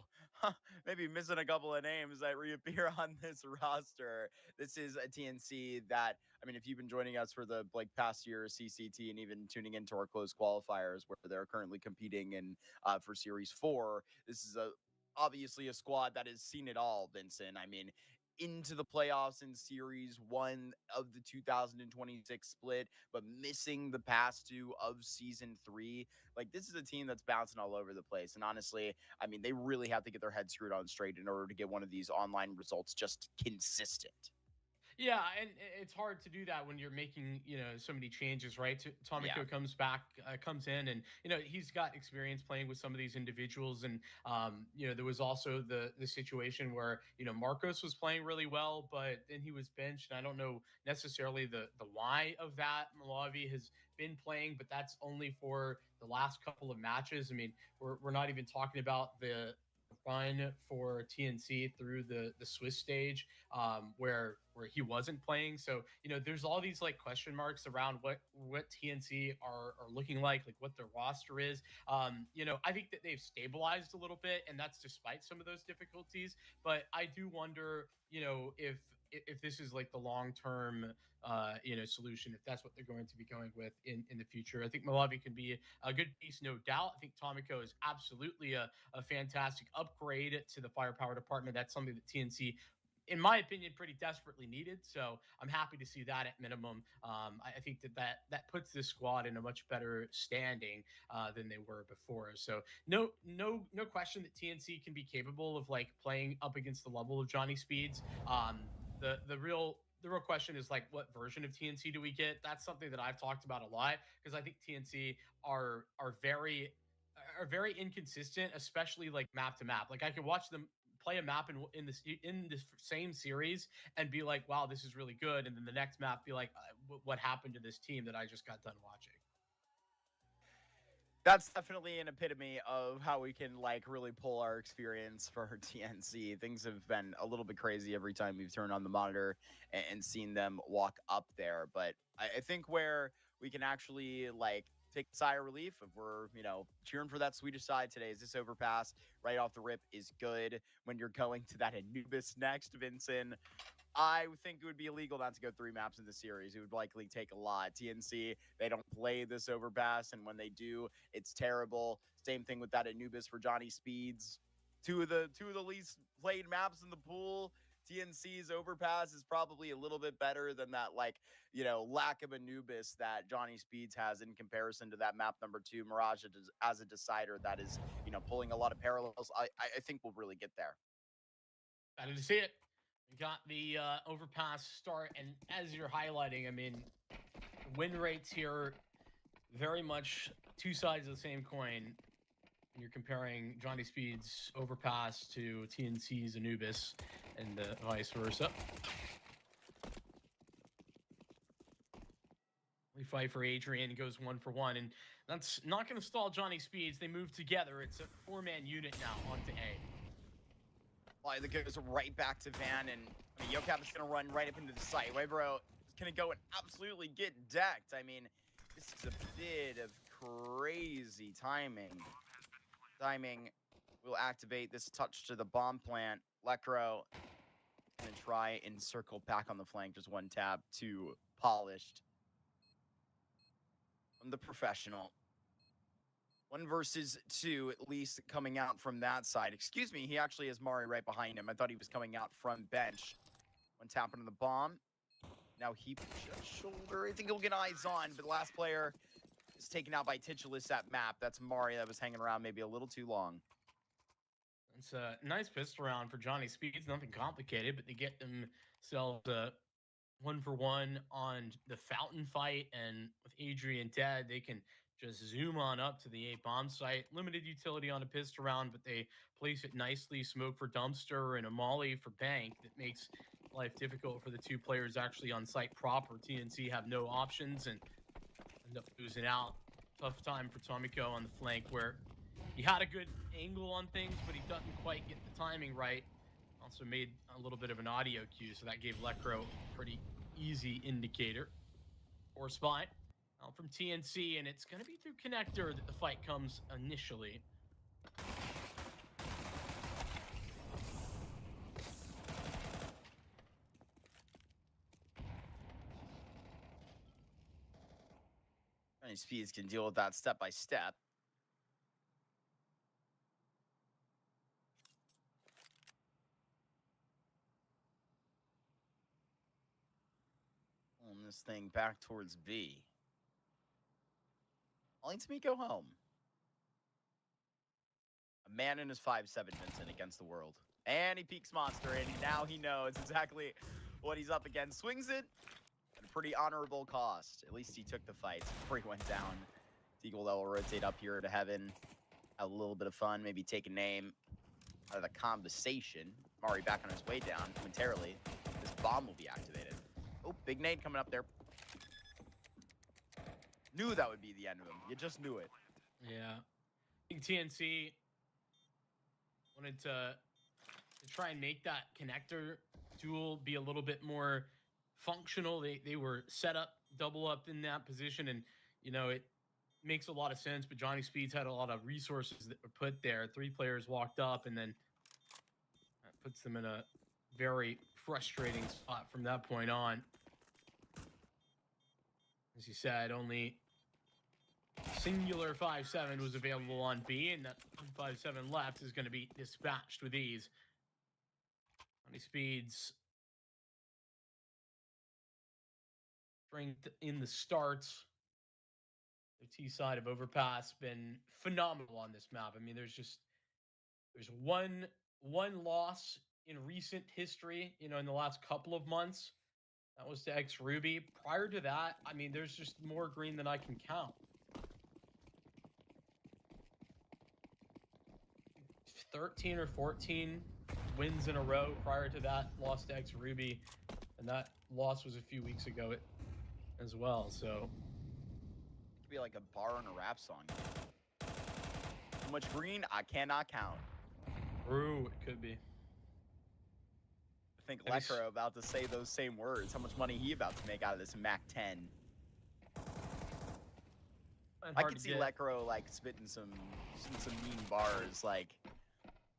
maybe missing a couple of names that reappear on this roster. This is a TNC that, I mean, if you've been joining us for the like past year CCT and even tuning into our closed qualifiers where they're currently competing in for Series 4, this is obviously a squad that has seen it all, Vincent. I mean, into the playoffs in Series 1 of the 2026 split, but missing the past two of Season 3. Like, this is a team that's bouncing all over the place. And honestly, I mean, they really have to get their head screwed on straight in order to get one of these online results just consistent. Yeah, and it's hard to do that when you're making, so many changes, right? Tomiko comes in, and he's got experience playing with some of these individuals, and there was also the situation where Marcos was playing really well, but then he was benched, and I don't know necessarily the why of that. Malawi has been playing, but that's only for the last couple of matches. I mean, we're not even talking about the run for TNC through the Swiss stage, where he wasn't playing. So there's all these like question marks around what TNC are looking like what their roster is. I think that they've stabilized a little bit, and that's despite some of those difficulties. But I do wonder, if this is like the long term solution, if that's what they're going to be going with in the future. I think Malawi can be a good piece, no doubt. I think Tomiko is absolutely a fantastic upgrade to the firepower department. That's something that TNC, in my opinion, pretty desperately needed. So I'm happy to see that at minimum. I think that puts this squad in a much better standing than they were before. So no question that TNC can be capable of like playing up against the level of Johnny Speeds. The real question is like, what version of TNC do we get? That's something that I've talked about a lot, because I think TNC are very inconsistent, especially like map to map. Like I can watch them play a map in this same series and be like, wow, this is really good, and then the next map be like, what happened to this team that I just got done watching? That's definitely an epitome of how we can like really pull our experience for TNC. Things have been a little bit crazy every time we've turned on the monitor and seen them walk up there. But I think where we can actually like take a sigh of relief if we're, cheering for that Swedish side today is this overpass right off the rip is good when you're going to that Anubis next, Vincent. I would think it would be illegal not to go 3 maps in the series. It would likely take a lot. TNC, they don't play this overpass, and when they do, it's terrible. Same thing with that Anubis for Johnny Speeds. Two of the least played maps in the pool. TNC's overpass is probably a little bit better than that, lack of Anubis that Johnny Speeds has in comparison to that map number 2, Mirage as a decider that is, pulling a lot of parallels. I think we'll really get there. Excited to see it. We got the overpass start, and as you're highlighting, I mean, win rates here very much two sides of the same coin. You're comparing Johnny Speed's overpass to TNC's Anubis, and vice versa. We fight for Adrian, goes 1 for 1, and that's not going to stall Johnny Speeds. They move together. It's a 4-man unit now onto A. That goes right back to Van, and I mean, Yocap is going to run right up into the site. Webro is going to go and absolutely get decked. I mean, this is a bit of crazy timing. Will activate this touch to the bomb plant. Lekro going to try and circle back on the flank. Just one tap, 2 polished. the professional. 1 versus 2, at least coming out from that side. Excuse me, he actually has Mari right behind him. I thought he was coming out from bench. One tap into the bomb. Now he pushes shoulder. I think he'll get eyes on, but the last player is taken out by Titulus at map. That's Mari that was hanging around maybe a little too long. It's a nice pistol round for Johnny Speeds. Nothing complicated, but they get themselves a 1-for-1 on the fountain fight, and with Adrian dead, they can just zoom on up to the A bomb site. Limited utility on a pistol round, but they place it nicely. Smoke for dumpster and a molly for bank that makes life difficult for the 2 players actually on site proper. TNC have no options and end up losing out. Tough time for Tomiko on the flank, where he had a good angle on things, but he doesn't quite get the timing right. Also made a little bit of an audio cue, so that gave Lecro a pretty easy indicator. Or spot from TNC, and it's going to be through connector that the fight comes initially. Johnny Speeds can deal with that step by step. Pulling this thing back towards B. Calling Tomiko home. A man in his 5'7", Vincent, against the world. And he peeks Monster, and now he knows exactly what he's up against. Swings it at a pretty honorable cost. At least he took the fight before he went down. Deagle that will rotate up here to heaven. Have a little bit of fun, maybe take a name out of the conversation. Mari back on his way down momentarily. This bomb will be activated. Oh, big nade coming up there. Knew that would be the end of him. You just knew it. Yeah. I think TNC wanted to try and make that connector duel be a little bit more functional. They were set up, double up in that position, and, you know, it makes a lot of sense, but Johnny Speeds had a lot of resources that were put there. 3 players walked up, and then that puts them in a very frustrating spot from that point on. As you said, only singular 5-7 was available on B, and that 5-7 left is going to be dispatched with ease. Johnny Speeds strength in the starts. The T side of Overpass been phenomenal on this map. I mean, there's one loss in recent history, you know, in the last couple of months. That was to X Ruby. Prior to that, I mean, there's just more green than I can count. 13 or 14 wins in a row prior to that, lost to X Ruby, and that loss was a few weeks ago as well. So it could be like a bar and a rap song. How much green I cannot count. True, it could be. I think Lecro about to say those same words. How much money he about to make out of this Mac 10? I could see Lecro like spitting some mean bars, like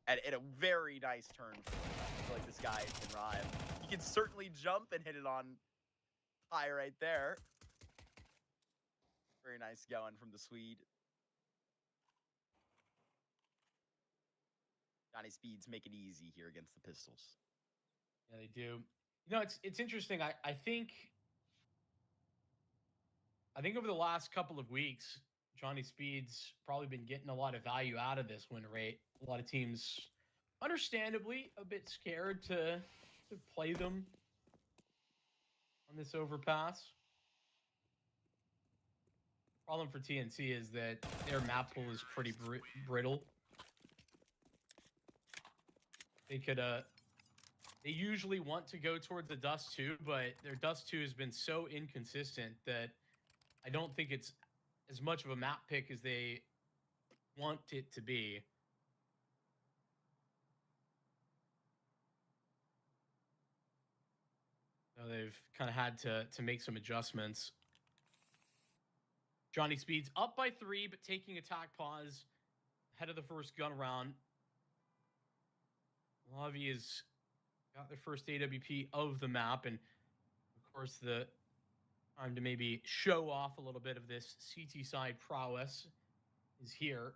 at a very nice turn for him. I feel like this guy can rhyme. He can certainly jump and hit it on high right there. Very nice going from the Swede. Johnny Speeds make it easy here against the Pistols. Yeah, they do. You know, it's interesting. I think over the last couple of weeks, Johnny Speed's probably been getting a lot of value out of this win rate. A lot of teams, understandably, a bit scared to play them on this overpass. Problem for TNC is that their map pool is pretty brittle. They could they usually want to go towards the Dust 2, but their Dust 2 has been so inconsistent that I don't think it's as much of a map pick as they want it to be. So they've kind of had to make some adjustments. Johnny Speeds up by 3, but taking attack pause ahead of the first gun round. Lavi has got their first AWP of the map, and of course the Time to maybe show off a little bit of this CT side prowess is here.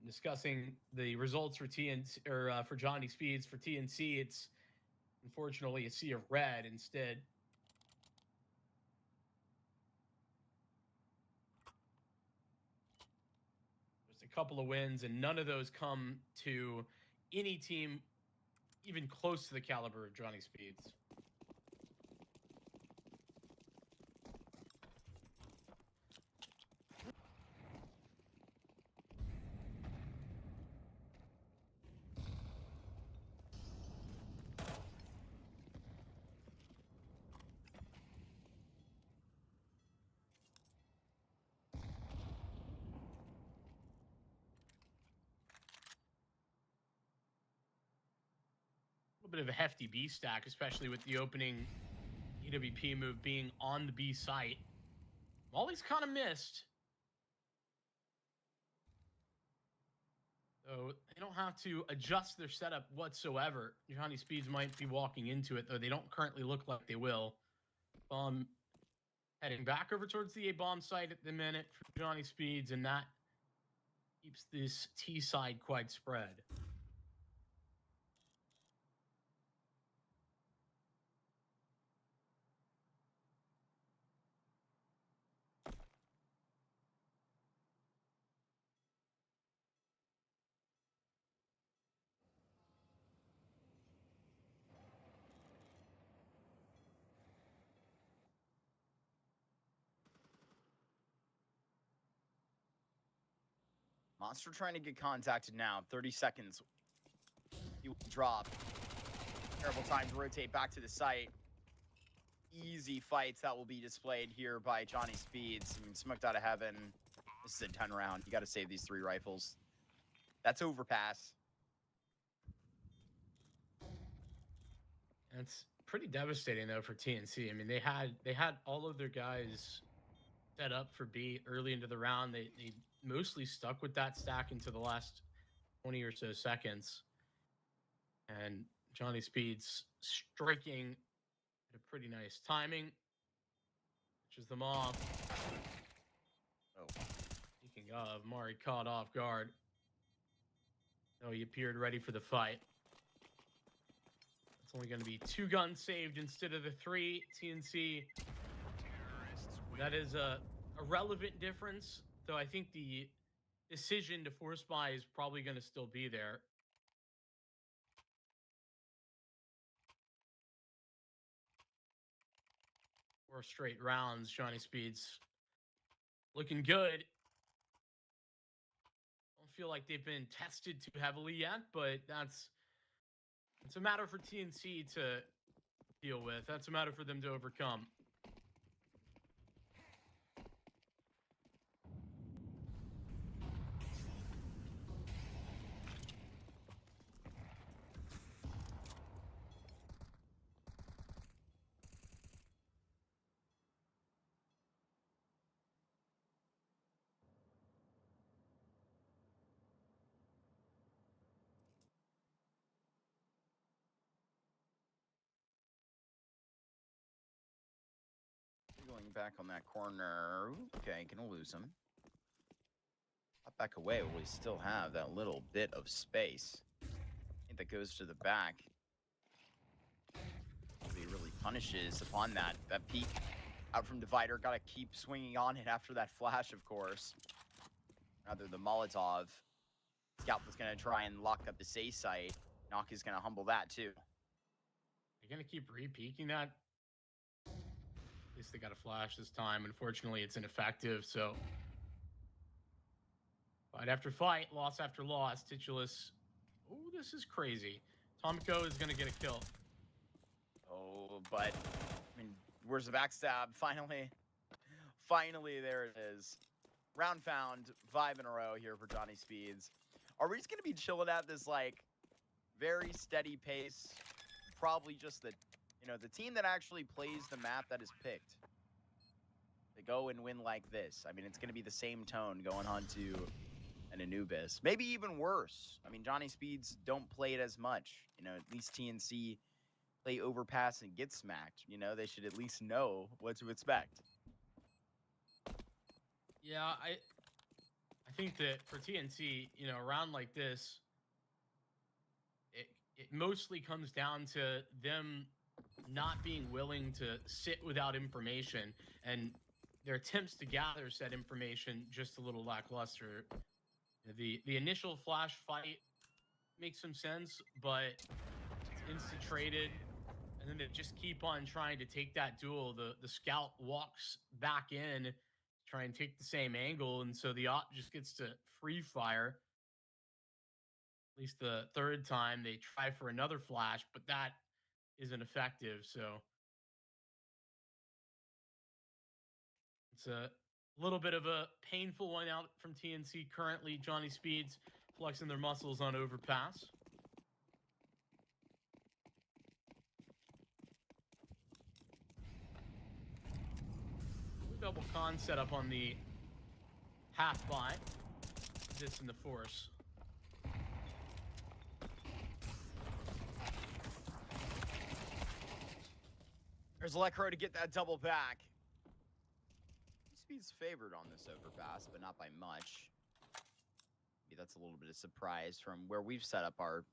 Discussing the results for TNC or for Johnny Speeds for TNC, it's unfortunately a sea of red instead. Just a couple of wins, and none of those come to any team even close to the caliber of Johnny Speeds. Bit of a hefty B stack, especially with the opening EWP move being on the B site. Molly's kind of missed. So they don't have to adjust their setup whatsoever. Johnny Speeds might be walking into it, though they don't currently look like they will. Heading back over towards the A-bomb site at the minute for Johnny Speeds, and that keeps this T side quite spread. Monster trying to get contacted now. 30 seconds. He will drop. Terrible time to rotate back to the site. Easy fights that will be displayed here by Johnny Speeds. I mean, smoked out of heaven. This is a 10 round. You got to save these 3 rifles. That's overpass. That's pretty devastating though for TNC. I mean, they had all of their guys set up for B early into the round. They mostly stuck with that stack into the last 20 or so seconds. And Johnny Speeds striking at a pretty nice timing. Catches them off. Oh. Speaking of, Mari caught off guard. No, he appeared ready for the fight. It's only going to be 2 guns saved instead of the 3. TNC. That is a relevant difference, though I think the decision to force buy is probably going to still be there. 4 straight rounds, Johnny Speeds looking good. Don't feel like they've been tested too heavily yet, but it's a matter for TNC to deal with. That's a matter for them to overcome. Going back on that corner. Okay, gonna lose him. Up back away, we still have that little bit of space. I think that goes to the back. Really punishes upon that peek out from Divider. Gotta keep swinging on it after that flash, of course. Rather the Molotov. Scout was gonna try and lock up the C site. Knock is gonna humble that too. You're gonna keep re-peeking that? At least they got a flash this time. Unfortunately, it's ineffective, so fight after fight, loss after loss. Titulus. Oh, this is crazy. Tomiko is gonna get a kill. Oh, but I mean, where's the backstab? Finally, there it is. Round found, 5 in a row here for Johnny Speeds. Are we just gonna be chilling at this like very steady pace? Probably just the team that actually plays the map that is picked. They go and win like this. I mean, it's gonna be the same tone going on to an Anubis. Maybe even worse. I mean, Johnny Speeds don't play it as much. At least TNC play overpass and get smacked. You know, they should at least know what to expect. Yeah, I think that for TNC, you know, around like this, it mostly comes down to them not being willing to sit without information, and their attempts to gather said information just a little lackluster. The initial flash fight makes some sense, but it's instant traded, and then they just keep on trying to take that duel. The scout walks back in, try and take the same angle, and so the op just gets to free fire. At least the third time they try for another flash, but that isn't effective. So it's a little bit of a painful one out from TNC currently. Johnny Speeds flexing their muscles on overpass. Double con setup on the half buy. This in the force. There's Electro to get that double back. Speed's favored on this overpass, but not by much. Maybe that's a little bit of surprise from where we've set up our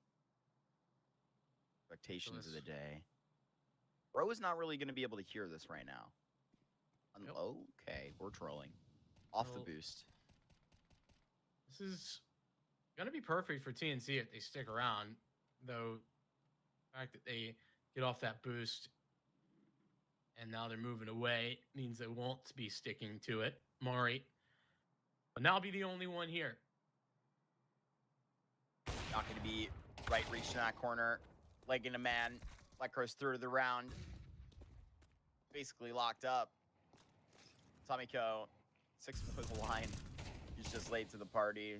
expectations of the day. Bro is not really going to be able to hear this right now. Yep. Okay, we're trolling. Off the boost. This is going to be perfect for TNC if they stick around, though the fact that they get off that boost and now they're moving away means they won't be sticking to it. Mari will now be the only one here. Not going to be right reaching that corner. Legging a man. Lecro's through the round. Basically locked up. Tomiko, 6 below the line. He's just late to the party.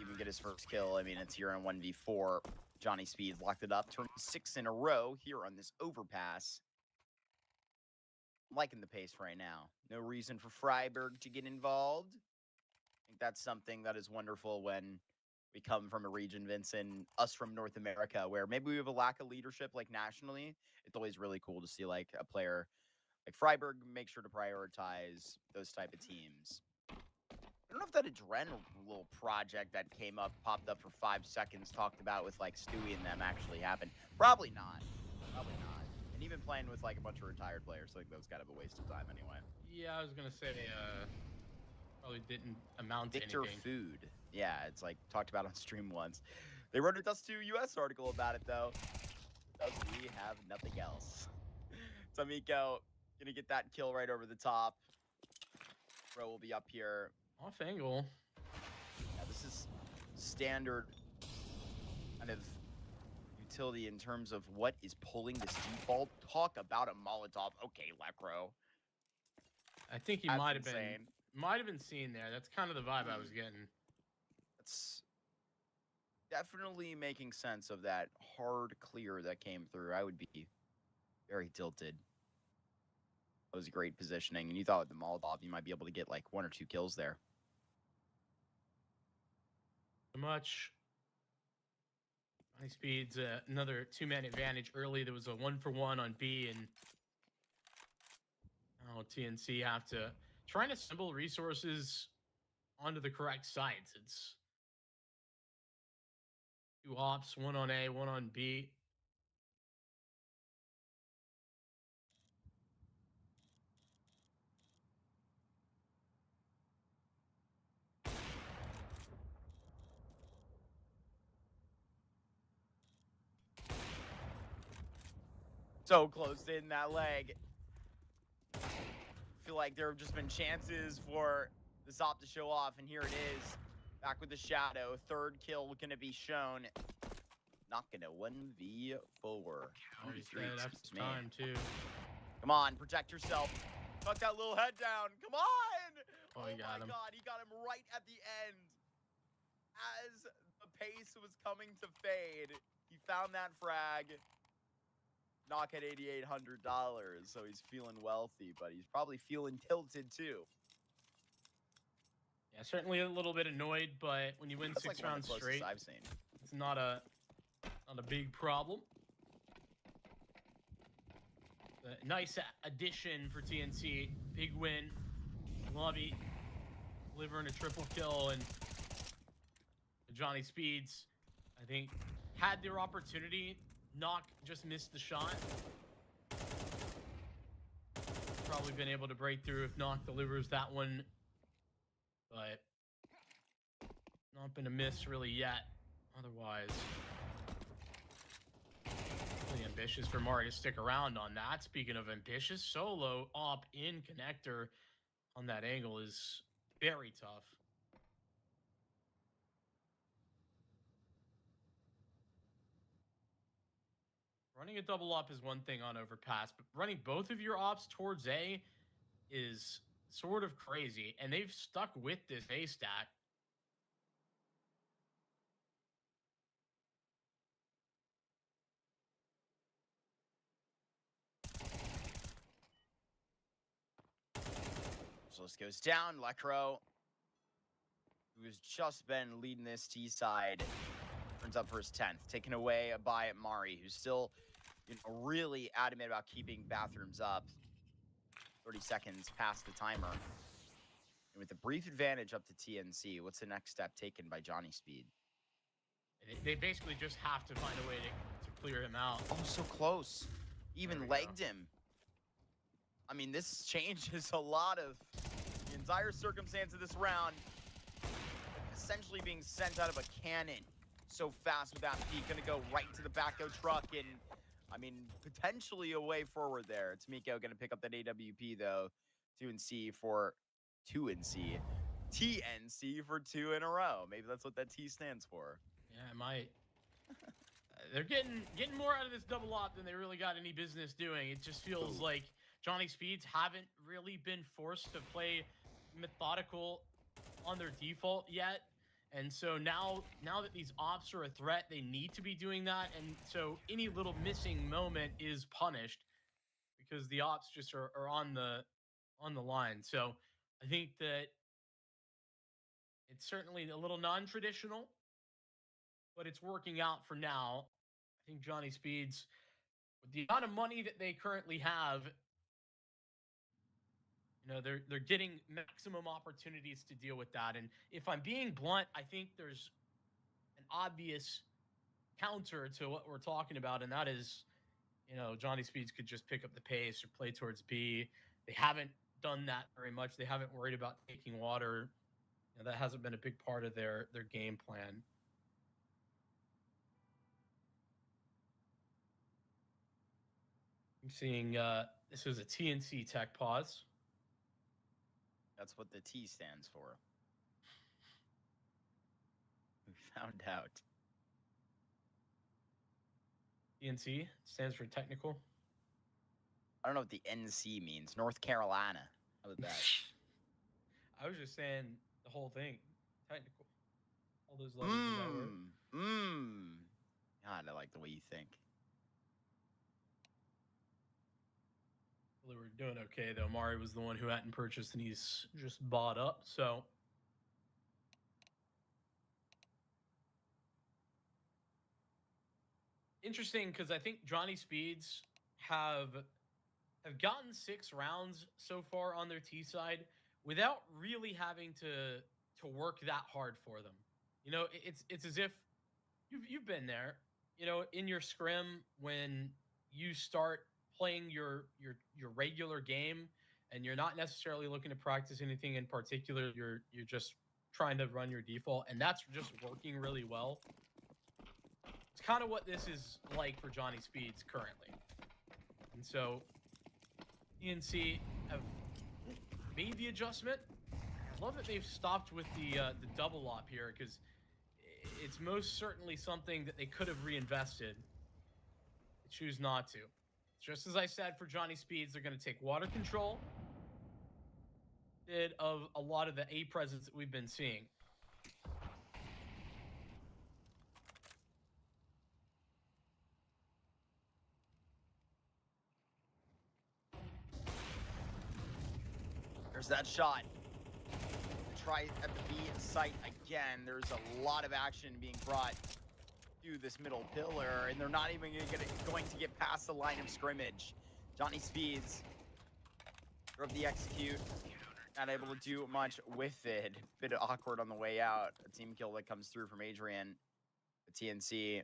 Even get his first kill. I mean, it's here in 1v4. Johnny Speeds locked it up. Turned 6 in a row here on this overpass. I'm liking the pace right now. No reason for Freiburg to get involved. I think that's something that is wonderful when we come from a region, Vincent, us from North America, where maybe we have a lack of leadership, like nationally. It's always really cool to see like a player like Freiburg make sure to prioritize those type of teams. I don't know if that adrenaline little project that came up, popped up for 5 seconds, talked about with like Stewie and them actually happened. Probably not. Probably not. And even playing with like a bunch of retired players, I think that was kind of a waste of time anyway. Yeah, I was gonna say probably didn't amount Victor to anything. Food. Yeah, it's like talked about on stream once. They wrote a Dust 2 US article about it though. Does we have nothing else? Tomiko gonna get that kill right over the top. Bro will be up here. Off angle. Yeah, this is standard kind of utility in terms of what is pulling this default. Talk about a Molotov. Okay, Lecro. I think he might have been seen there. That's kind of the vibe I was getting. That's definitely making sense of that hard clear that came through. I would be very tilted. That was great positioning, and you thought with the Molotov you might be able to get like 1 or 2 kills there. Much. High Speed's another 2-man advantage early. There was a 1-for-1 on B, and now TNC have to try and assemble resources onto the correct sites. It's 2 ops, 1 on A, 1 on B. So close in that leg. Feel like there have just been chances for this op to show off, and here it is. Back with the shadow. 3rd kill going to be shown. Not going to 1v4. After time, too. Come on, protect yourself. Tuck that little head down. Come on! Oh, he got him. God, he got him right at the end. As the pace was coming to fade, he found that frag. Knock at $8,800, so he's feeling wealthy, but he's probably feeling tilted too. Yeah, certainly a little bit annoyed, but when you win That's 6 like rounds straight, I've seen. it's not a big problem. A nice addition for TNC. Big win. Lobby delivering a triple kill, and Johnny Speeds, I think, had their opportunity. Knock just missed the shot. Probably been able to break through if Knock delivers that one, but not been a miss really yet. Otherwise, really ambitious for Mari to stick around on that. Speaking of ambitious, solo op in connector on that angle is very tough. Running a double op is one thing on overpass, but running both of your ops towards A is sort of crazy, and they've stuck with this A stack. So this goes down. Lecro, who has just been leading this T side, turns up for his 10th, taken away by Mari, who's still really adamant about keeping bathrooms up. 30 seconds past the timer. And with a brief advantage up to TNC, what's the next step taken by Johnny Speed? They basically just have to find a way to clear him out. Oh, so close. Even legged him. I mean, this changes a lot of the entire circumstance of this round. Essentially being sent out of a cannon so fast with that peak. Gonna go right to the back of truck and, I mean, potentially a way forward there. Tamiko gonna pick up that AWP though. 2NC for 2NC. TNC for 2 in a row. Maybe that's what that T stands for. Yeah, it might. They're getting more out of this double op than they really got any business doing. It just feels like Johnny Speeds haven't really been forced to play methodical on their default yet. And so now that these ops are a threat, they need to be doing that. And so any little missing moment is punished because the ops just are on the line. So I think that it's certainly a little non-traditional, but it's working out for now. I think Johnny Speeds, with the amount of money that they currently have, they're getting maximum opportunities to deal with that. And if I'm being blunt, I think there's an obvious counter to what we're talking about, and that is, Johnny Speeds could just pick up the pace or play towards B. They haven't done that very much. They haven't worried about taking water. That hasn't been a big part of their game plan. I'm seeing this was a TNC tech pause. That's what the T stands for. We found out. TNC stands for technical. I don't know what the NC means. North Carolina. How about that? I was just saying the whole thing. Technical. All those letters in that word. God, I like the way you think. Well, they were doing okay, though. Mari was the one who hadn't purchased, and he's just bought up, so... Interesting, because I think Johnny Speeds have gotten 6 rounds so far on their T side without really having to work that hard for them. It's as if you've been there, in your scrim when you start playing your regular game and you're not necessarily looking to practice anything in particular. You're just trying to run your default, and that's just working really well. It's kind of what this is like for Johnny Speeds currently. And so ENC have made the adjustment. I love that they've stopped with the double op here, because it's most certainly something that they could have reinvested. They choose not to. Just as I said for Johnny Speeds, they're going to take water control of a lot of the A presence that we've been seeing. There's that shot. Try at the B site again. There's a lot of action being brought to this middle pillar, and they're not even going to get past the line of scrimmage. Johnny Speeds drove the execute. Not able to do much with it. Bit awkward on the way out. A team kill that comes through from Adrian. The TNC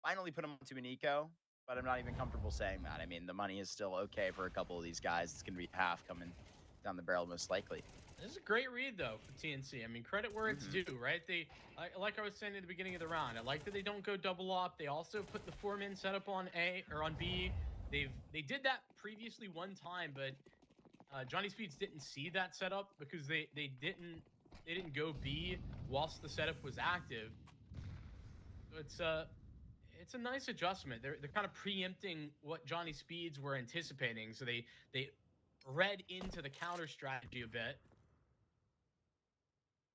finally put him onto an eco, but I'm not even comfortable saying that. I mean, the money is still okay for a couple of these guys. It's going to be half coming down the barrel most likely. This is a great read, though, for TNC. I mean, credit where it's due, right? They, like I was saying at the beginning of the round, I like that they don't go double up. They also put the 4-man setup on A or on B. They did that previously one time, but Johnny Speeds didn't see that setup because they didn't go B whilst the setup was active. So it's a nice adjustment. They're kind of preempting what Johnny Speeds were anticipating, so they read into the counter strategy a bit.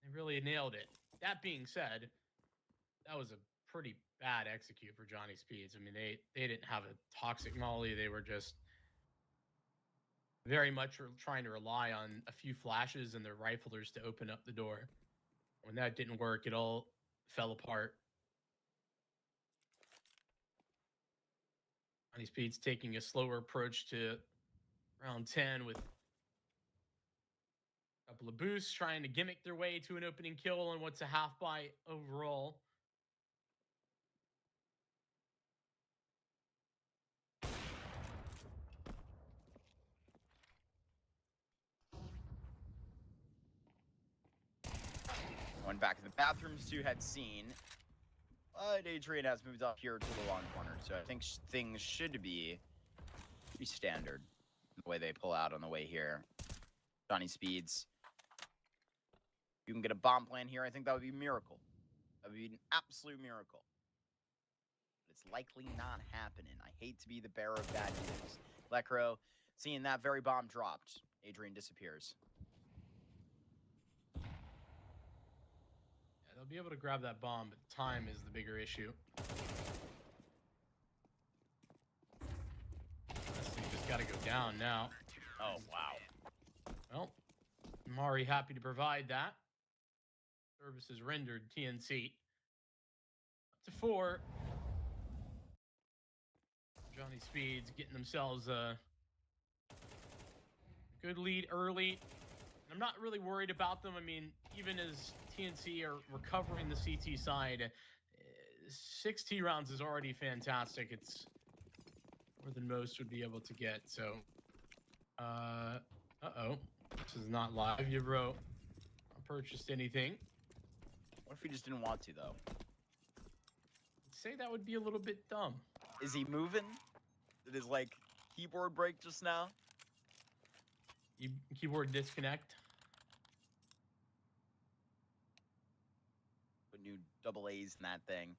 They really nailed it. That being said, that was a pretty bad execute for Johnny Speeds. I mean, they didn't have a toxic molly. They were just very much trying to rely on a few flashes and their riflers to open up the door. When that didn't work, it all fell apart. Johnny Speeds taking a slower approach to round 10 with a couple of boosts, trying to gimmick their way to an opening kill and what's a half buy overall. Going back to the bathrooms too had seen. But Adrian has moved up here to the long corner, so I think things should be pretty standard the way they pull out on the way here. Johnny Speeds. You can get a bomb plan here. I think that would be a miracle. That would be an absolute miracle. But it's likely not happening. I hate to be the bearer of bad news. Lecro, seeing that very bomb dropped. Adrian disappears. Yeah, they'll be able to grab that bomb, but time is the bigger issue. They just got to go down now. Oh, wow. Well, Mari happy to provide that. Services rendered, TNC. Up to 4. Johnny Speeds getting themselves a good lead early. I'm not really worried about them. I mean, even as TNC are recovering the CT side, 6 T rounds is already fantastic. It's more than most would be able to get. So, uh-oh. This is not live. You wrote, I purchased anything. What if he just didn't want to, though? I'd say that would be a little bit dumb. Is he moving? Did his, like, keyboard break just now? Keyboard disconnect. Put new double A's in that thing.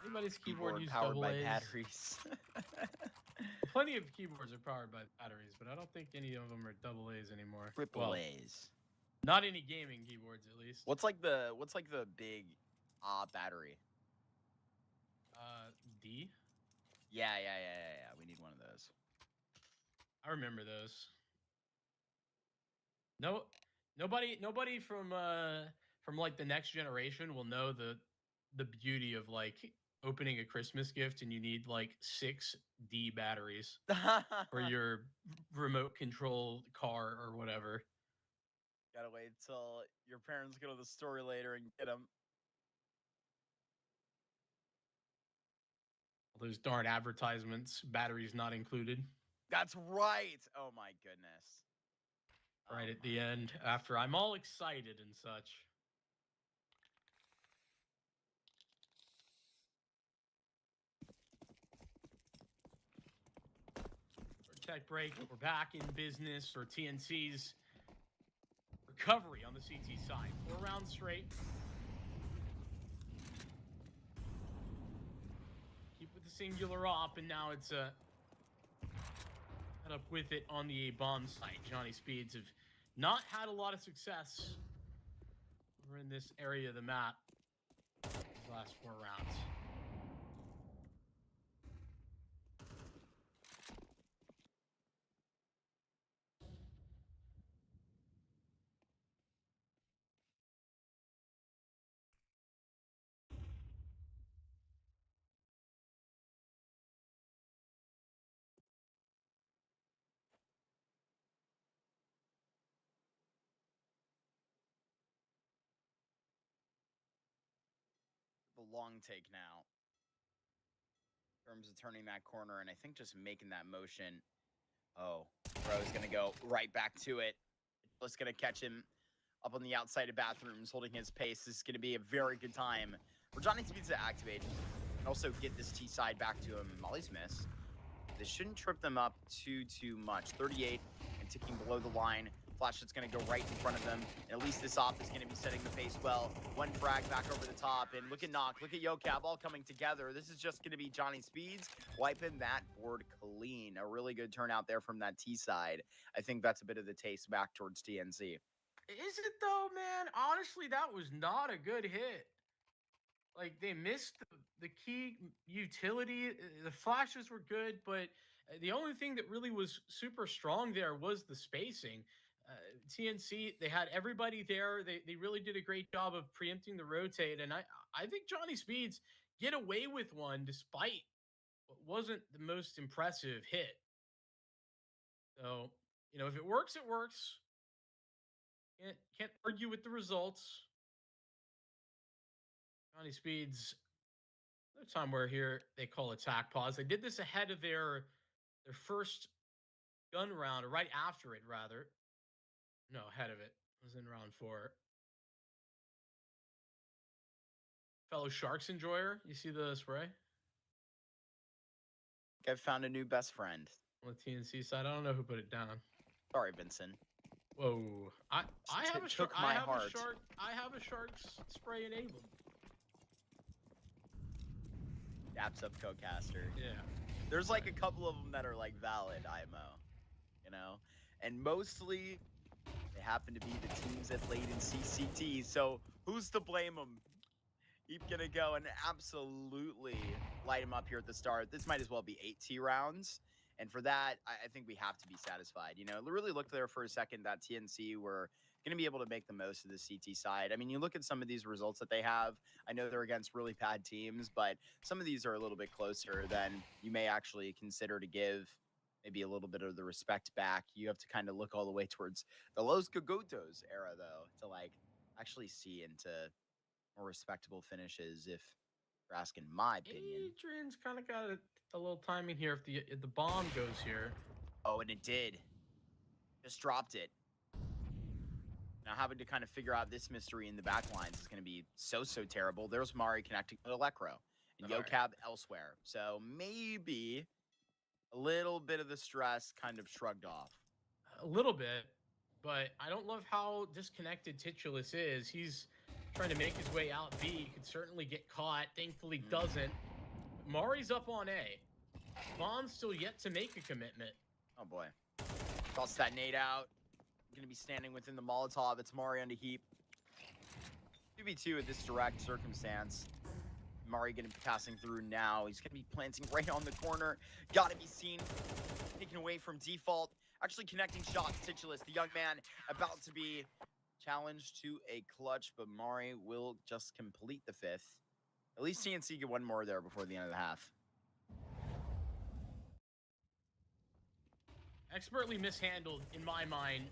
Anybody's keyboard use powered double by A's? batteries. Plenty of keyboards are powered by batteries, but I don't think any of them are double A's anymore. Triple A's. Not any gaming keyboards, at least. What's like the big battery? D? Yeah. We need one of those. I remember those. No, nobody from like the next generation will know the beauty of like opening a Christmas gift and you need like 6 D batteries for your remote control car or whatever. Gotta wait till your parents go to the store later and get them. All those darn advertisements, batteries not included. That's right. Oh my goodness. Right at the end, after I'm all excited and such. Tech break, we're back in business for TNC's recovery on the CT side. 4 rounds straight. Keep with the singular op, and now it's head up with it on the bomb site. Johnny Speeds have not had a lot of success over in this area of the map these last 4 rounds. long take now. In terms of turning that corner, and I think just making that motion. Oh, Bro's going to go right back to it. Just going to catch him up on the outside of bathrooms, holding his pace. This is going to be a very good time for Johnny Speeds to activate and also get this T side back to him. Molly's miss. This shouldn't trip them up too much. 38 and ticking below the line. Flash that's going to go right in front of them. And at least this op is going to be setting the pace well. One frag back over the top. And look at Knock. Look at YoCab all coming together. This is just going to be Johnny Speeds wiping that board clean. A really good turnout there from that T side. I think that's a bit of the taste back towards TNC. Is it though, man? Honestly, that was not a good hit. Like, they missed the key utility. The flashes were good, but the only thing that really was super strong there was the spacing. TNC, they had everybody there. They really did a great job of preempting the rotate, and I think Johnny Speeds get away with one despite what wasn't the most impressive hit. So, if it works, it works. Can't argue with the results. Johnny Speeds, the time where here they call attack pause. They did this ahead of their first gun round, or right after it, rather. No, ahead of it. It was in round 4. Fellow Sharks enjoyer, you see the spray? I've found a new best friend. On the TNC side, I don't know who put it down. Sorry, Vincent. Whoa! I have a took shark. my I have heart. a shark. I have a Sharks spray enabled. Daps up Co-caster. Yeah. There's like a couple of them that are like valid IMO, and mostly they happen to be the teams that played in CCT. So who's to blame them? Keep gonna go and absolutely light him up here at the start. This might as well be 8 T rounds. And for that, I think we have to be satisfied. Really looked there for a second that TNC were going to be able to make the most of the CT side. I mean, you look at some of these results that they have. I know they're against really bad teams, but some of these are a little bit closer than you may actually consider to give maybe a little bit of the respect back. You have to kind of look all the way towards the Los Cogotos era, though, to like actually see into more respectable finishes, if you're asking my opinion. Adrian's kind of got a little timing here if the bomb goes here. Oh, and it did. Just dropped it. Now having to kind of figure out this mystery in the back lines is going to be so terrible. There's Mari connecting to Elecro and YoCab elsewhere. So maybe a little bit of the stress kind of shrugged off. A little bit, but I don't love how disconnected Titulus is. He's trying to make his way out B. He could certainly get caught. Thankfully doesn't. Mari's up on A. Bomb's still yet to make a commitment. Oh boy. Toss that nade out. Going to be standing within the Molotov. It's Mari on the heap. 2v2 at this direct circumstance. Mari going to be passing through now. He's going to be planting right on the corner. Got to be seen. Taken away from default. Actually connecting shots. Titulus, the young man, about to be challenged to a clutch, but Mari will just complete the 5th. At least TNC get one more there before the end of the half. Expertly mishandled, in my mind,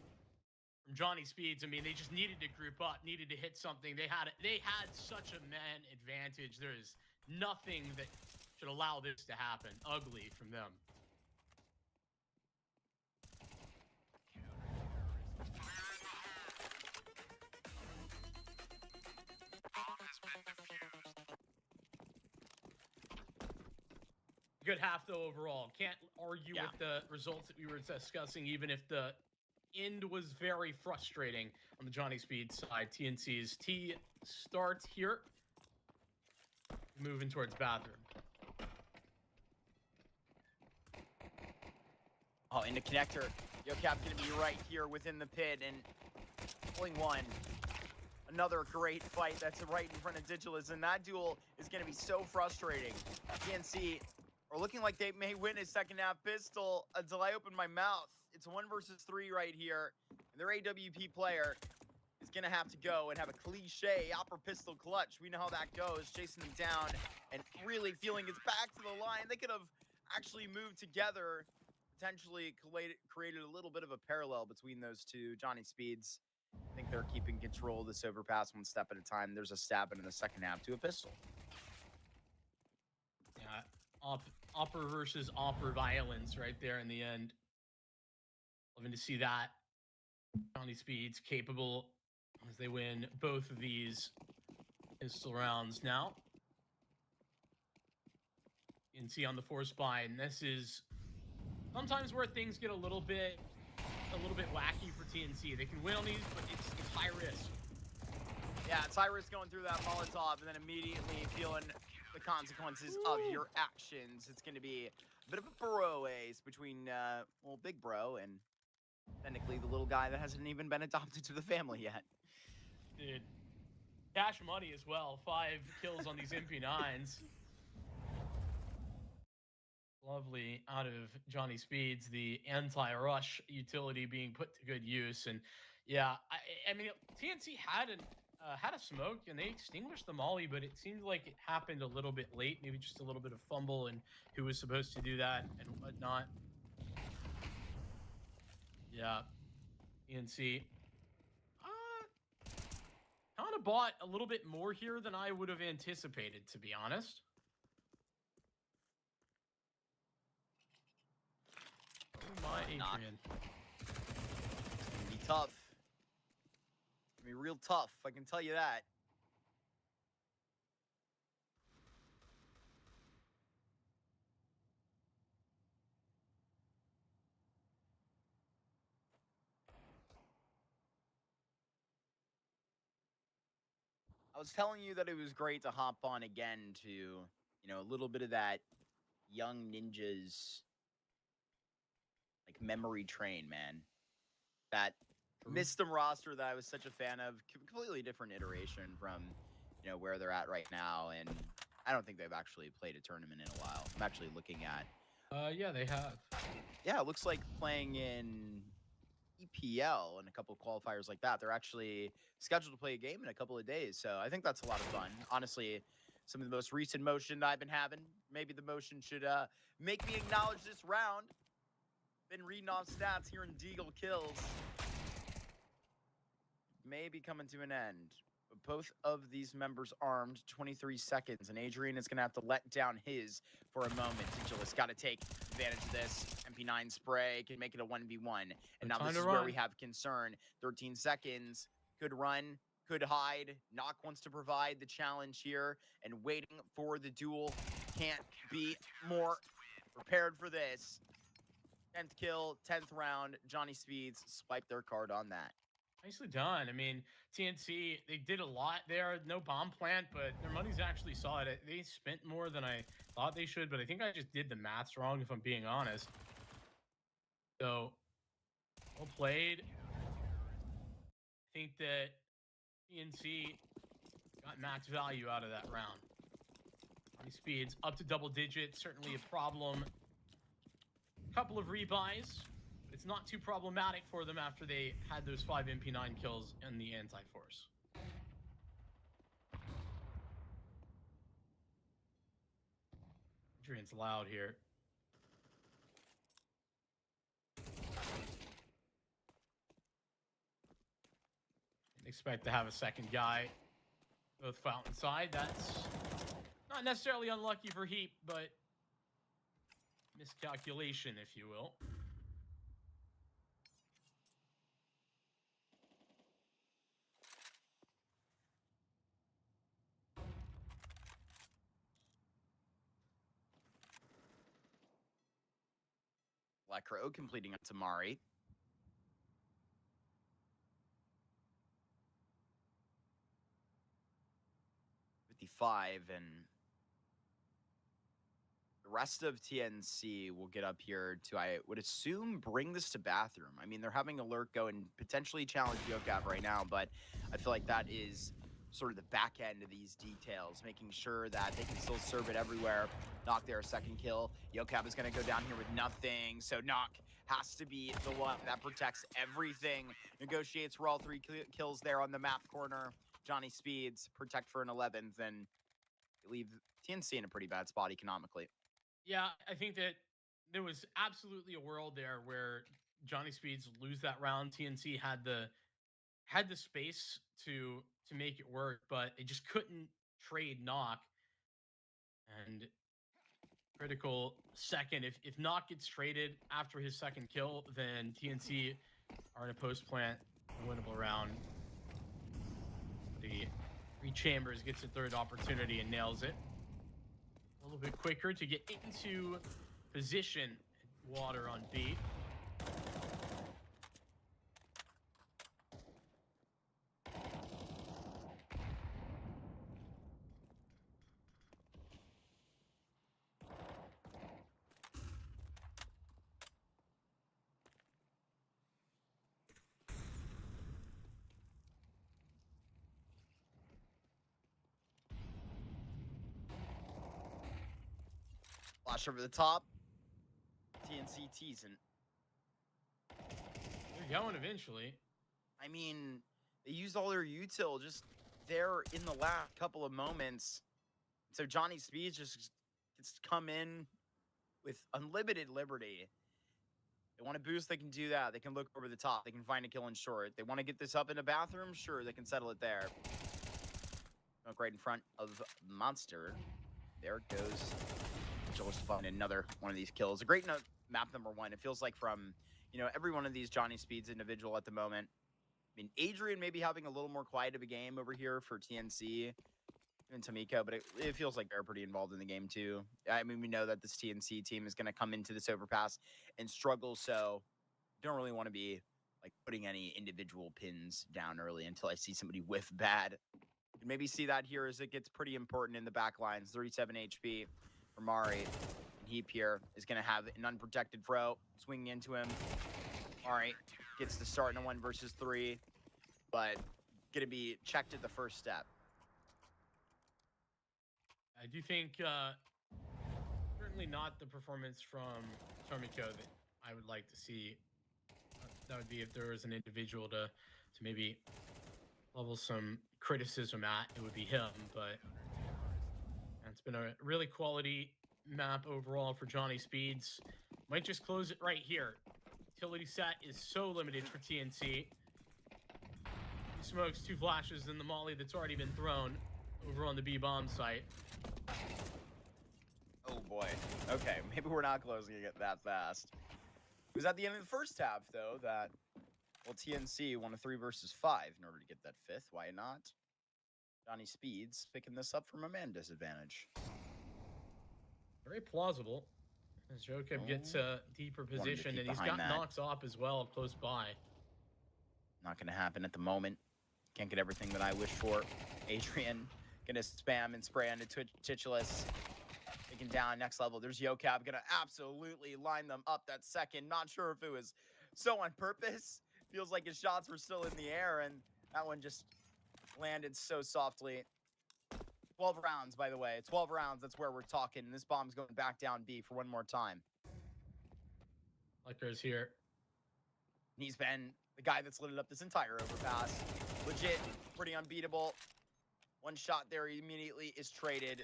from Johnny Speeds. I mean, they just needed to group up, needed to hit something. They had such a man advantage. There is nothing that should allow this to happen. Ugly from them. Good half, though, overall. Can't argue with the results that we were discussing, even if the end was very frustrating on the Johnny Speed side. TNC's T starts here. Moving towards bathroom. Oh, in the connector. YoCab going to be right here within the pit and pulling one. Another great fight that's right in front of Titulus, and that duel is going to be so frustrating. TNC are looking like they may win a second half pistol until I open my mouth. It's 1 versus 3 right here. And their AWP player is going to have to go and have a cliche upper pistol clutch. We know how that goes, chasing them down and really feeling it's back to the line. They could have actually moved together, potentially created a little bit of a parallel between those two. Johnny Speeds, I think they're keeping control of this overpass one step at a time. There's a stab into the second half to a pistol. Opera versus opera violence right there in the end. Loving to see that. Johnny Speed's capable as they win both of these pistol rounds now. You can see on the force bind, this is sometimes where things get a little bit wacky for TNC. They can win on these, but it's high risk. Yeah, it's high risk going through that Molotov and then immediately feeling the consequences of your actions. It's going to be a bit of a bro ace between, well, Big Bro and technically the little guy that hasn't even been adopted to the family yet. Dude, cash money as well. 5 kills on these MP9s. Lovely out of Johnny Speeds, the anti-rush utility being put to good use. And yeah, I mean, TNC had a smoke and they extinguished the molly, but it seemed like it happened a little bit late, maybe just a little bit of fumble and who was supposed to do that and whatnot. Yeah, TNC kind of bought a little bit more here than I would have anticipated, to be honest. Oh my Adrian. It's gonna be tough. It's gonna be real tough, I can tell you that. I was telling you that it was great to hop on again to, you know, a little bit of that young ninjas like memory train, man. That Mistem roster that I was such a fan of, completely different iteration from, you know, where they're at right now. And I don't think they've actually played a tournament in a while. I'm actually looking at. Yeah, they have. Yeah, it looks like playing in EPL and a couple of qualifiers like that. They're actually scheduled to play a game in a couple of days. So I think that's a lot of fun. Honestly, some of the most recent motion that I've been having. Maybe the motion should make me acknowledge this round. Been reading off stats here in Deagle kills. Maybe coming to an end. But both of these members armed, 23 seconds, and Adrian is going to have to let down his for a moment. Sigilus got to take advantage of this. MP9 spray can make it a 1v1. And now this is where we have concern. 13 seconds, could run, could hide. Knock wants to provide the challenge here, and waiting for the duel. Can't be more prepared for this. 10th kill, 10th round. Johnny Speeds swiped their card on that. Nicely done. I mean, TNC, they did a lot there. No bomb plant, but their money's actually solid. They spent more than I thought they should, but I think I just did the maths wrong, if I'm being honest. So, well played. I think that TNC got max value out of that round. Johnny Speeds up to double digits, certainly a problem. Couple of rebuys. It's not too problematic for them after they had those 5 MP9 kills in the anti-force. Adrian's loud here. Didn't expect to have a second guy. Both fountain side. That's not necessarily unlucky for Heap, but miscalculation, if you will. Black Crow completing on Tamari. And the rest of TNC will get up here to, I would assume, bring this to bathroom. I mean, they're having Alert go and potentially challenge Yokap right now, but I feel like that is sort of the back end of these details, making sure that they can still serve it everywhere. Knock there, a second kill. Yokap is going to go down here with nothing, so Knock has to be the one that protects everything. Negotiates for all 3 kills there on the map corner. Johnny Speeds protect for an 11th, and leave TNC in a pretty bad spot economically. Yeah, I think that there was absolutely a world there where Johnny Speeds lose that round. TNC had the space to make it work, but they just couldn't trade Knock. And critical second. If Knock gets traded after his second kill, then TNC are in a post plant winnable round. The Three Chambers gets a third opportunity and nails it. A little bit quicker to get into position. Water on B. Flash over the top. TNC teasing. They're going eventually. I mean, they used all their util just there in the last couple of moments. So Johnny Speeds just gets to come in with unlimited liberty. They want to boost, they can do that. They can look over the top. They can find a kill in short. They want to get this up in a bathroom? Sure, they can settle it there. Look right in front of Monster. There it goes. Just to find another one of these kills. A great note, map number 1. It feels like from, every one of these Johnny Speeds individual at the moment. I mean, Adrian maybe having a little more quiet of a game over here for TNC and Tomiko, but it feels like they're pretty involved in the game too. I mean, we know that this TNC team is going to come into this overpass and struggle, so don't really want to be like putting any individual pins down early until I see somebody whiff bad. You can maybe see that here as it gets pretty important in the back lines. 37 HP for Mari. And Heap here is going to have an unprotected throw swinging into him. Mari gets the start in a 1 versus 3, but going to be checked at the first step. I do think certainly not the performance from Tomiko that I would like to see. That would be if there was an individual to maybe level some criticism at, it would be him. But it's been a really quality map overall for Johnny Speeds. Might just close it right here. Utility set is so limited for TNC. 2 smokes, 2 flashes, and the molly that's already been thrown over on the B bomb site. Oh boy. Okay, maybe we're not closing it that fast. It was at the end of the first half, though, that, well, TNC won a 3 versus 5 in order to get that 5th. Why not? Johnny Speeds picking this up from a man disadvantage. Very plausible. As Jokic gets a deeper position, and he's got Nox op as well close by. Not going to happen at the moment. Can't get everything that I wish for. Adrian going to spam and spray onto Titulus. Taking down next level. There's Yocab going to absolutely line them up that second. Not sure if it was so on purpose. Feels like his shots were still in the air, and that one just landed so softly. 12 rounds, by the way. 12 rounds, that's where we're talking. This bomb's going back down B for one more time. Lecter's here. He's been the guy that's lit it up this entire overpass. Legit, pretty unbeatable. One shot there immediately is traded.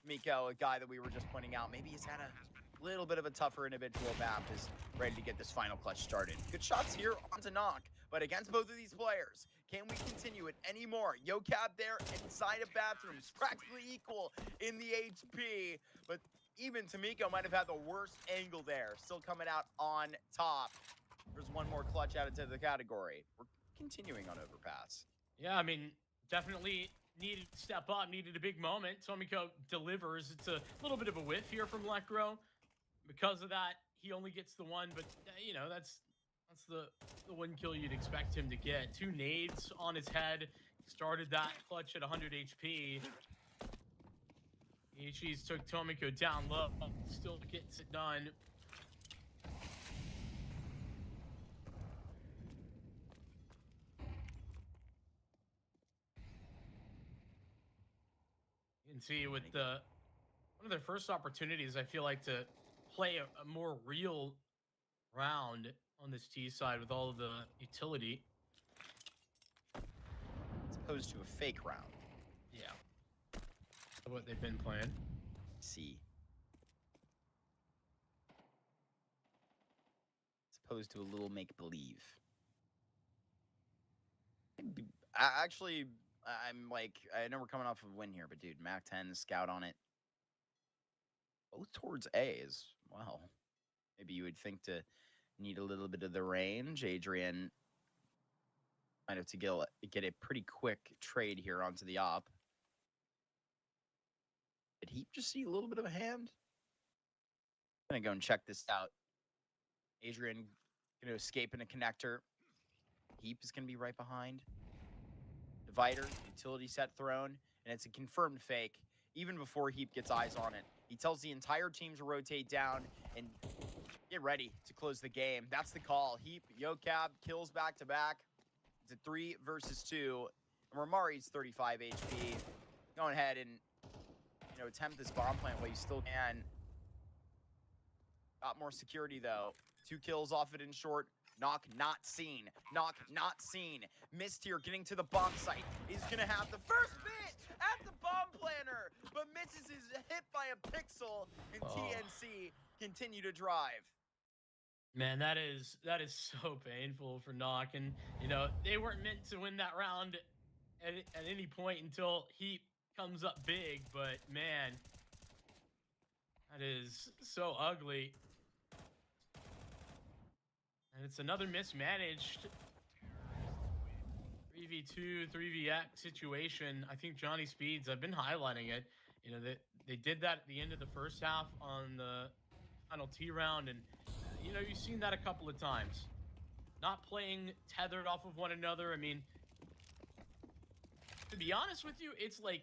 Miko, a guy that we were just pointing out, maybe he's had a little bit of a tougher individual map, is ready to get this final clutch started. Good shots here onto Knock, but against both of these players, can we continue it anymore? Yocab there inside of bathrooms, practically equal in the HP, but even Tomiko might have had the worst angle there, still coming out on top. There's one more clutch added to the category. We're continuing on overpass. Yeah, I mean, definitely needed to step up, needed a big moment. Tomiko delivers. It's a little bit of a whiff here from Lecro. Because of that, he only gets the 1, but, that's the 1 kill you'd expect him to get. 2 nades on his head. Started that clutch at 100 HP. Ichi's took Tomiko down low. Still gets it done. You can see with one of their first opportunities, I feel like, to play a more real round on this T side with all of the utility. As opposed to a fake round. Yeah. What they've been playing. See. As opposed to a little make-believe. Actually, I'm like, I know we're coming off of a win here, but dude, Mac 10, Scout on it. Both towards A's. Wow. Maybe you would think to need a little bit of the range. Adrian might have to get a pretty quick trade here onto the op. Did he just see a little bit of a hand? I'm going to go and check this out. Adrian going to escape in a connector. Heap is going to be right behind. Divider, utility set thrown, and it's a confirmed fake. Even before Heap gets eyes on it, he tells the entire team to rotate down and get ready to close the game. That's the call. Heap, Yocab, kills back-to-back. It's a 3 versus 2. And Ramari's 35 HP. Go ahead and, attempt this bomb plant while you still can. Got more security, though. 2 kills off it in short. Knock not seen. Knock not seen. Missed here, getting to the bomb site. He's going to have the first bit at the bomb planter, but misses his hit by a pixel, and TNC continue to drive. Man, that is so painful for Knock, and they weren't meant to win that round at any point until Heap comes up big. But man, that is so ugly, and it's another mismanaged 3v2, 3vx situation. I think Johnny Speeds, I've been highlighting it. They did that at the end of the first half on the final T round, and you've seen that a couple of times. Not playing tethered off of one another. I mean, to be honest with you, it's like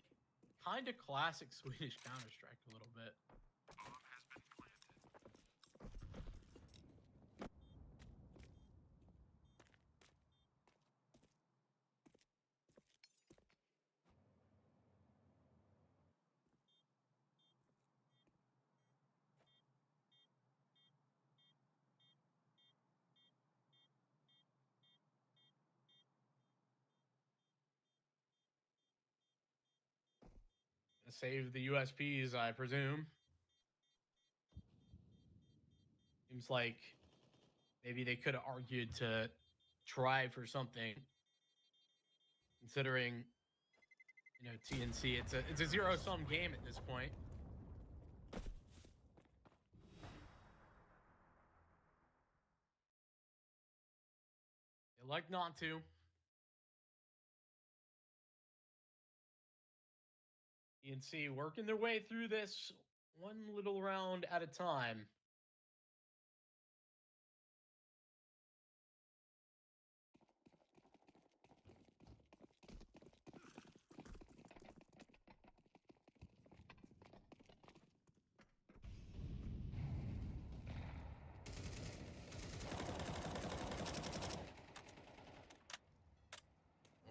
kind of classic Swedish Counter-Strike a little bit. Save the USPs, I presume. Seems like maybe they could have argued to try for something, considering TNC. It's a zero-sum game at this point. They like not to. TNC working their way through this one little round at a time.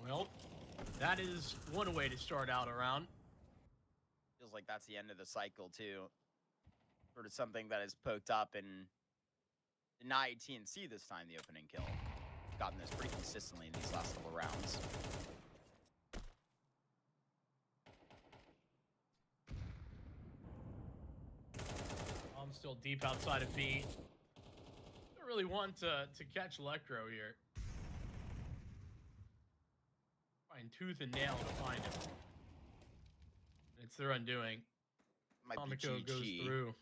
Well, that is one way to start out a round. Feels like that's the end of the cycle, too. Sort of something that has poked up and denied TNC this time, the opening kill. Gotten this pretty consistently in these last couple rounds. I'm still deep outside of B. Don't really want to catch Electro here. Find tooth and nail to find him. It's their undoing. Might Comico be GG. goes through.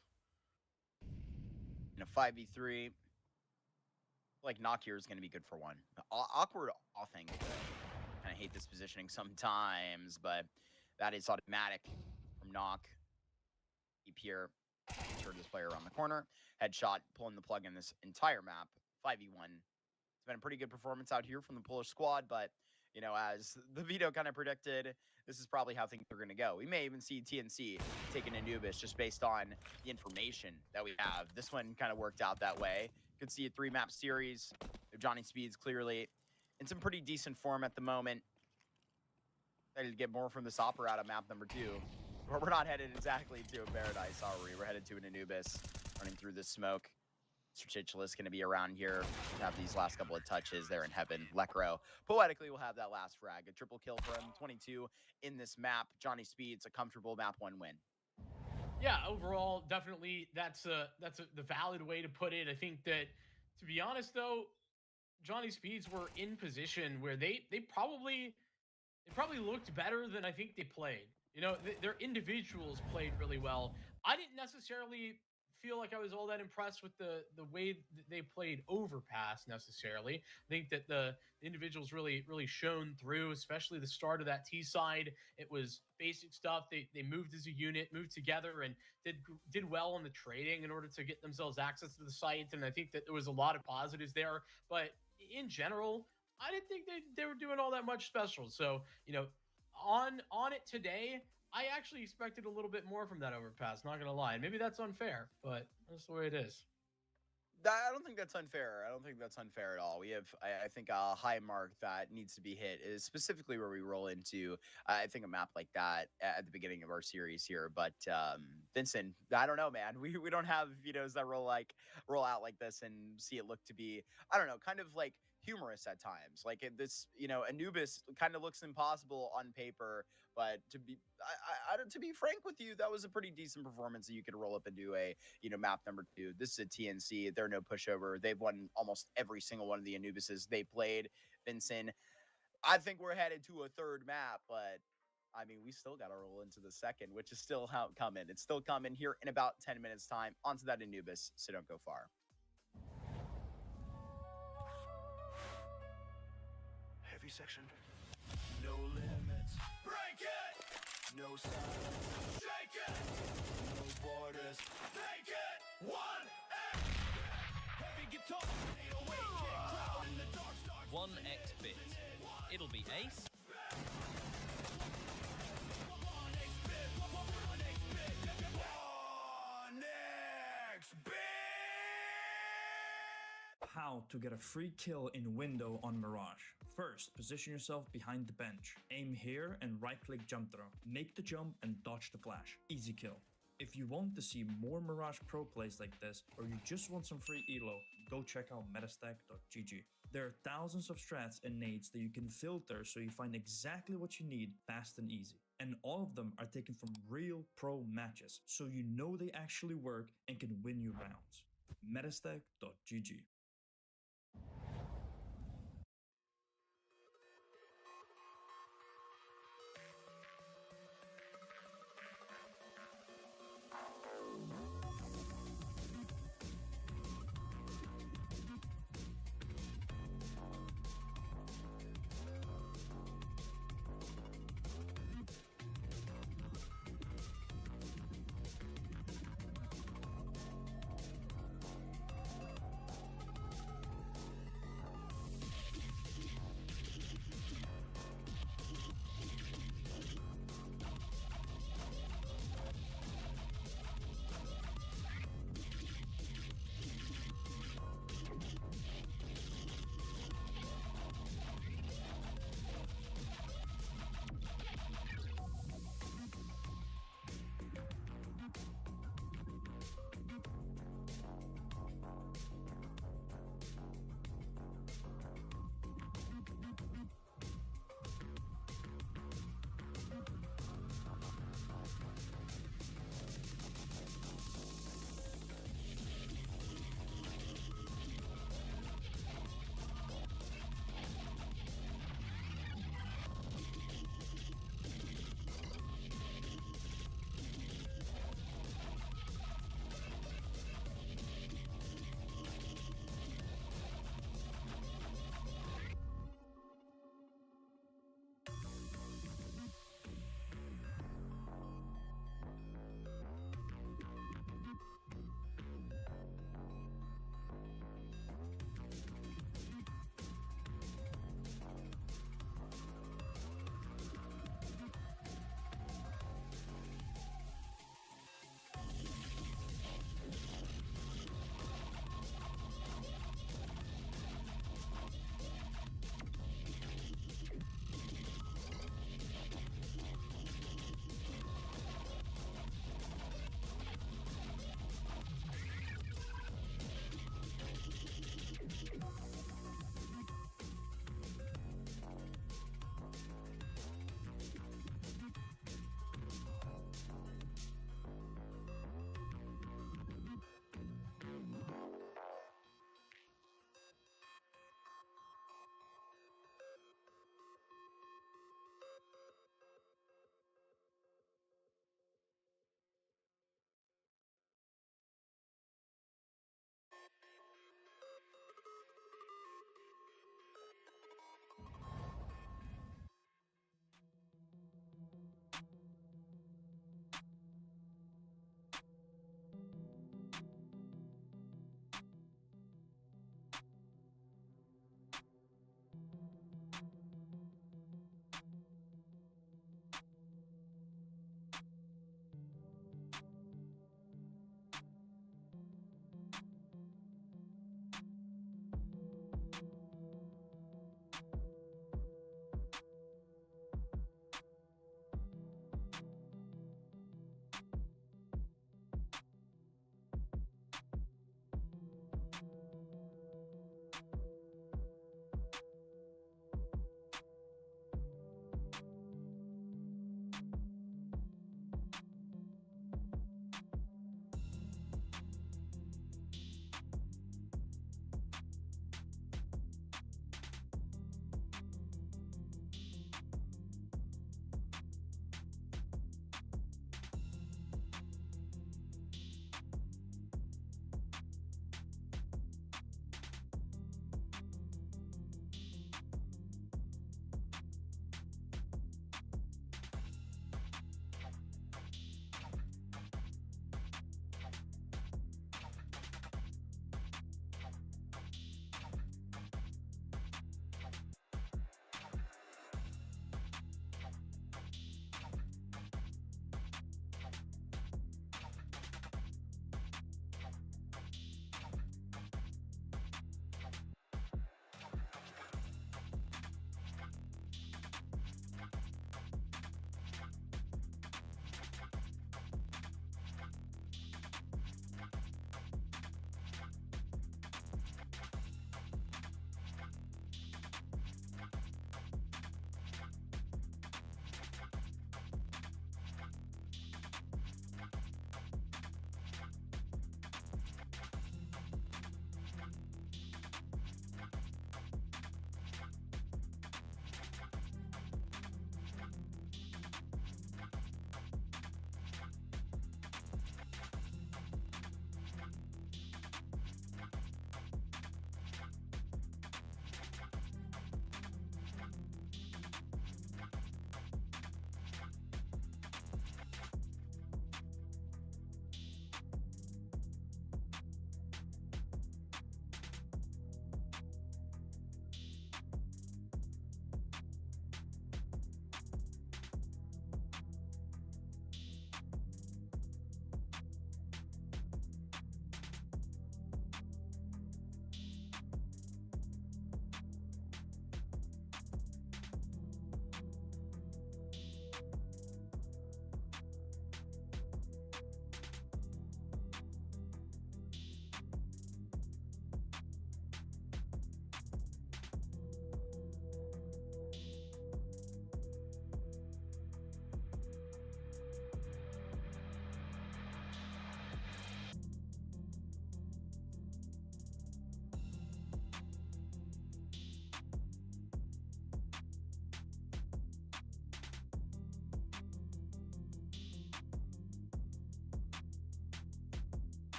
In a 5v3, like Knock here is going to be good for one. Awkward off angle. Kind of hate this positioning sometimes, but that is automatic from Knock. Keep here. Turn this player around the corner. Headshot, pulling the plug in this entire map. 5v1. It's been a pretty good performance out here from the Polish squad, but as the veto kind of predicted, this is probably how things are going to go. We may even see TNC taking Anubis just based on the information that we have. This one kind of worked out that way. Could see a 3-map series. Johnny Speeds clearly in some pretty decent form at the moment. Ready to get more from this Opera out of map number 2. But we're not headed exactly to a Paradise, are we? We're headed to an Anubis, running through this smoke. Strategist going to be around here. Have these last couple of touches. They're in heaven. Lekro poetically will have that last frag. A triple kill for him. 22 in this map. Johnny Speeds, a comfortable map 1 win. Yeah, overall, definitely that's the valid way to put it. I think that, to be honest, though, Johnny Speeds were in position where they probably looked better than I think they played. You know, their individuals played really well. I didn't necessarily feel like I was all that impressed with the way that they played Overpass necessarily. I think that the individuals really shone through, especially the start of that T side. It was basic stuff. They moved as a unit, moved together, and did well on the trading in order to get themselves access to the site. And I think that there was a lot of positives there. But in general, I didn't think they were doing all that much special. So, you know, on it today, I actually expected a little bit more from that Overpass, not gonna lie. Maybe that's unfair, but that's the way it is. I don't think that's unfair. I don't think that's unfair at all. We have, I think, a high mark that needs to be hit is specifically where we roll into, I think, a map like that at the beginning of our series here. But Vincent, I don't know, man. We don't have vetoes that roll out like this and see it look to be, I don't know, kind of like humorous at times. Like this, Anubis kind of looks impossible on paper, but to be frank with you, that was a pretty decent performance that you could roll up and do a map number 2. This is a TNC. They're no pushover. They've won almost every single one of the Anubises they played. Vincent, I think we're headed to a third map, but I mean, we still got to roll into the second, which is still coming. It's still coming here in about 10 minutes time onto that Anubis, so don't go far. Heavy section. No limits. Break it. No silence. Shake it. No borders. Take it. 1 heavy guitar. 808 kick. Crowd in the dark starts. 1x bit. It'll be ace. How to get a free kill in window on Mirage. First, position yourself behind the bench. Aim here and right-click jump throw. Make the jump and dodge the flash. Easy kill. If you want to see more Mirage Pro plays like this, or you just want some free elo, go check out metastack.gg. There are thousands of strats and nades that you can filter so you find exactly what you need fast and easy. And all of them are taken from real pro matches, so you know they actually work and can win you rounds. metastack.gg.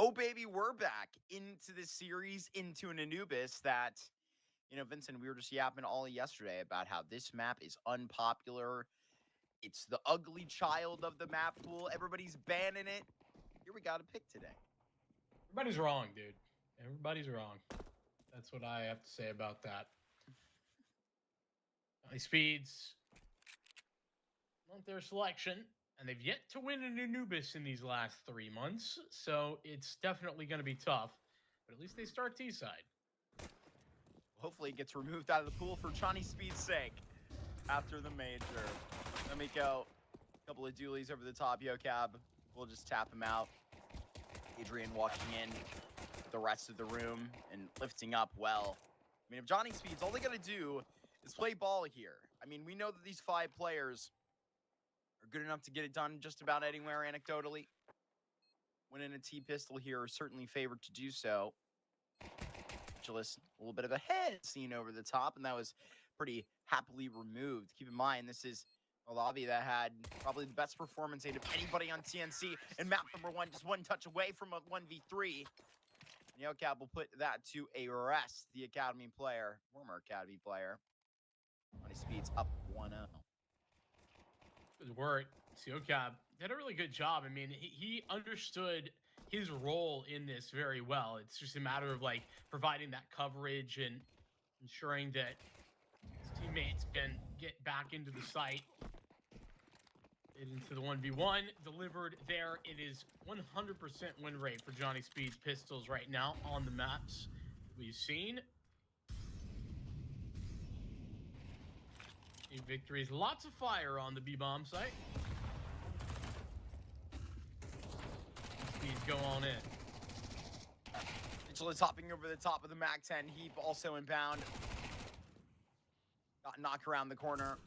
Oh, baby, we're back into this series, into an Anubis that, you know, Vincent, we were just yapping all yesterday about how this map is unpopular. It's the ugly child of the map pool. Everybody's banning it. Here we got a pick today. Everybody's wrong, dude. Everybody's wrong. That's what I have to say about that. Johnny Speeds want their selection, and they've yet to win an Anubis in these last 3 months, so it's definitely going to be tough. But at least they start T-side. Hopefully it gets removed out of the pool for Johnny Speed's sake after the major. Let me go. A couple of dualies over the top, Yo-Cab. We'll just tap him out. Adrian walking in the rest of the room and lifting up well. I mean, if Johnny Speeds, all they got to do is play ball here. I mean, we know that these 5 players are good enough to get it done just about anywhere, anecdotally. Winning a T-pistol here is certainly favored to do so. Angelis, a little bit of a head scene over the top, and that was pretty happily removed. Keep in mind, this is a lobby that had probably the best performance rate of anybody on TNC, and map number 1 just one touch away from a 1v3. Neocab will put that to a rest. The Academy player, former Academy player, Johnny Speeds up 1-0. Good work. Neocab did a really good job. I mean, he understood his role in this very well. It's just a matter of like providing that coverage and ensuring that his teammates can get back into the site. Into the 1v1 delivered there. It is 100% win rate for Johnny Speed's pistols right now on the maps we've seen. 8 victories, lots of fire on the B-bomb site. Speeds go on in. Mitchell is hopping over the top of the MAC-10 heap, also inbound. Got knock around the corner.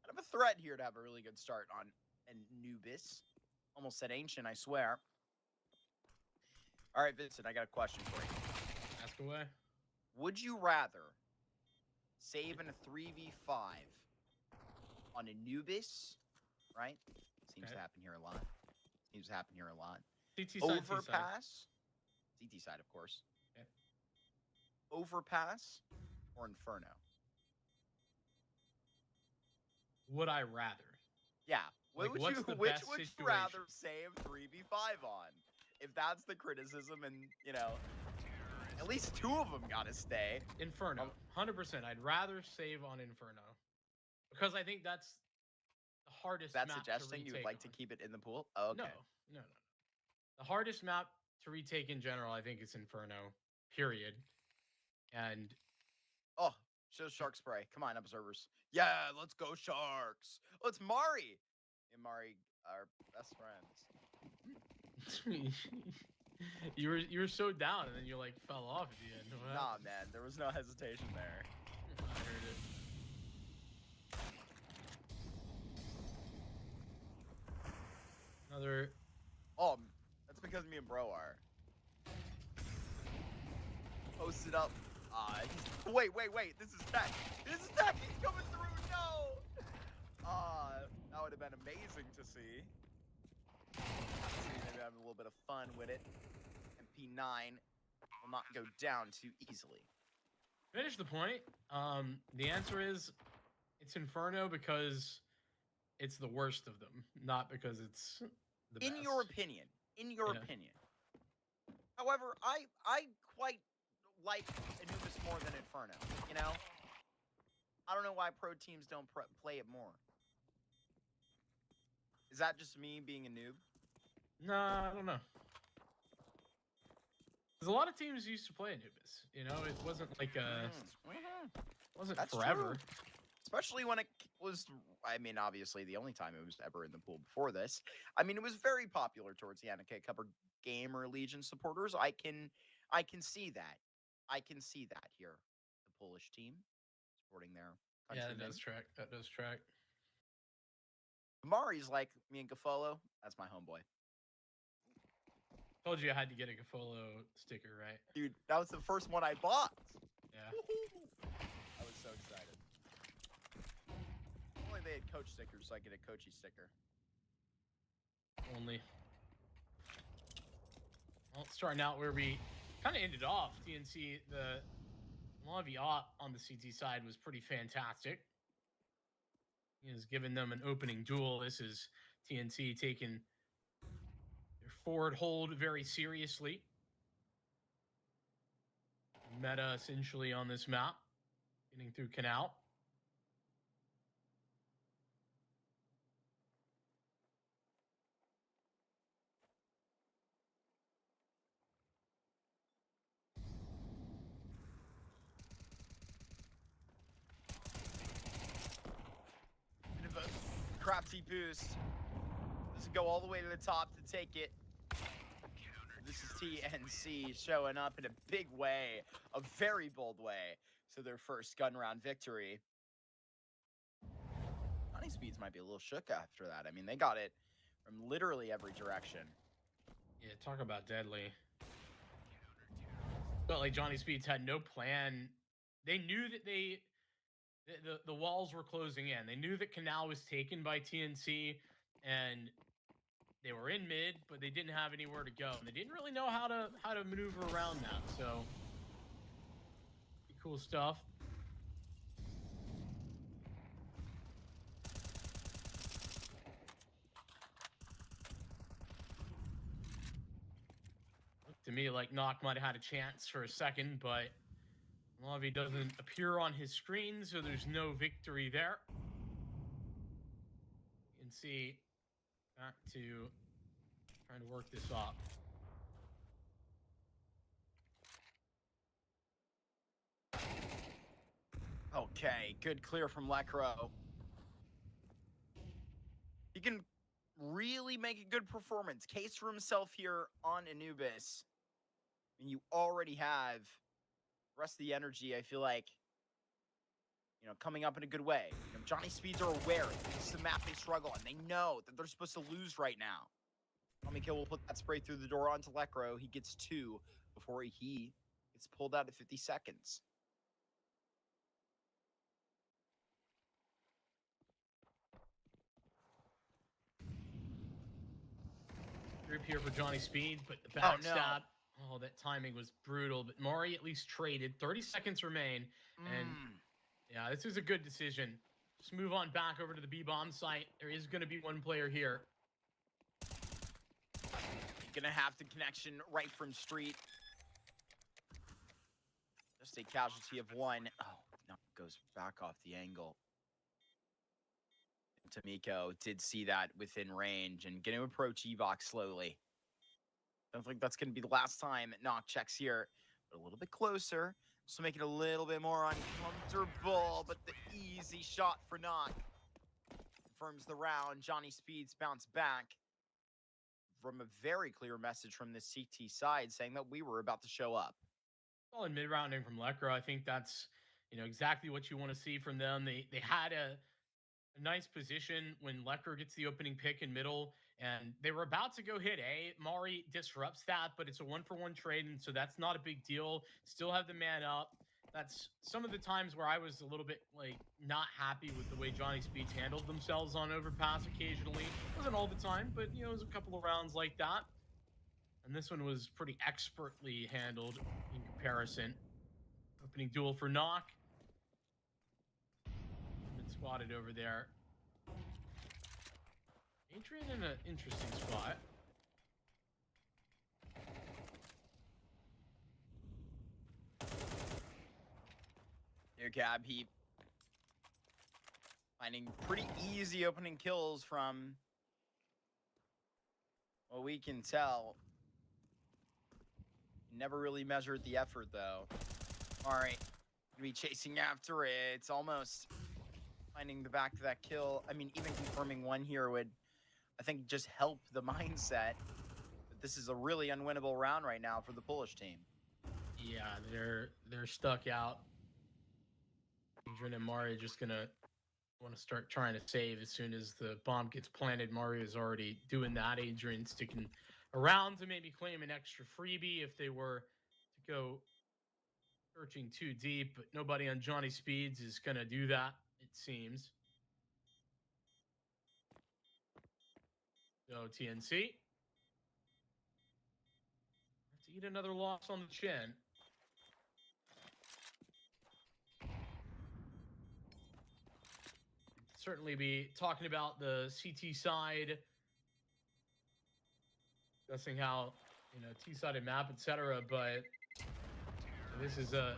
Kind of a threat here to have a really good start on Anubis. Almost said Ancient, I swear. All right, Vincent, I got a question for you. Ask away. Would you rather save in a 3v5 on Anubis, right? Seems to happen here a lot. Seems to happen here a lot. CT side, Overpass. CT side, of course. Okay. Overpass or Inferno? Would I rather? Yeah. Like, Which what's the would best you situation? rather save 3v5 on? If that's the criticism and, you know, at least 2 of them got to stay. Inferno. 100%. I'd rather save on Inferno. Because I think that's the hardest That map suggesting to you would retake like to on. keep it in the pool? Oh, okay. No. The hardest map to retake in general, I think, is Inferno. Period. And oh, show Shark Spray. Come on, observers. Yeah, let's go Sharks. Oh, it's Mari. And Mari are best friends. you were so down, and then you like fell off at the end. What Nah, happened? man, there was no hesitation there. I heard it. Another. Oh, that's because me and bro are. Posted up. Wait. This is Tech. This is Tech. He's coming through. No. That would have been amazing to see. Maybe having a little bit of fun with it. MP9 will not go down too easily. Finish the point. The answer is it's Inferno because it's the worst of them, not because it's the best. In your opinion. However, I quite like Anubis more than Inferno, you know? I don't know why pro teams don't play it more. Is that just me being a noob? No, I don't know. Because a lot of teams used to play Anubis. You know, it wasn't like a... wasn't That's forever. True. Especially when it was, I mean, obviously the only time it was ever in the pool before this. I mean, it was very popular towards the NK Cup or Gamer Legion supporters. I can see that. I can see that here. The Polish team supporting their country. Yeah, that does track. Mari's like me and Gaffolo. That's my homeboy. Told you I had to get a Gaffolo sticker, right? Dude, that was the first one I bought. Yeah. I was so excited. Only they had coach stickers, so I get a coachy sticker. only. Well, starting out where we kind of ended off, TNC, the Lavi op on the CT side was pretty fantastic. He has given them an opening duel. This is TNC taking their forward hold very seriously. Meta essentially on this map, getting through Canal. Bit of a crafty boost. Does it go all the way to the top to take it? This is TNC showing up in a big way, a very bold way, so their first gun round victory. Johnny Speeds might be a little shook after that. I mean, they got it from literally every direction. Yeah, talk about deadly. Felt like Johnny Speeds had no plan. They knew that the walls were closing in. They knew that Canal was taken by TNC, and they were in mid, but they didn't have anywhere to go. And they didn't really know how to maneuver around that. So, pretty cool stuff. Looked to me like Knock might have had a chance for a second, but Lavi doesn't appear on his screen, so there's no victory there. You can see back to trying to work this off. Okay, good clear from Lecro. He can really make a good performance. Case for himself here on Anubis. And you already have the rest of the energy, I feel like, you know, coming up in a good way. You know, Johnny Speeds are aware this is a map they struggle on. They know that they're supposed to lose right now. Tommy will put that spray through the door onto Lecro. He gets 2 before he gets pulled out at 50 seconds. Group here for Johnny Speeds, but the backstab. Oh, that timing was brutal. But Mari at least traded. 30 seconds remain. And yeah, this is a good decision. Just move on back over to the B-bomb site. There is going to be one player here. Gonna have the connection right from street. Just a casualty of 1. Oh, no, goes back off the angle. Tamiko did see that within range and going to approach E-Box slowly. Don't think that's going to be the last time Knock checks here, but a little bit closer. So make it a little bit more uncomfortable, but the easy shot for Knock confirms the round. Johnny Speeds bounce back from a very clear message from the CT side saying that we were about to show up. Well, in mid-rounding from Lecro, I think that's, you know, exactly what you want to see from them. They had a nice position when Lecro gets the opening pick in middle, and they were about to go hit A. Mari disrupts that, but it's a 1-for-1 trade, and so that's not a big deal. Still have the man up. That's some of the times where I was a little bit, like, not happy with the way Johnny Speeds handled themselves on overpass occasionally. Wasn't all the time, but, you know, it was a couple of rounds like that. And this one was pretty expertly handled in comparison. Opening duel for Knock. Been spotted over there. Adrian in an interesting spot. Here, Gab, he finding pretty easy opening kills from what we can tell. Never really measured the effort, though. All right, gonna be chasing after it. It's almost finding the back of that kill. I mean, even confirming 1 here would, I think, just help the mindset that this is a really unwinnable round right now for the Polish team. Yeah, they're stuck out. Adrian and Mari just gonna want to start trying to save as soon as the bomb gets planted. Mari is already doing that. Adrian sticking around to maybe claim an extra freebie if they were to go searching too deep, but nobody on Johnny Speeds is gonna do that, it seems. So TNC. Let's eat another loss on the chin. Certainly be talking about the CT side, discussing how, T-sided map, etc. But this is a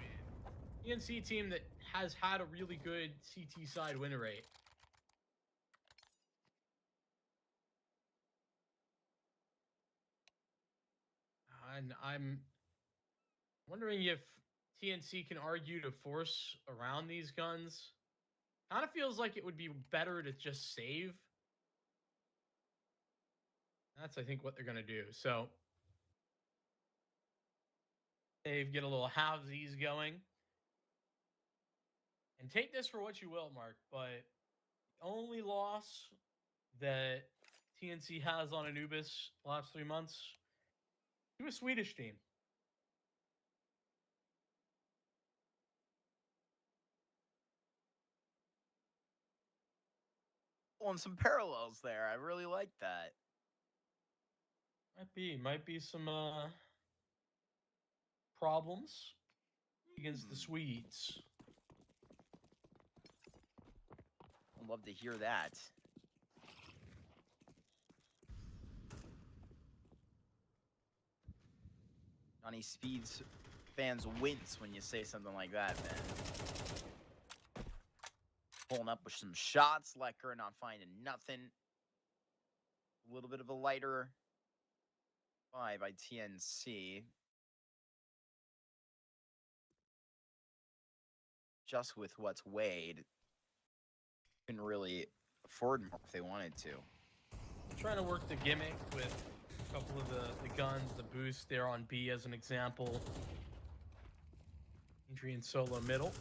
TNC team that has had a really good CT side win rate. And I'm wondering if TNC can argue to force around these guns. Kind of feels like it would be better to just save. That's, I think, what they're going to do. So, save, get a little halvesies going. And take this for what you will, Mark, but the only loss that TNC has on Anubis last 3 months to a Swedish team. On some parallels there. I really like that. Might be some problems against the Swedes. I'd love to hear that. Johnny Speed's fans wince when you say something like that, man. Pulling up with some shots, Lecker not finding nothing. A little bit of a lighter buy by TNC. Just with what's weighed, couldn't really afford more if they wanted to. Trying to work the gimmick with a couple of the guns, the boost there on B as an example. Adrian solo middle.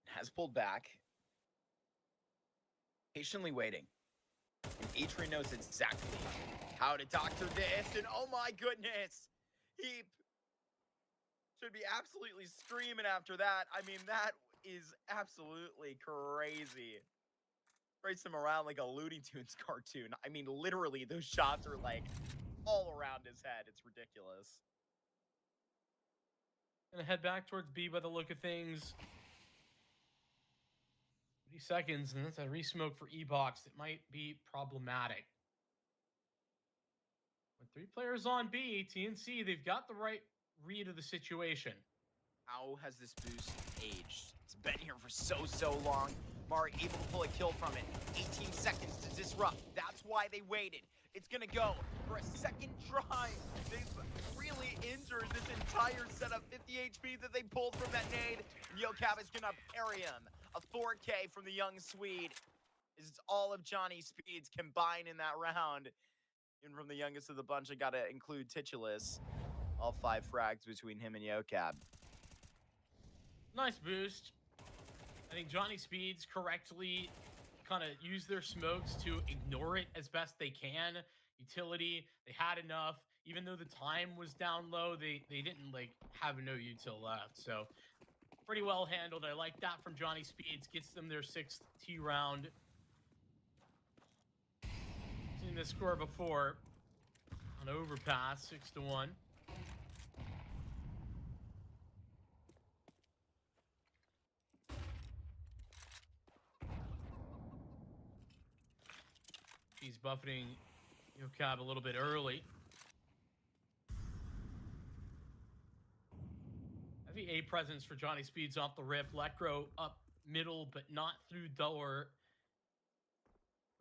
Has pulled back. Patiently waiting. And Adrian knows exactly how to doctor this. And oh my goodness! He should be absolutely screaming after that. I mean, that is absolutely crazy. Race him around like a Looney Tunes cartoon. I mean, literally, those shots are like all around his head. It's ridiculous. Gonna head back towards B by the look of things. 30 seconds, and that's a resmoke for E-Box that might be problematic. With 3 players on B, TNC, they've got the right read of the situation. How has this boost aged? It's been here for so long. Mari able to pull a kill from it. 18 seconds to disrupt. That's why they waited. It's gonna go for a second try. They've really injured this entire setup. 50 HP that they pulled from that nade. Yocab is gonna parry him. A 4K from the young Swede. It's all of Johnny Speeds combined in that round. Even from the youngest of the bunch, I gotta include Titulus. All 5 frags between him and Yocab. Nice boost. I think Johnny Speeds correctly kind of use their smokes to ignore it as best they can. Utility, they had enough. Even though the time was down low, they didn't have no util left. So pretty well handled. I like that from Johnny Speeds. Gets them their 6th T round. Seen this score before on overpass, 6-1. He's buffeting Yocab a little bit early. Heavy A presence for Johnny Speeds off the rip. Lecro up middle, but not through door.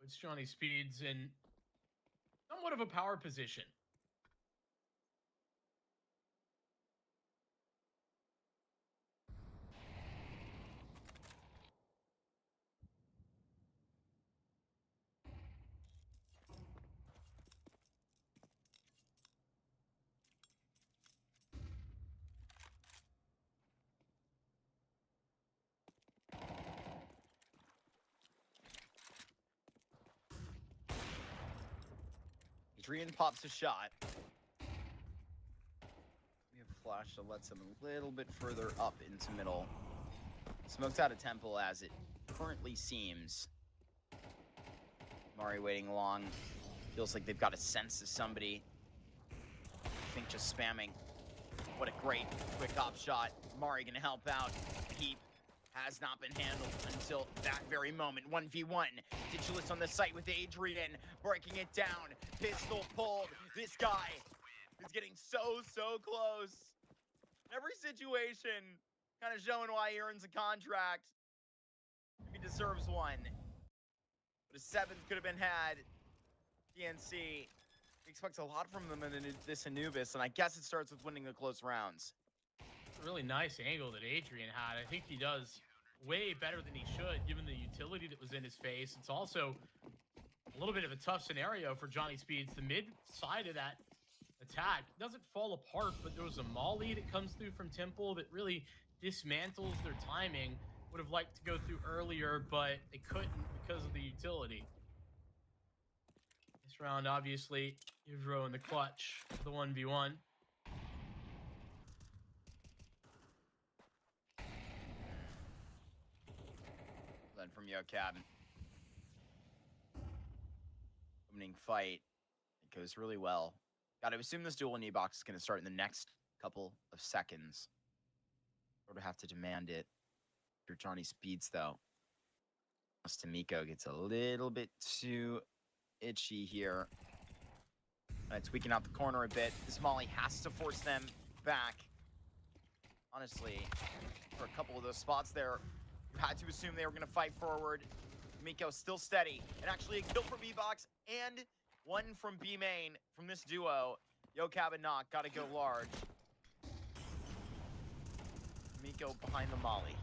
It's Johnny Speeds in somewhat of a power position. Adrian pops a shot. We have flash that lets him a little bit further up into middle. Smokes out a temple as it currently seems. Mari waiting long. Feels like they've got a sense of somebody. I think just spamming. What a great quick op shot. Mari gonna help out. Peep has not been handled until that very moment. 1v1. Digilus on the site with Adrian, breaking it down. Pistol pulled. This guy is getting so close. Every situation, kind of showing why he earns a contract. He deserves one. But a 7th could have been had. DNC expects a lot from them in this Anubis, and I guess it starts with winning the close rounds. It's a really nice angle that Adrian had. I think he does way better than he should, given the utility that was in his face. It's also a little bit of a tough scenario for Johnny Speeds. The mid side of that attack doesn't fall apart, but there was a molly that comes through from Temple that really dismantles their timing. Would have liked to go through earlier, but they couldn't because of the utility. This round, obviously, Ivro in the clutch for the 1v1. Then from YoCab. Opening fight. It goes really well. Gotta assume this duel in E-Box is going to start in the next couple of seconds. Sort of have to demand it. For Johnny Speeds, though. Tamiko gets a little bit too itchy here. Tweaking out the corner a bit. This Molly has to force them back. Honestly, for a couple of those spots there, you had to assume they were going to fight forward. Miko still steady. And actually a kill from B-Box and one from B-Main from this duo. YoCab and Knock got to go large. Miko behind the Molly.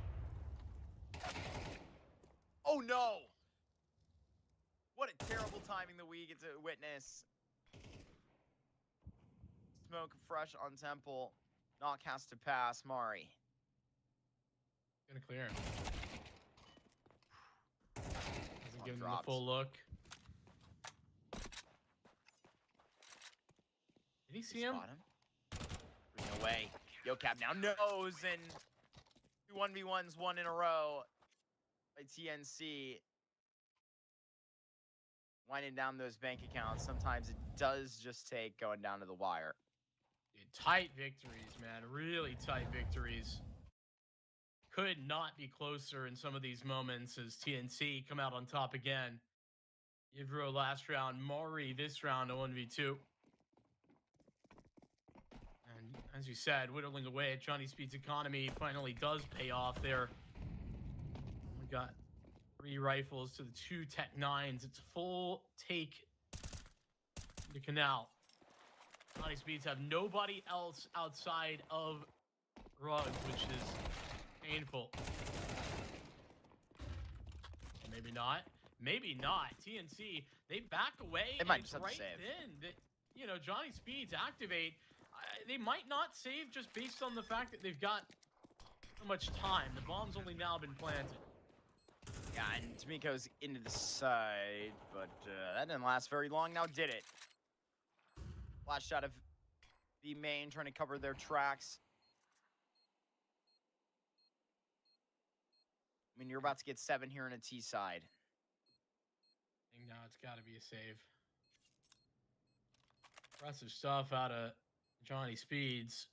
Oh no! What a terrible timing that we get to witness. Smoke fresh on Temple. Knock has to pass Mari. Gonna clear him. Doesn't give him the full look. Did he see him? There's no way. YoCab now knows, and 2 1v1s, one in a row by TNC. Winding down those bank accounts. Sometimes it does just take going down to the wire. Tight victories, man. Really tight victories. Could not be closer in some of these moments as TNC come out on top again. Ivro last round, Mori this round, a 1v2. And as you said, whittling away at Johnny Speed's economy finally does pay off there. We got 3 rifles to the 2 Tech 9s. It's a full take the canal. Johnny Speeds have nobody else outside of Rugs, which is painful. Maybe not. Maybe not. TNC, they back away. They might it's just have right to save. then that, you know, Johnny Speeds activate. They might not save just based on the fact that they've got so much time. The bomb's only now been planted. Yeah, and Tamiko's into the side, but that didn't last very long. Now did it? Last shot of the main trying to cover their tracks. I mean, you're about to get 7 here in a T side. I think now it's got to be a save. Impressive stuff out of Johnny Speeds.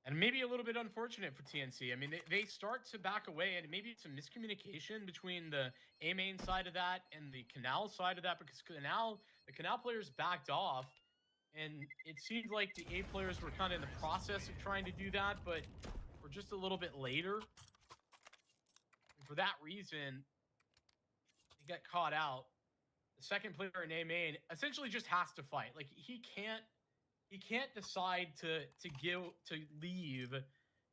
And maybe a little bit unfortunate for TNC. I mean, they start to back away, and maybe it's a miscommunication between the A main side of that and the Canal side of that, because the Canal players backed off, and it seemed like the A players were kind of in the process of trying to do that, but we're just a little bit later. And for that reason, they got caught out. The second player in A main essentially just has to fight. Like, he can't decide to leave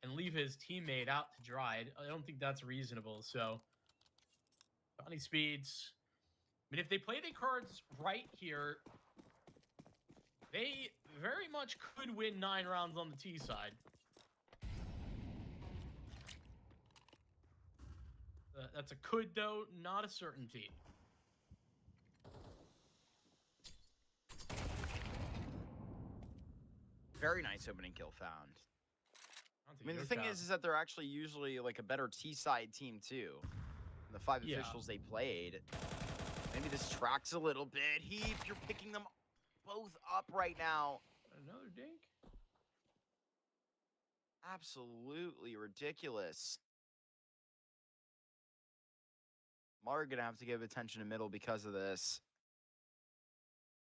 and leave his teammate out to dry. I don't think that's reasonable. So Johnny Speeds, I mean, if they play the cards right here, they very much could win 9 rounds on the T side. That's a could, though, not a certainty. Very nice opening kill found. I mean, the thing is that they're actually usually like a better T-side team too. The 5 officials they played. Maybe this tracks a little bit. Heap, you're picking them both up right now. Another dink. Absolutely ridiculous. Mar gonna have to give attention to middle because of this.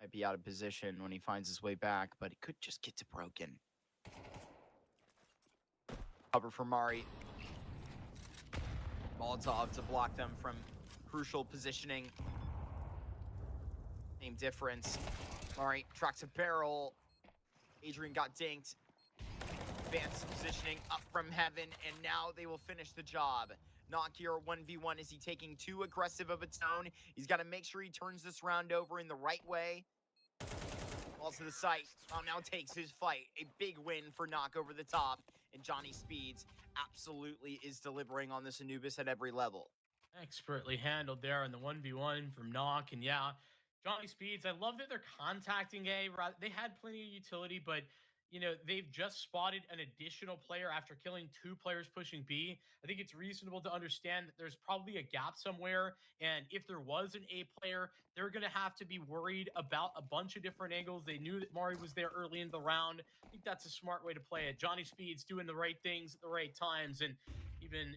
Might be out of position when he finds his way back, but he could just get to broken. Cover for Mari. Molotov to block them from crucial positioning. Same difference. Mari tracks a barrel. Adrian got dinked. Advanced positioning up from heaven, and now they will finish the job. Knock here 1v1. Is he taking too aggressive of a tone? He's got to make sure he turns this round over in the right way. Falls to the site. Now takes his fight. A big win for Knock over the top. And Johnny Speeds absolutely is delivering on this Anubis at every level. Expertly handled there in the 1v1 from Knock. And yeah, Johnny Speeds, I love that they're contacting A. They had plenty of utility, but you know, they've just spotted an additional player after killing 2 players pushing B. I think it's reasonable to understand that there's probably a gap somewhere. And if there was an A player, they're going to have to be worried about a bunch of different angles. They knew that Mari was there early in the round. I think that's a smart way to play it. Johnny Speed's doing the right things at the right times and even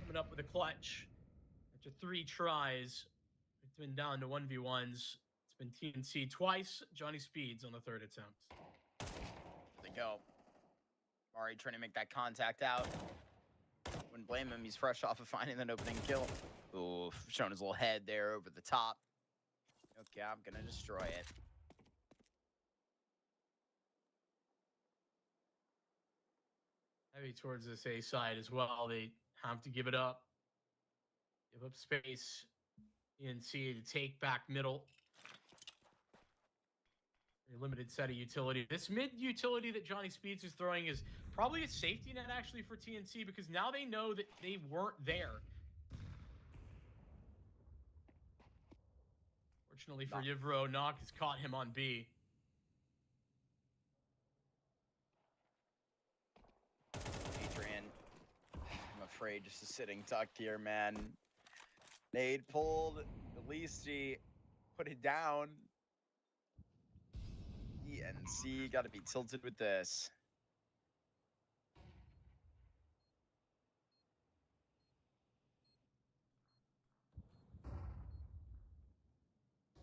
coming up with a clutch after 3 tries. It's been down to 1v1s. It's been TNC twice. Johnny Speeds on the 3rd attempt. They go. Mari trying to make that contact out. Wouldn't blame him. He's fresh off of finding that opening kill. Ooh, showing his little head there over the top. Okay, I'm gonna destroy it. Heavy towards this A side as well. They have to give it up. Give up space. TNC to take back middle. A limited set of utility. This mid utility that Johnny Speeds is throwing is probably a safety net actually for TNC because now they know that they weren't there. Fortunately for Yivro, Knock has caught him on B. Adrian, I'm afraid just a sitting duck here, man. Nade pulled. At least he put it down. ENC got to be tilted with this.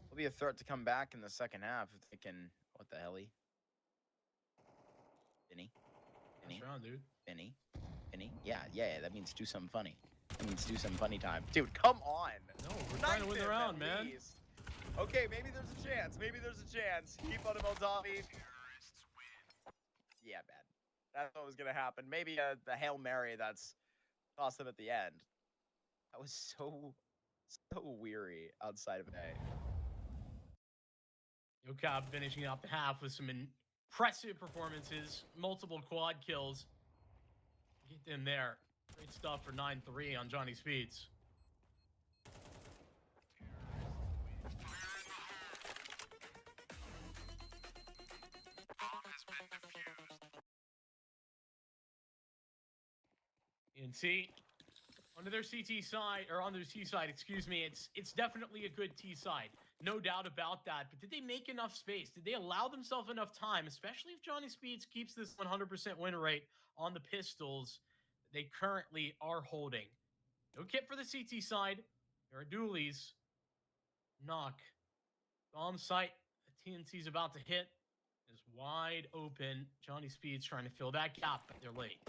It'll be a threat to come back in the second half if they can. What the hell? Vinny? Nice round, dude. Vinny? Yeah, that means do something funny. That means do some funny time. Dude, come on. No, we're trying to win the round, man. Least. Okay, maybe there's a chance. Keep on the Moldavi. Yeah, man. That's what was going to happen. Maybe the Hail Mary that's tossed them at the end. That was so weary outside of A. Yokab finishing up the half with some impressive performances. Multiple quad kills. Get them there. Great stuff for 9-3 on Johnny Speeds. TNC onto their CT side, or on their T side, excuse me. It's definitely a good T side, no doubt about that. But did they make enough space? Did they allow themselves enough time, especially if Johnny Speeds keeps this 100% win rate on the pistols they currently are holding? No kit for the CT side. There are dualies. Knock. Bomb site the TNC's about to hit is wide open. Johnny Speeds trying to fill that gap, but they're late.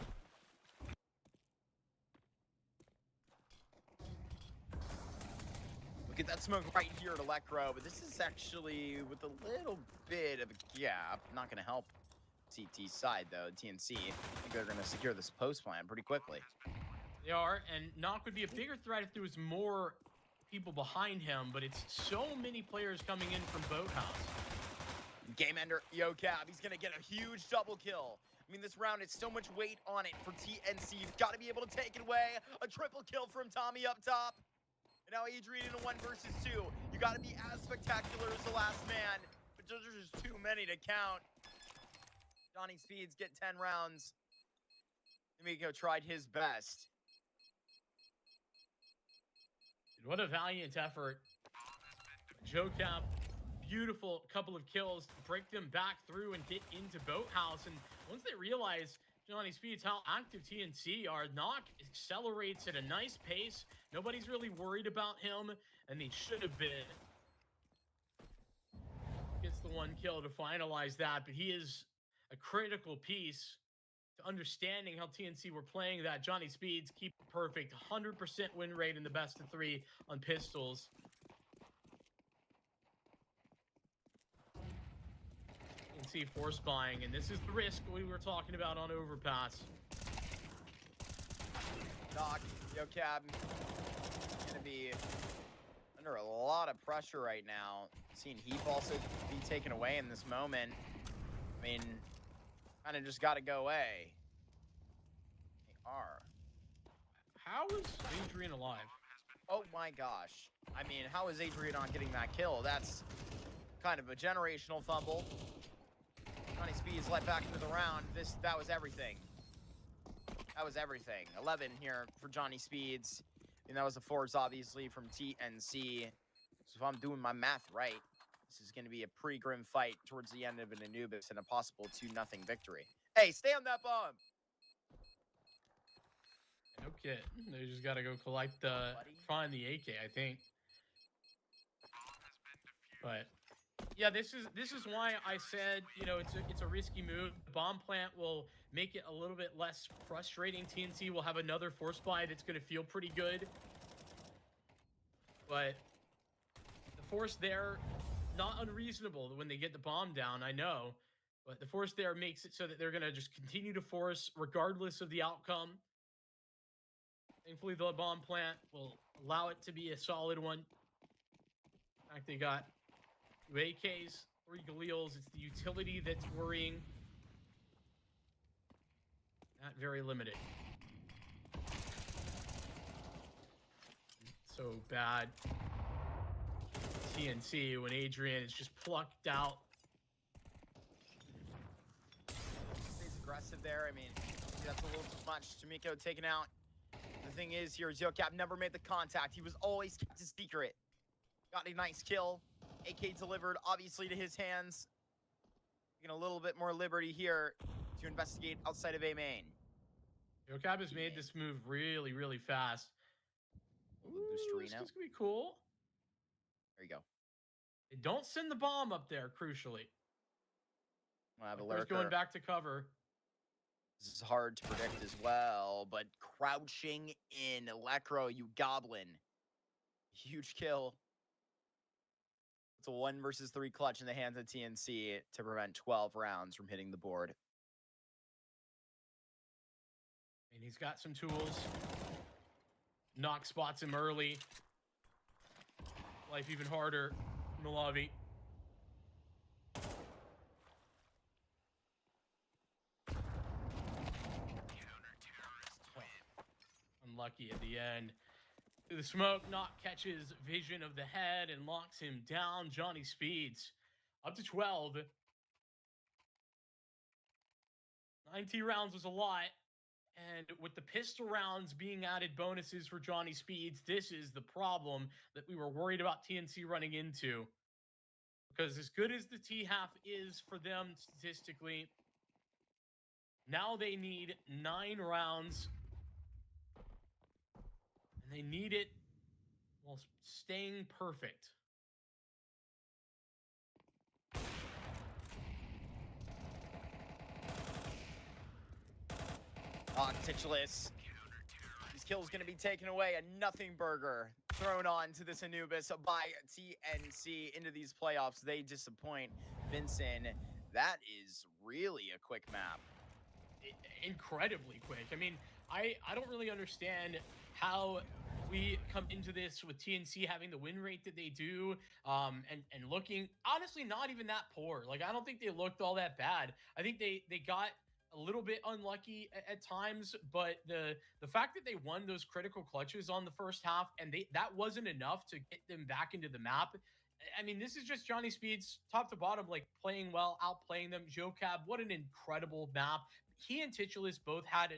Look at that smoke right here at Electro, but this is actually with a little bit of a gap. Not going to help CT side, though. TNC, I think they're going to secure this post plan pretty quickly. They are, and Knock would be a bigger threat if there was more people behind him, but it's so many players coming in from Boathouse. Game ender, Yocab, he's going to get a huge double kill. I mean, this round, it's so much weight on it for TNC. You've got to be able to take it away. A triple kill from Tommy up top. And now Adrian in a 1 versus 2. You got to be as spectacular as the last man, but those are just too many to count. Johnny Speeds get 10 rounds. Miko tried his best. What a valiant effort. JoCab, beautiful couple of kills, break them back through and get into Boathouse. And once they realize Johnny Speeds how active TNC are, Knock accelerates at a nice pace. Nobody's really worried about him, and they should have been. Gets the one kill to finalize that, but he is a critical piece to understanding how TNC were playing that. Johnny Speeds keep it perfect, 100% win rate in the best of 3 on pistols. TNC force buying, and this is the risk we were talking about on Overpass. Knock, JoCab, gonna be under a lot of pressure right now. Seeing Heap also be taken away in this moment. I mean, kind of just got to go away. They are. How is Adrian alive? Oh my gosh. I mean, how is Adrian not getting that kill? That's kind of a generational fumble. Johnny Speeds let back into the round. That was everything. That was everything. 11 here for Johnny Speeds. And that was a force, obviously, from TNC. So if I'm doing my math right, this is going to be a pretty grim fight towards the end of an Anubis and a possible 2-0 victory. Hey, stay on that bomb! Okay, they just got to go collect find the AK, I think. But yeah, this is why I said, you know, it's a risky move. The bomb plant will make it a little bit less frustrating. TNC will have another force buy that's going to feel pretty good. But the force there, not unreasonable when they get the bomb down, I know. But the force there makes it so that they're going to just continue to force regardless of the outcome. Thankfully, the bomb plant will allow it to be a solid one. In fact, they got 2 AKs, 3 Galils. It's the utility that's worrying. Not very limited. So bad. TNC when Adrian is just plucked out. He's aggressive there. I mean, that's a little too much. Tomiko taken out. The thing is here, JoCab never made the contact. He was always kept his secret. Got a nice kill. AK delivered, obviously, to his hands. Getting a little bit more liberty here to investigate outside of A main. JoCab has made this move really, really fast. Ooh, this is gonna be cool. There you go. They don't send the bomb up there, crucially. I have a lurker lurker going back to cover. This is hard to predict as well, but crouching in Electro, you goblin. Huge kill. It's a 1 versus 3 clutch in the hands of TNC to prevent 12 rounds from hitting the board. And he's got some tools. Knock spots him early. Life even harder. Malavi. Unlucky at the end. The smoke, Knock catches vision of the head and locks him down. Johnny Speeds up to 12. 90 rounds was a lot. And with the pistol rounds being added bonuses for Johnny Speeds, this is the problem that we were worried about TNC running into. Because as good as the T-half is for them statistically, now they need 9 rounds. And they need it while staying perfect. Titulus. His kill's going to be taken away. A nothing burger thrown on to this Anubis by TNC into these playoffs. They disappoint. Vincent, that is really a quick map. Incredibly quick. I mean, I don't really understand how we come into this with TNC having the win rate that they do, and looking honestly not even that poor. Like, I don't think they looked all that bad. I think they got a little bit unlucky at times, but the fact that they won those critical clutches on the first half and that wasn't enough to get them back into the map. I mean, this is just Johnny Speeds top to bottom, like playing well, outplaying them. JoCab, what an incredible map. He and Titulus both had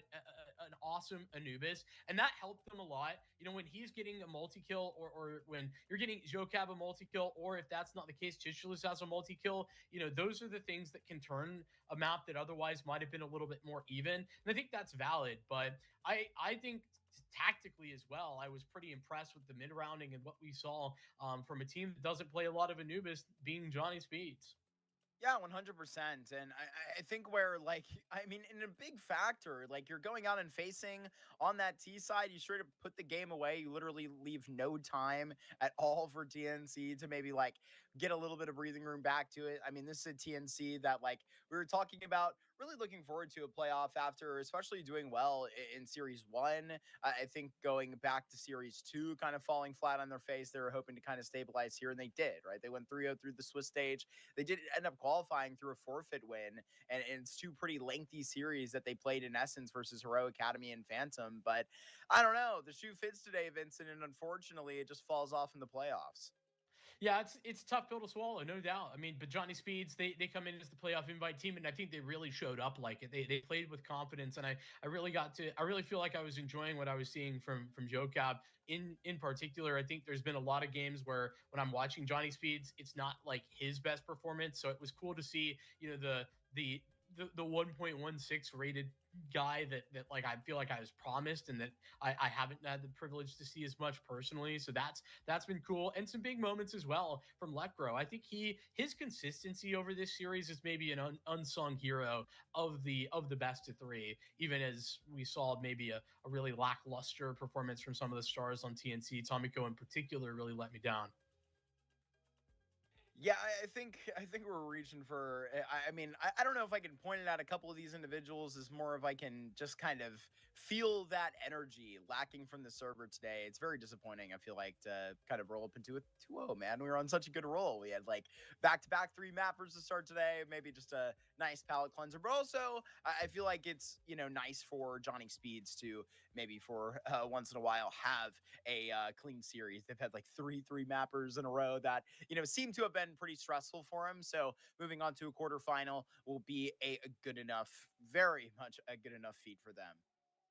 an awesome Anubis, and that helped them a lot. You know, when he's getting a multi-kill, or when you're getting Jokab a multi-kill, or if that's not the case, Chichelus has a multi-kill, you know, those are the things that can turn a map that otherwise might have been a little bit more even. And I think that's valid, but I think tactically as well, I was pretty impressed with the mid-rounding and what we saw from a team that doesn't play a lot of Anubis, being Johnny Speeds. Yeah, 100%. And I think where, like, I mean, in a big factor, like, you're going out and facing on that T side, you straight up put the game away. You literally leave no time at all for TNC to maybe, like, get a little bit of breathing room back to it. I mean, this is a TNC that, like, we were talking about, really looking forward to a playoff after, especially doing well in Series 1. I think going back to Series 2, kind of falling flat on their face, they were hoping to kind of stabilize here, and they did, right? They went 3-0 through the Swiss stage. They did end up qualifying through a forfeit win, and it's two pretty lengthy series that they played in essence versus Hero Academy and Phantom. But I don't know. The shoe fits today, Vincent, and unfortunately, it just falls off in the playoffs. Yeah, it's a tough pill to swallow, no doubt. I mean, but Johnny Speeds, they come in as the playoff invite team, and I think they really showed up like it. They played with confidence, and I really feel like I was enjoying what I was seeing from Joe Cab in particular. I think there's been a lot of games where when I'm watching Johnny Speeds, it's not like his best performance. So it was cool to see, you know, the 1.16 rated guy that like I feel like I was promised, and that I haven't had the privilege to see as much personally. So that's been cool, and some big moments as well from Lecro. I think his consistency over this series is maybe an unsung hero of the best of three, even as we saw maybe a really lackluster performance from some of the stars on TNC. Tomiko in particular really let me down. Yeah, I think we're reaching for. I mean, I don't know if I can point it out. A couple of these individuals is more if I can just kind of feel that energy lacking from the server today. It's very disappointing. I feel like to kind of roll up into a 2-0, man. We were on such a good roll. We had like back-to-back 3 mappers to start today. Maybe just a nice palate cleanser, but also I feel like it's, you know, nice for Johnny Speeds to maybe for once in a while have a clean series. They've had like 3 mappers in a row that, you know, seem to have been pretty stressful for him. So moving on to a quarterfinal will be a good enough, very much a good enough feat for them.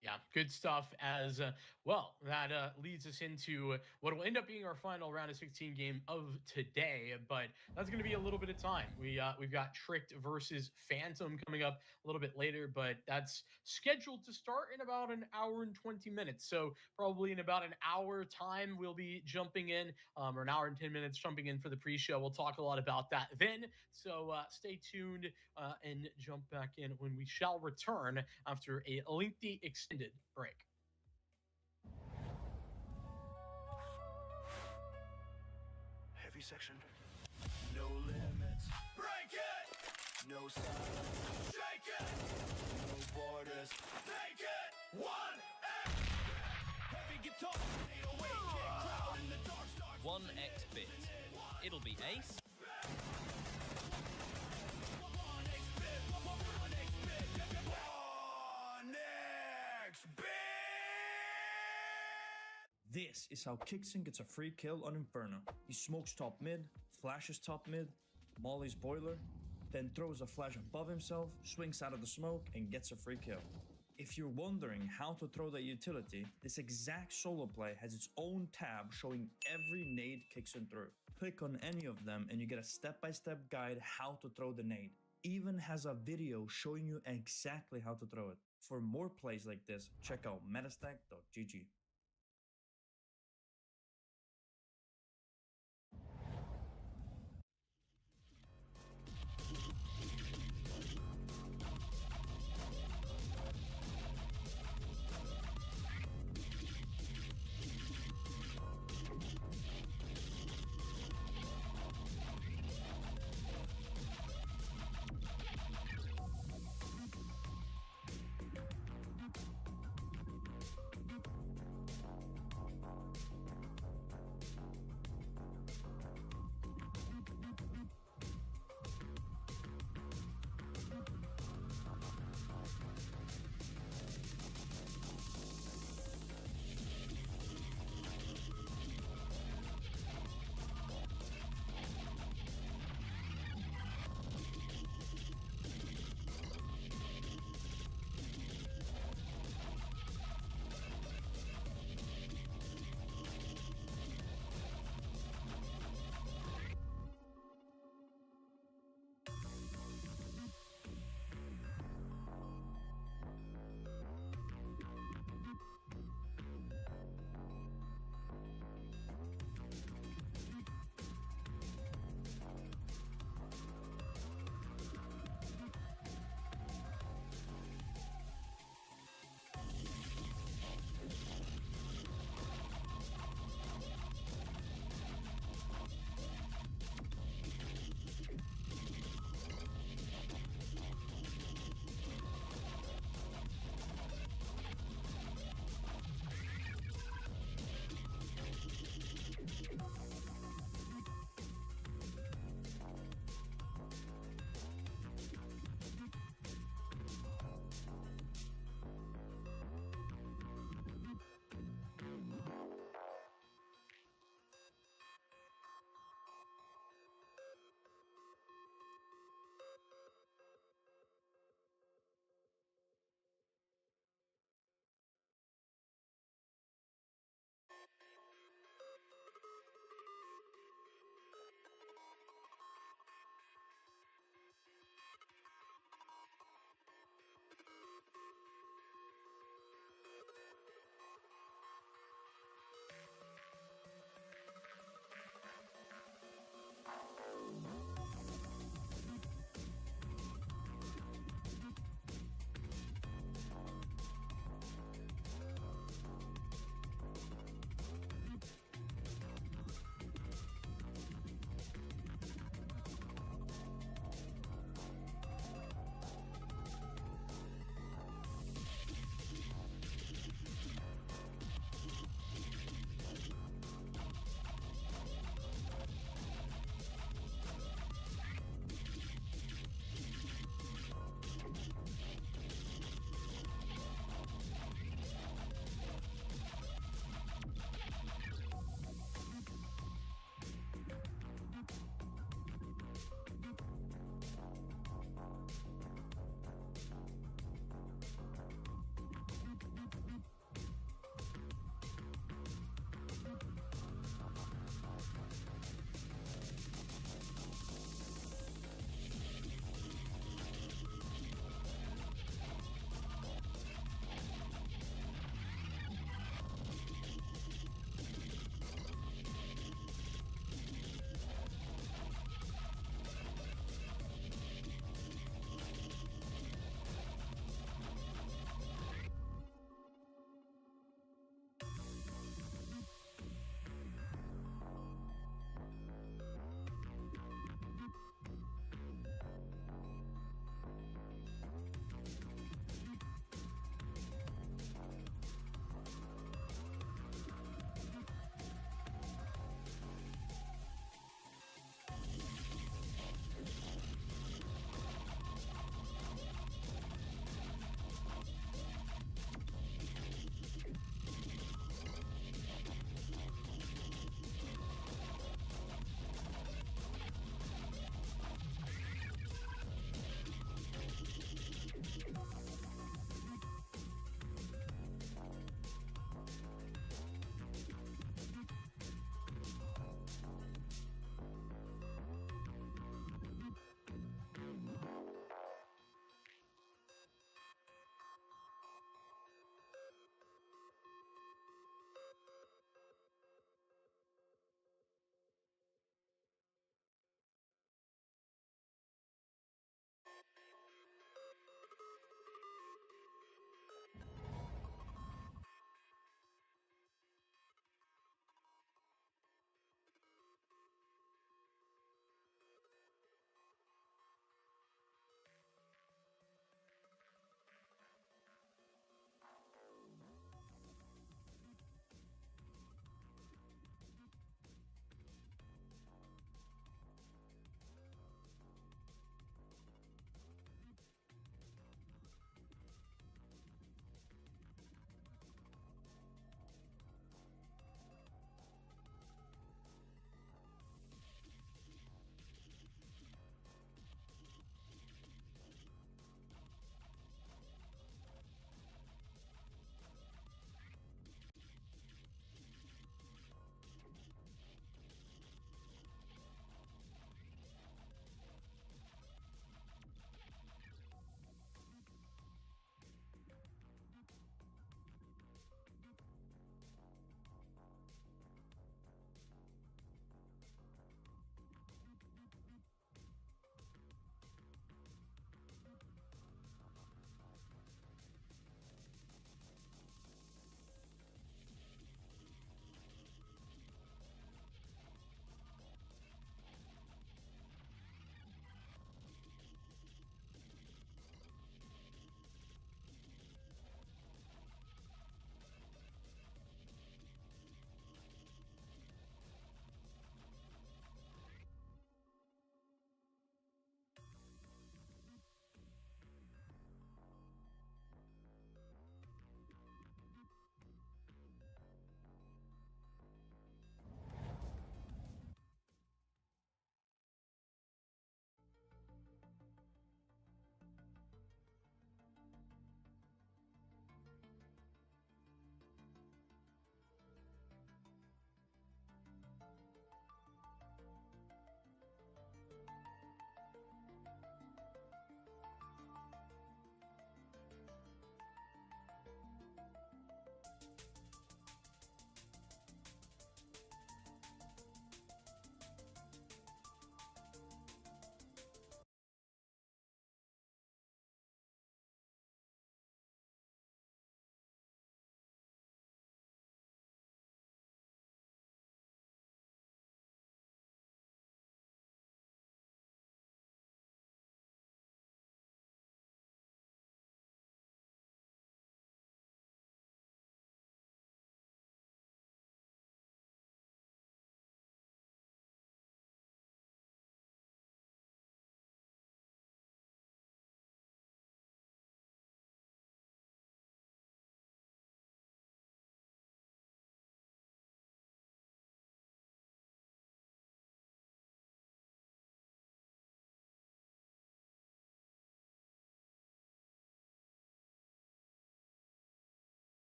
Yeah, good stuff as well. That leads us into what will end up being our final round of 16 game of today, but that's going to be a little bit of time. We've got Tricked versus Phantom coming up a little bit later, but that's scheduled to start in about an hour and 20 minutes. So probably in about an hour time, we'll be jumping in, or an hour and 10 minutes jumping in for the pre-show. We'll talk a lot about that then. So stay tuned and jump back in when we shall return after a lengthy extended break. Heavy section. No limits. Break it. No silence. Shake it. No borders. Take it. 1x. Heavy guitar. 808 kick. Crowd in the dark starts. 1x bit. It'll be ace. This is how Kixon gets a free kill on Inferno. He smokes top mid, flashes top mid, mollies boiler, then throws a flash above himself, swings out of the smoke, and gets a free kill. If you're wondering how to throw that utility, this exact solo play has its own tab showing every nade Kixon through. Click on any of them and you get a step-by-step guide how to throw the nade. Even has a video showing you exactly how to throw it. For more plays like this, check out metastack.gg.